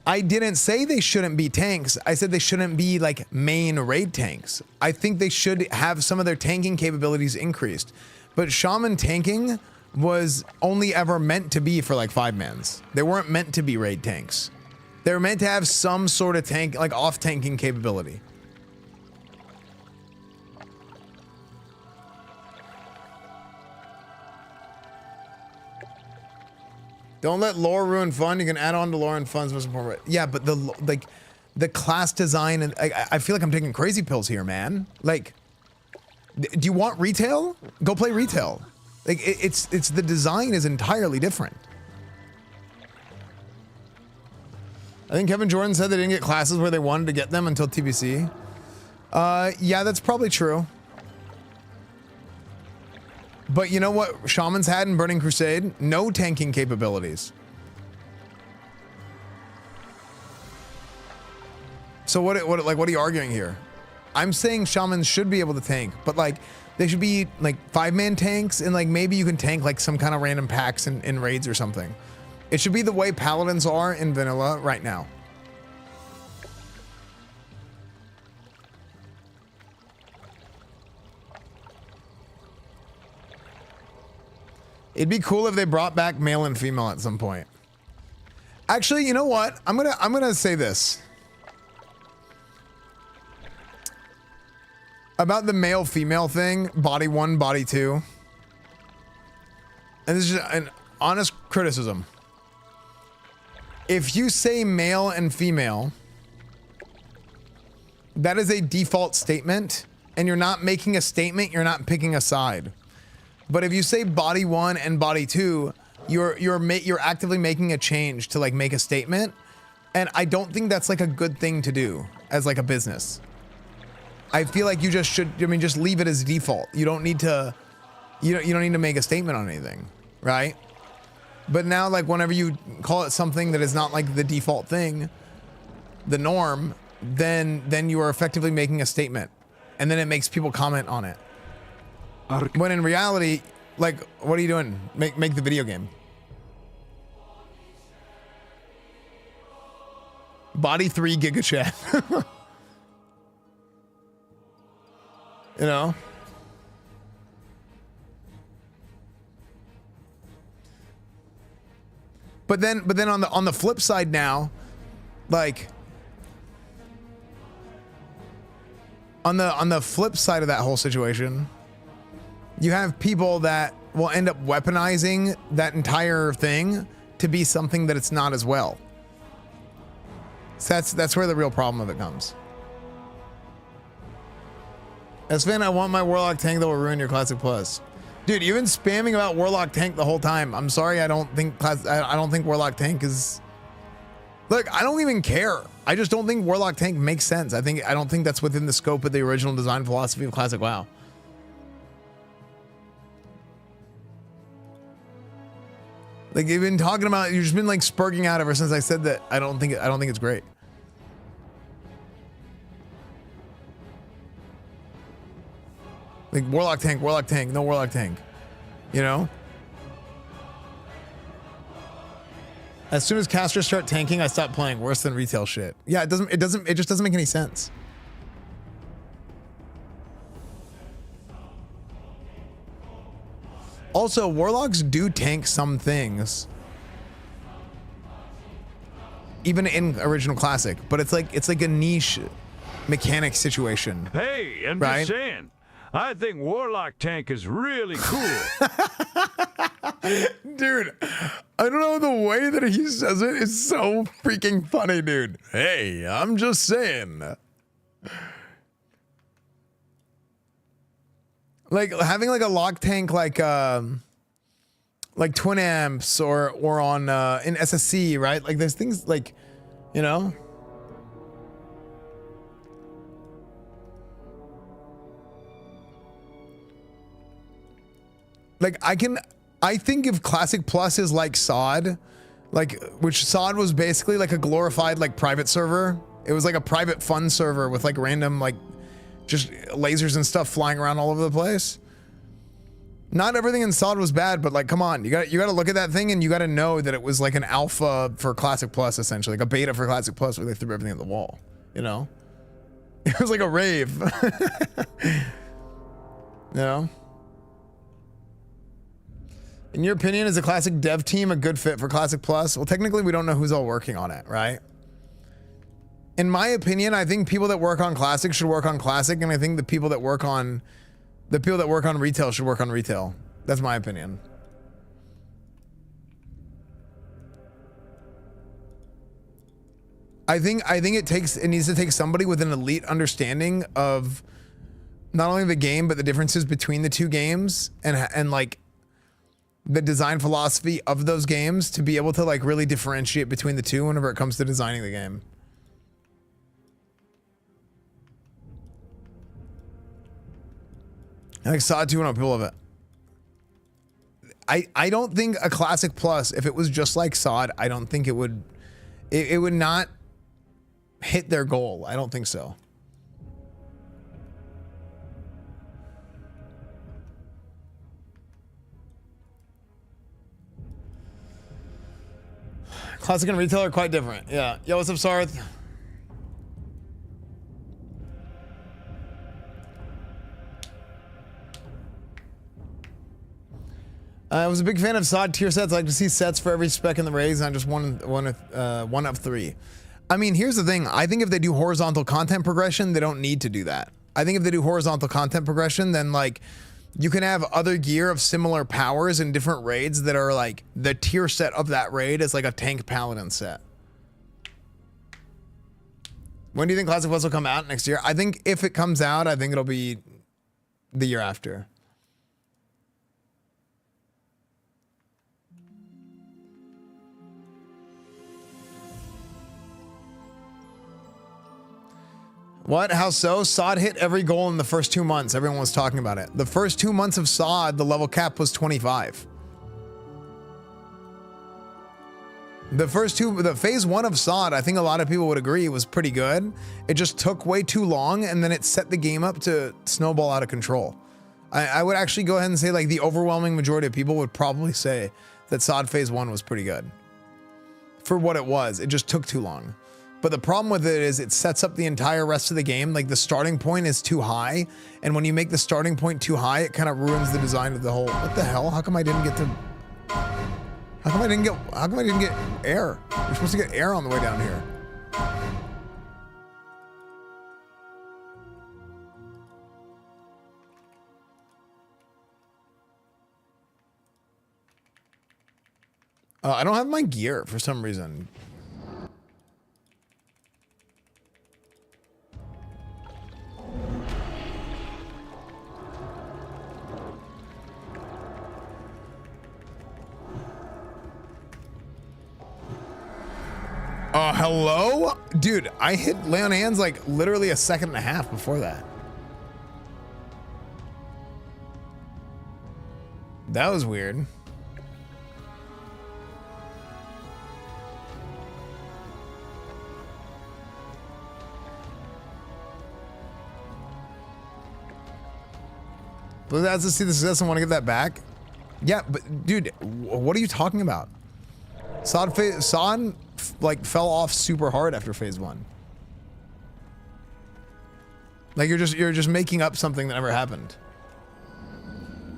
I didn't say they shouldn't be tanks. I said they shouldn't be like main raid tanks. I think they should have some of their tanking capabilities increased. But Shaman tanking was only ever meant to be for like 5-mans. They weren't meant to be raid tanks. They were meant to have some sort of tank, like off-tanking capability. Don't let lore ruin fun. You can add on to lore and fun's most important. Yeah, but the class design, and I feel like I'm taking crazy pills here, man. Like, do you want retail? Go play retail. Like it's the design is entirely different. I think Kevin Jordan said they didn't get classes where they wanted to get them until TBC. Yeah, that's probably true. But you know what Shamans had in Burning Crusade? No tanking capabilities. So what are you arguing here? I'm saying Shamans should be able to tank, but like they should be like 5-man tanks, and like maybe you can tank like some kind of random packs in raids or something. It should be the way Paladins are in vanilla right now. It'd be cool if they brought back male and female at some point. Actually, you know what? I'm gonna say this about the male-female thing, body 1, body 2. And this is an honest criticism. If you say male and female, that is a default statement, and you're not making a statement, you're not picking a side. But if you say body 1 and body 2, you're actively making a change to like make a statement, and I don't think that's like a good thing to do as like a business. I feel like you just should. I mean, just leave it as default. You don't need to. You don't need to make a statement on anything, right? But now, like whenever you call it something that is not like the default thing, the norm, then you are effectively making a statement, and then it makes people comment on it. When in reality, like, what are you doing? Make the video game. Body 3 Giga Chat. You know? But then on the flip side now, like on the flip side of that whole situation, you have people that will end up weaponizing that entire thing to be something that it's not as well. So that's where the real problem of it comes. Esfand, I want my Warlock tank that will ruin your Classic Plus. Dude, you've been spamming about Warlock tank the whole time. I'm sorry, I don't think Warlock tank is. Look, I don't even care. I just don't think Warlock tank makes sense. I don't think that's within the scope of the original design philosophy of Classic WoW. Like you've been talking about, you've just been like spurging out ever since I said that. I don't think it's great. Like Warlock tank, no Warlock tank. You know? As soon as casters start tanking, I stop playing. Worse than retail shit. Yeah, it just doesn't make any sense. Also, Warlocks do tank some things. Even in original Classic, but it's like a niche mechanic situation. Hey, I'm right? just saying. I think Warlock tank is really cool. Dude, I don't know, the way that he says it is so freaking funny, dude. Hey, I'm just saying. Like having like a lock tank like Twin Amps or on in SSC, right? Like there's things like, you know. Like I think if Classic Plus is like SOD, like which SOD was basically like a glorified like private server. It was like a private fun server with like random like just lasers and stuff flying around all over the place. Not everything in SOD was bad, but like come on, you got to look at that thing and you got to know that it was like an alpha for Classic Plus, essentially, like a beta for Classic Plus where they threw everything at the wall, you know? It was like a rave. You know? In your opinion, is the Classic dev team a good fit for Classic Plus? Well, technically we don't know who's all working on it, right? In my opinion, I think people that work on Classic should work on Classic, and I think the people that work on retail should work on retail. That's my opinion. I think it needs to take somebody with an elite understanding of not only the game but the differences between the two games and like the design philosophy of those games to be able to like really differentiate between the two whenever it comes to designing the game. I think SOD 2 people of it. I don't think a Classic Plus, if it was just like SOD, I don't think it would not hit their goal. I don't think so. Classic and retail are quite different. Yeah. Yo, what's up, Sarth? I was a big fan of SOD tier sets. I like to see sets for every spec in the raids, not just one of three. I mean, here's the thing. I think if they do horizontal content progression, they don't need to do that. I think if they do horizontal content progression, then like you can have other gear of similar powers in different raids that are like the tier set of that raid is like a tank paladin set. When do you think Classic Plus will come out next year? I think if it comes out, I think it'll be the year after. What? How so? SOD hit every goal in the first 2 months. Everyone was talking about it. The first 2 months of SOD, the level cap was 25. The phase 1 of SOD, I think a lot of people would agree, was pretty good. It just took way too long, and then it set the game up to snowball out of control. I would actually go ahead and say like the overwhelming majority of people would probably say that SOD phase 1 was pretty good. For what it was, it just took too long. But the problem with it is it sets up the entire rest of the game. Like the starting point is too high. And when you make the starting point too high, it kind of ruins the design of the whole. What the hell? How come I didn't get to... How come I didn't get air? You're supposed to get air on the way down here. I don't have my gear for some reason. Hello? Dude, I hit lay on hands like literally a second and a half before that. That was weird. But that's to see the success and want to get that back. Yeah, but dude, what are you talking about? Sod like fell off super hard after phase 1. Like you're just making up something that never happened.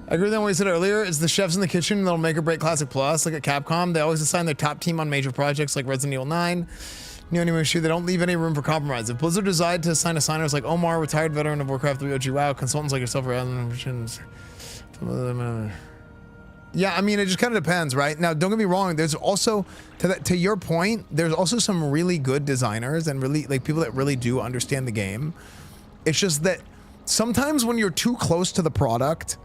I agree with what you said earlier. It's the chefs in the kitchen that'll make or break Classic Plus. Like at Capcom, they always assign their top team on major projects like Resident Evil 9. New Anime Shoot, they don't leave any room for compromise. If Blizzard decide to assign assigners like Omar, retired veteran of Warcraft 3 OG WoW, consultants like yourself, yeah, I mean, it just kind of depends, right? Now, don't get me wrong. There's also, to your point, there's also some really good designers and really like people that really do understand the game. It's just that sometimes when you're too close to the product,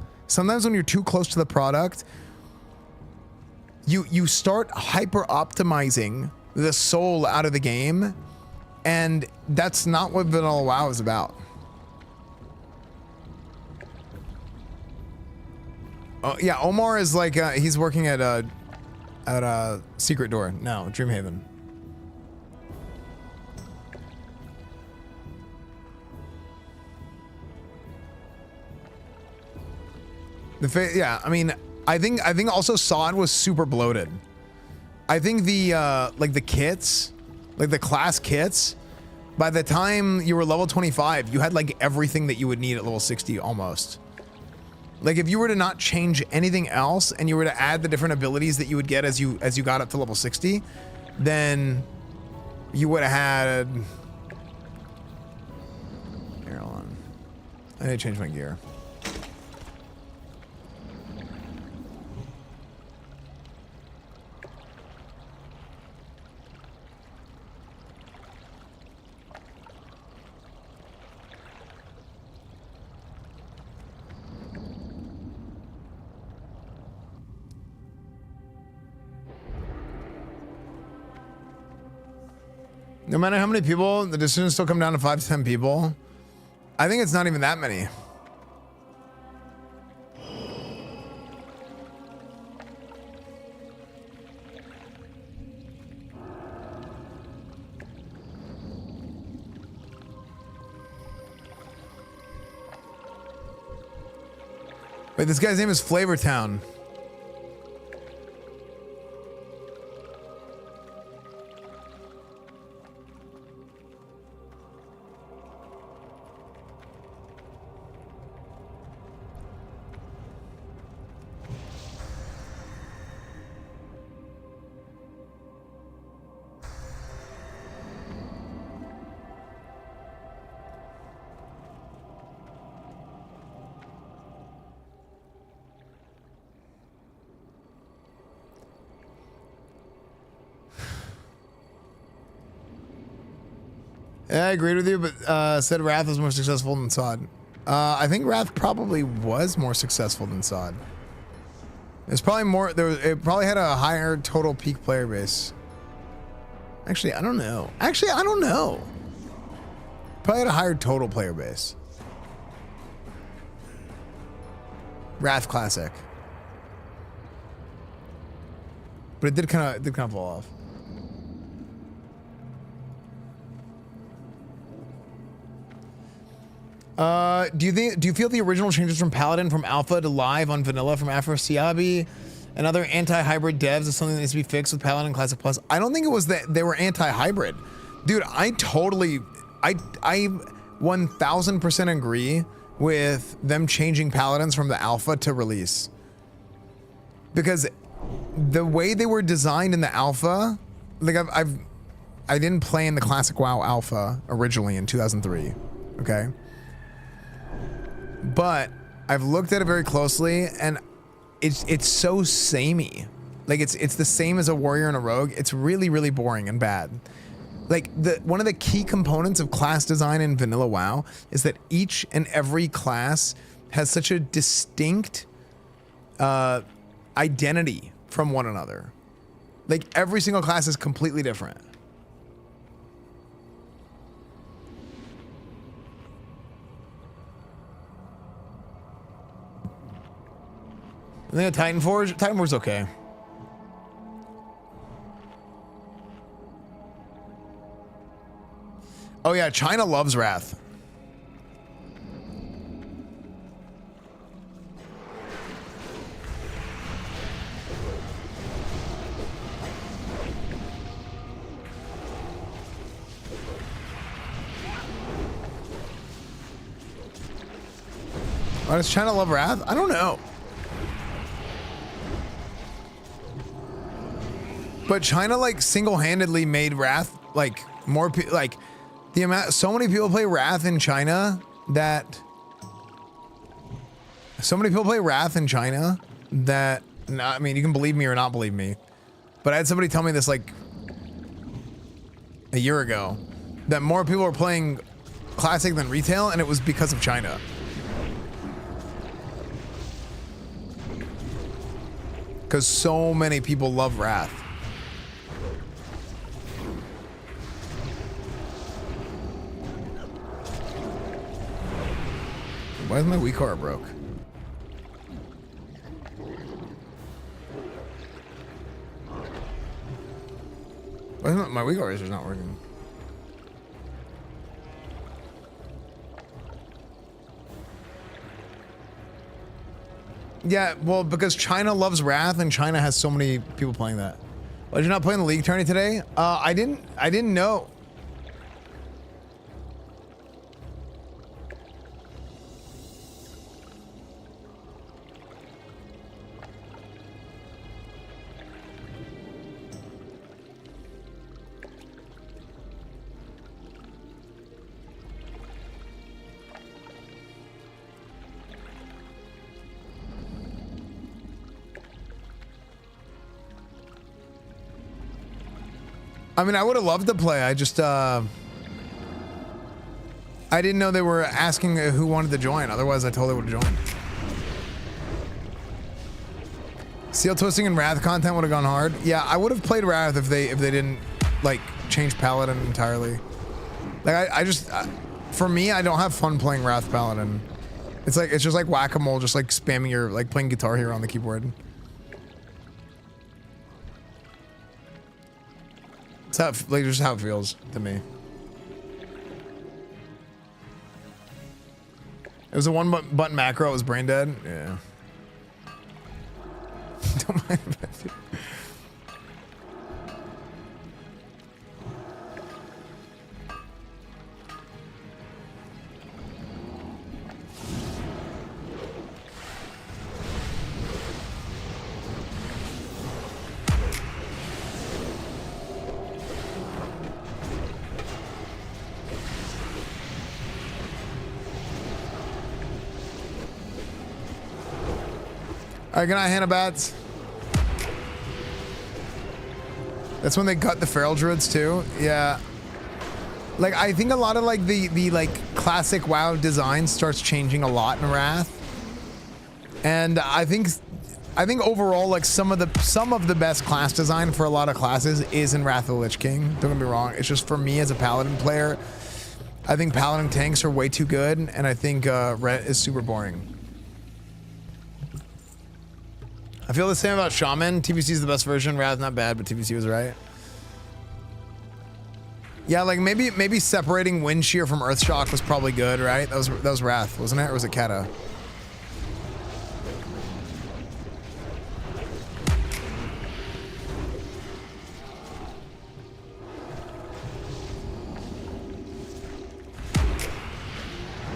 you start hyper optimizing the soul out of the game, and that's not what Vanilla WoW is about. Yeah, Omar is like he's working at Secret Door. No, Dreamhaven. Yeah, I mean, I think also Sod was super bloated. I think the like the kits, like the class kits, by the time you were level 25, you had like everything that you would need at level 60 almost. Like if you were to not change anything else and you were to add the different abilities that you would get as you got up to level 60, then you would have had. Here, hold on. I need to change my gear. No matter how many people, the decisions still come down to 5 to 10 people. I think it's not even that many. Wait, this guy's name is Flavortown. Yeah, I agreed with you, but said Wrath was more successful than Sod. I think Wrath probably was more successful than Sod. It's probably more. It probably had a higher total peak player base. Actually, I don't know. Probably had a higher total player base. Wrath Classic, but it did kind of fall off. Do you feel the original changes from Paladin from alpha to live on vanilla from Afro Siabi and other anti-hybrid devs is something that needs to be fixed with Paladin Classic Plus? I don't think it was that they were anti-hybrid. Dude, I 1000% agree with them changing Paladins from the alpha to release. Because the way they were designed in the alpha, like I didn't play in the classic WoW alpha originally in 2003, okay? But I've looked at it very closely, and it's so samey. Like it's the same as a warrior and a rogue. It's really, really boring and bad. Like one of the key components of class design in vanilla WoW is that each and every class has such a distinct identity from one another. Like every single class is completely different. I think a Titan Forge is okay. Oh yeah, China loves Wrath. Why does China love Wrath? I don't know. But China like single-handedly made Wrath like more like the amount. So many people play Wrath in China that. So many people play Wrath in China that. No, I mean, you can believe me or not believe me, but I had somebody tell me this like a year ago that more people are playing Classic than Retail, and it was because of China. Because so many people love Wrath. Why is my Wii car broke? Why is my Wii car is not working? Yeah, well, because China loves Wrath and China has so many people playing that. Why did you not play in the League tourney today? I didn't know. I mean, I would have loved to play. I just, I didn't know they were asking who wanted to join. Otherwise, I totally would have joined. Seal Twisting and Wrath content would have gone hard. Yeah, I would have played Wrath if they didn't like change Paladin entirely. Like I just, for me, I don't have fun playing Wrath Paladin. It's just like whack-a-mole, just like spamming your like playing Guitar Hero on the keyboard. It's how, like, just how it feels to me. It was a one button macro. It was brain dead. Yeah. Don't mind if I do. Alright, good night, Hannah Bats. That's when they cut the feral druids too. Yeah. Like I think a lot of like the like classic WoW design starts changing a lot in Wrath. And I think overall like some of the best class design for a lot of classes is in Wrath of the Lich King. Don't get me wrong. It's just for me as a Paladin player, I think Paladin tanks are way too good, and I think Ret is super boring. I feel the same about Shaman. TBC is the best version. Wrath not bad, but TBC was right. Yeah, like maybe separating Wind Shear from Earthshock was probably good, right? That was Wrath, wasn't it? Or was it Kata?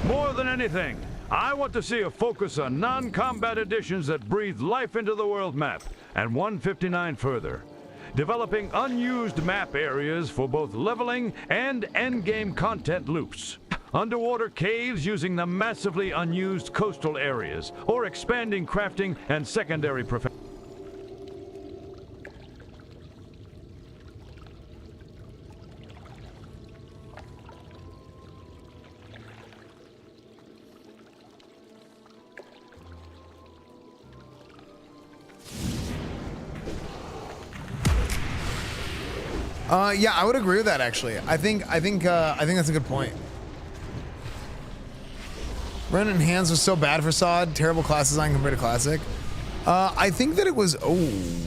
More than anything, I want to see a focus on non-combat additions that breathe life into the world map, and 159 further. Developing unused map areas for both leveling and endgame content loops. Underwater caves using the massively unused coastal areas, or expanding crafting and secondary professions. Yeah, I would agree with that actually. I think that's a good point. Brennan Hands was so bad for SOD. Terrible class design compared to Classic. I think that it was. Oh.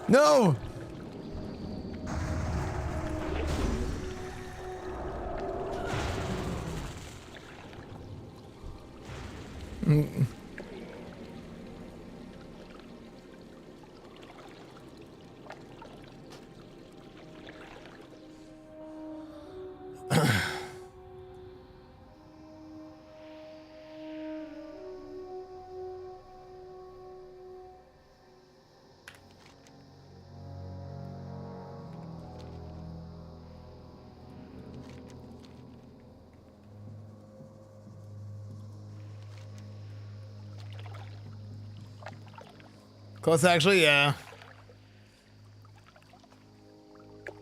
No! Close, actually, yeah. Do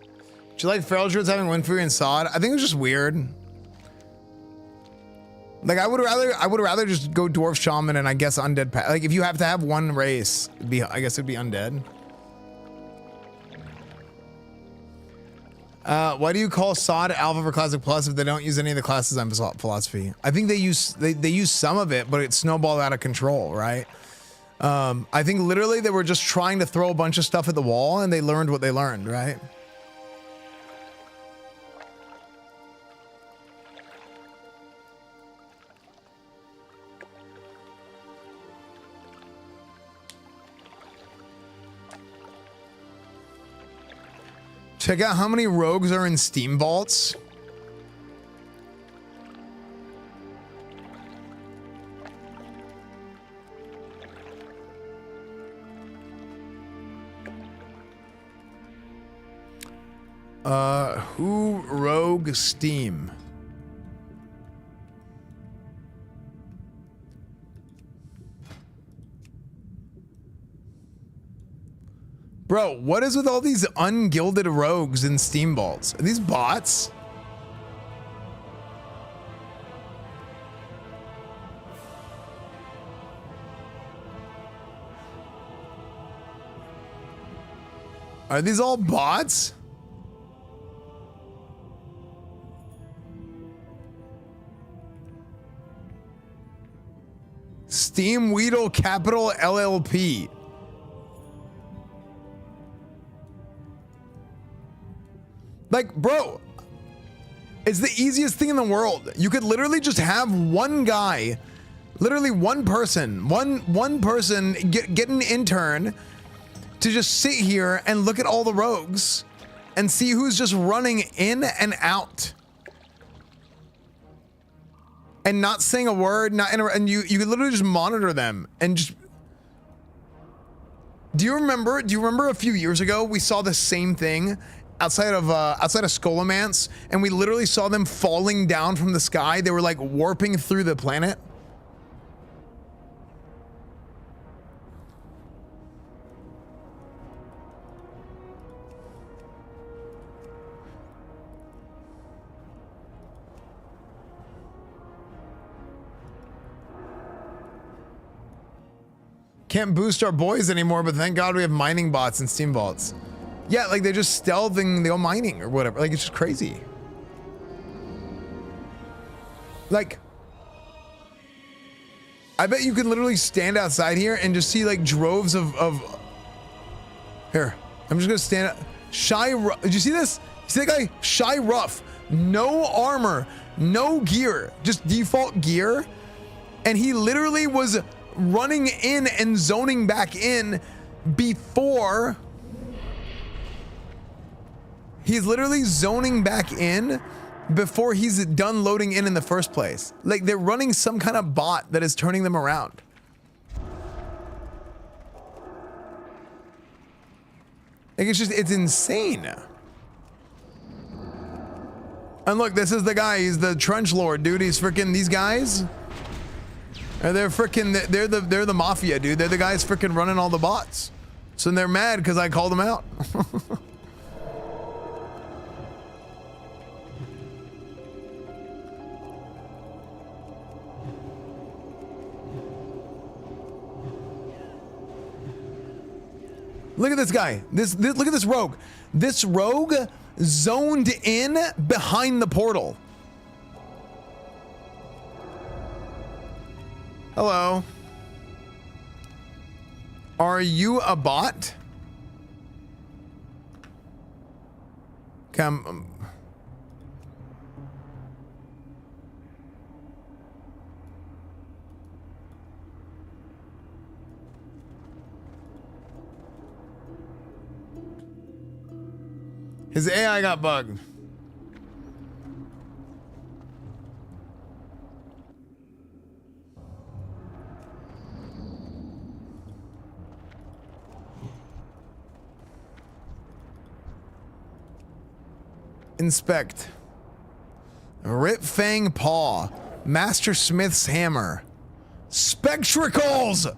you like Feral Druids having Windfury and Sod? I think it was just weird. Like, I would rather just go Dwarf Shaman and I guess Undead. Like, if you have to have one race, I guess it'd be Undead. Why do you call Sod Alpha for Classic Plus if they don't use any of the class design philosophy? I think they use some of it, but it snowballed out of control, right? I think literally they were just trying to throw a bunch of stuff at the wall and they learned what they learned, right? Check out how many rogues are in Steam Vaults. Who rogue Steam? Bro, what is with all these ungilded rogues in Steam Vaults? Are these bots? Are these all bots? Steam Weedle Capital LLP. Like, bro, it's the easiest thing in the world. You could literally just have one guy, literally one person, one person get an intern to just sit here and look at all the rogues and see who's just running in and out. And not saying a word, and you could literally just monitor them and just. Do you remember a few years ago we saw the same thing outside of Scholomance, and we literally saw them falling down from the sky? They were like warping through the planet. Can't boost our boys anymore, but thank God we have mining bots and steam vaults. Yeah, like they're just stealthing the mining or whatever. Like it's just crazy. Like, I bet you could literally stand outside here and just see like droves of here. I'm just gonna stand up. Did you see this? You see that guy? Shy Rough. No armor, no gear, just default gear. And he literally was running in and zoning back in before. He's literally zoning back in before he's done loading in the first place. Like they're running some kind of bot that is turning them around. Like it's insane. And look, this is the guy, he's the trench lord, dude. He's freaking these guys. They're freaking, they're the mafia, dude. They're the guys freaking running all the bots. So they're mad because I called them out. Look at this guy. This look at this rogue. This rogue zoned in behind the portal. Hello. Are you a bot? Come. His AI got bugged. Inspect. Rip Fang Paw. Master Smith's Hammer. Spectracles!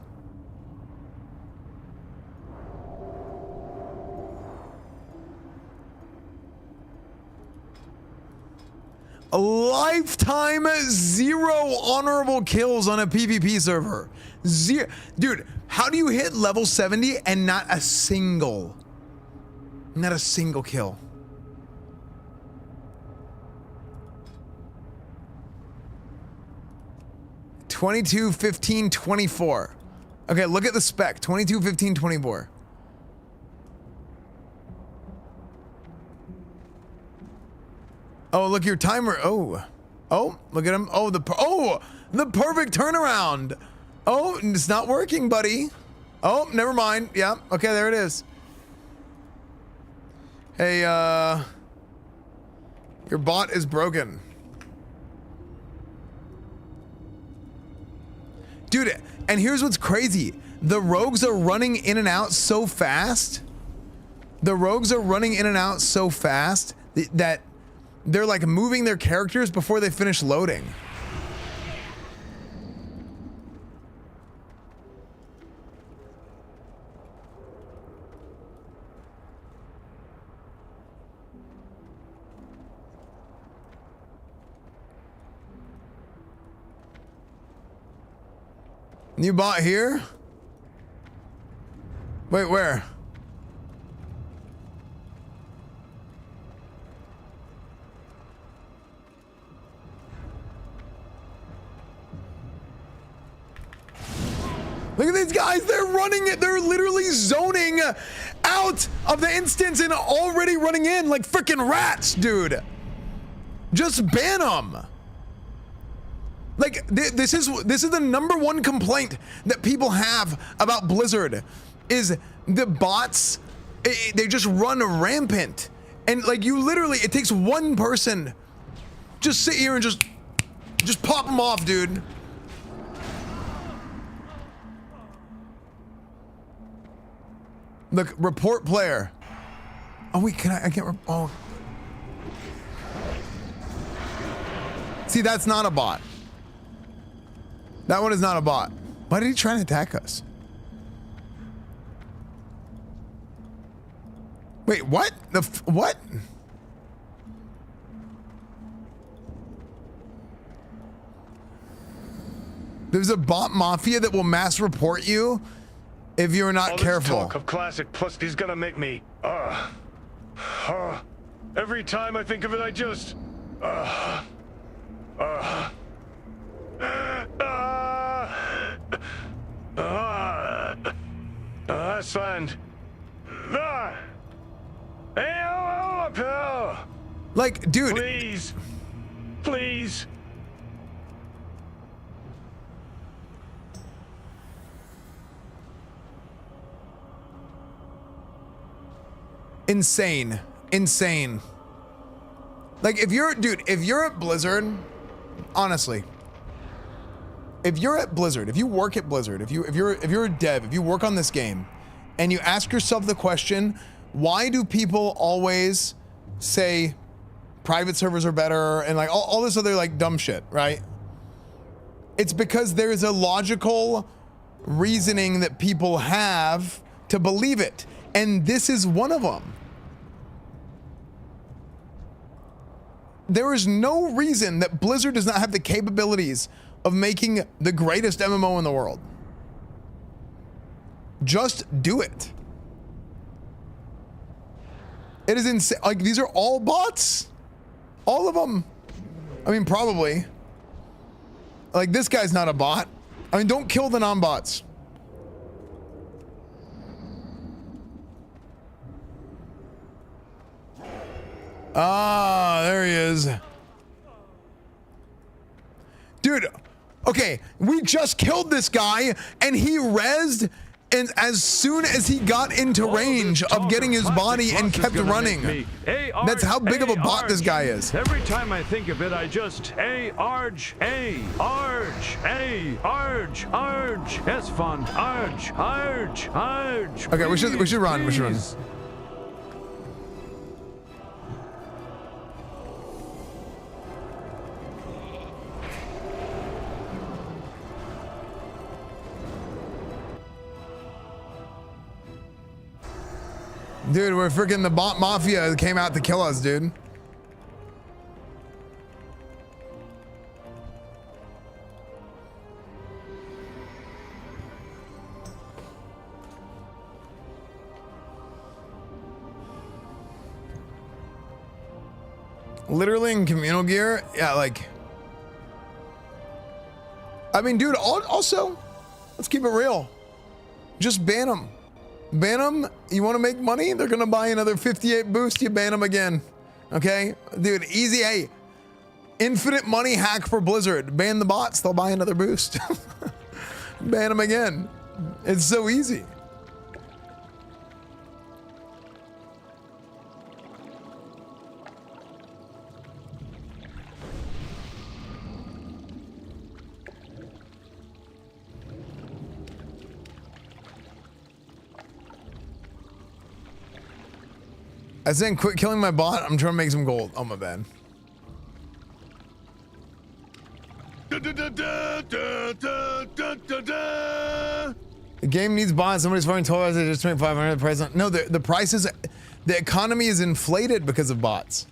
A lifetime 0 honorable kills on a PvP server. Zero. Dude, how do you hit level 70 and not a single kill? (22, 15, 24). Okay, look at the spec. 22, 15, 24. Oh, look, your timer. Oh, look at him. Oh, the perfect turnaround. Oh, it's not working, buddy. Oh, never mind. Yeah. Okay, there it is. Hey, your bot is broken. Dude, and here's what's crazy. The rogues are running in and out so fast. That they're like moving their characters before they finish loading. New bot here? Wait, where? Look at these guys, they're running it. They're literally zoning out of the instance and already running in like freaking rats, dude. Just ban them. Like this is the #1 complaint that people have about Blizzard is the bots. They just run rampant. And like you literally, it takes one person just sit here and just pop them off, dude. Look, report player. Oh wait, I can't, oh. See, that's not a bot. That one is not a bot. Why did he try to attack us? Wait, what? What? There's a bot mafia that will mass report you if you're not All careful. This talk of Classic Plus is gonna make me. Every time I think of it, I just. Esfand. Like, dude. Please. Please. Insane. Insane. Like, if you're at Blizzard, honestly, if you're at Blizzard, if you work at Blizzard, if you're a dev, if you work on this game, and you ask yourself the question, why do people always say private servers are better and like all this other like dumb shit, right? It's because there's a logical reasoning that people have to believe it, and this is one of them. There is no reason that Blizzard does not have the capabilities of making the greatest MMO in the world. Just do it. It is insane. Like, these are all bots. All of them. I mean, probably. Like, this guy's not a bot. I mean, don't kill the non-bots. Ah, there he is. Dude, okay, we just killed this guy and he rezzed, and as soon as he got into range of getting his body and kept running. That's how big of a bot this guy is. Every time I think of it, I just arge, Esfand, arge. Okay, we should run. We should run. Dude, we're freaking the bot mafia came out to kill us, dude. Literally in communal gear, yeah, like. I mean, dude, also, let's keep it real. Just ban them. Ban them, you want to make money? They're going to buy another 58 boost, you ban them again. Okay? Dude, easy, hey. Infinite money hack for Blizzard. Ban the bots, they'll buy another boost. Ban them again. It's so easy. I saying quit killing my bot. I'm trying to make some gold. Oh, my bad. The game needs bots. Somebody's fucking told us they just made 500 the price. No, the price is, the economy is inflated because of bots.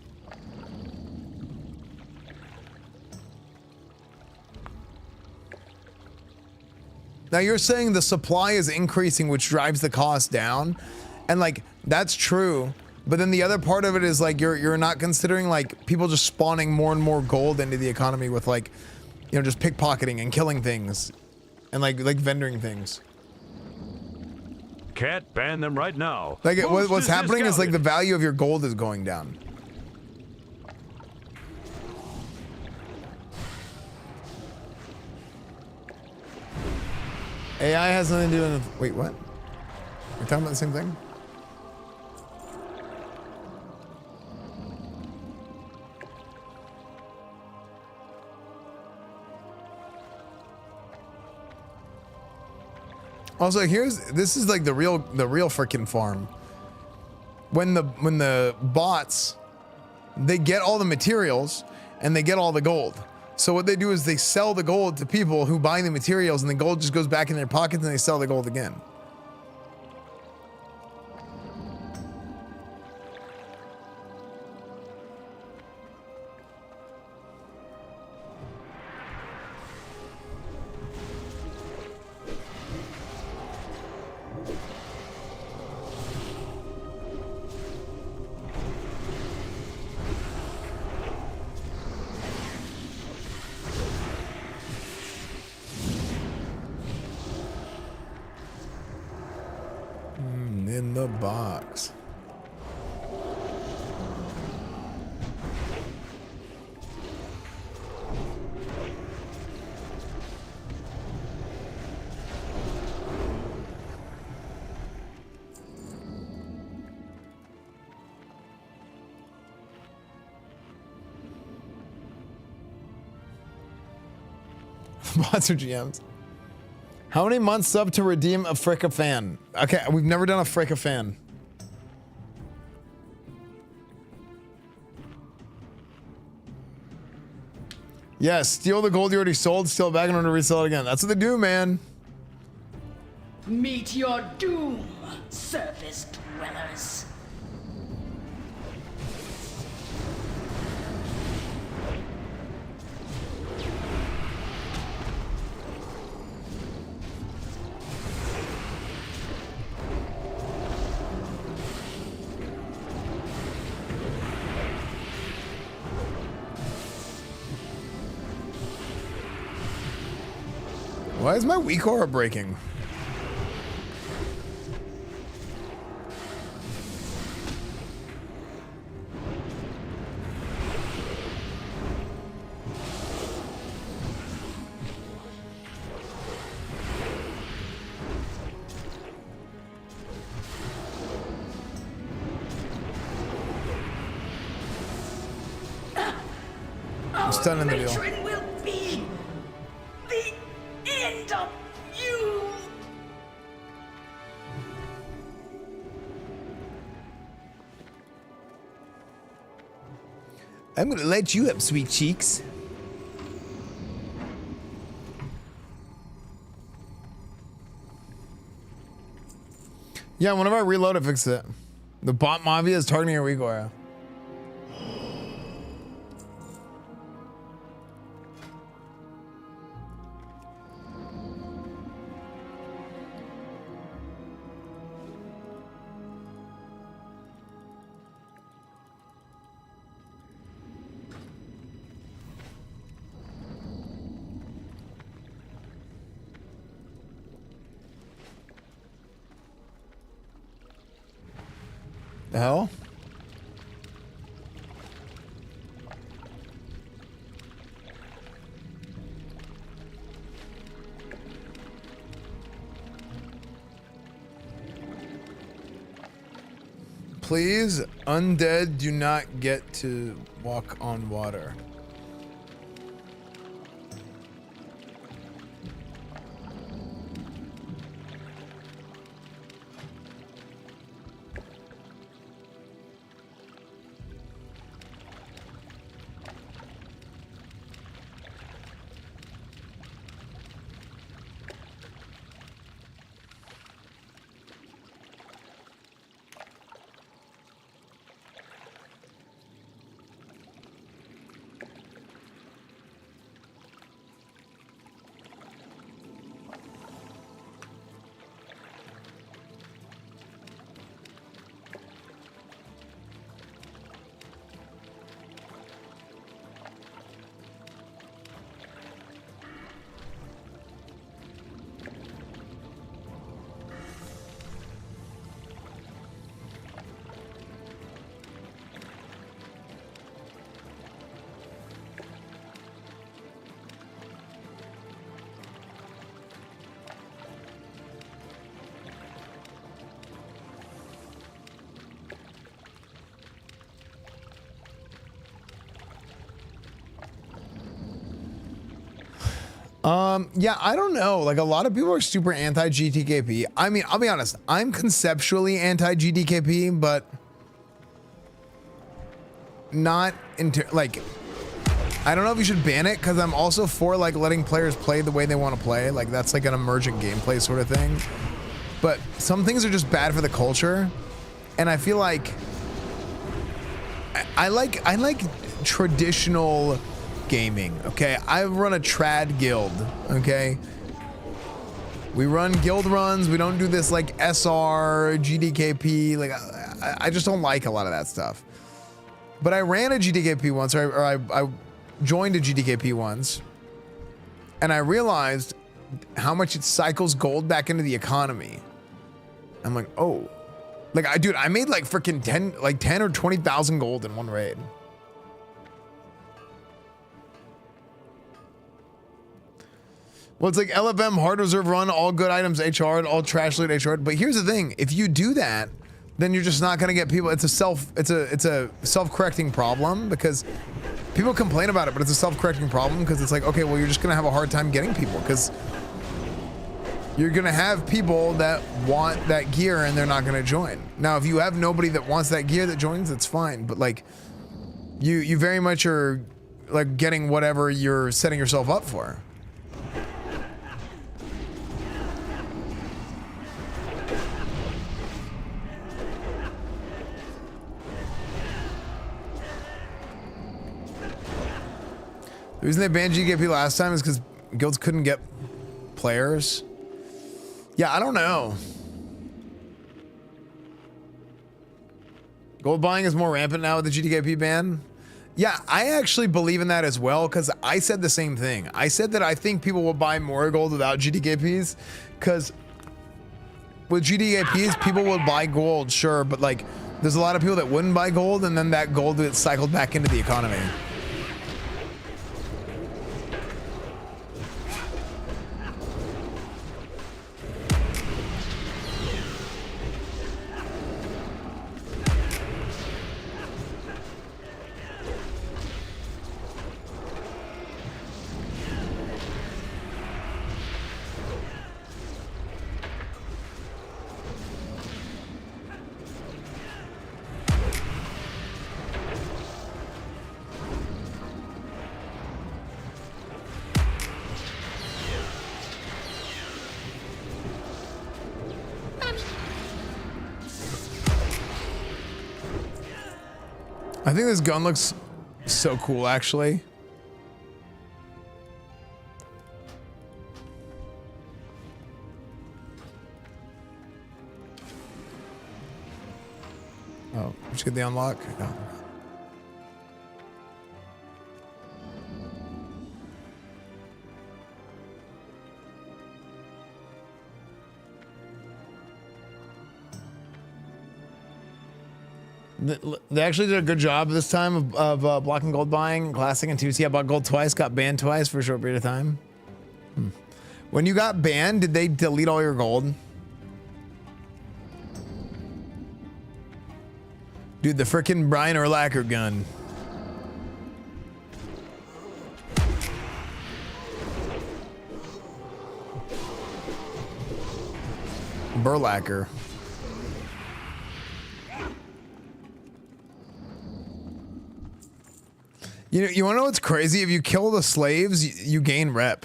Now you're saying the supply is increasing, which drives the cost down, and like that's true. But then the other part of it is like you're not considering like people just spawning more and more gold into the economy with like, you know, just pickpocketing and killing things, and like vendoring things. Can't ban them right now. Like what's happening is like the value of your gold is going down. AI has nothing to do with. Wait, what? We're talking about the same thing? Also, this is like the real freaking farm. When the bots, they get all the materials and they get all the gold. So what they do is they sell the gold to people who buy the materials, and the gold just goes back in their pockets and they sell the gold again. in the box. Bots or GMs. How many months sub to redeem a Fricka fan? Okay, we've never done a Fricka fan. Yeah, steal the gold you already sold, steal it back in order to resell it again. That's what they do, man. Meet your doom, surface dwellers. Why is my weak aura breaking? I'm stunning the deal. Matron will be the end of you. I'm gonna light you up, sweet cheeks. Yeah, whenever I reload it, fix it. The bot mafia is targeting your weak aura. The hell? Please, undead do not get to walk on water. Yeah, I don't know. Like, a lot of people are super anti-GTKP. I mean, I'll be honest. I'm conceptually anti-GTKP, but not into, like, I don't know if you should ban it, because I'm also for, like, letting players play the way they want to play. Like, that's like an emergent gameplay sort of thing. But some things are just bad for the culture. And I feel like I like traditional gaming, okay? I run a trad guild, okay? We run guild runs. We don't do this like SR, GDKP. Like, I just don't like a lot of that stuff. But I ran a GDKP once, or I joined a GDKP once, and I realized how much it cycles gold back into the economy. I'm like, oh, Like I made like freaking 10 or 20,000 gold in one raid. Well, it's like LFM, hard reserve run, all good items HR, all trash loot HR. But here's the thing: if you do that, then you're just not gonna get people. It's a self-correcting problem because people complain about it, but it's a self-correcting problem because it's like, okay, well, you're just gonna have a hard time getting people because you're gonna have people that want that gear and they're not gonna join. Now, if you have nobody that wants that gear that joins, that's fine. But like, you very much are like getting whatever you're setting yourself up for. The reason they banned GKP last time is because guilds couldn't get players. Yeah, I don't know. Gold buying is more rampant now with the GTKP ban. Yeah, I actually believe in that as well because I said the same thing. I said that I think people will buy more gold without GTKPs because with GTKPs, people would buy gold, sure, but like there's a lot of people that wouldn't buy gold and then that gold gets cycled back into the economy. I think this gun looks so cool, actually. Oh, just get the unlock? No. They actually did a good job this time of blocking gold buying. Classic and TBC. I bought gold twice, got banned twice for a short period of time. When you got banned, did they delete all your gold? Dude, the frickin' Brian Urlacher gun. Burlacker. You know, you want to know what's crazy? If you kill the slaves, you gain rep.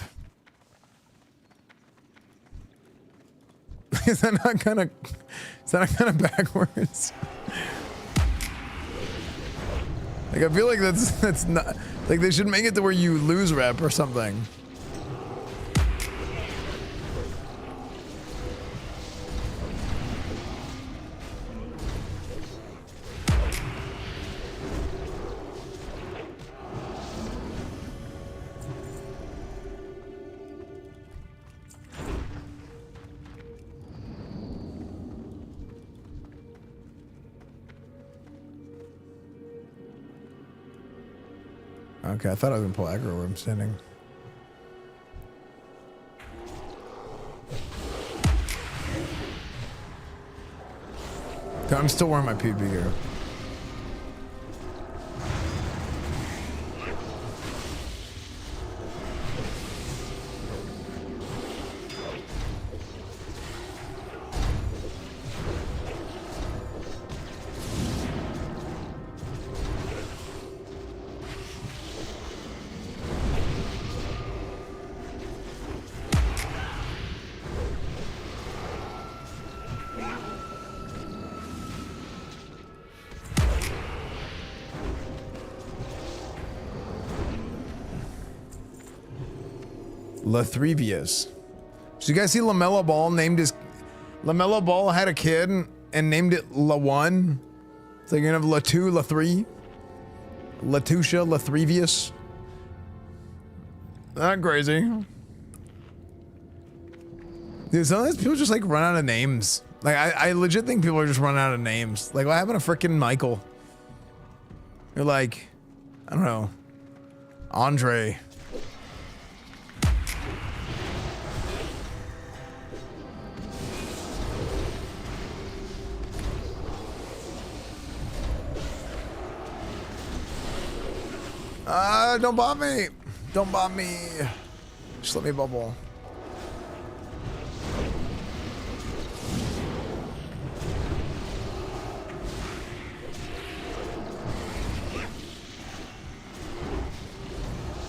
Is that not kind of backwards? Like I feel like that's not like they should make it to where you lose rep or something. Okay, I thought I was gonna pull aggro where I'm standing. I'm still wearing my PvP gear. Lathrevius. Did you guys see LaMelo Ball named his... LaMelo Ball had a kid and named it La1. So you're gonna have La2, La3. Latusha, Lathrevius. Not crazy. Dude, sometimes people just like run out of names. Like, I legit think people are just running out of names. Like, what happened to frickin' Michael? You're like, I don't know, Andre. Don't bomb me. Don't bomb me. Just let me bubble.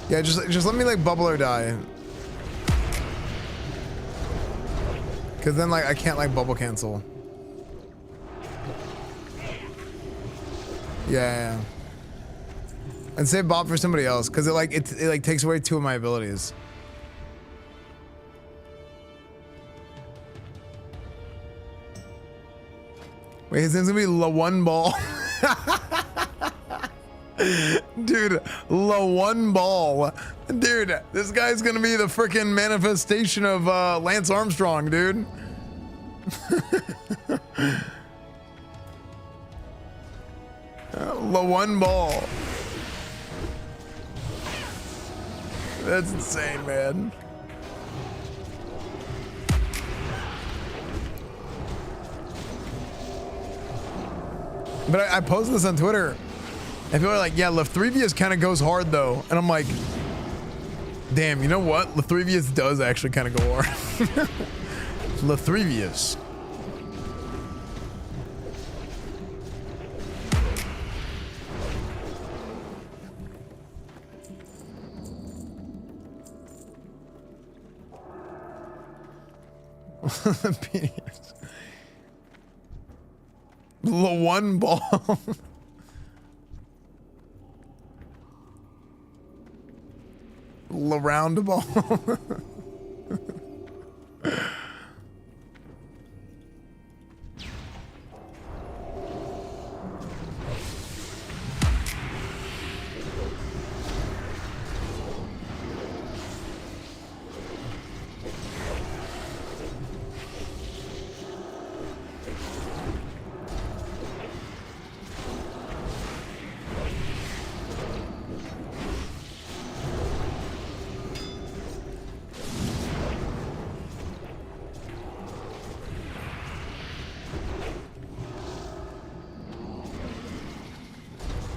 Yeah, just let me like bubble or die. Cause then like I can't like bubble cancel. Yeah. And save Bob for somebody else, cause it like takes away 2 of my abilities. Wait, his name's gonna be La One Ball. Dude, La One Ball. Dude, this guy's gonna be the freaking manifestation of Lance Armstrong, dude. La One Ball. That's insane, man. But I posted this on Twitter, and people are like, yeah, Lefthrevius kind of goes hard, though. And I'm like, damn, you know what? Lefthrevius does actually kind of go hard. Lefthrevius. La One Ball. La Round Ball.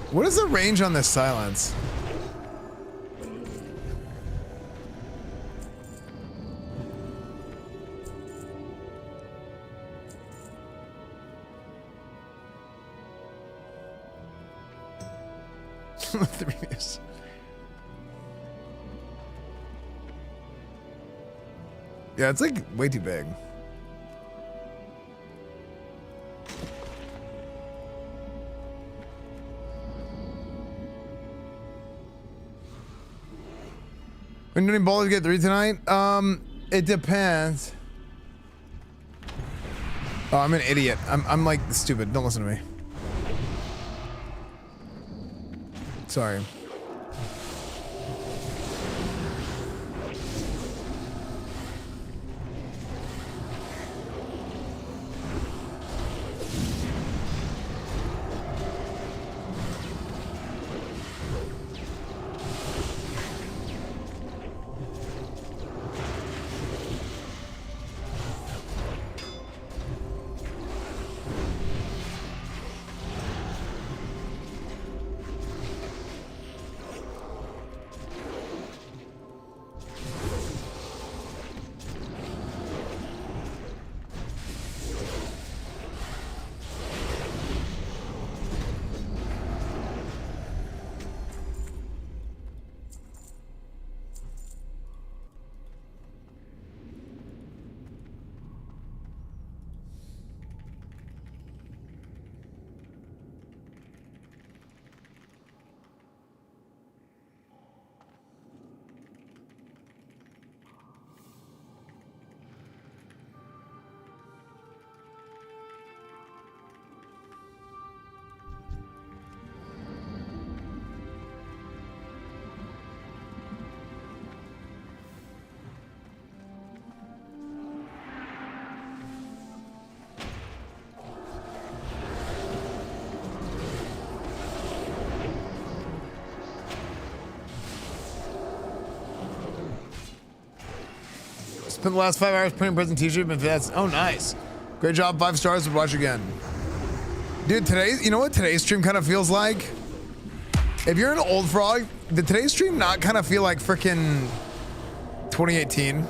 What is the range on this silence? Yeah, it's like way too big. When doing Ballers get 3 tonight? It depends. Oh, I'm an idiot. I'm like stupid. Don't listen to me. Sorry. Spent the last 5 hours printing present t-shirt. That's oh nice. Great job, 5 stars. Would watch again. Dude, you know what today's stream kind of feels like? If you're an old frog, did today's stream not kind of feel like frickin' 2018?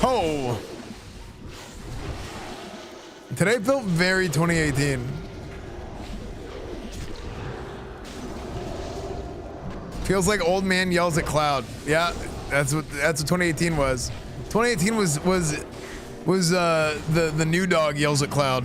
Oh. Today felt very 2018. Feels like old man yells at cloud. Yeah, that's what 2018 was. 2018 was the new dog yells at cloud.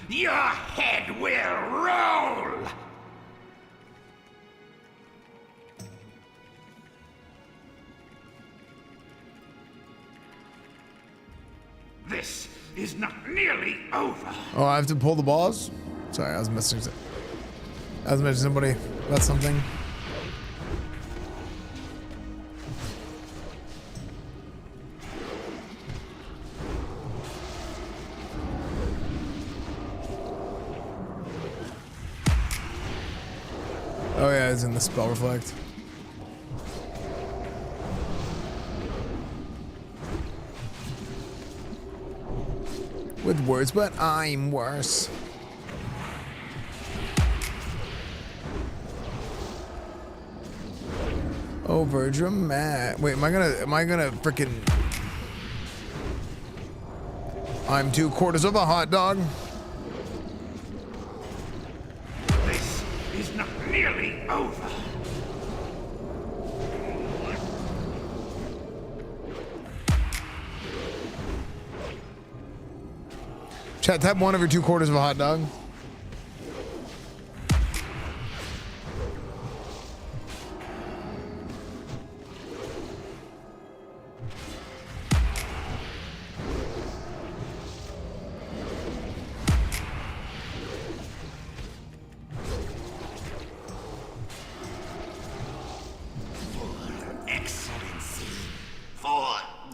Your head will roll! This is not nearly over. Oh, I have to pull the balls? Sorry, I was missing somebody. That's something. Oh yeah, it's in the spell reflect. With words, but I'm worse. Over dramatic. Wait, am I gonna frickin'? I'm 2/4 of a hot dog. This is not nearly over. Chat, type 1 of your 2/4 of a hot dog.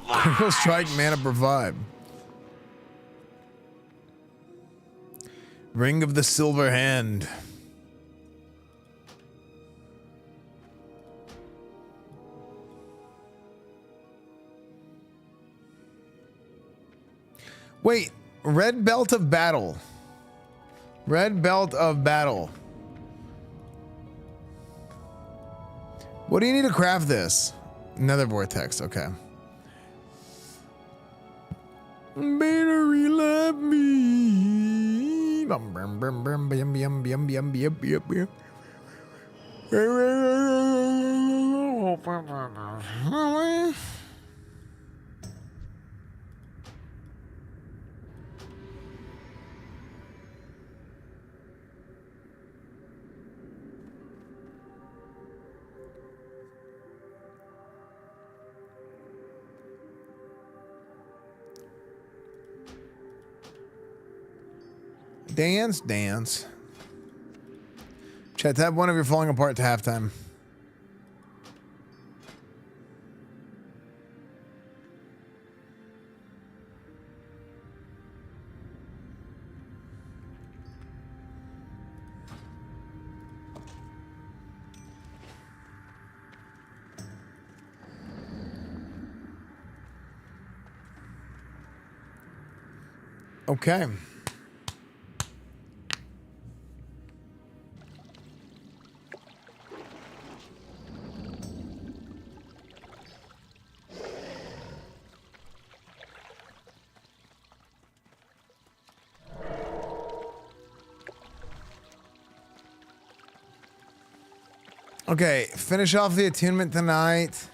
Critical strike, mana provide. Ring of the Silver Hand. Wait, Red Belt of Battle. Red Belt of Battle. What do you need to craft this? Another vortex, okay. Battery love me. Bum, bum, bum, bum, bum, bum, bum, bum, bum, bum. Dance, dance. Chat, tab 1 of your falling apart to halftime. Okay. Okay, finish off the attunement tonight.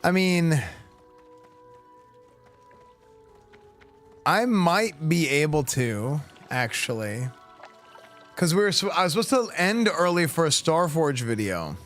I mean, I might be able to, actually. Because I was supposed to end early for a Starforge video.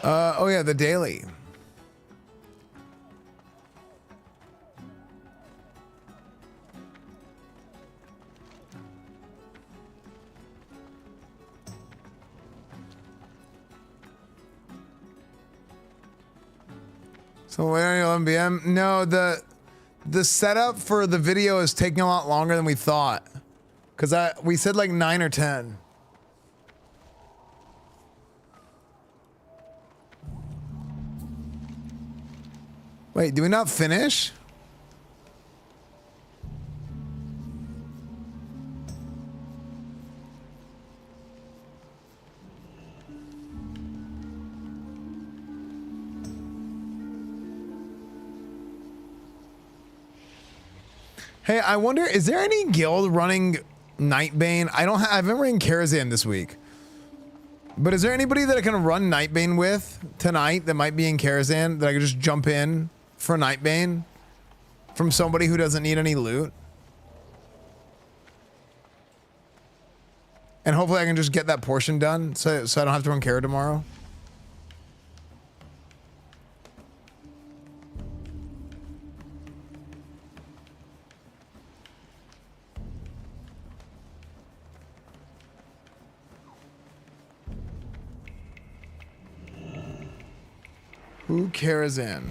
Oh yeah, the daily. So wait on 11 p.m. No, the setup for the video is taking a lot longer than we thought. Cause we said like 9 or 10. Wait, do we not finish? Hey, I wonder, is there any guild running Nightbane? I haven't ran Karazhan this week. But is there anybody that I can run Nightbane with tonight that might be in Karazhan that I could just jump in for Nightbane from somebody who doesn't need any loot? And hopefully I can just get that portion done so I don't have to run Kara tomorrow. Who cares in?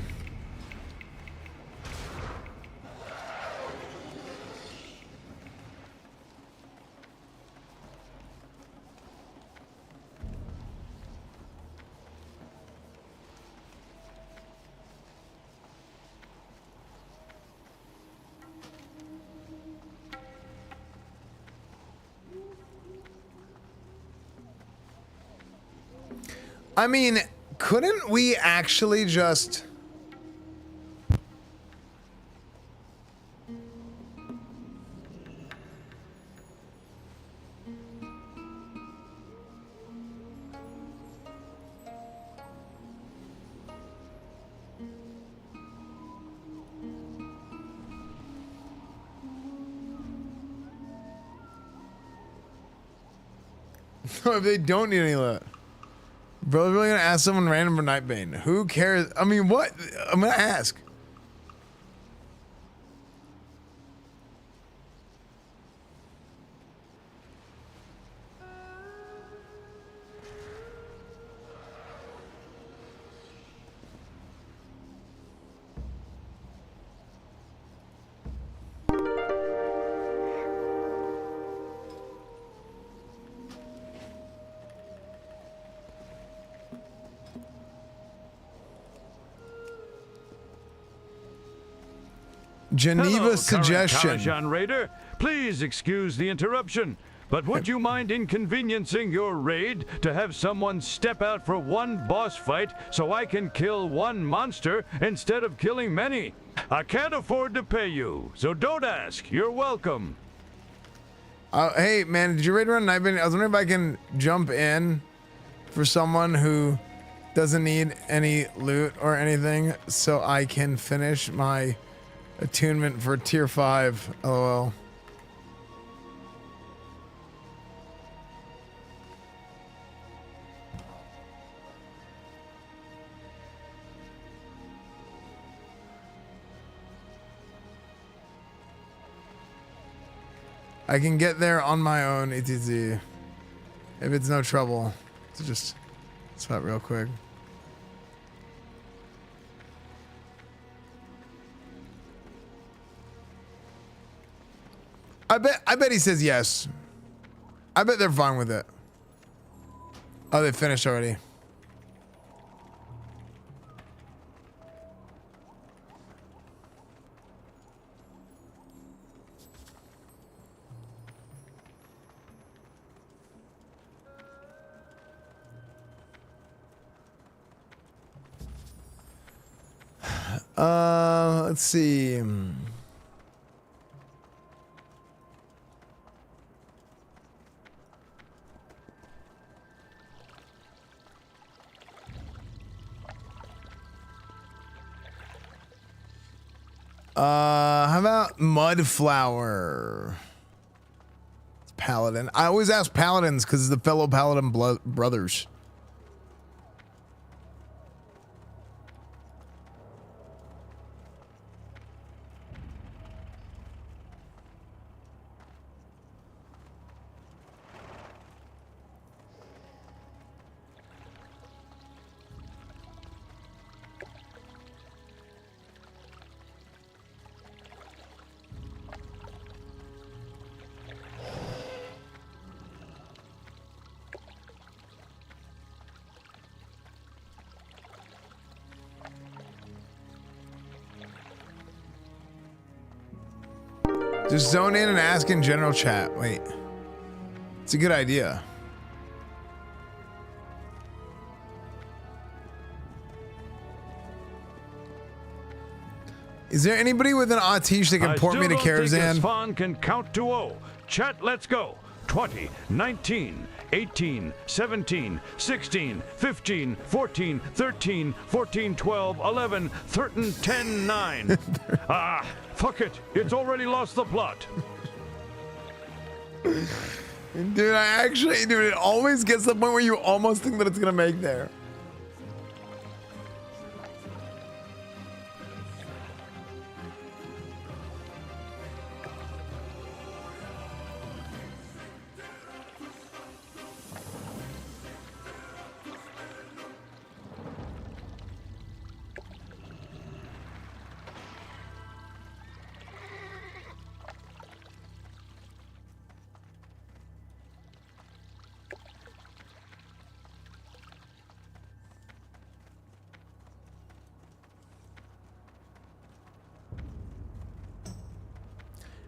I mean, couldn't we actually just... if they don't need any loot. Bro, really gonna ask someone random for Nightbane. Who cares? I mean, what? I'm gonna ask. Geneva Hello, suggestion. Karajan Raider. Please excuse the interruption, but would you mind inconveniencing your raid to have someone step out for one boss fight so I can kill one monster instead of killing many? I can't afford to pay you, so don't ask. You're welcome. Hey, man, did you raid run? I was wondering if I can jump in for someone who doesn't need any loot or anything so I can finish my attunement for tier 5. LOL. I can get there on my own, ETZ. If it's no trouble. So just swap real quick. I bet he says yes. I bet they're fine with it. Oh, they finished already. Let's see. How about Mudflower? It's Paladin. I always ask Paladins because it's the fellow Paladin brothers. Just zone in and ask in general chat. Wait. It's a good idea. Is there anybody with an Atish that can port me to Karazhan? Esfand can count to 0. Chat, let's go. 20, 19, 18, 17, 16, 15, 14, 13, 14, 12, 11, 13, 10, 9. Ah, fuck it. It's already lost the plot. Dude, dude, it always gets to the point where you almost think that it's gonna make there.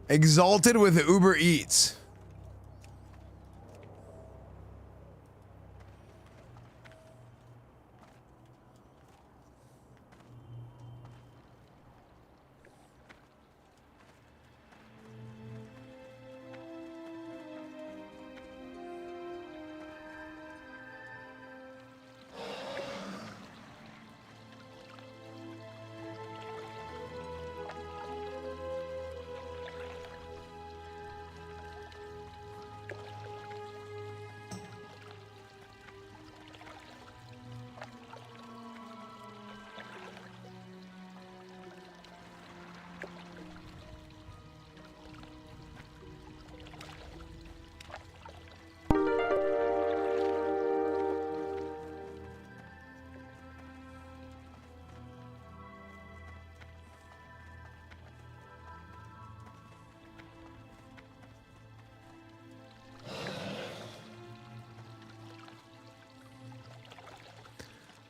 Exalted with Uber Eats.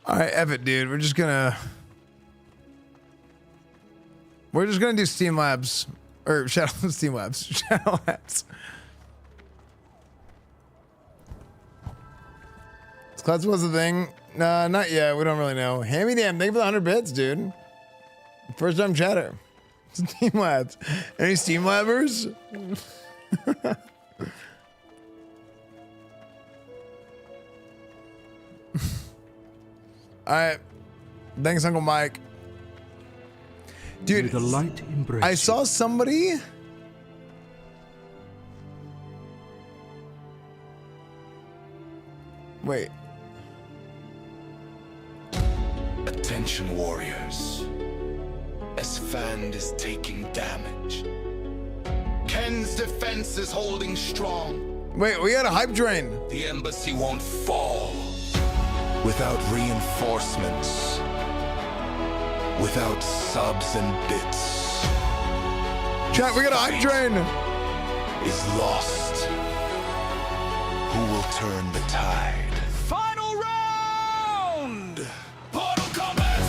All right, F it, dude. We're just gonna... We're just gonna do Steam Labs or Steam Labs. Shadow Labs. Class was the thing. Nah, not yet. We don't really know. Hand me damn. Thank you for the 100 bits, dude. First time chatter. Steam Labs. Any Steam Labbers? All right. Thanks, Uncle Mike. Dude, I saw somebody. Wait. Attention, warriors. Esfand is taking damage. Ken's defense is holding strong. Wait, we had a hype train. The embassy won't fall without reinforcements, without subs and bits. Chat, we got a hype train. Is lost. Who will turn the tide? Final round! Portal combat!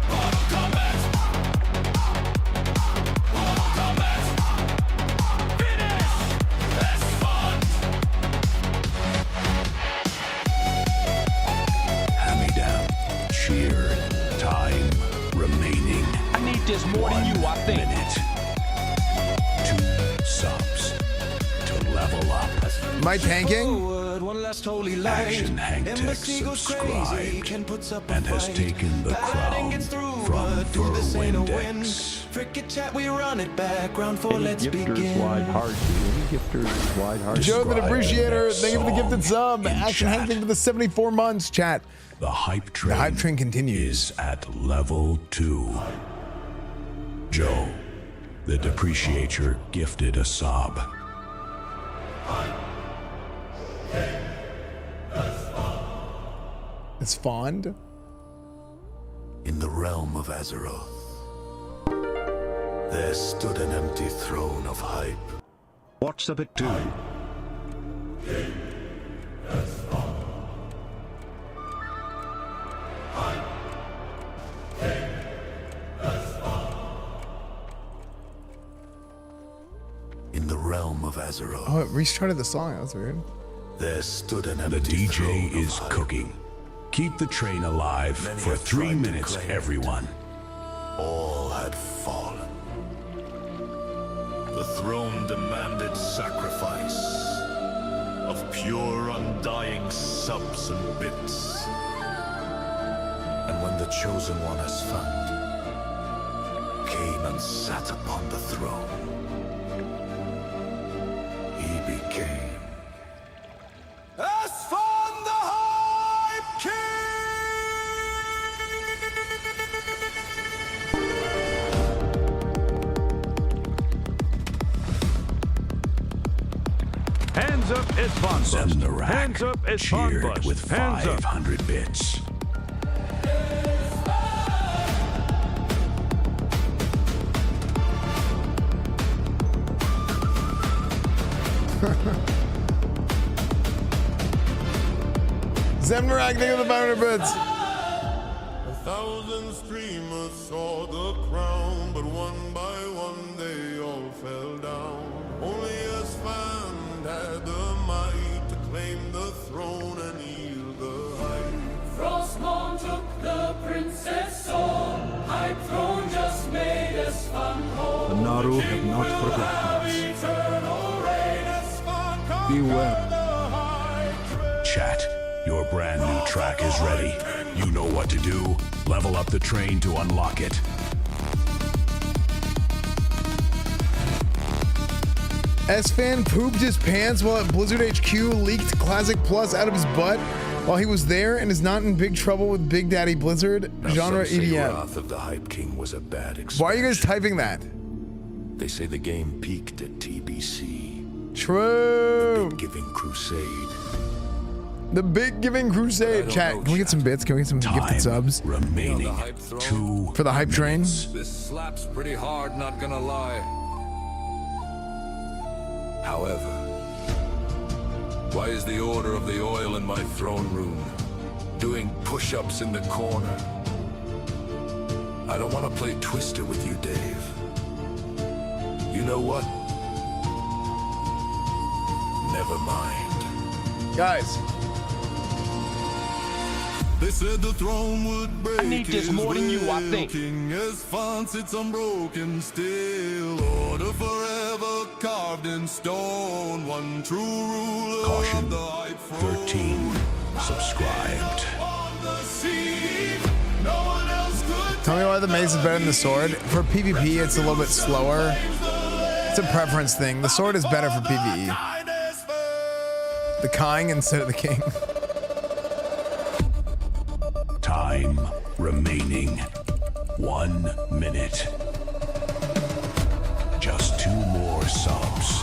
Portal combat! Portal combat! Finish! Esfand! Hand me down. Cheer. Time remaining. I need this more than you, I think. Minute. 2 subs to level up. Am I tanking? Action Hank Tech subscribed and has taken the crown from Verwindex. Joe the Depreciator, thank you for the gifted sub. Action Hank, thank you for the 74 months, chat. The hype train continues. Is at level 2. Joe, the Depreciator, gifted a sub. Esfand? In the realm of Azeroth, there stood an empty throne of hype. What's up it do? In the realm of Azeroth. Oh, it restarted the song. That's weird. There stood an The empty DJ throne is of cooking. Keep the train alive for 3 minutes, everyone. All had fallen. The throne demanded sacrifice of pure, undying subs and bits. And when the chosen one Esfand came and sat upon the throne, he became Esfand the Hype Hands up, Esfand Send the rack. Hands up, Esfand Cheered with Hands up. 500 bits. Zemnarak, thank you for the 500 bits. 1,000 streamers saw the crown, but one by one they all fell down. Only Esfand had the might to claim the throne and yield the hype. Frostmourne took the princess soul. Hype throne just made Esfand whole. The Naru have not forgotten us. Beware. Chat, your brand new track is ready. You know what to do. Level up the train to unlock it. Esfand pooped his pants while at Blizzard HQ, leaked Classic Plus out of his butt while he was there, and is not in big trouble with Big Daddy Blizzard. Genre Some say EDM. Wrath of the Hype King was a bad experience. Why are you guys typing that? They say the game peaked at TBC. True. The Big Giving Crusade. The Big Giving Crusade. Chat, can we get some bits? Can we get some gifted subs? Remaining 2 for the hype train. This slaps pretty hard, not gonna lie. However, why is the Order of the Oil in my throne room doing push-ups in the corner? I don't want to play Twister with you, Dave. You know what? Never mind. Guys. They said the throne would break. I need this more than you, I think. King Esfand sits unbroken still. Order forever carved in stone. One true ruler. Caution. Of the Hype 13 subscribed. Tell me why the mace is better than the sword. For PvP, it's a little bit slower. It's a preference thing. The sword is better for PvE. The King instead of the king. Time remaining 1 minute. Just 2 more subs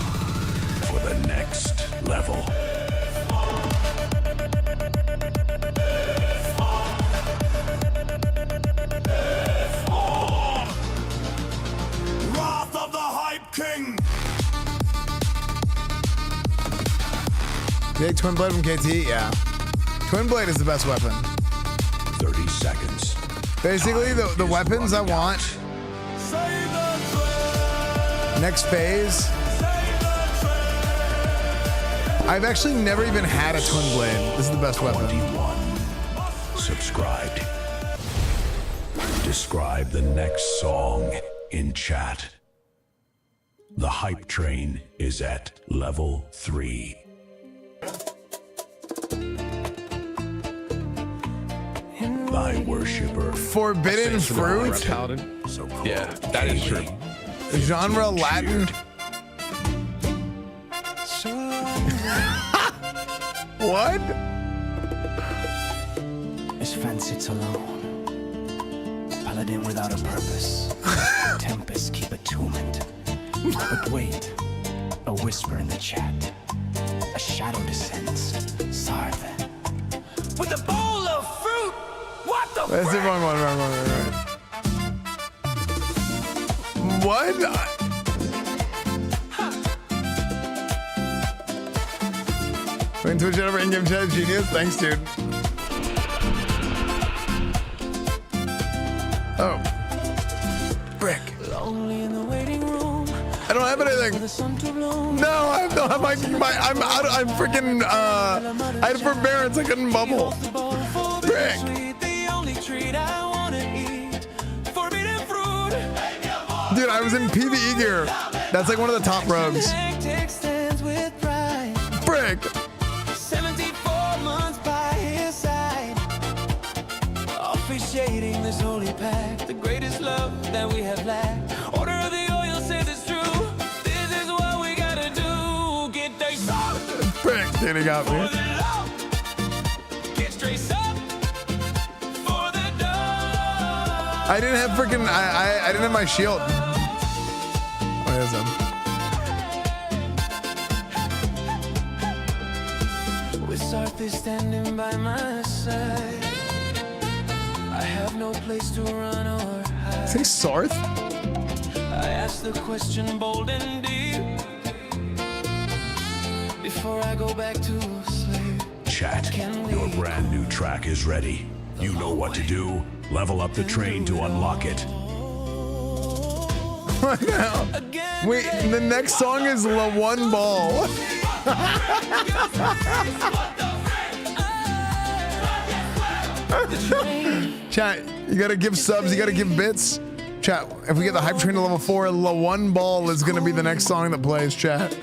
for the next level. Wrath of the Hype King. You take Twin Blade from KT? Yeah. Twin Blade is the best weapon. 30 seconds. Basically, the weapons I want. Next phase. I've actually never even had a Twin Blade. This is the best weapon. 21 subscribed. Describe the next song in chat. The hype train is at level 3. Thy worshipper. Forbidden fruit? Paladin. Yeah, that is true. Genre Latin. What? Esfand sits alone. Paladin without a purpose. Tempest keep attunement. But wait, a whisper in the chat. A shadow descends. Sarve. With a bowl of fruit! What the That's the wrong one, wrong. What? Wait, Twitch over in-game chat, genius. Thanks, dude. Oh. Brick. Lonely in the waiting room. I don't have anything. No, I don't have I'm freaking, I had forbearance. I couldn't bubble. Brick. Dude, I was in PvE gear. That's like one of the top rogues. Brick. 74 months by his side. Officiating this holy pact. The greatest love that we have lacked. Order of the oil says it's true. This is what we gotta do. Get the Brick, dude, he got me. Get straight up for the dog. I didn't have freaking, I didn't have my shield. Oh, there's him. With Sarth is standing by my side. I have no place to run or hide. Say Sarth? I ask the question bold and deep. Before I go back to sleep. Chat, your brand new track is ready. You know what to do. Level up the train to unlock it. What now? Wait, the next song is La One Ball. Chat, you gotta give subs, you gotta give bits. Chat, if we get the hype train to level 4, La One Ball is gonna be the next song that plays, chat.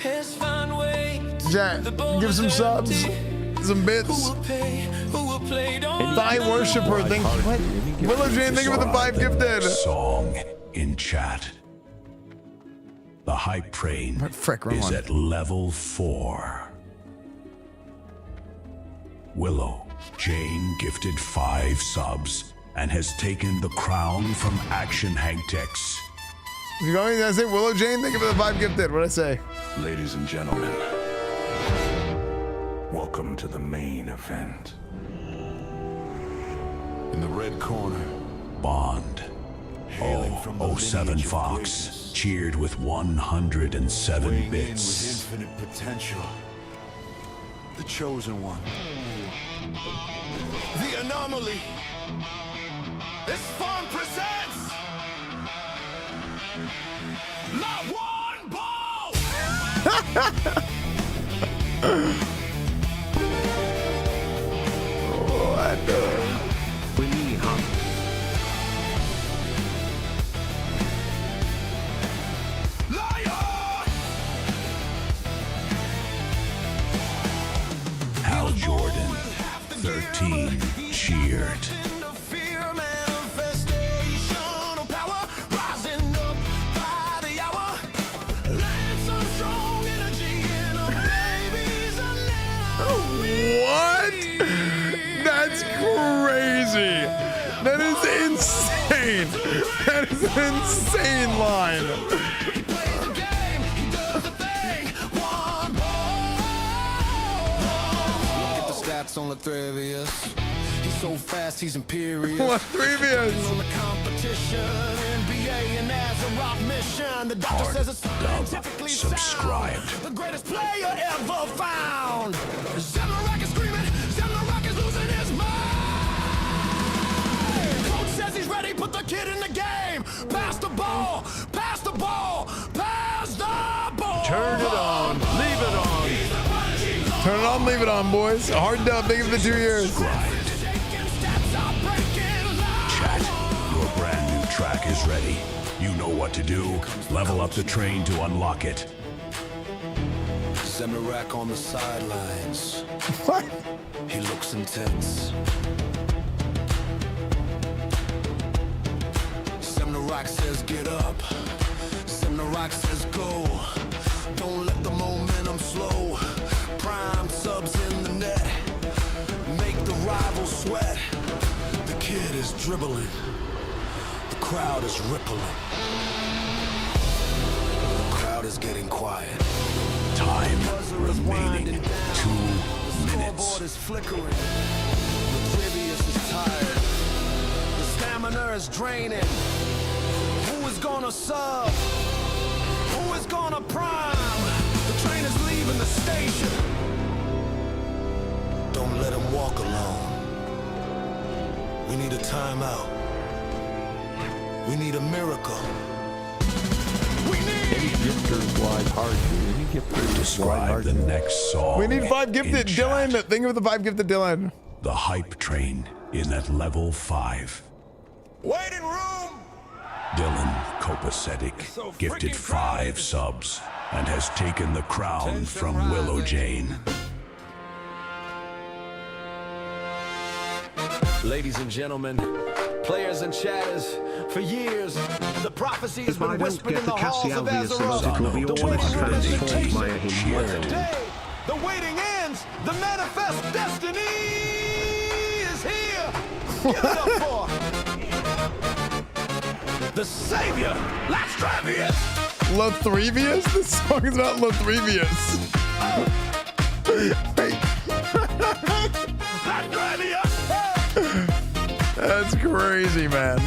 Chat, give some subs, some bits. Thy worshipper, thank you. What? Willow Jane, thank you for the 5 gifted. Song in chat. The hype train is at level 4. Willow Jane gifted 5 subs and has taken the crown from Action Hangtex. You going to say Willow Jane? Thank you for the 5 gifted. What'd I say? Ladies and gentlemen, welcome to the main event. In the red corner, Bond. Oh, 07 Fox cheered with 107 bits. with infinite potential. The chosen one. The anomaly. Esfand presents We need, huh? Hal Jordan, 13, cheered. What? That's crazy. That is insane. That is an insane line. On the Threvius. He's so fast, he's imperious. What Threvius? On the competition, NBA and Azeroth mission. The doctor says it's scientifically subscribed. Sound. The greatest player ever found. Zemmorak is screaming. Zemmorak is losing his mind. Coach says he's ready. Put the kid in the game. Pass the ball. Pass the ball. Pass the ball. Turn it on. Leave it on. Turn it on, leave it on, boys. A hard dub, big of the 2 years. Chat, your brand new track is ready. You know what to do. Level up the train to unlock it. Zemmorak on the sidelines. What? He looks intense. Zemmorak says get up. Zemmorak says go. Don't let the momentum slow. Prime subs in the net. Make the rival sweat. The kid is dribbling. The crowd is rippling. The crowd is getting quiet. Time remaining 2 minutes. Scoreboard is flickering. The Trivius is tired. The stamina is draining. Who is gonna sub? Who is gonna prime? The train is leaving the station. Don't let him walk alone. We need a timeout. We need a miracle. We need Describe the next song. We need 5 gifted. Dylan, think of the 5 gifted Dylan. The hype train in at level 5. waiting room. Dylan Copacetic gifted 5 subs and has taken the crown from Willow Jane. Ladies and gentlemen, players and chatters, for years, the prophecy has been whispered in the halls of Azeroth. The waiting ends, the manifest destiny is here. Give it up for the savior, Latrevius. Latrevius? This song is about Latrevius. That's crazy, man.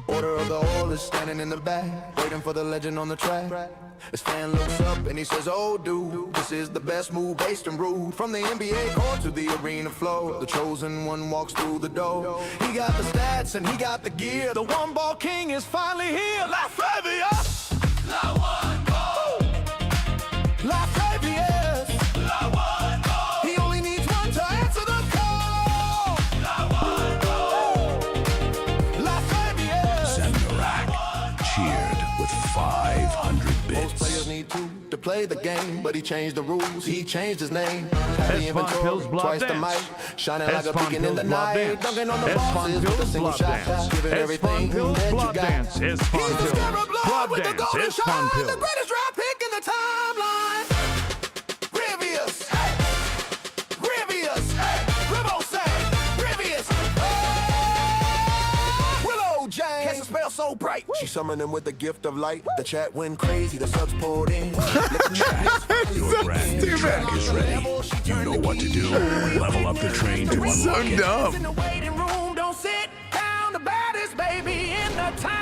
Order of the Hall is standing in the back, waiting for the legend on the track. Esfand looks up and he says, oh dude, this is the best move based and rude. From the NBA court to the arena floor, the chosen one walks through the door. He got the stats and he got the gear. The one ball king is finally here. Latrevius! La one ball! Latrevius! La one ball! He only needs one to answer the call! La one ball! Latrevius! Zemmorak cheered with 500 bits. Most players need to play the game, but he changed the rules. He changed his name. Had the inventory, twice the mic, shining like a beacon in the night. Dunking on the bosses with a single shot, giving everything that you got. He's the Scarab Blood with the golden shine, the greatest draft pick in the timeline. Rivius, hey, Rivius, hey, Ribosay, Rivius, oh, Willow Jane. Catch a spell so bright, she summoned him with the gift of light. The chat went crazy, the subs poured in. Your brand new track is ready. You know what to do. Level up the train to unlock so it. dumb. In the waiting room, don't sit down, the baddest baby in the town.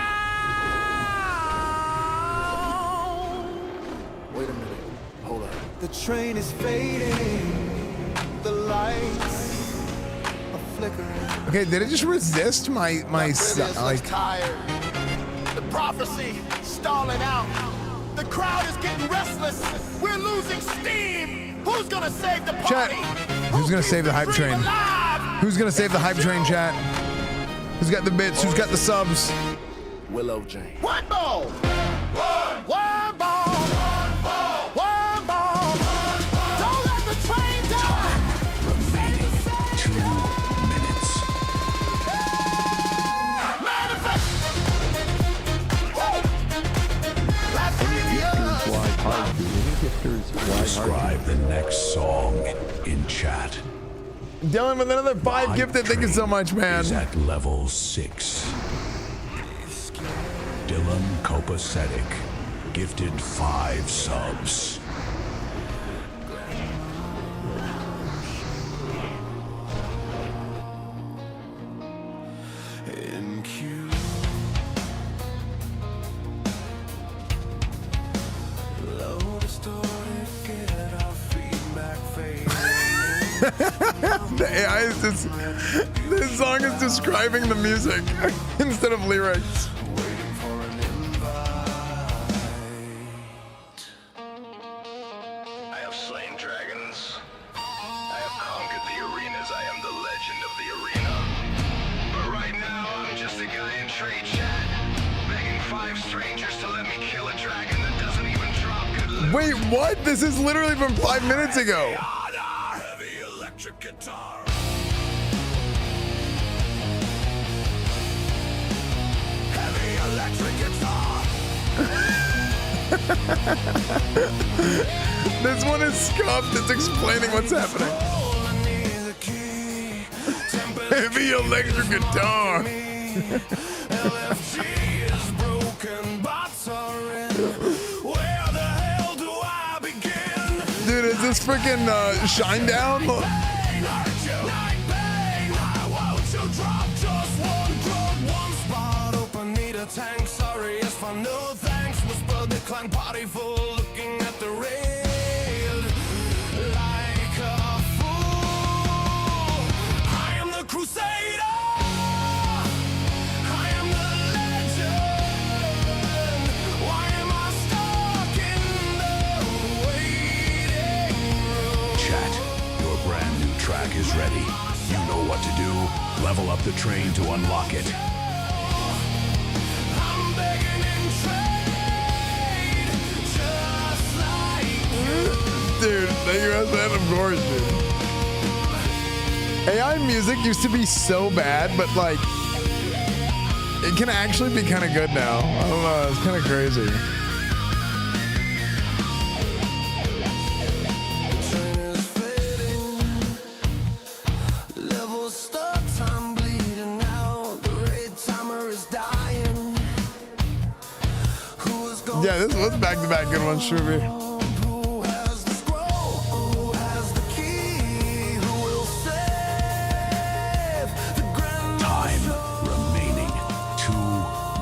Wait a minute, hold up. The train is fading, the lights are flickering. Okay, did it just resist my like? Tired. The prophecy stalling out. The crowd is getting restless. We're losing steam. Who's gonna save the party? Chat. Who's gonna save the hype train? Who's gonna save the hype train, chat? Who's got the bits? Who's got the subs? Willow Jane. One ball. One ball. One ball. Don't let the train die. Remaining 2 minutes. Describe the next song in chat. Dylan with another 5 gifted. Thank you so much, man. Is at level 6. Dylan Copacetic gifted 5 subs. The AI is just, this song is describing the music instead of lyrics. I have slain dragons. I have conquered the arenas. I am the legend of the arena. But right now, I'm just a guy in trade chat, begging 5 strangers to let me kill a dragon that doesn't even drop good loot. Wait, what? This is literally from 5 minutes ago. Heavy electric guitar. Heavy electric guitar. This one is scuffed. It's explaining what's happening. Heavy electric guitar. Dude, is this freaking Shine Down? Sorry, Esfand, no thanks. Whisper the clan party full, looking at the rail like a fool. I am the Crusader. I am the legend. Why am I stuck in the waiting room? Chat, your brand new track is ready. You know what to do. Level up the train to unlock it. Dude, thank you, Esfand, of course, dude. AI music used to be so bad, but like, it can actually be kind of good now. I don't know, it's kind of crazy. Yeah, this was back-to-back good ones, Shruby. Time remaining 2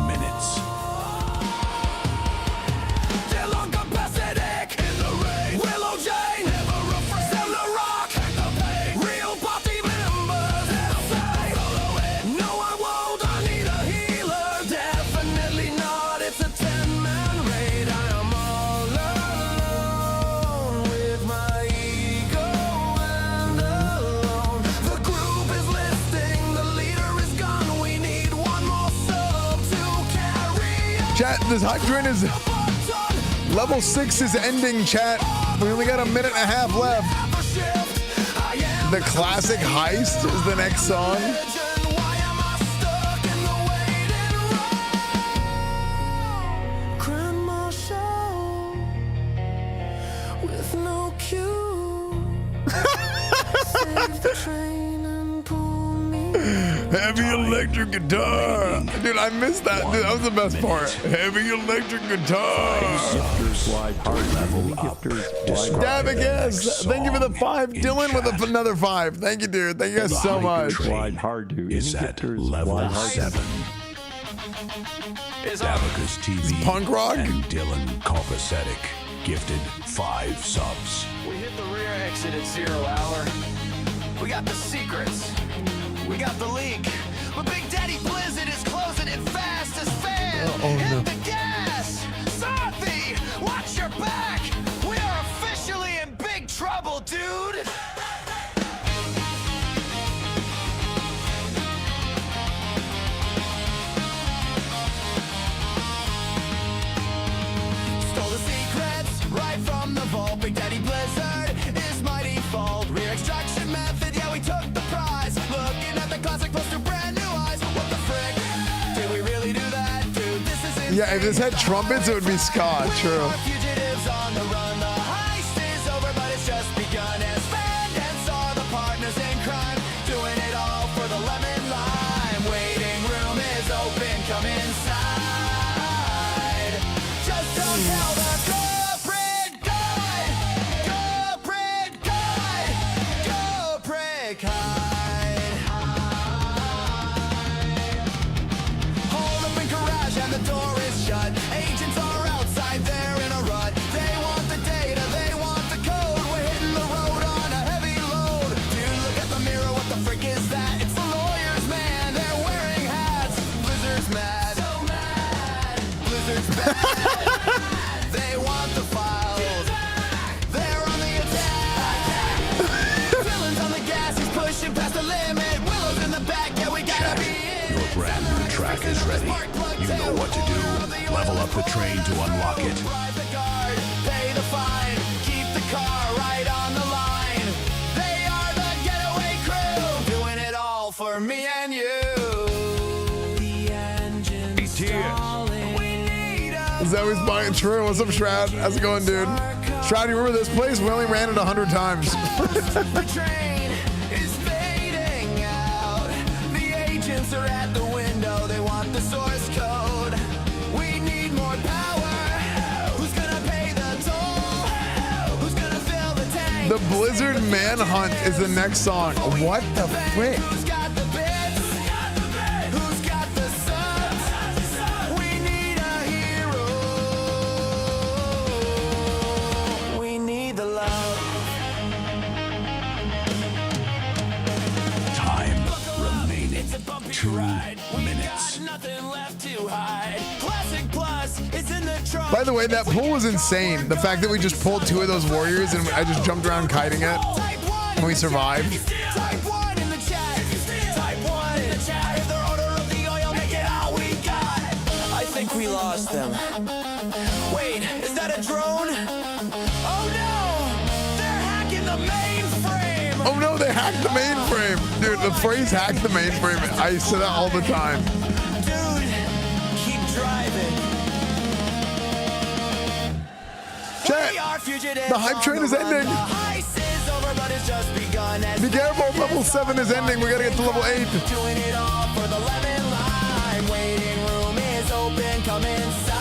minutes. Willow Jane, send the rock, real party members. No, I won't. I need a healer. Definitely not. It's a 10-man raid. I am all alone with my ego and alone. The group is listing. The leader is gone. We need one more sub to carry on. Chat, this hype train is level 6 is ending, chat. We only got a minute and a half left. The classic heist is the next song. With no cue. Save the train and pull me. Heavy electric guitar. Dude, I missed that. Dude, that was the best part. Heavy electric guitar. Davigas, thank you for the 5. Dylan with another 5. Thank you, dude. Thank you guys so much. Is at level 7. Davigas TV Punk rock and Dylan Copacetic gifted 5 subs. We hit the rear exit at 0 hour. We got the secrets. We got the leak. But Big Daddy Blizzard is closing it fast as fan. no. the gas! Sorthy, watch your back! We are officially in big trouble, dude! Stole the secrets right from the vault. Big Daddy Blizzard is my default. Rear extraction method, yeah, we took the prize. Looking at the classic poster, brand new eyes. What the frick? Did we really do that? Dude, this is insane. Yeah, if this had trumpets, it would be ska. True. Fugitives on the run. The heist is over, but it's just begun. Esfand are the partners in crime. Doing it all for the lemon lime. Waiting room is open, come inside. Just don't tell the corporate guide. Corporate guide. Corporate guide. Hold up in garage and the door is shut. Agents are outside there in a rut. They want the data, they want the code. We're hitting the road on a heavy load. Dude, look at the mirror, what the frick is that? It's the lawyers, man, they're wearing hats. Blizzard's mad. So mad. Blizzard's bad. They want the files. They're on the attack. Villains on the gas, he's pushing past the limit. Willow's in the back, yeah, we gotta be in. Your brand new track is ready. You know what to do. Level up the train to unlock it. Drive the guard, pay the fine, keep the car right on the line. They are the getaway crew, doing it all for me and you. The engine's stalling. We need a Is that who's buying? True. What's up, Shroud? How's it going, dude? Shroud, you remember this place? We only ran it 100 times. The train is fading out. The agents are at the window. They want the source code. We need more power. Who's gonna pay the toll? Who's gonna fill the tank? The Blizzard Manhunt is the next song. What the frick? Who's got the bits? Who's got the subs? We need a hero. We need the love. Time remaining 2 minutes. Nothing left to hide. Classic Plus is in the trunk. By the way, that pull was insane. The fact that we just pulled 2 of those warriors and I just jumped around kiting it and we survived. Type 1 in the chat. Type 1 in the chat. If they're owner of the oil, make it all we got. I think we lost them. Wait, is that a drone? Oh no! They're hacking the mainframe! Oh no, they hacked the mainframe. Dude, the phrase hack the mainframe, I say that all the time. Dude, keep driving. Chat, the hype train is ending. Be careful, level 7 is ending. We gotta get to level 8. Doing it all for the lemon lime. Waiting room is open, come inside.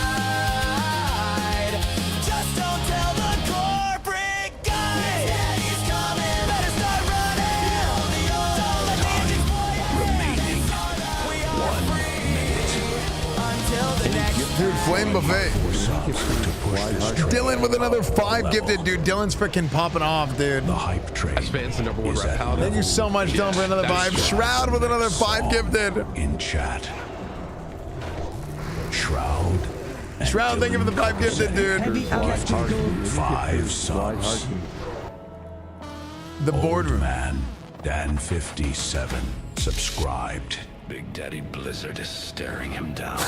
Just don't tell the corporate guy. He's coming, better start running. Don't let the engines Remaining 1 minute. until the next. Dude, Flame Buffet. Dylan with another 5 gifted, dude. Dylan's freaking popping off, dude. The hype train. Esfand's the #1 rap Paladin. Thank you so much, Dylan, for another 5. Shroud with another 5 gifted. In chat. Shroud. Shroud, thank you for the 5 gifted, dude. 5 subs. The boardroom. Man, Dan 57 subscribed. Big Daddy Blizzard is staring him down.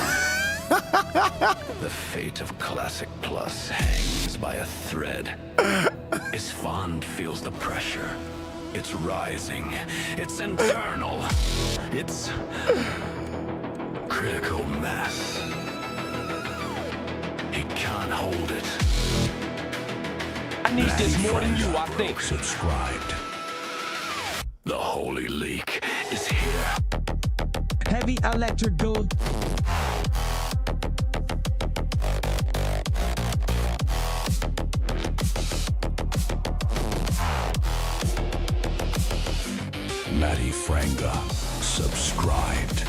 The fate of Classic Plus hangs by a thread. Esfand feels the pressure. It's rising. It's internal. It's critical mass. He can't hold it. I need this more than you, I think. Subscribed. The holy leak is here. Heavy electrical. Matty Franga subscribed.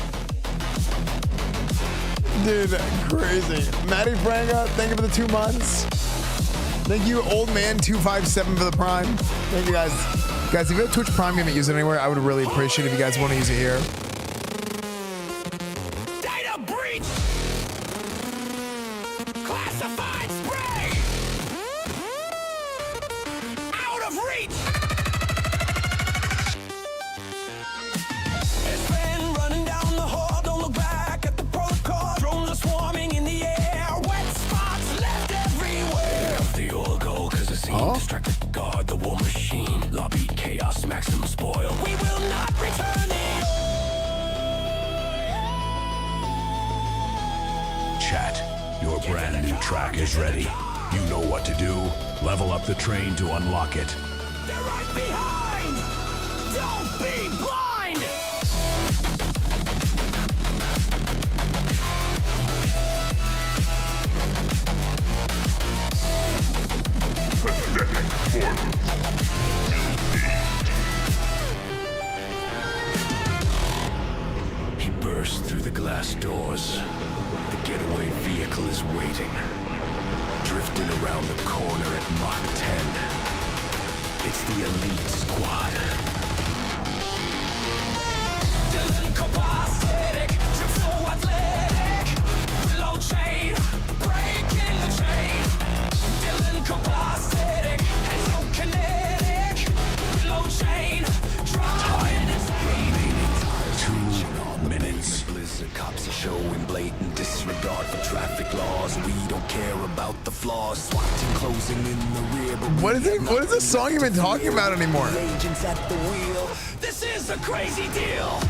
Dude, crazy. Matty Franga, thank you for the 2 months. Thank you, Old Man 257 for the Prime. Thank you guys. Guys, if you have Twitch Prime, you haven't used it anywhere, I would really appreciate it if you guys want to use it here. Data breach! Distracted guard, the war machine. Lobby chaos, maximum spoil. We will not return the Chat, your brand new track is ready. You know what to do. Level up the train to unlock it. They're right behind! Don't be blind! He burst through the glass doors. The getaway vehicle is waiting. Drifting around the corner at Mach 10. It's the elite squad. Dylan Kovacic, trip so athletic. Low chain, breaking the chain. Dylan Kovacic, and so kinetic. Low chain, Time remaining 2 minutes. Blizzard cops are showing blatant disregard for traffic laws. We don't care about the flaws. SWAT team closing in the rear. What is this song even talking about anymore? Agents at the wheel. This is a crazy deal.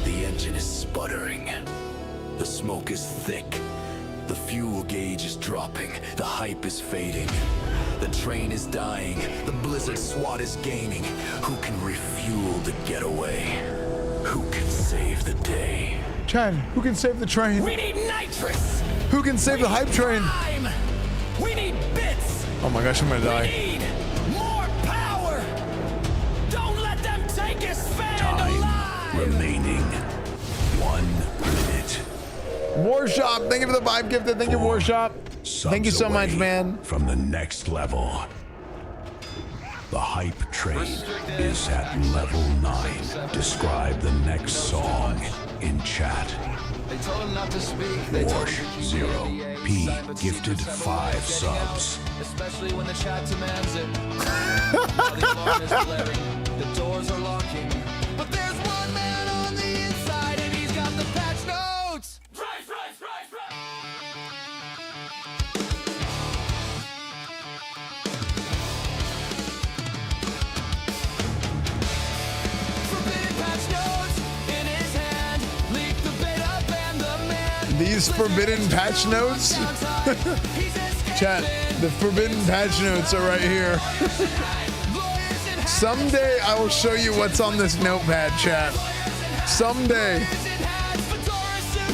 The engine is sputtering. The smoke is thick. The fuel gauge is dropping. The hype is fading. The train is dying. The Blizzard SWAT is gaining. Who can refuel the getaway? Who can save the day? Chad, who can save the train? We need nitrous. Who can save the hype train? Time. We need bits. Oh my gosh, I'm gonna die. We need more power. Don't let them take Esfand Time alive. remaining 1 minute. Warshop, thank you for the 5 gifted. Thank you, Warshop. Thank you so much, man. From the next level. The hype train is at level 9. Describe the next song in chat. They told him not to speak. Warsh 0P gifted 5 subs. Especially when the chat demands it. Now the alarm is blaring. The doors are locking. But there's one man on the inside and he's got the patch notes. Price, price, price, price. Forbidden patch notes in his hand. Leak the beta and the man. These forbidden patch notes? Chat, the forbidden patch notes are right here. Someday I will show you what's on this notepad, chat. Someday.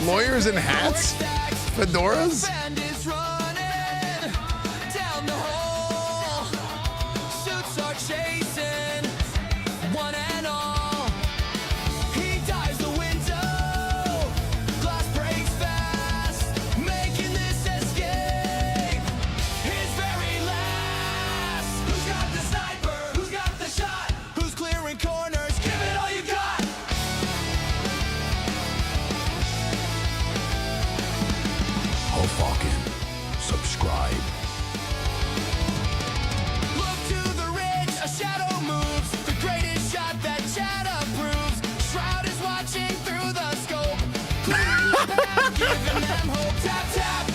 Lawyers in hats? Fedoras? Suits are chasing one and all. He dives the window. Glass breaks fast, making this escape his very last. Who's got the sniper? Who's got the shot? Who's clearing corners? Give it all you got. Hofaken. Subscribe. Look to the ridge, a shadow moves. The greatest shot that chat approves. Shroud is watching through the scope. Clearing the path, giving them hope. Tap, tap.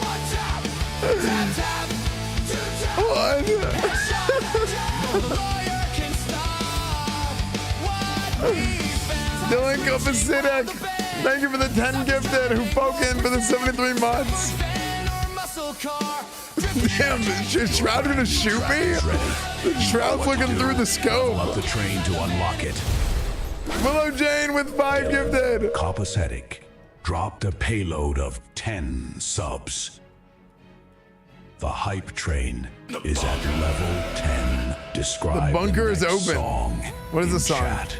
One tap. Tap, tap. Two tap. What? Headshot. No, the lawyer can stop what we found. Dylan Kovacic, thank you for the 10 gifted. Hofaken for the 73 months. Muscle car. Damn, is Shroud gonna shoot me? Shroud's looking through the scope. Up the train to unlock it. Willow Jane with 5 gifted. Copacetic dropped a payload of 10 subs. The hype train is at level 10. Describe The bunker is next open. Song What is the in song? chat.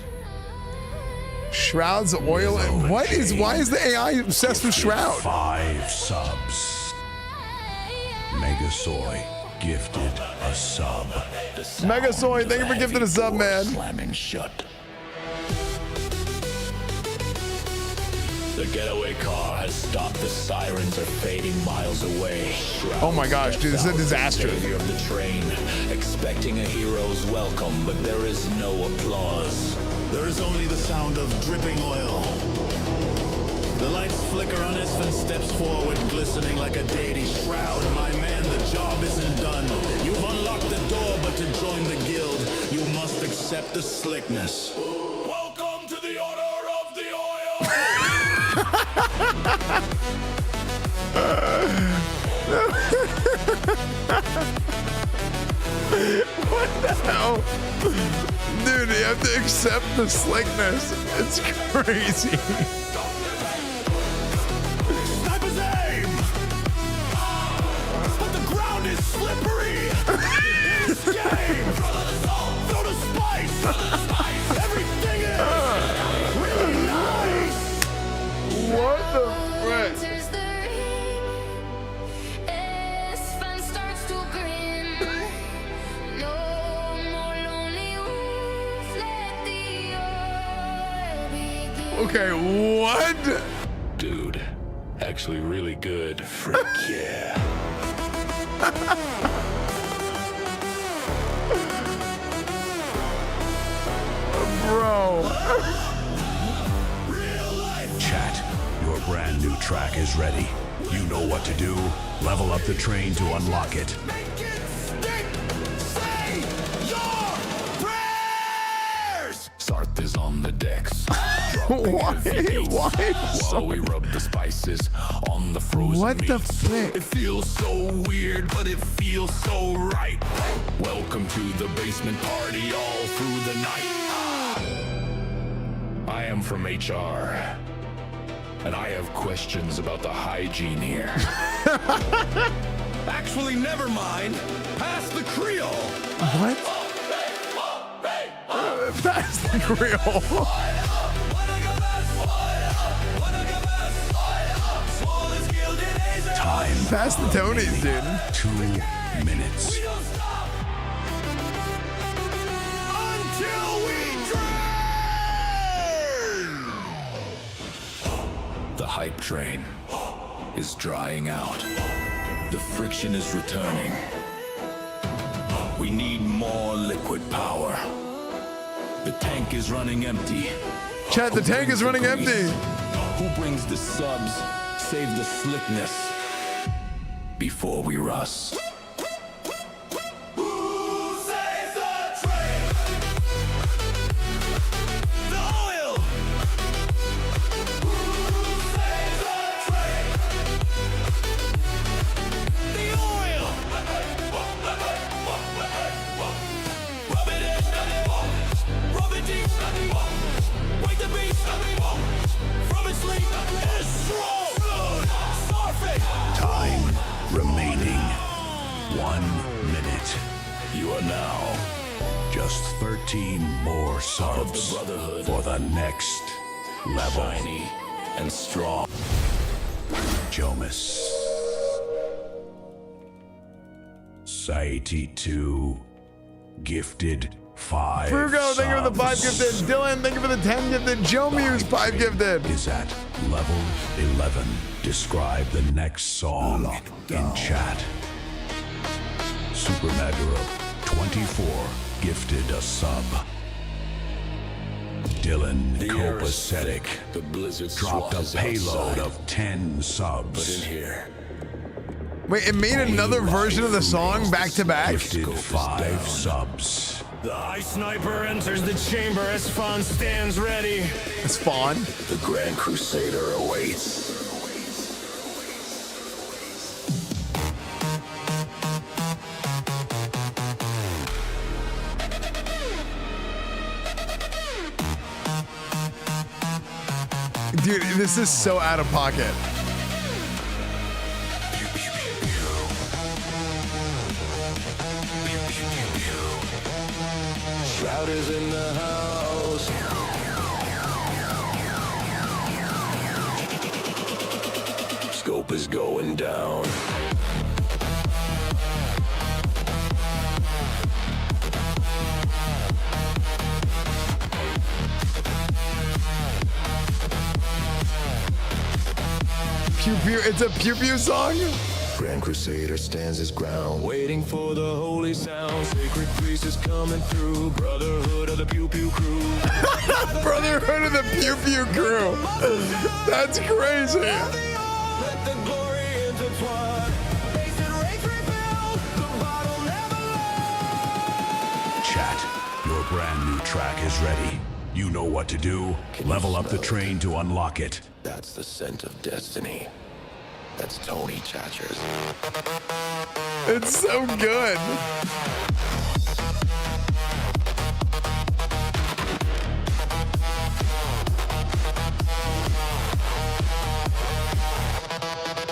Shroud's oil. Why is the AI obsessed with Shroud? 5 subs. Megasoy gifted a sub. Megasoy, thank you for gifting a sub, man. Slamming shut. The getaway car has stopped. The sirens are fading miles away. Oh my gosh, dude, this is a disaster. Savior of the train, expecting a hero's welcome, but there is no applause. There is only the sound of dripping oil. The lights flicker on Esfand steps forward, glistening like a deity shroud. My man, the job isn't done. You've unlocked the door, but to join the guild, you must accept the slickness. Welcome to the Order of the Oil! What the hell? Dude, you have to accept the slickness. It's crazy. Sniper's aim! But the ground is slippery! It's game! Throw the spice! Everything is really nice! What the frick? Esfand starts to grin. No more lonely wolves. Let the oil begin. Okay, what? Dude, actually really good. Frick yeah. Bro. Chat, your brand new track is ready. You know what to do. Level up the train to unlock it. Sarth is on the decks. Why? While we rub the spices on the frozen What the meats. frick? It feels so weird, but it feels so right. Welcome to the basement party all through the night. I am from HR, and I have questions about the hygiene here. Actually, never mind. Pass the Creole. What? Pass the Creole. Time. Pass the Tonys, dude. 2 minutes. Until we drain! The hype train is drying out. The friction is returning. We need more liquid power. The tank is running empty. Chat, the tank is running empty. Who brings the subs? Save the slickness before we rust. Time remaining. 1 minute. You are now just 13 more subs for the next level. Shiny and strong. Jomis. Saiti2 gifted 5 Frugo, thank you for the 5 subs. gifted. Dylan, thank you for the 10 gifted. Joe Muse, 5 gifted. Is at level 11. Describe the next song in chat. Super Magura 24 gifted a sub. Dylan Copacetic The blizzard dropped a swathes payload outside. of 10 subs. But in here, Wait, it made another version of the song back to back? Gifted 5 subs. The Eye Sniper enters the chamber. Esfand stands ready. Esfand? The Grand Crusader awaits. Dude, this is so out of pocket. Shroud is in the house. Scope is going down. Pew pew. It's a pew pew song. Grand Crusader stands his ground, waiting for the holy sound. Sacred priest is coming through. Brotherhood of the pew pew crew. Brotherhood of the pew pew crew. That's crazy. Let the glory intertwine. Chat, your brand new track is ready. You know what to do. Level up the train to unlock it. That's the scent of destiny. That's Tony Chatchers. It's so good.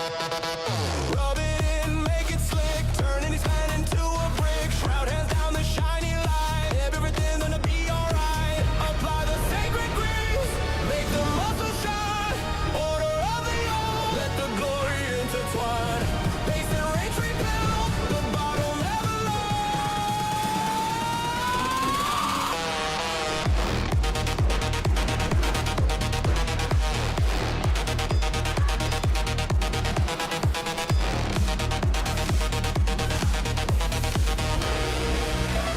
Rub it in, make it slick, turning his man into a brick. Shroud hands down the shiny light, everything gonna be alright. Apply the sacred grease, make the muscle shine. Order of the old, let the glory intertwine. Base and range rebuild, the bottle never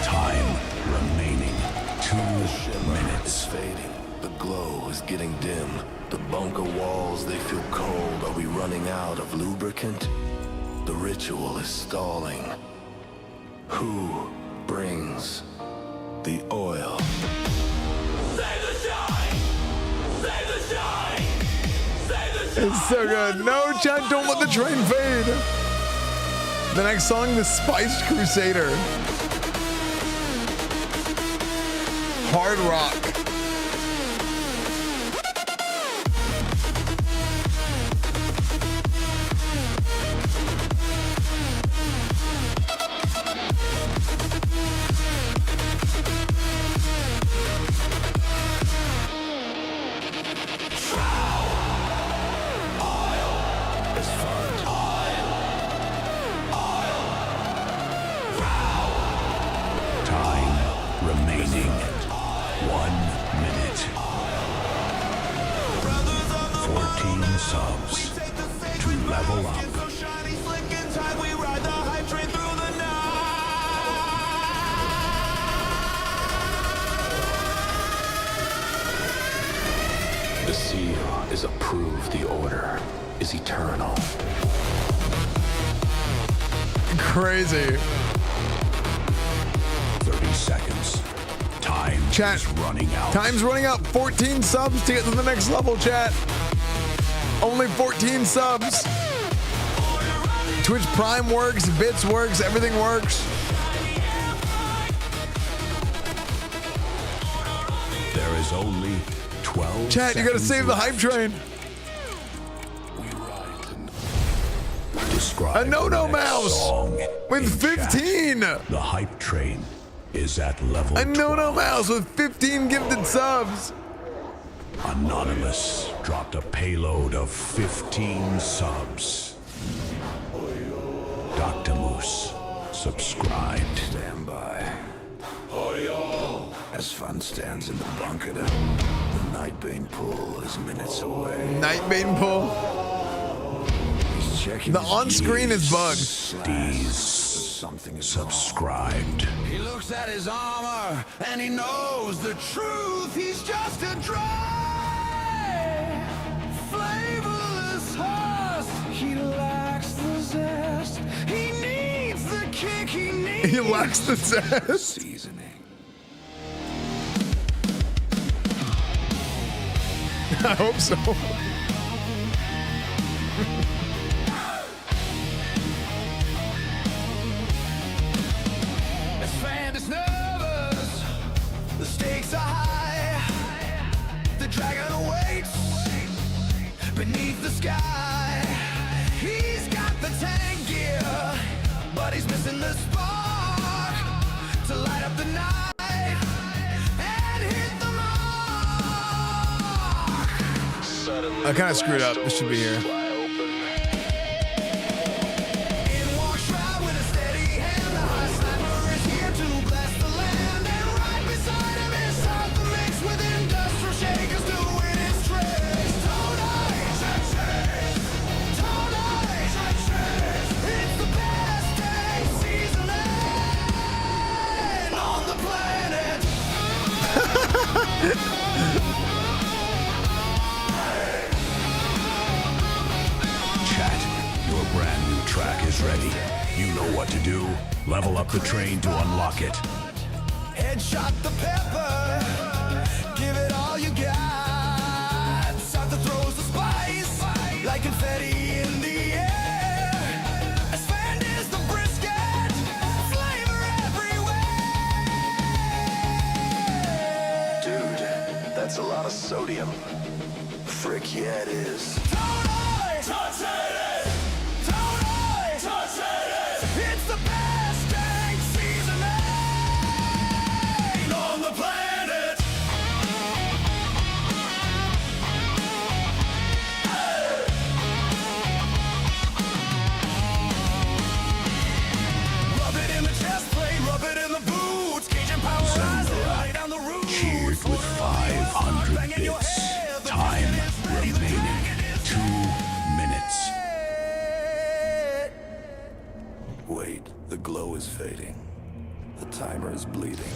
Time remaining 2 minutes. fading. The glow is getting dim. The bunker walls, they feel cold. Are we running out of lubricant? The ritual is stalling. Who brings the oil? It's so good. No, chat, don't let the train fade. The next song, The Spiced Crusader. Hard rock. Time remaining 1 minute. 14 subs to level up. The seal is approved. The order is eternal. Crazy. 30 seconds. Time Chat. is running out. Time's running out. 14 subs to get to the next level, chat. Only 14 subs. Twitch Prime works, Bits works, everything works. There is only 12 Chat, you gotta seconds save the hype left. train. Describe A no-no the next mouse song with in chat. 15. The hype train is at level A no-no 12. mouse with 15 gifted subs. Anonymous dropped a payload of 15 subs. Dr. Moose subscribed. Stand by. Esfand stands in the bunker. The Nightbane pool is minutes away. Nightbane pull. He's checking The his on-screen is bugged. Steez Something is subscribed. He looks at his armor and he knows the truth. He's just a dry, flavorless husk. He lacks the zest. He needs the kick. He needs He lacks the zest. seasoning. I hope so. Esfand is nervous. The stakes are high. The dragon awaits beneath the sky. He's got the tank gear, but he's missing the spark to light up the night and hit the mark. I kind of screwed up. This should be here. Level up the train to unlock it. Headshot the pepper. Give it all you got. Santa throws the spice like confetti in the air. Esfand is the brisket. Flavor everywhere. Dude, that's a lot of sodium. Frick, yeah, it is. It's the best dang seasoning on the planet. Rub it in the chest plate, rub it in the boots. Cajun power rising right down the road. Cheered with 500 bits. Time remaining 2 minutes. Wait, the glow is fading. The timer is bleeding.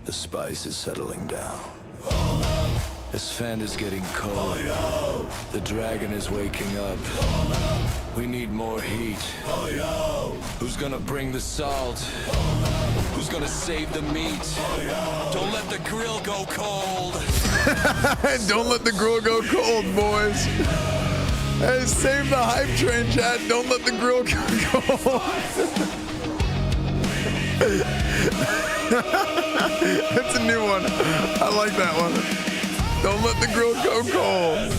The spice is settling down. Esfand is getting cold. The dragon is waking up. We need more heat. Who's gonna bring the salt? Who's gonna save the meat? Don't let the grill go cold. Don't let the grill go cold, boys. Hey, save the hype train, chat. Don't let the grill go cold. That's a new one. I like that one. Don't let the grill go cold.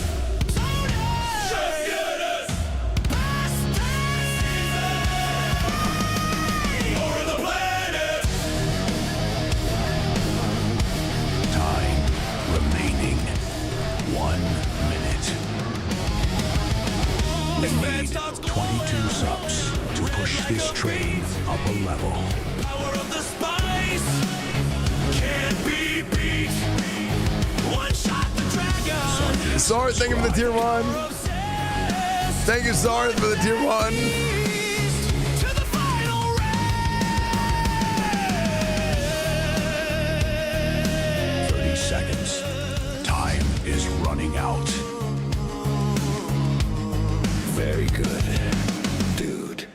Time remaining 1 minute. We need 22 subs to push this train up a level. Power of the spice can't be beat. One shot the dragon. Sorry, thank you for the tier 1. Thank you, Sorry, for the tier 1. To the final round. 30 seconds. Time is running out. Very good. Dude.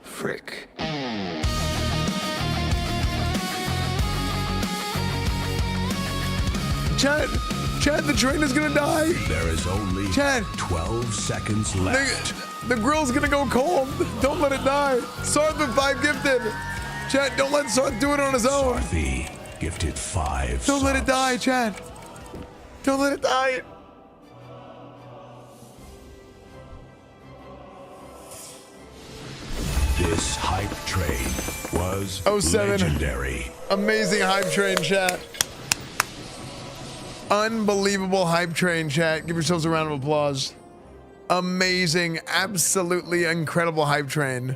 Frick. Chad, the train is gonna die. There is only Chad. 12 seconds left. The grill's gonna go cold. Don't let it die. Sarth with 5 gifted. Chad, don't let Sarth do it on his own. Sarthy gifted 5 Don't let it die, Chad. Don't let it die. This hype train was 07. legendary. Amazing hype train, chat. Unbelievable hype train, chat. Give yourselves a round of applause. Amazing, absolutely incredible hype train.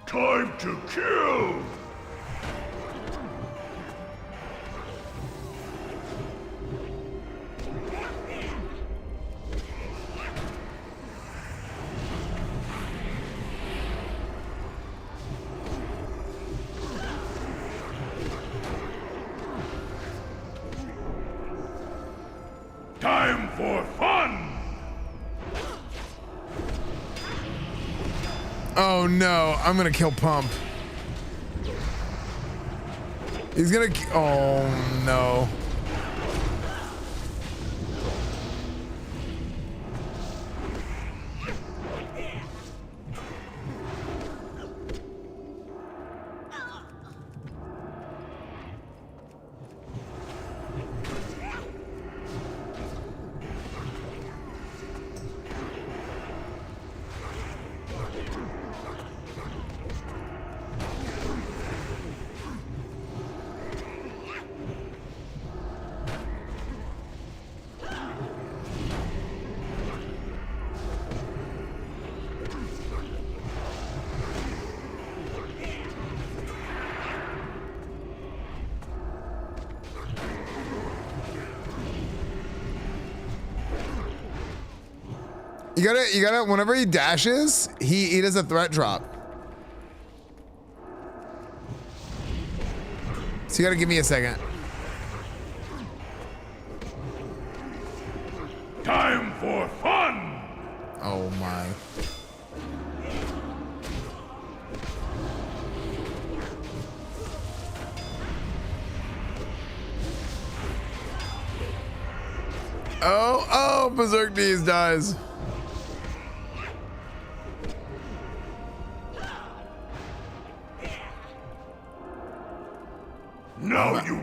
Time to kill! Time for fun! Oh no, I'm gonna kill Pump. He's gonna, oh no. You gotta, whenever he dashes, he does a threat drop. So you gotta give me a second. for fun! Oh my. Oh, Berserk Knees dies.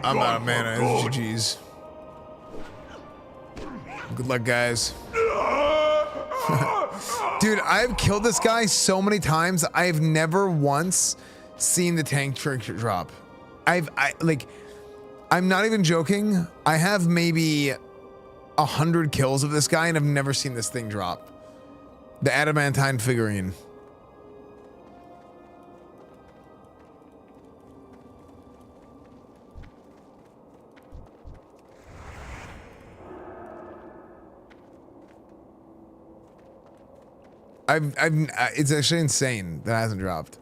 I'm out of mana. GG's. Good luck, guys. Dude, I've killed this guy so many times. I've never once seen the tank trinket drop. I'm not even joking. I have maybe 100 kills of this guy and I've never seen this thing drop. The adamantine figurine. It's actually insane that it hasn't dropped.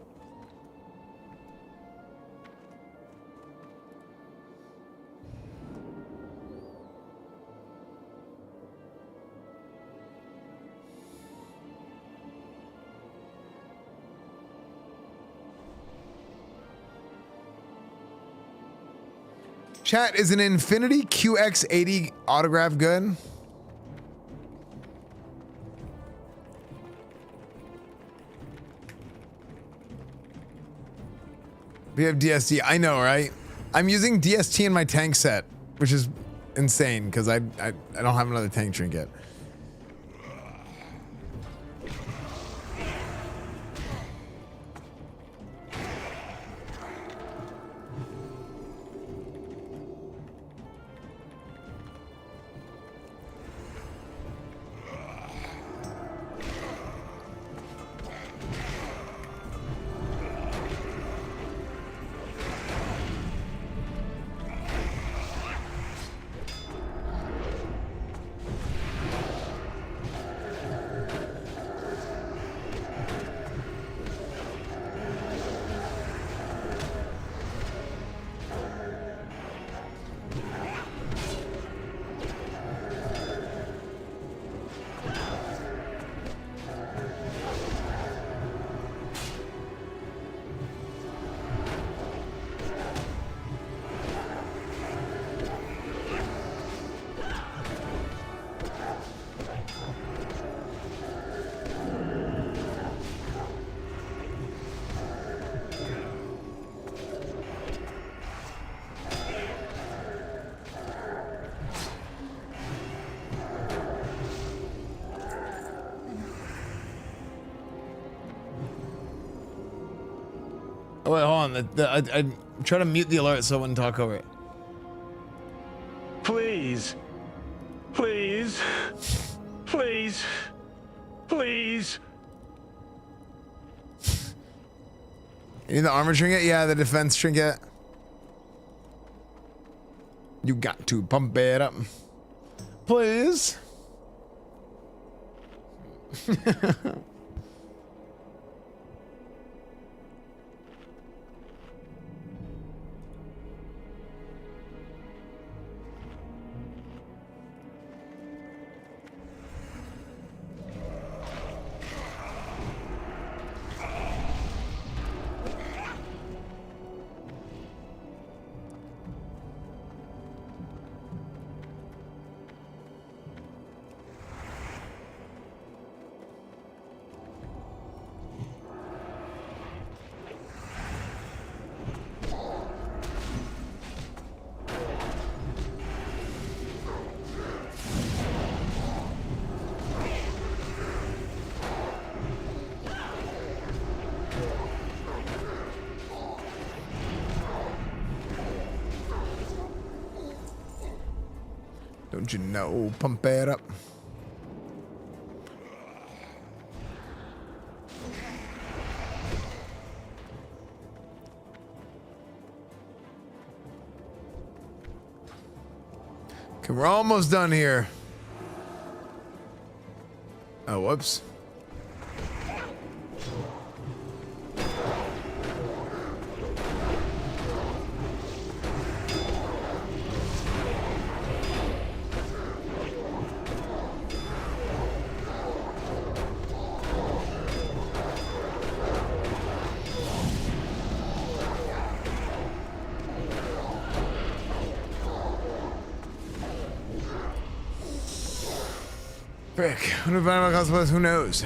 Chat, is an Infinity QX80 autograph good? We have DST. I know, right? I'm using DST in my tank set, which is insane because I don't have another tank trinket. Oh wait, hold on. I try to mute the alert so I wouldn't talk over it. Please. Please. Please. Please. You need the armor trinket? Yeah, the defense trinket. You got to pump it up. Please. Don't you know? Pump it up. Okay, we're almost done here. Oh, whoops. Frick. Who knows? Who knows?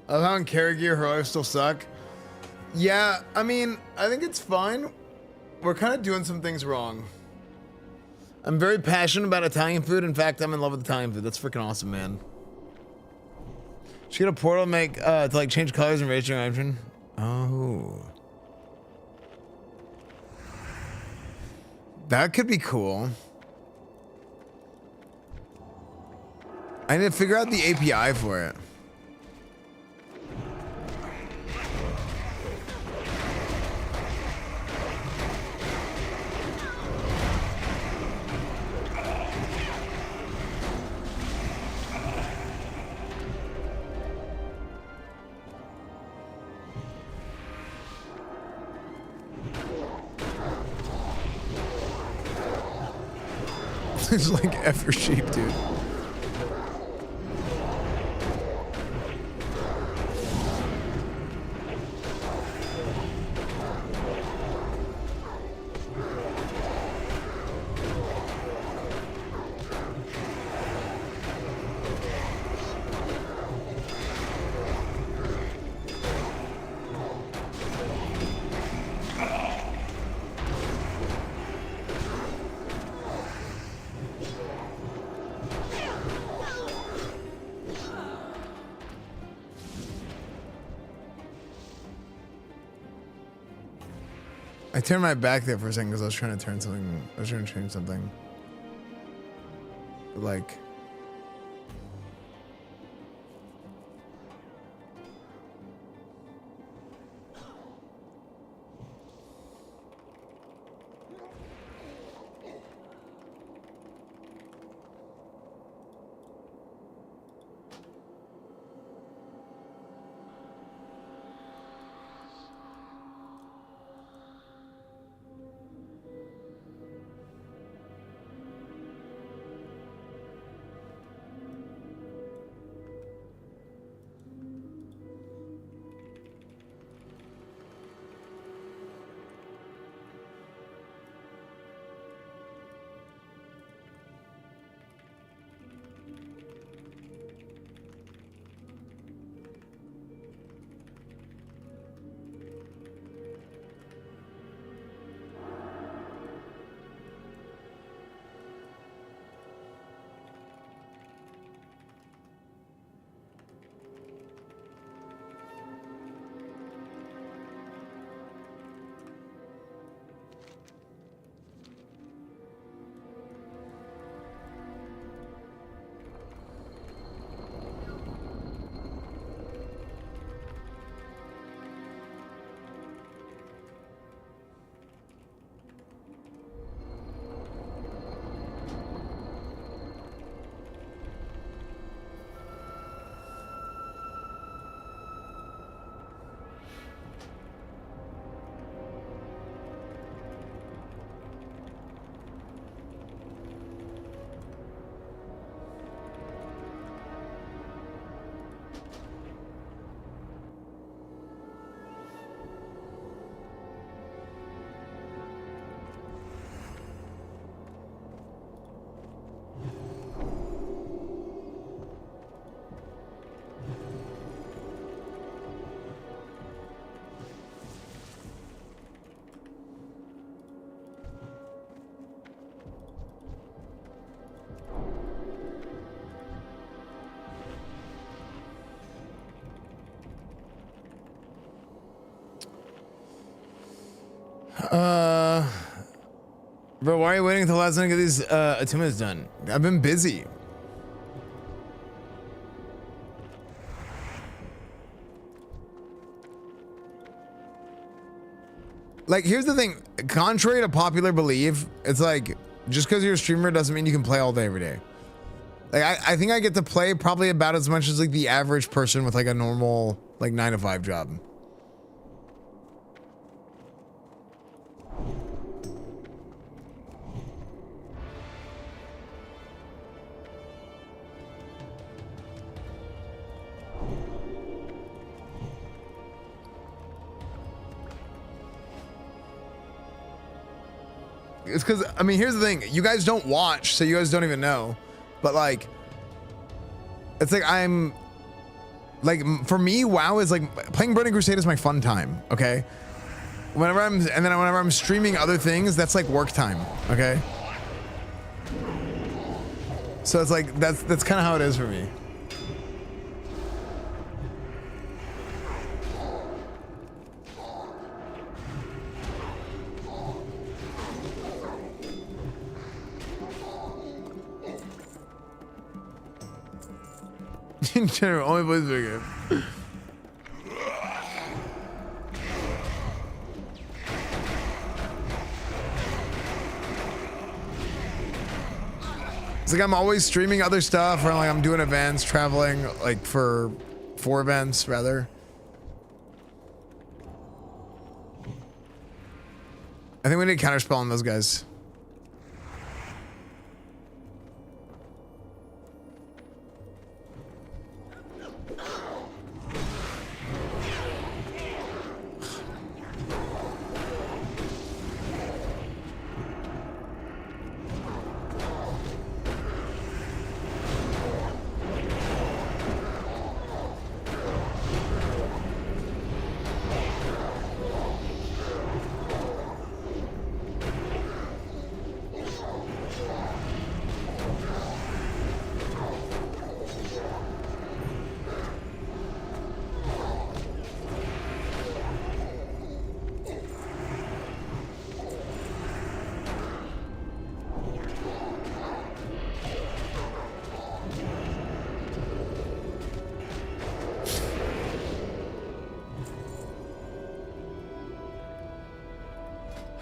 I love how in carry gear her lives still suck. Yeah, I mean, I think it's fine. We're kind of doing some things wrong. I'm very passionate about Italian food. In fact, I'm in love with Italian food. That's freaking awesome, man. She got a portal to make to like change colors and raise your engine. Oh, that could be cool. I need to figure out the API for it. It's like F your sheep, dude. I turned my back there for a second because I was trying to turn something. I was trying to change something. But like. Bro, why are you waiting until last night to get these attunements done? I've been busy. Like, here's the thing. Contrary to popular belief, it's like, just because you're a streamer doesn't mean you can play all day every day. Like, I think I get to play probably about as much as like the average person with like a normal like 9-to-5 job. It's because, I mean, here's the thing. You guys don't watch, so you guys don't even know. But, like, it's like I'm... Like, for me, WoW is like... Playing Burning Crusade is my fun time, okay? Whenever I'm streaming other things, that's like work time, okay? So it's like, that's kind of how it is for me. In general, only plays video game. It's like I'm always streaming other stuff, or like I'm doing events, traveling, like for events rather. I think we need a counterspell on those guys.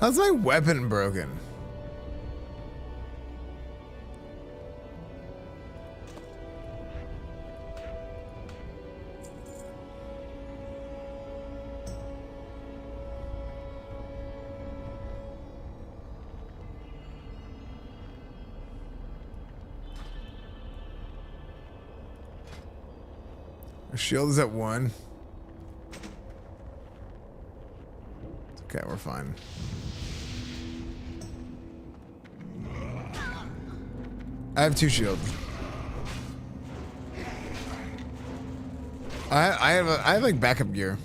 How's my weapon broken? Our shield is at 1. Okay, we're fine. I have 2 shields. I have like backup gear.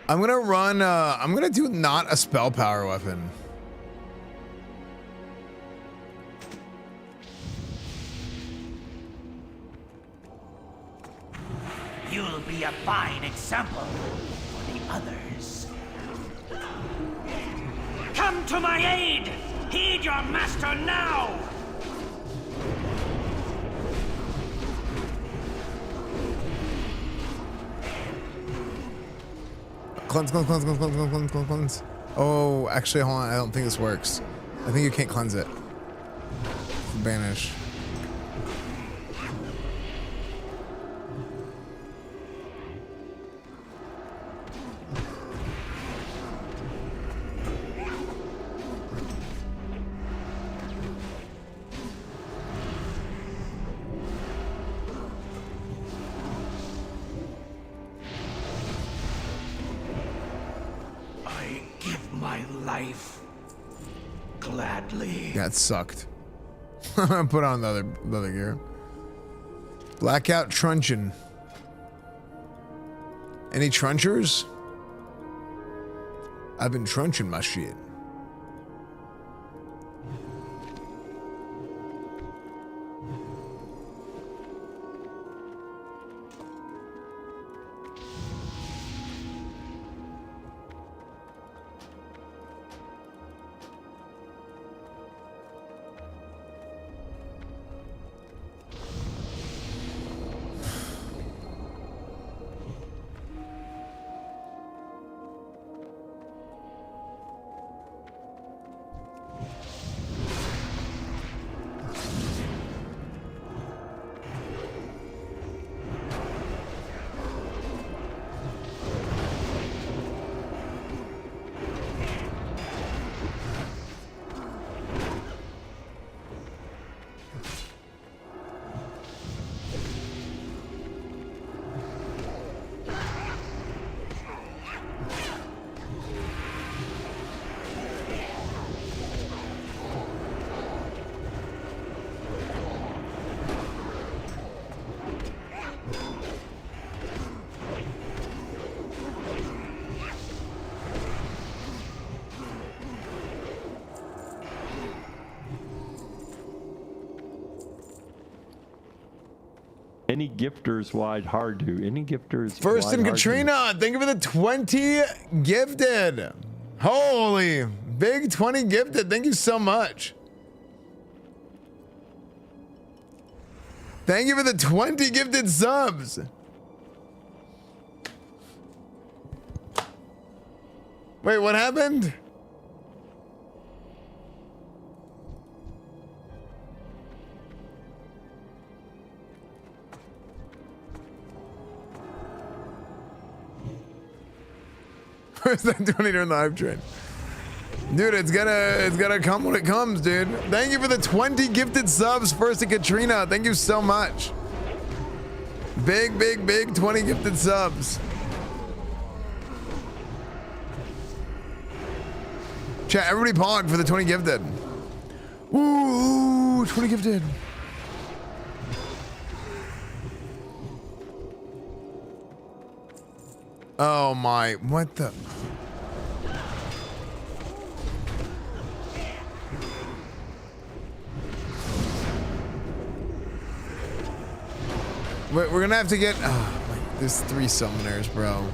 I'm gonna run, I'm gonna do not a spell power weapon. You'll be a fine example for the others. Come to my aid! Heed your master now! Cleanse. Oh, actually, hold on. I don't think this works. I think you can't cleanse it. Banish. I give my life gladly. That sucked. Put on the other gear. Blackout truncheon. Any trunchers? I've been trunching my shit. Any gifters wide hard to? Any gifters? First and Katrina, thank you for the 20 gifted. Holy, big 20 gifted. Thank you so much. Thank you for the 20 gifted subs. Wait, what happened? Where's that 20 during the hype train? Dude, it's gonna come when it comes, dude. Thank you for the 20 gifted subs, First and Katrina. Thank you so much. Big 20 gifted subs. Chat, everybody pog for the 20 gifted. Ooh, 20 gifted. Oh my, what the? We're gonna have to get, there's 3 summoners, bro.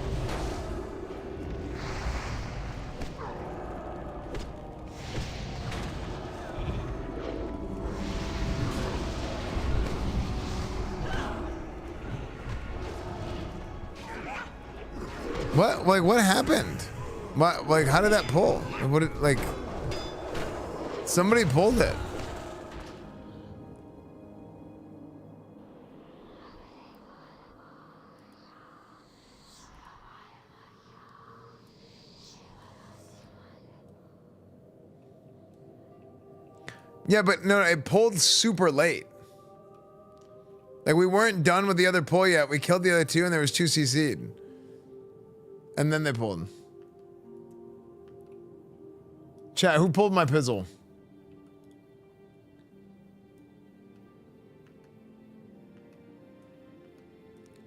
What? Like, what happened? What? Like, how did that pull? What? Like, somebody pulled it. Yeah, but no, it pulled super late. Like, we weren't done with the other pull yet. We killed the other 2, and there was 2 CC'd. And then they pulled. Chat, who pulled my pizzle?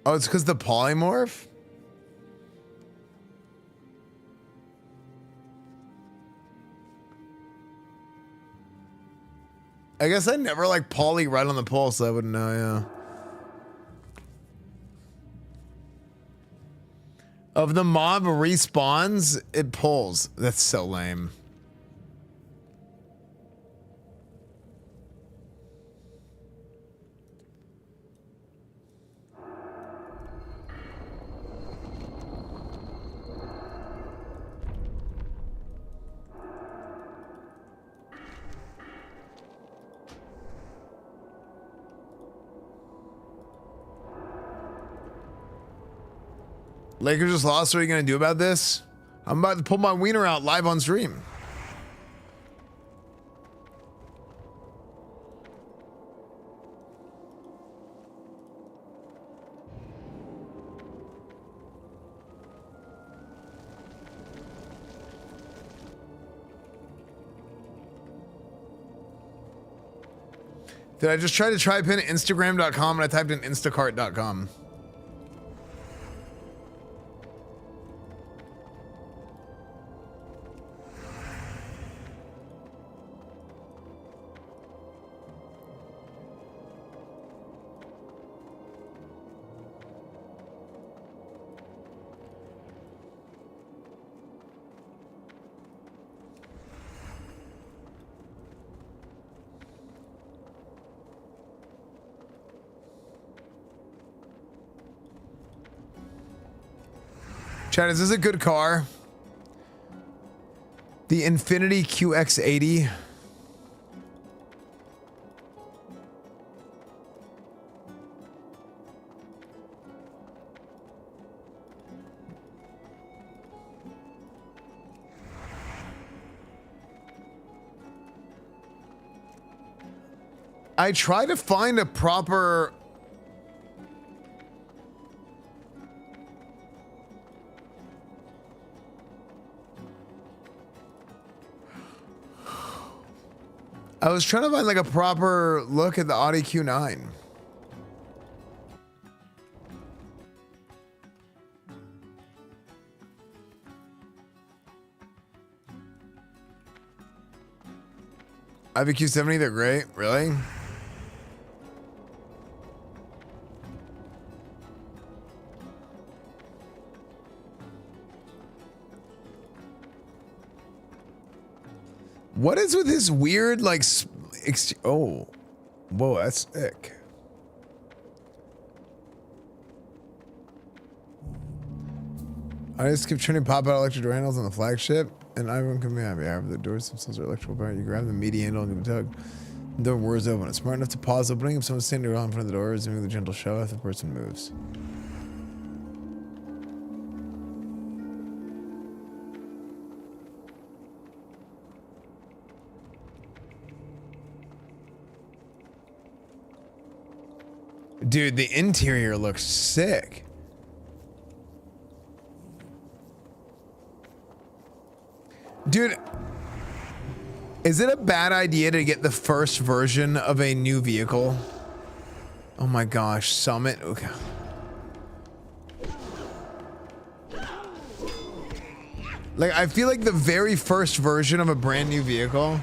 Oh, it's because the polymorph? I guess I never like poly right on the pulse, so I wouldn't know, yeah. Of the mob respawns, it pulls. That's so lame. Lakers just lost. What are you gonna do about this? I'm about to pull my wiener out live on stream. Did I just try to type in Instagram.com and I typed in Instacart.com? Chad, is this a good car? The Infiniti QX80. I try to find a proper... I was trying to find like a proper look at the Audi Q9. I have a Q70, they're great. Really? What is with his weird, like, oh, whoa, that's sick. I just keep turning pop-out electric door handles on the flagship, and everyone can be happy. However, the doors themselves are electrical power. You grab the meaty handle and give a tug. The door whirs open. It's smart enough to pause opening if someone's standing around in front of the door, resuming the gentle show if the person moves. Dude, the interior looks sick. Dude, is it a bad idea to get the first version of a new vehicle? Oh my gosh, Summit. Okay. Like, I feel like the very first version of a brand new vehicle.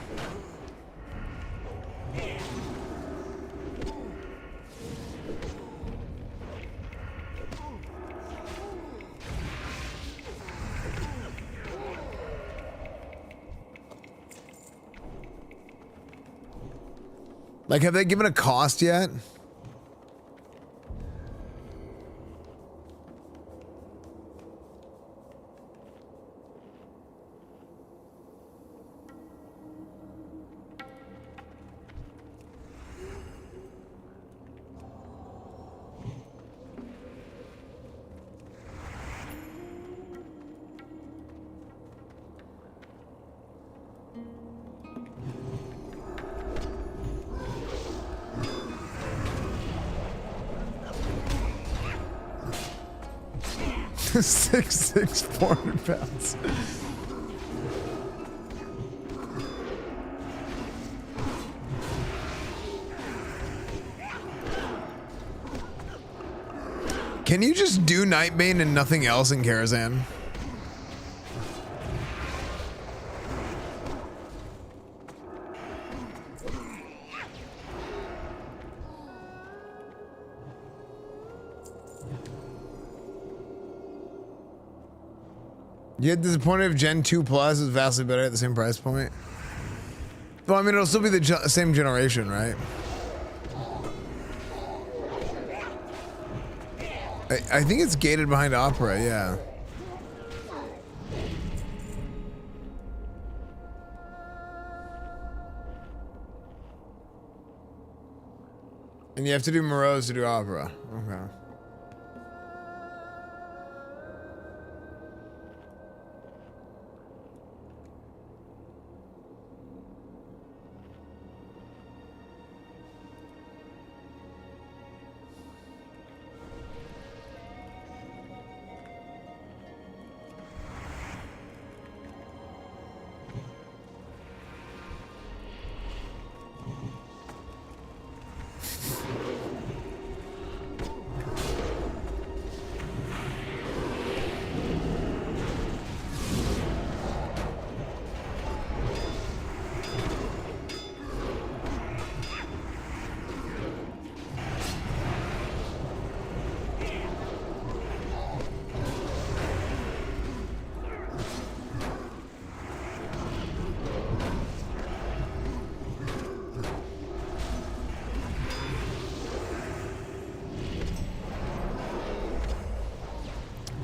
Like, have they given a cost yet? Six, 400 pounds. Can you just do Nightbane and nothing else in Karazhan? You get disappointed if Gen 2 Plus is vastly better at the same price point? Well, I mean, it'll still be the same generation, right? I think it's gated behind Opera, yeah. And you have to do Morose to do Opera. Okay.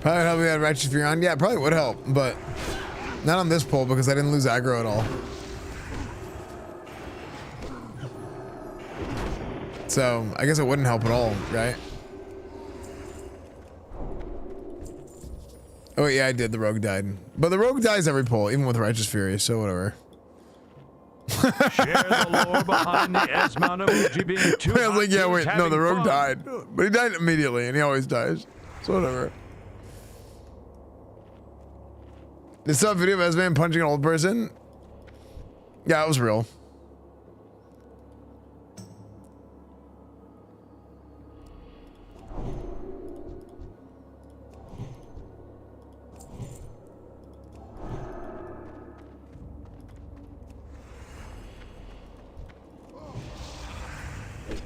Probably help me out Righteous Fury on. Yeah, it probably would help, but not on this pull because I didn't lose aggro at all. So I guess it wouldn't help at all, right? Oh yeah, I did. The rogue died, but the rogue dies every pull, even with Righteous Fury. So whatever. Share the lore behind the Esfand emoji being too I was like, yeah, wait, no, the rogue died, but he died immediately, and he always dies. So whatever. This video of Esfand punching an old person. Yeah, it was real.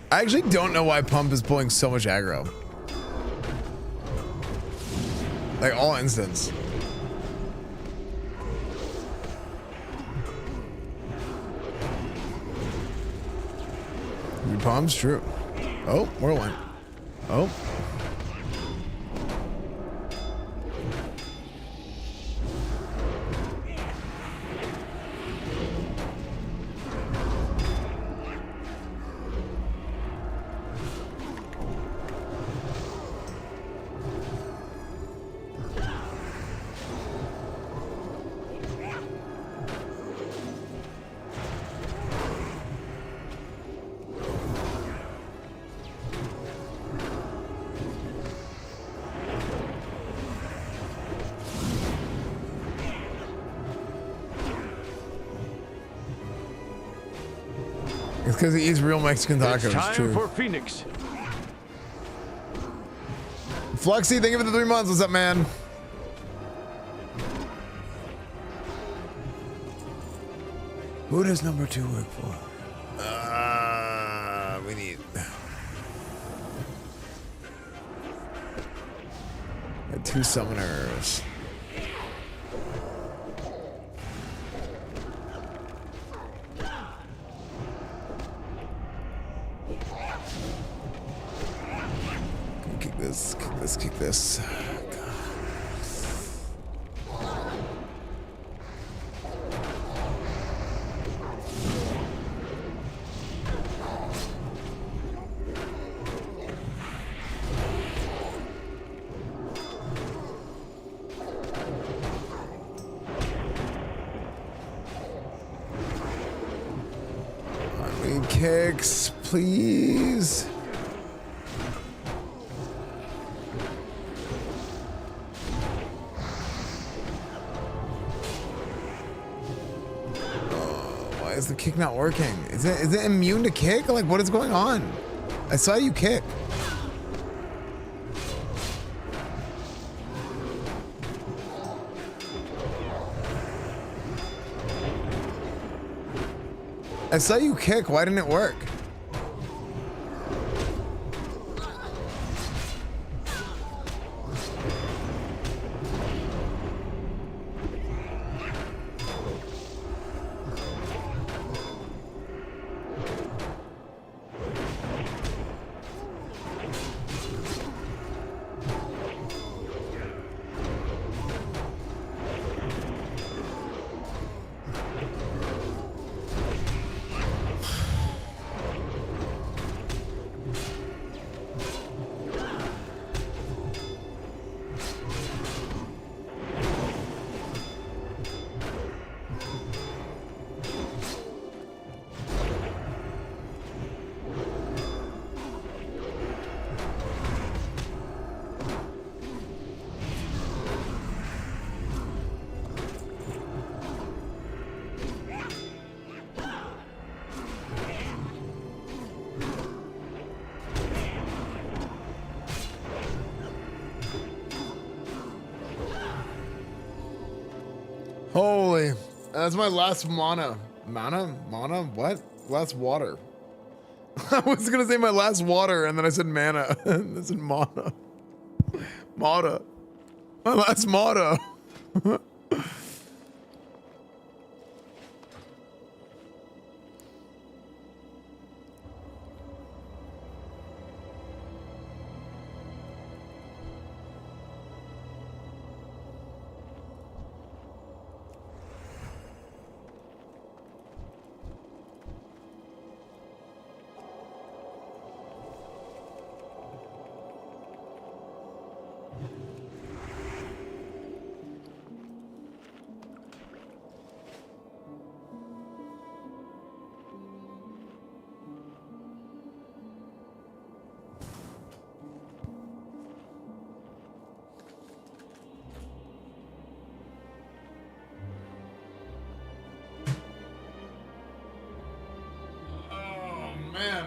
I actually don't know why Pump is pulling so much aggro. Like all instants. Your Pump's true. Oh, Whirlwind. Oh. It's because he eats real Mexican tacos. It's time true. for Phoenix. Fluxy, thank you for the 3 months. What's up, man? Who does number 2 work for? We need... Got 2 summoners. Kick this, kick this, kick this. Kicks, please. Why is the kick not working? Is it immune to kick? Like, what is going on? I saw you kick. I saw you kick. Why didn't it work? Holy, that's my last mana. Mana? What? Last water. I was gonna say my last water and then I said mana. I said mana. Mana. My last mana.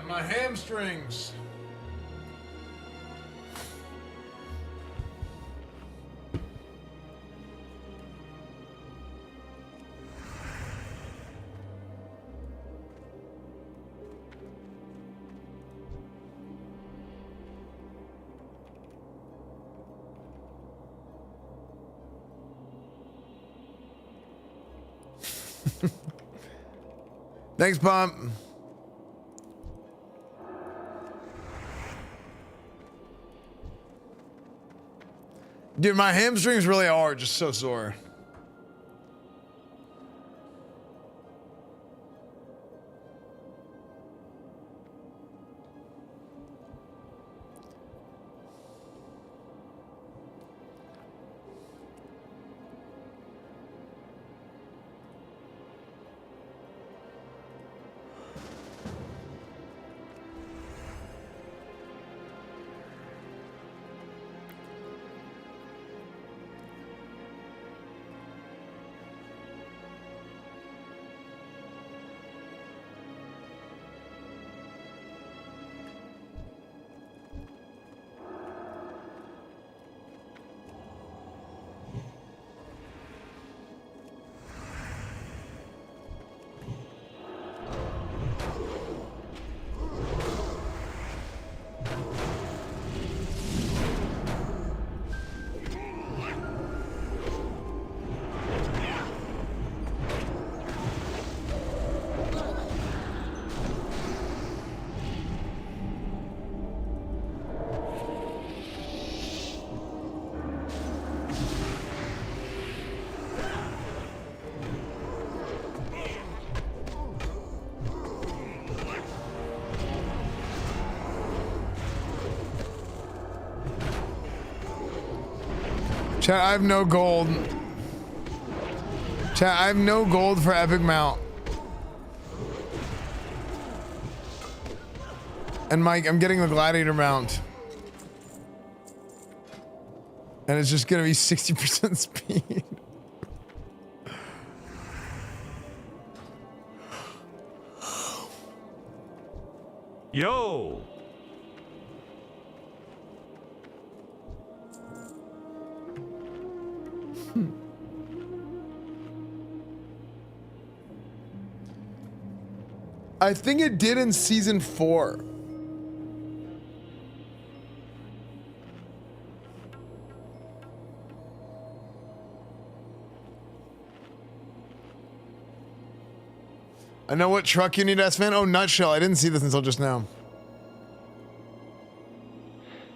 man, my hamstrings. Thanks, Pump. Dude, my hamstrings really are just so sore. Chat, I have no gold. Chat, I have no gold for epic mount. And Mike, I'm getting the gladiator mount. And it's just gonna be 60% speed. Yo! I think it did in season 4. I know what truck you need, Esfand. Oh, nutshell. I didn't see this until just now.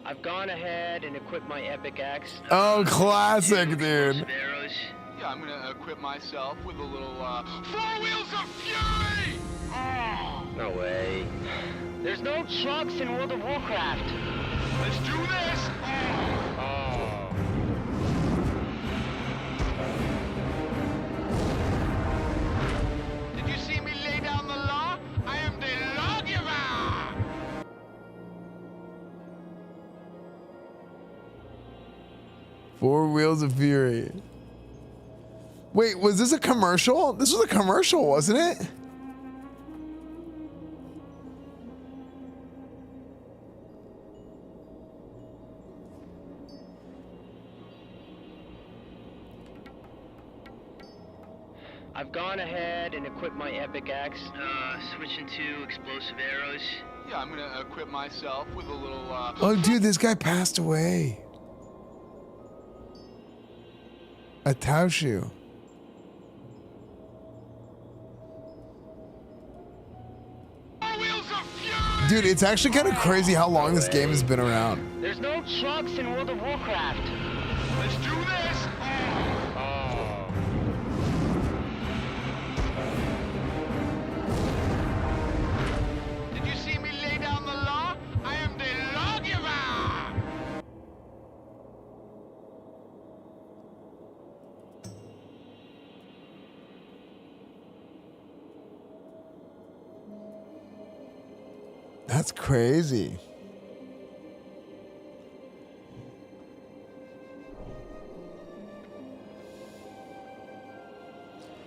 I've gone ahead and equipped my epic axe. Oh, classic, dude. Yeah, I'm gonna equip myself with a little, 4 Wheels of Fury! Oh. No way. There's no trucks in World of Warcraft. Let's do this! Oh. Did you see me lay down the law? I am the lawgiver! 4 Wheels of Fury. Wait, was this a commercial? This was a commercial, wasn't it? I've gone ahead and equipped my epic axe. Switching to explosive arrows. Yeah, I'm gonna equip myself with a little, Oh, dude, this guy passed away. Ataushu. Dude, it's actually kind of crazy how long this game has been around. There's no trucks in World of Warcraft. Let's do this! Oh. Did you see me lay down the law? I am the lawgiver! That's crazy.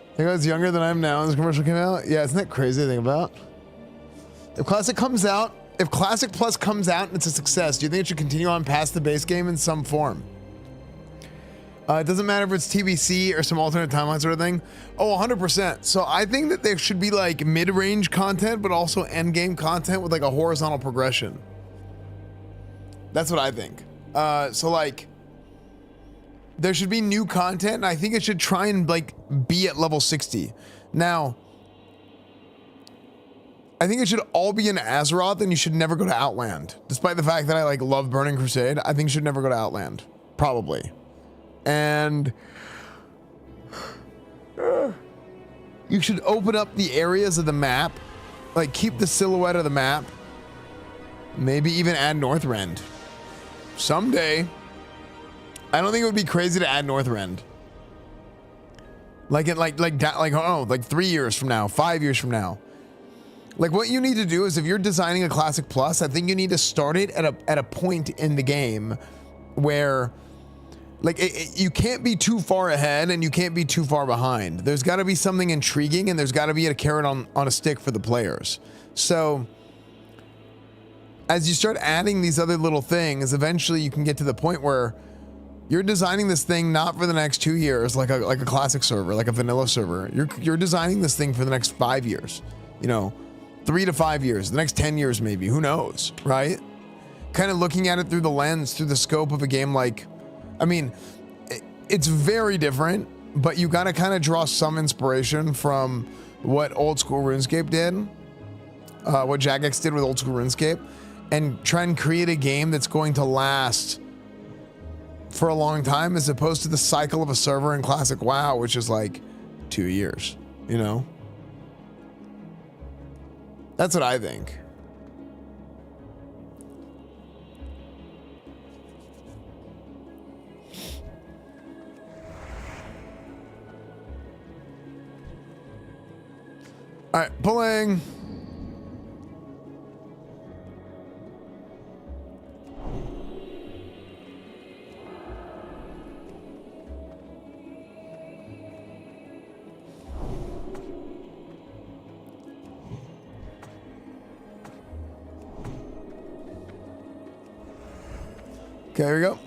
I think I was younger than I am now when this commercial came out. Yeah, isn't that crazy to think about? If Classic comes out, if Classic Plus comes out and it's a success, do you think it should continue on past the base game in some form? It doesn't matter if it's TBC or some alternate timeline sort of thing. Oh, 100%. So I think that there should be like mid-range content, but also end-game content with like a horizontal progression. That's what I think. So like, there should be new content, and I think it should try and like be at level 60. Now, I think it should all be in Azeroth, and you should never go to Outland. Despite the fact that I like love Burning Crusade, I think you should never go to Outland. Probably. And you should open up the areas of the map, like keep the silhouette of the map, maybe even add Northrend someday. I don't think it would be crazy to add Northrend, like 3 years from now, 5 years from now. Like, what you need to do is, if you're designing a Classic Plus, I think you need to start it at a point in the game where, like, you can't be too far ahead and you can't be too far behind. There's got to be something intriguing, and there's got to be a carrot on a stick for the players. So as you start adding these other little things, eventually you can get to the point where you're designing this thing not for the next 2 years, like a classic server, like a vanilla server. You're designing this thing for the next 5 years, 3 to 5 years, the next 10 years maybe, who knows, right? Kind of looking at it through the lens, through the scope of a game like, I mean, it's very different, but you got to kind of draw some inspiration from what old school RuneScape did, what Jagex did with old school RuneScape, and try and create a game that's going to last for a long time, as opposed to the cycle of a server in classic WoW, which is like 2 years, That's what I think. All right, pulling. Okay, here we go.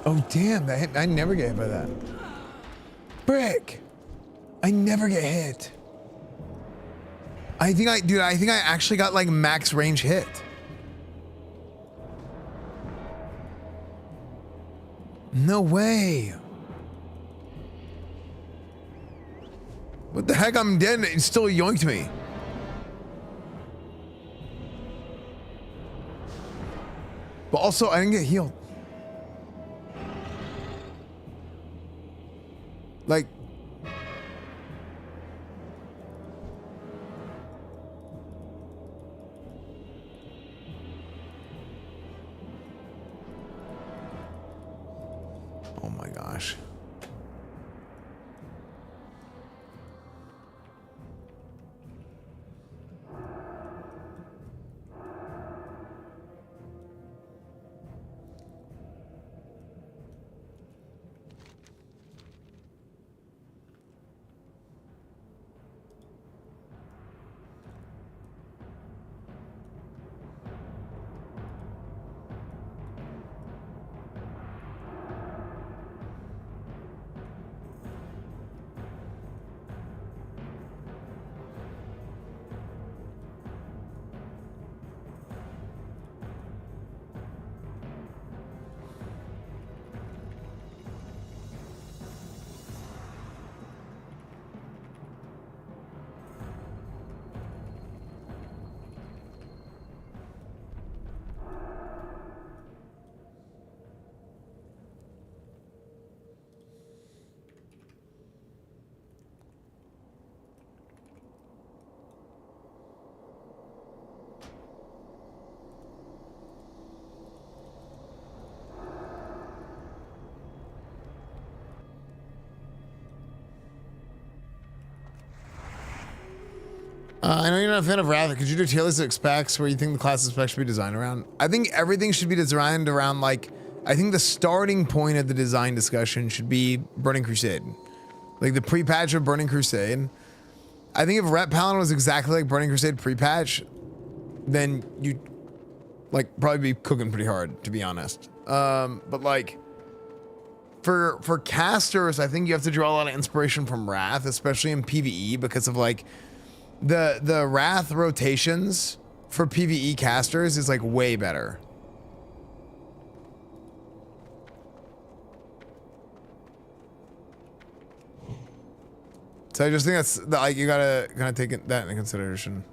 Oh, damn, that hit. I never get hit by that. Brick! I never get hit. I think I actually got like max range hit. No way. What the heck? I'm dead and it still yoinked me. But also, I didn't get healed. Like, oh my gosh. I know you're not a fan of Wrath. Could you do tier list of specs where you think the class of specs should be designed around? I think everything should be designed around, like, I think the starting point of the design discussion should be Burning Crusade. Like the pre-patch of Burning Crusade. I think if Ret Paladin was exactly like Burning Crusade pre-patch, then you'd like probably be cooking pretty hard, to be honest. But like for casters, I think you have to draw a lot of inspiration from Wrath, especially in PvE, because of like the Wrath rotations for PvE casters is like way better. So I just think that's like you gotta kind of take that into consideration.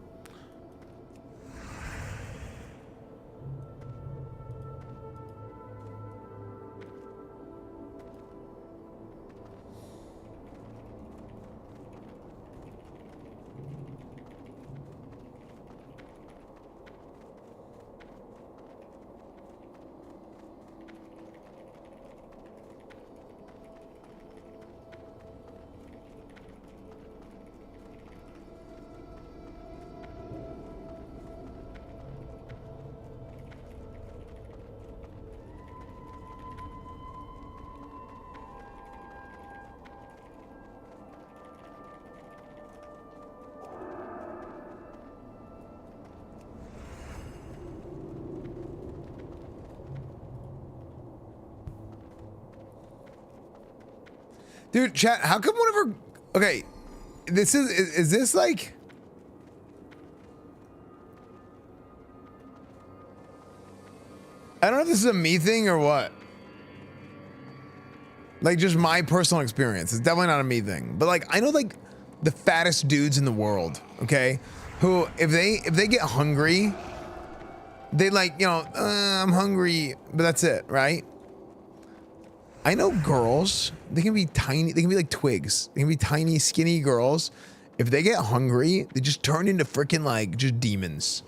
Dude, chat, how come whenever... Okay, this is this like... I don't know if this is a me thing or what. Like, just my personal experience. It's definitely not a me thing. But, like, I know, like, the fattest dudes in the world, okay? Who, if they get hungry, they, like, you know, I'm hungry, but that's it, right? I know girls, they can be tiny, they can be like twigs. They can be tiny, skinny girls. If they get hungry, they just turn into freaking like just demons.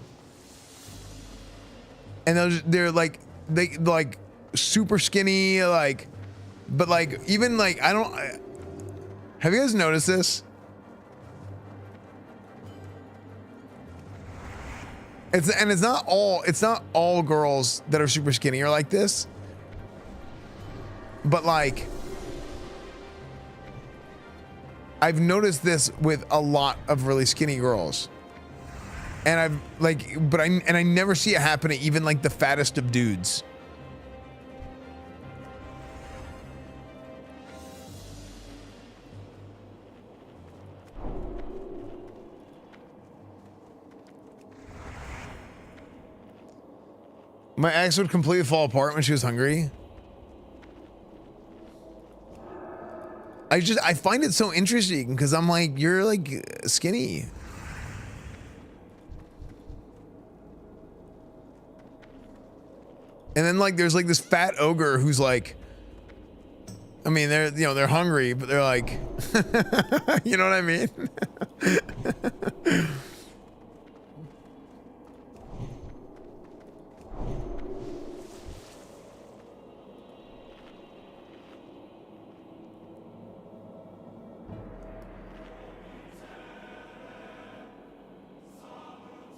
And they're like, they like super skinny, like, but like even like, have you guys noticed this? It's not all girls that are super skinny are like this. But like, I've noticed this with a lot of really skinny girls, and I've like, I never see it happen to even like the fattest of dudes. My ex would completely fall apart when she was hungry. I find it so interesting because I'm like, you're like skinny. And then like, there's like this fat ogre who's like, I mean, they're hungry, but they're like, you know what I mean?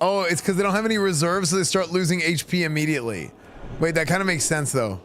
Oh, it's because they don't have any reserves, so they start losing HP immediately. Wait, that kind of makes sense, though.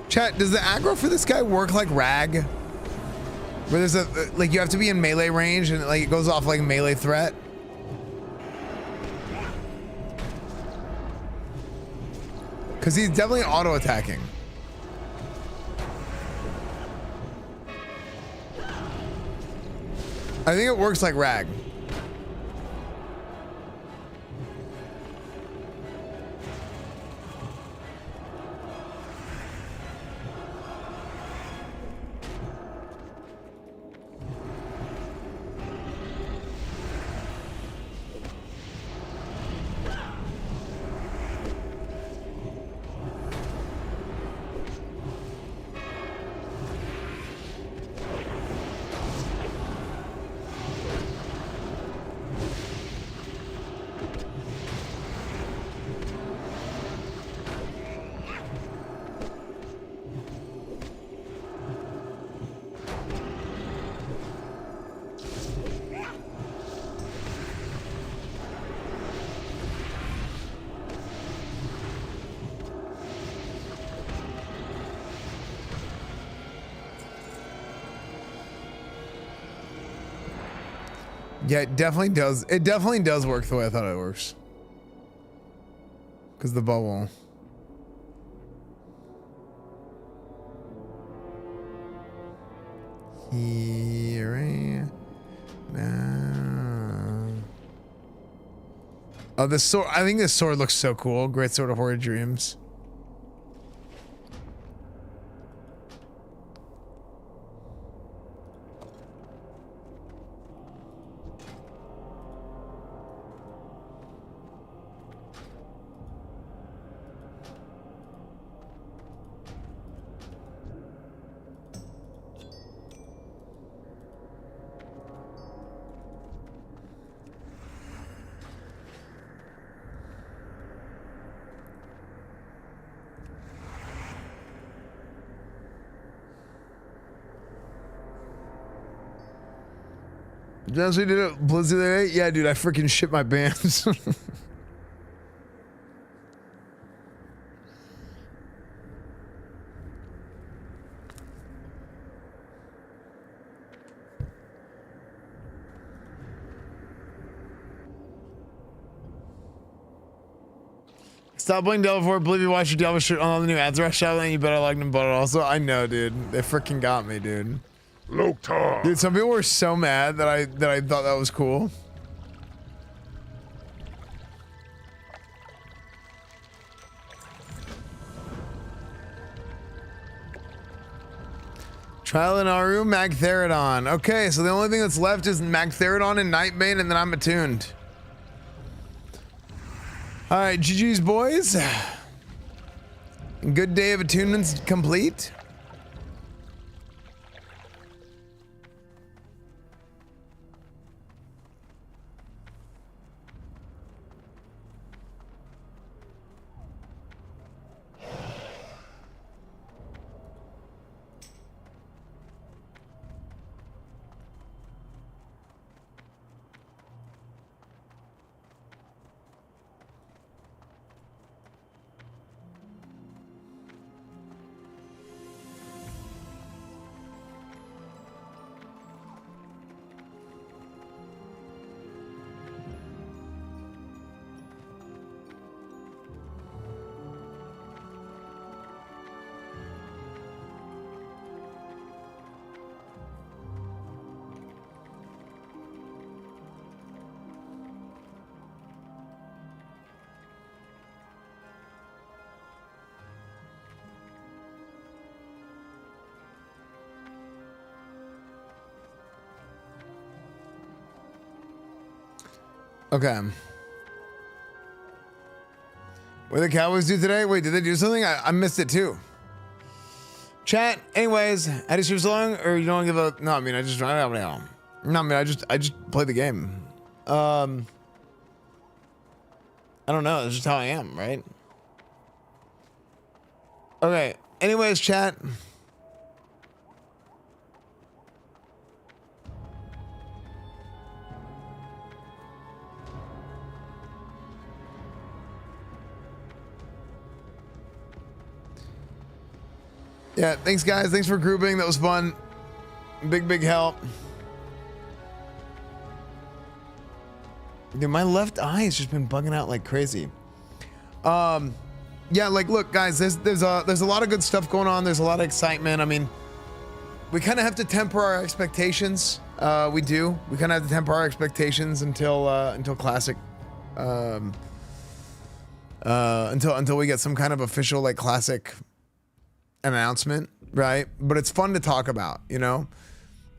Chat, does the aggro for this guy work like Rag? Where there's a, like you have to be in melee range and like it goes off like melee threat? Because he's definitely auto attacking. I think it works like Rag. Yeah, it definitely does. It definitely does work the way I thought it works. Because the bubble. Here now. Oh, this sword. I think this sword looks so cool. Great Sword of Horrid Dreams. Just we did it Blizzy the other day? Yeah, dude, I freaking shit my pants. Stop playing Devil for believe you watch your Devil shirt on all the new ads rush out and you better like them, but also I know, dude. They freaking got me, dude. Dude, some people were so mad that I thought that was cool. Trial in Aru, Magtheridon. Okay, so the only thing that's left is Magtheridon and Nightbane, and then I'm attuned. All right, GG's boys. Good day of attunements complete. Okay. What did the Cowboys do today? Wait, did they do something? I missed it too. Chat. Anyways, how do you stream so long? Or you don't give a? No, I mean I just. No, I mean I just play the game. I don't know. That's just how I am, right? Okay. Anyways, chat. Yeah, thanks guys. Thanks for grouping. That was fun. Big help. Dude, my left eye has just been bugging out like crazy. yeah, like, look, guys, there's a lot of good stuff going on. There's a lot of excitement. I mean, we kind of have to temper our expectations. We do. We kind of have to temper our expectations until Classic, until we get some kind of official like Classic announcement, right? But it's fun to talk about, you know.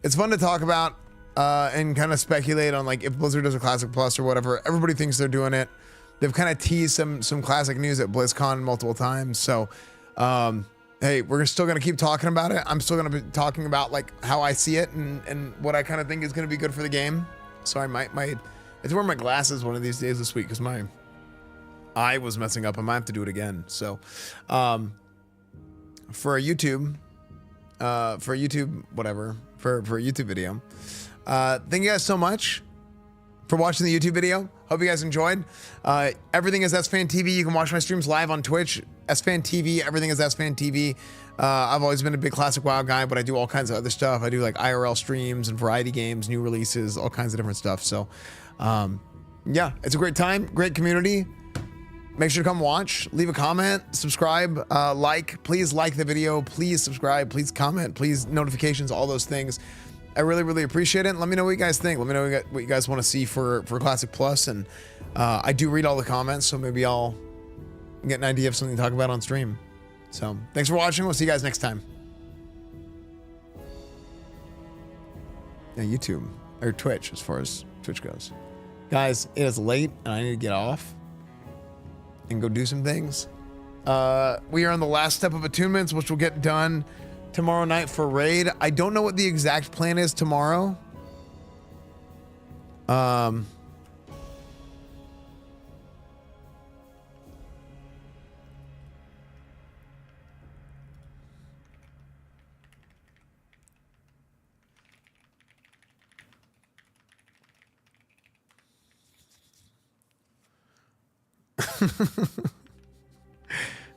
It's fun to talk about and kind of speculate on like if Blizzard does a Classic Plus or whatever. Everybody thinks they're doing it. They've kind of teased some Classic news at BlizzCon multiple times. So, hey, we're still gonna keep talking about it. I'm still gonna be talking about like how I see it and what I kind of think is gonna be good for the game. Sorry, I have to wear my glasses one of these days this week because my eye was messing up. I might have to do it again. So, for a YouTube video. Thank you guys so much for watching the YouTube video. Hope you guys enjoyed. Everything is EsfandTV. You can watch my streams live on Twitch. EsfandTV. Everything is EsfandTV. I've always been a big Classic WoW guy, but I do all kinds of other stuff. I do like IRL streams and variety games, new releases, all kinds of different stuff. So, yeah, it's a great time, great community. Make sure to come watch, leave a comment, subscribe, please like the video, please subscribe, please comment, please notifications, all those things. I really, really appreciate it. Let me know what you guys think. Let me know what you guys want to see for Classic Plus. And I do read all the comments, so maybe I'll get an idea of something to talk about on stream. So thanks for watching. We'll see you guys next time. Yeah, YouTube or Twitch, as far as Twitch goes. Guys, it is late and I need to get off and go do some things. We are on the last step of Attunements, which will get done tomorrow night for Raid. I don't know what the exact plan is tomorrow.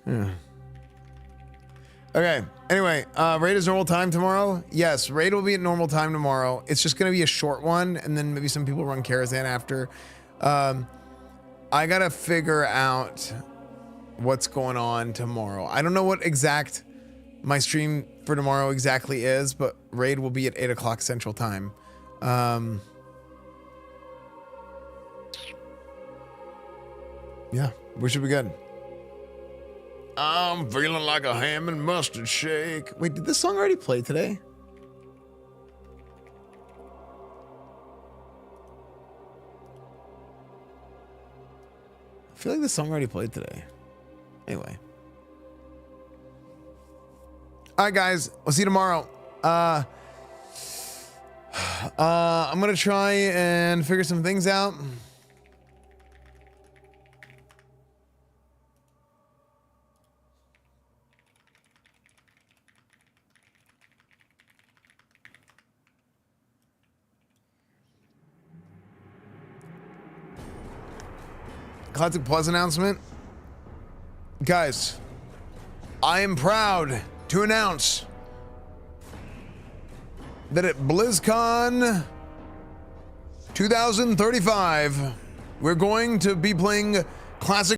Yeah. Okay, anyway, Raid is normal time tomorrow. Yes, Raid will be at normal time tomorrow. It's just gonna be a short one, and then maybe some people run Karazhan after. I gotta figure out what's going on tomorrow. I don't know what exact my stream for tomorrow exactly is, but Raid will be at 8 o'clock Central Time. Yeah, we should be good. I'm feeling like a ham and mustard shake. Wait, did this song already play today? I feel like this song already played today. Anyway. All right, guys. We'll see you tomorrow. I'm going to try and figure some things out. Classic Plus announcement. Guys, I am proud to announce that at BlizzCon 2035, we're going to be playing Classic